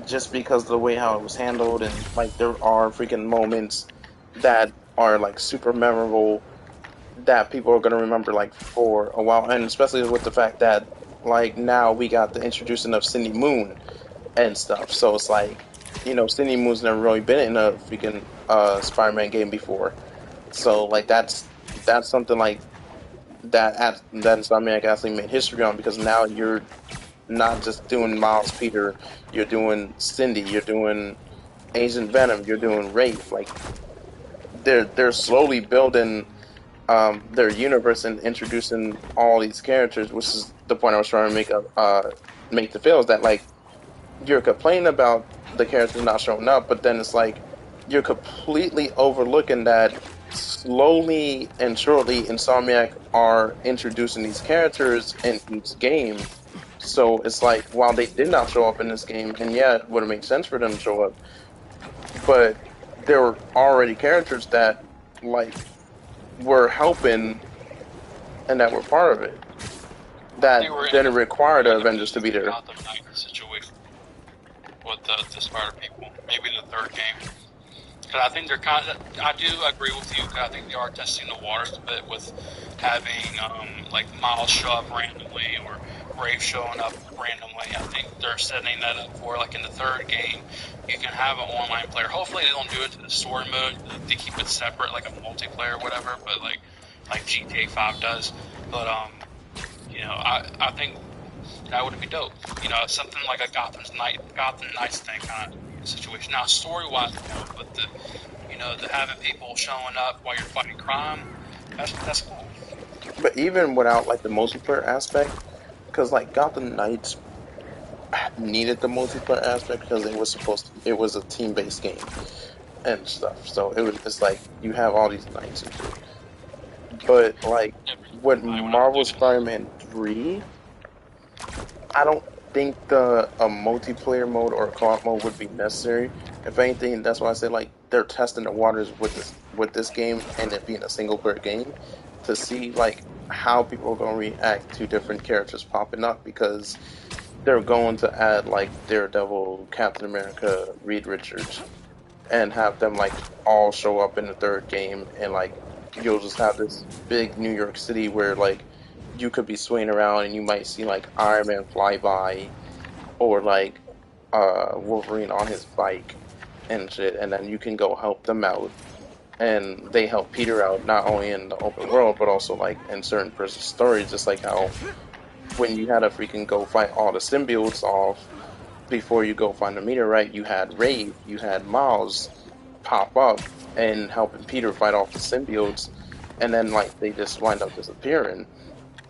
S3: just because of the way how it was handled, and like there are freaking moments that are like super memorable that people are gonna remember like for a while, and especially with the fact that like now we got the introduction of Cindy Moon and stuff. So it's like, you know, Cindy Moon's never really been in a freaking Spider-Man game before. So like that's something like that Insomniac actually made history on, because now you're not just doing Miles Peter, you're doing Cindy, you're doing Agent Venom, you're doing Wraith. Like they're slowly building their universe and introducing all these characters, which is the point I was trying to make the feel, is that like you're complaining about the characters not showing up, but then it's like you're completely overlooking that slowly and surely Insomniac are introducing these characters in each game. So it's like, while they did not show up in this game, and yeah, it would have made sense for them to show up, but there were already characters that like were helping and that were part of it that didn't require the Avengers to be there.
S10: Gotham Knight situation with the Spider people, maybe the third game. Because I think they're kind of, I do agree with you. Cause I think they are testing the waters a bit with having like Miles show up randomly or Brave showing up randomly. I think they're setting that up for like in the third game, you can have an online player. Hopefully they don't do it to the story mode. They keep it separate, like a multiplayer or whatever. But like GTA 5 does. But you know, I think that would be dope. You know, something like a Gotham Knights thing kind of situation. Now, story-wise, no, but the having people showing up while you're fighting crime, that's cool.
S3: But even without like the multiplayer aspect, because like Gotham Knights needed the multiplayer aspect because it was a team-based game and stuff. So it's like you have all these knights and shit. But like with Marvel Spider-Man 3, I don't think a multiplayer mode or a co-op mode would be necessary. If anything, that's why I say like they're testing the waters with this game and it being a single player game to see like how people are going to react to different characters popping up, because they're going to add like Daredevil, Captain America, Reed Richards, and have them like all show up in the third game, and like you'll just have this big New York City where like you could be swinging around and you might see like Iron Man fly by, or like Wolverine on his bike and shit, and then you can go help them out, and they help Peter out not only in the open world but also like in certain person stories, just like how when you had to freaking go fight all the symbiotes off before you go find the meteorite, you had Wraith, you had Miles pop up and helping Peter fight off the symbiotes, and then like they just wind up disappearing,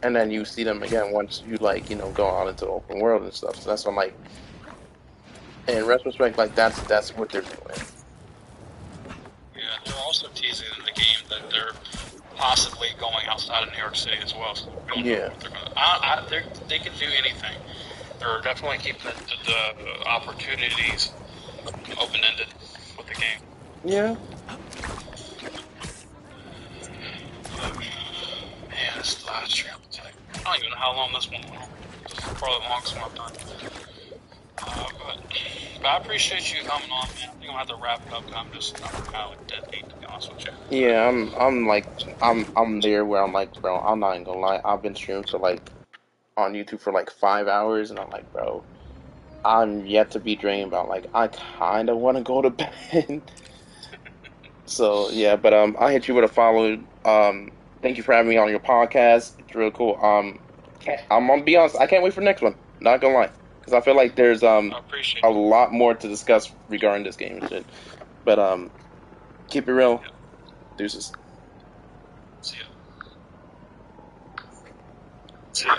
S3: and then you see them again once you like go out into the open world and stuff. So that's what I'm like, in retrospect, like that's what they're doing.
S10: Yeah, they're also teasing in the game that they're possibly going outside of New York City as well. So we don't know what they're going to. They can do anything. They're definitely keeping the opportunities open-ended with the game.
S3: Yeah.
S10: Man, this live stream will take. I don't even know how long this one went on. This is probably the longest one I've done. But I appreciate you coming on, man. I think I'm gonna have to wrap it up. I'm kind of like dead beat, to be honest with you.
S3: Yeah, I'm there where I'm like, bro, I'm not even gonna lie. I've been streaming for like on YouTube for like 5 hours, and I'm like, bro, I'm yet to be drained. About like I kind of want to go to bed. So yeah, but I'll hit you with a follow. Thank you for having me on your podcast. It's real cool. I'm gonna be honest. I can't wait for the next one. Not gonna lie, because I feel like there's
S10: I appreciate
S3: a
S10: it.
S3: lot more to discuss regarding this game and shit. But keep it real.
S10: Yeah.
S3: Deuces.
S10: See ya.
S3: See ya.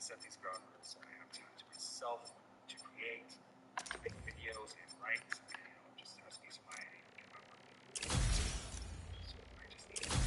S14: to set these groundworks. I have time to myself to create, make videos, and write, and just as peace of mind and get my work done. So I just need to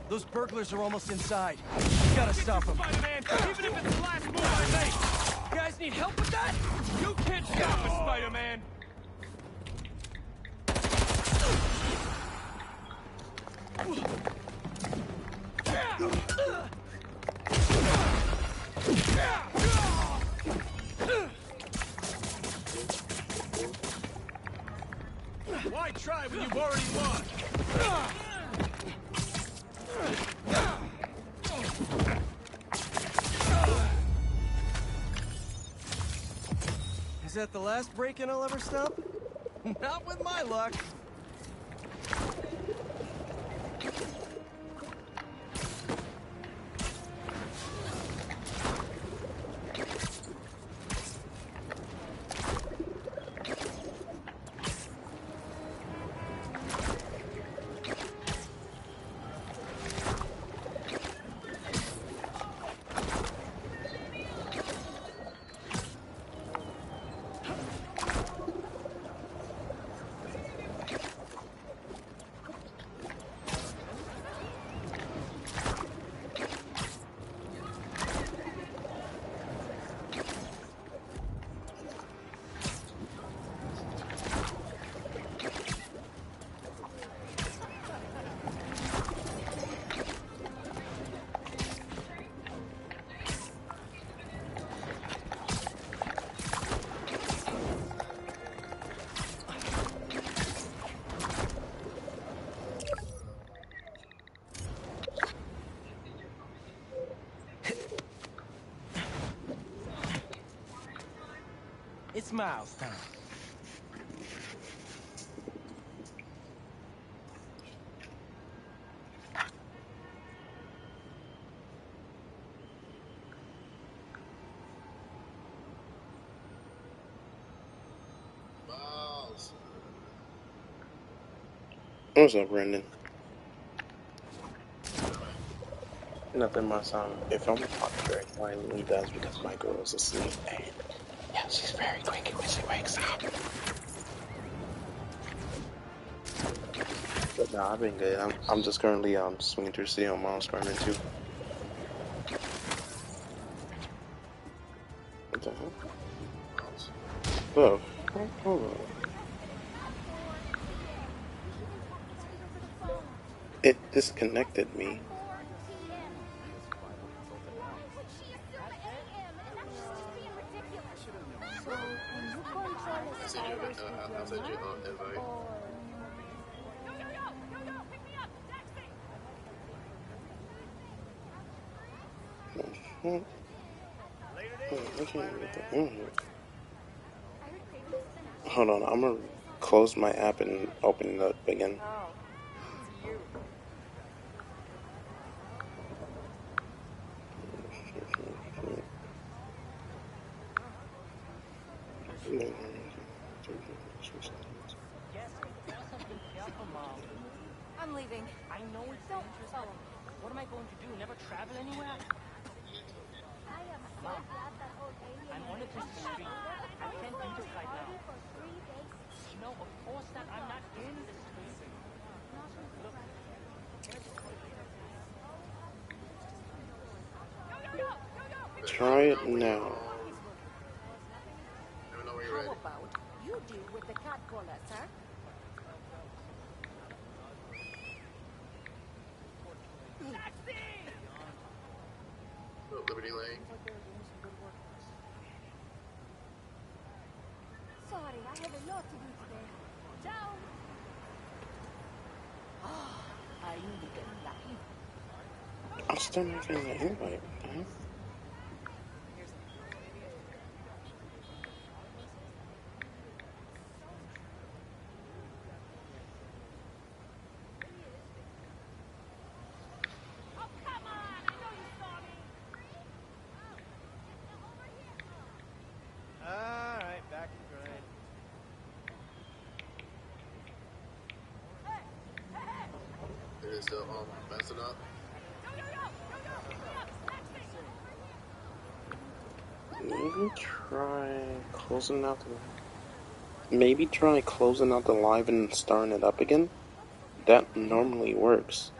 S5: Those burglars are almost inside. We gotta stop them. Spider-Man, even if it's the last move I make. You guys need help with that? You can't stop us, Spider-Man. Why try when you've already won? Is that the last break-in I'll ever stop? Not with my luck. It's Miles time.
S12: Miles.
S3: What's up, Brendan? Nothing much. If I'm talking very quietly, that's because my girl is asleep, and yeah, she's very cranky when she wakes up. But no, I've been good. I'm just currently swinging through City on Miles Spider-Man 2. What the hell? Oh, hold on. It disconnected me.
S12: I'll send you an invite.
S3: I can't get that in here. Hold on, I'm gonna close my app and open it up again.
S13: I'm leaving. I know it's don't follow. What am I going to do? Never travel anywhere? I am so glad that old alien. I'm on a busy street. I can't do this right now. No, of course not. I'm not in the street. Look.
S3: Try it now.
S13: How about you deal with the cat caller, sir?
S12: Liberty Lane.
S13: Sorry, I have a lot to do today. Ciao. I need to get lucky.
S3: I'm still not getting the invite, man.
S5: Alright, back to grind.
S12: It is still messing up.
S3: Maybe try closing out the live and starting it up again. That normally works.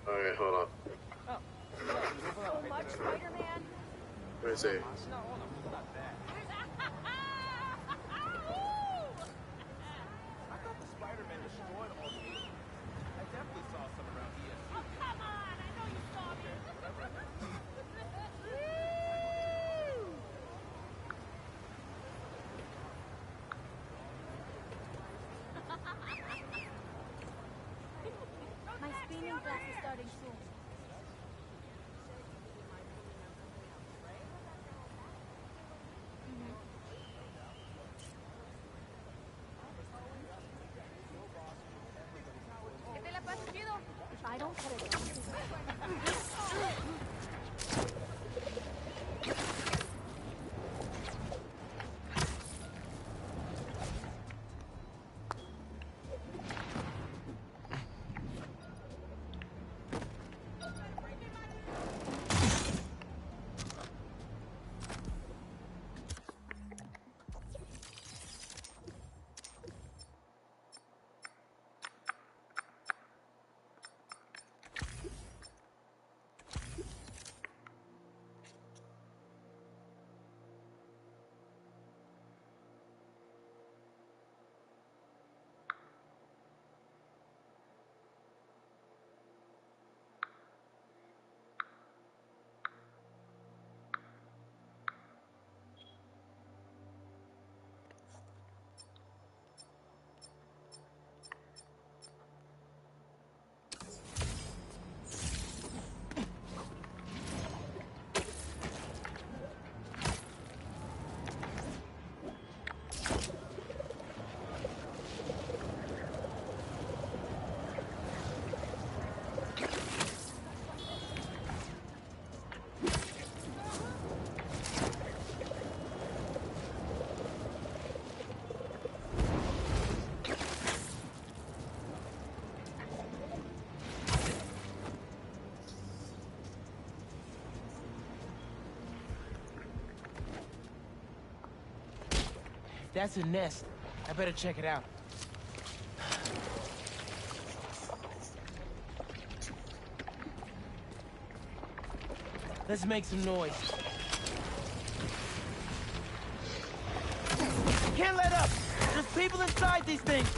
S15: Alright, hold on.
S13: So much Spider-Man.
S15: Where is it?
S5: I thought the Spider-Man destroyed all the aliens. I definitely saw some around ESC.
S13: Oh, come on! I know you saw me! My spinning class is starting soon. Que te la pases chido. If I don't cut it down.
S5: That's a nest. I better check it out. Let's make some noise. Can't let up! There's people inside these things!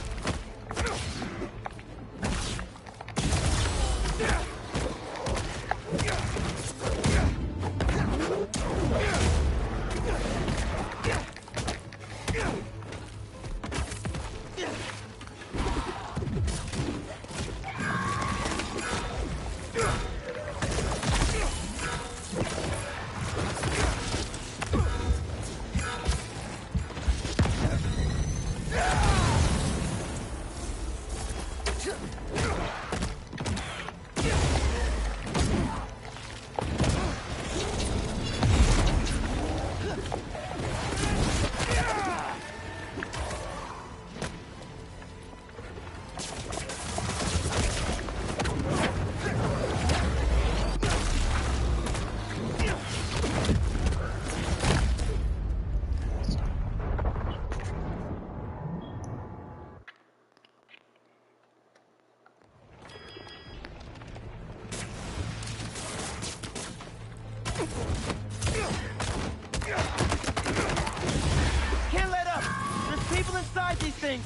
S5: Can't let up! There's people inside these things!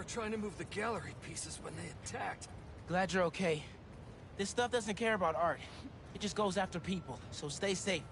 S5: trying to move the gallery pieces when they attacked.
S16: Glad you're okay. This stuff doesn't care about art. It just goes after people, so stay safe.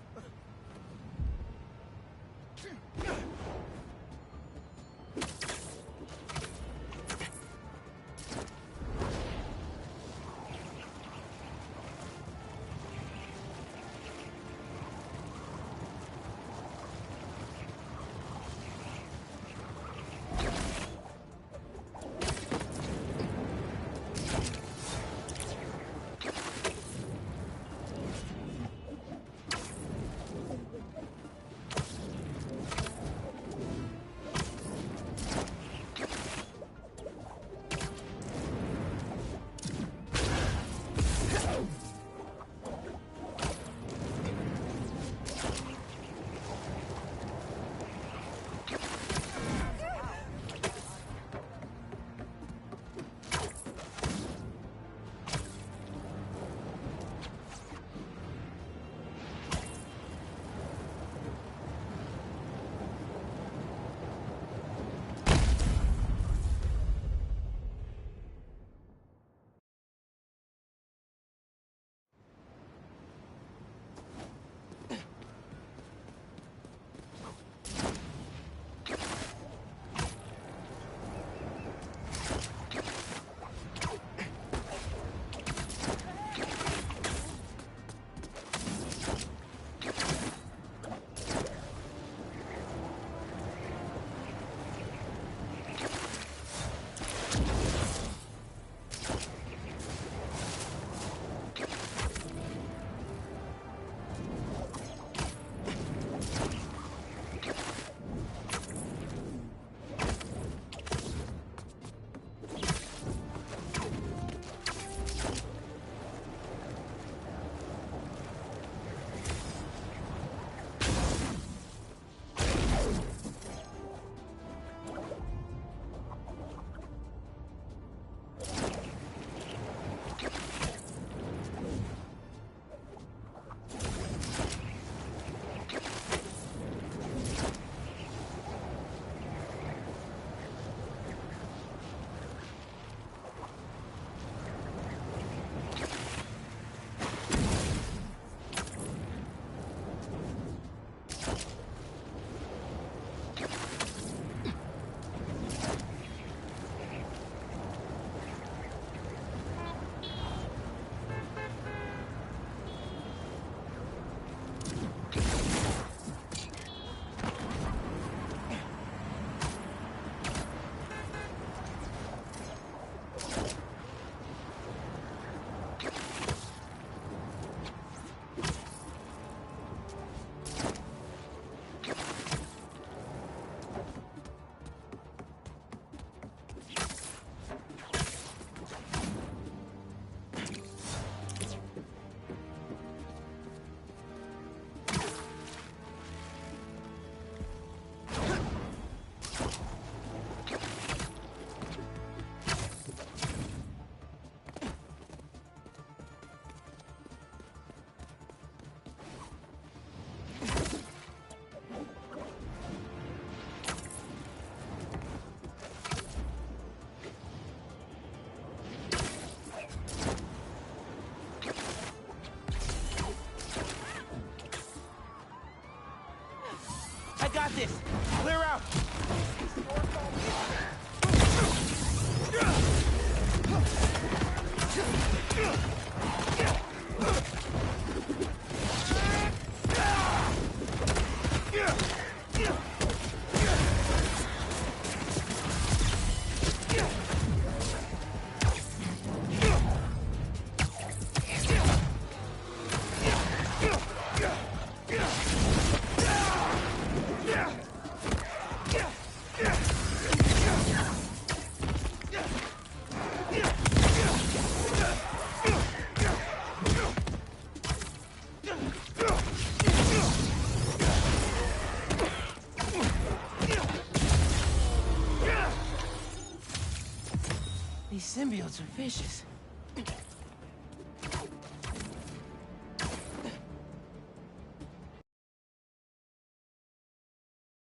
S16: got this. Clear out. These symbiotes are vicious.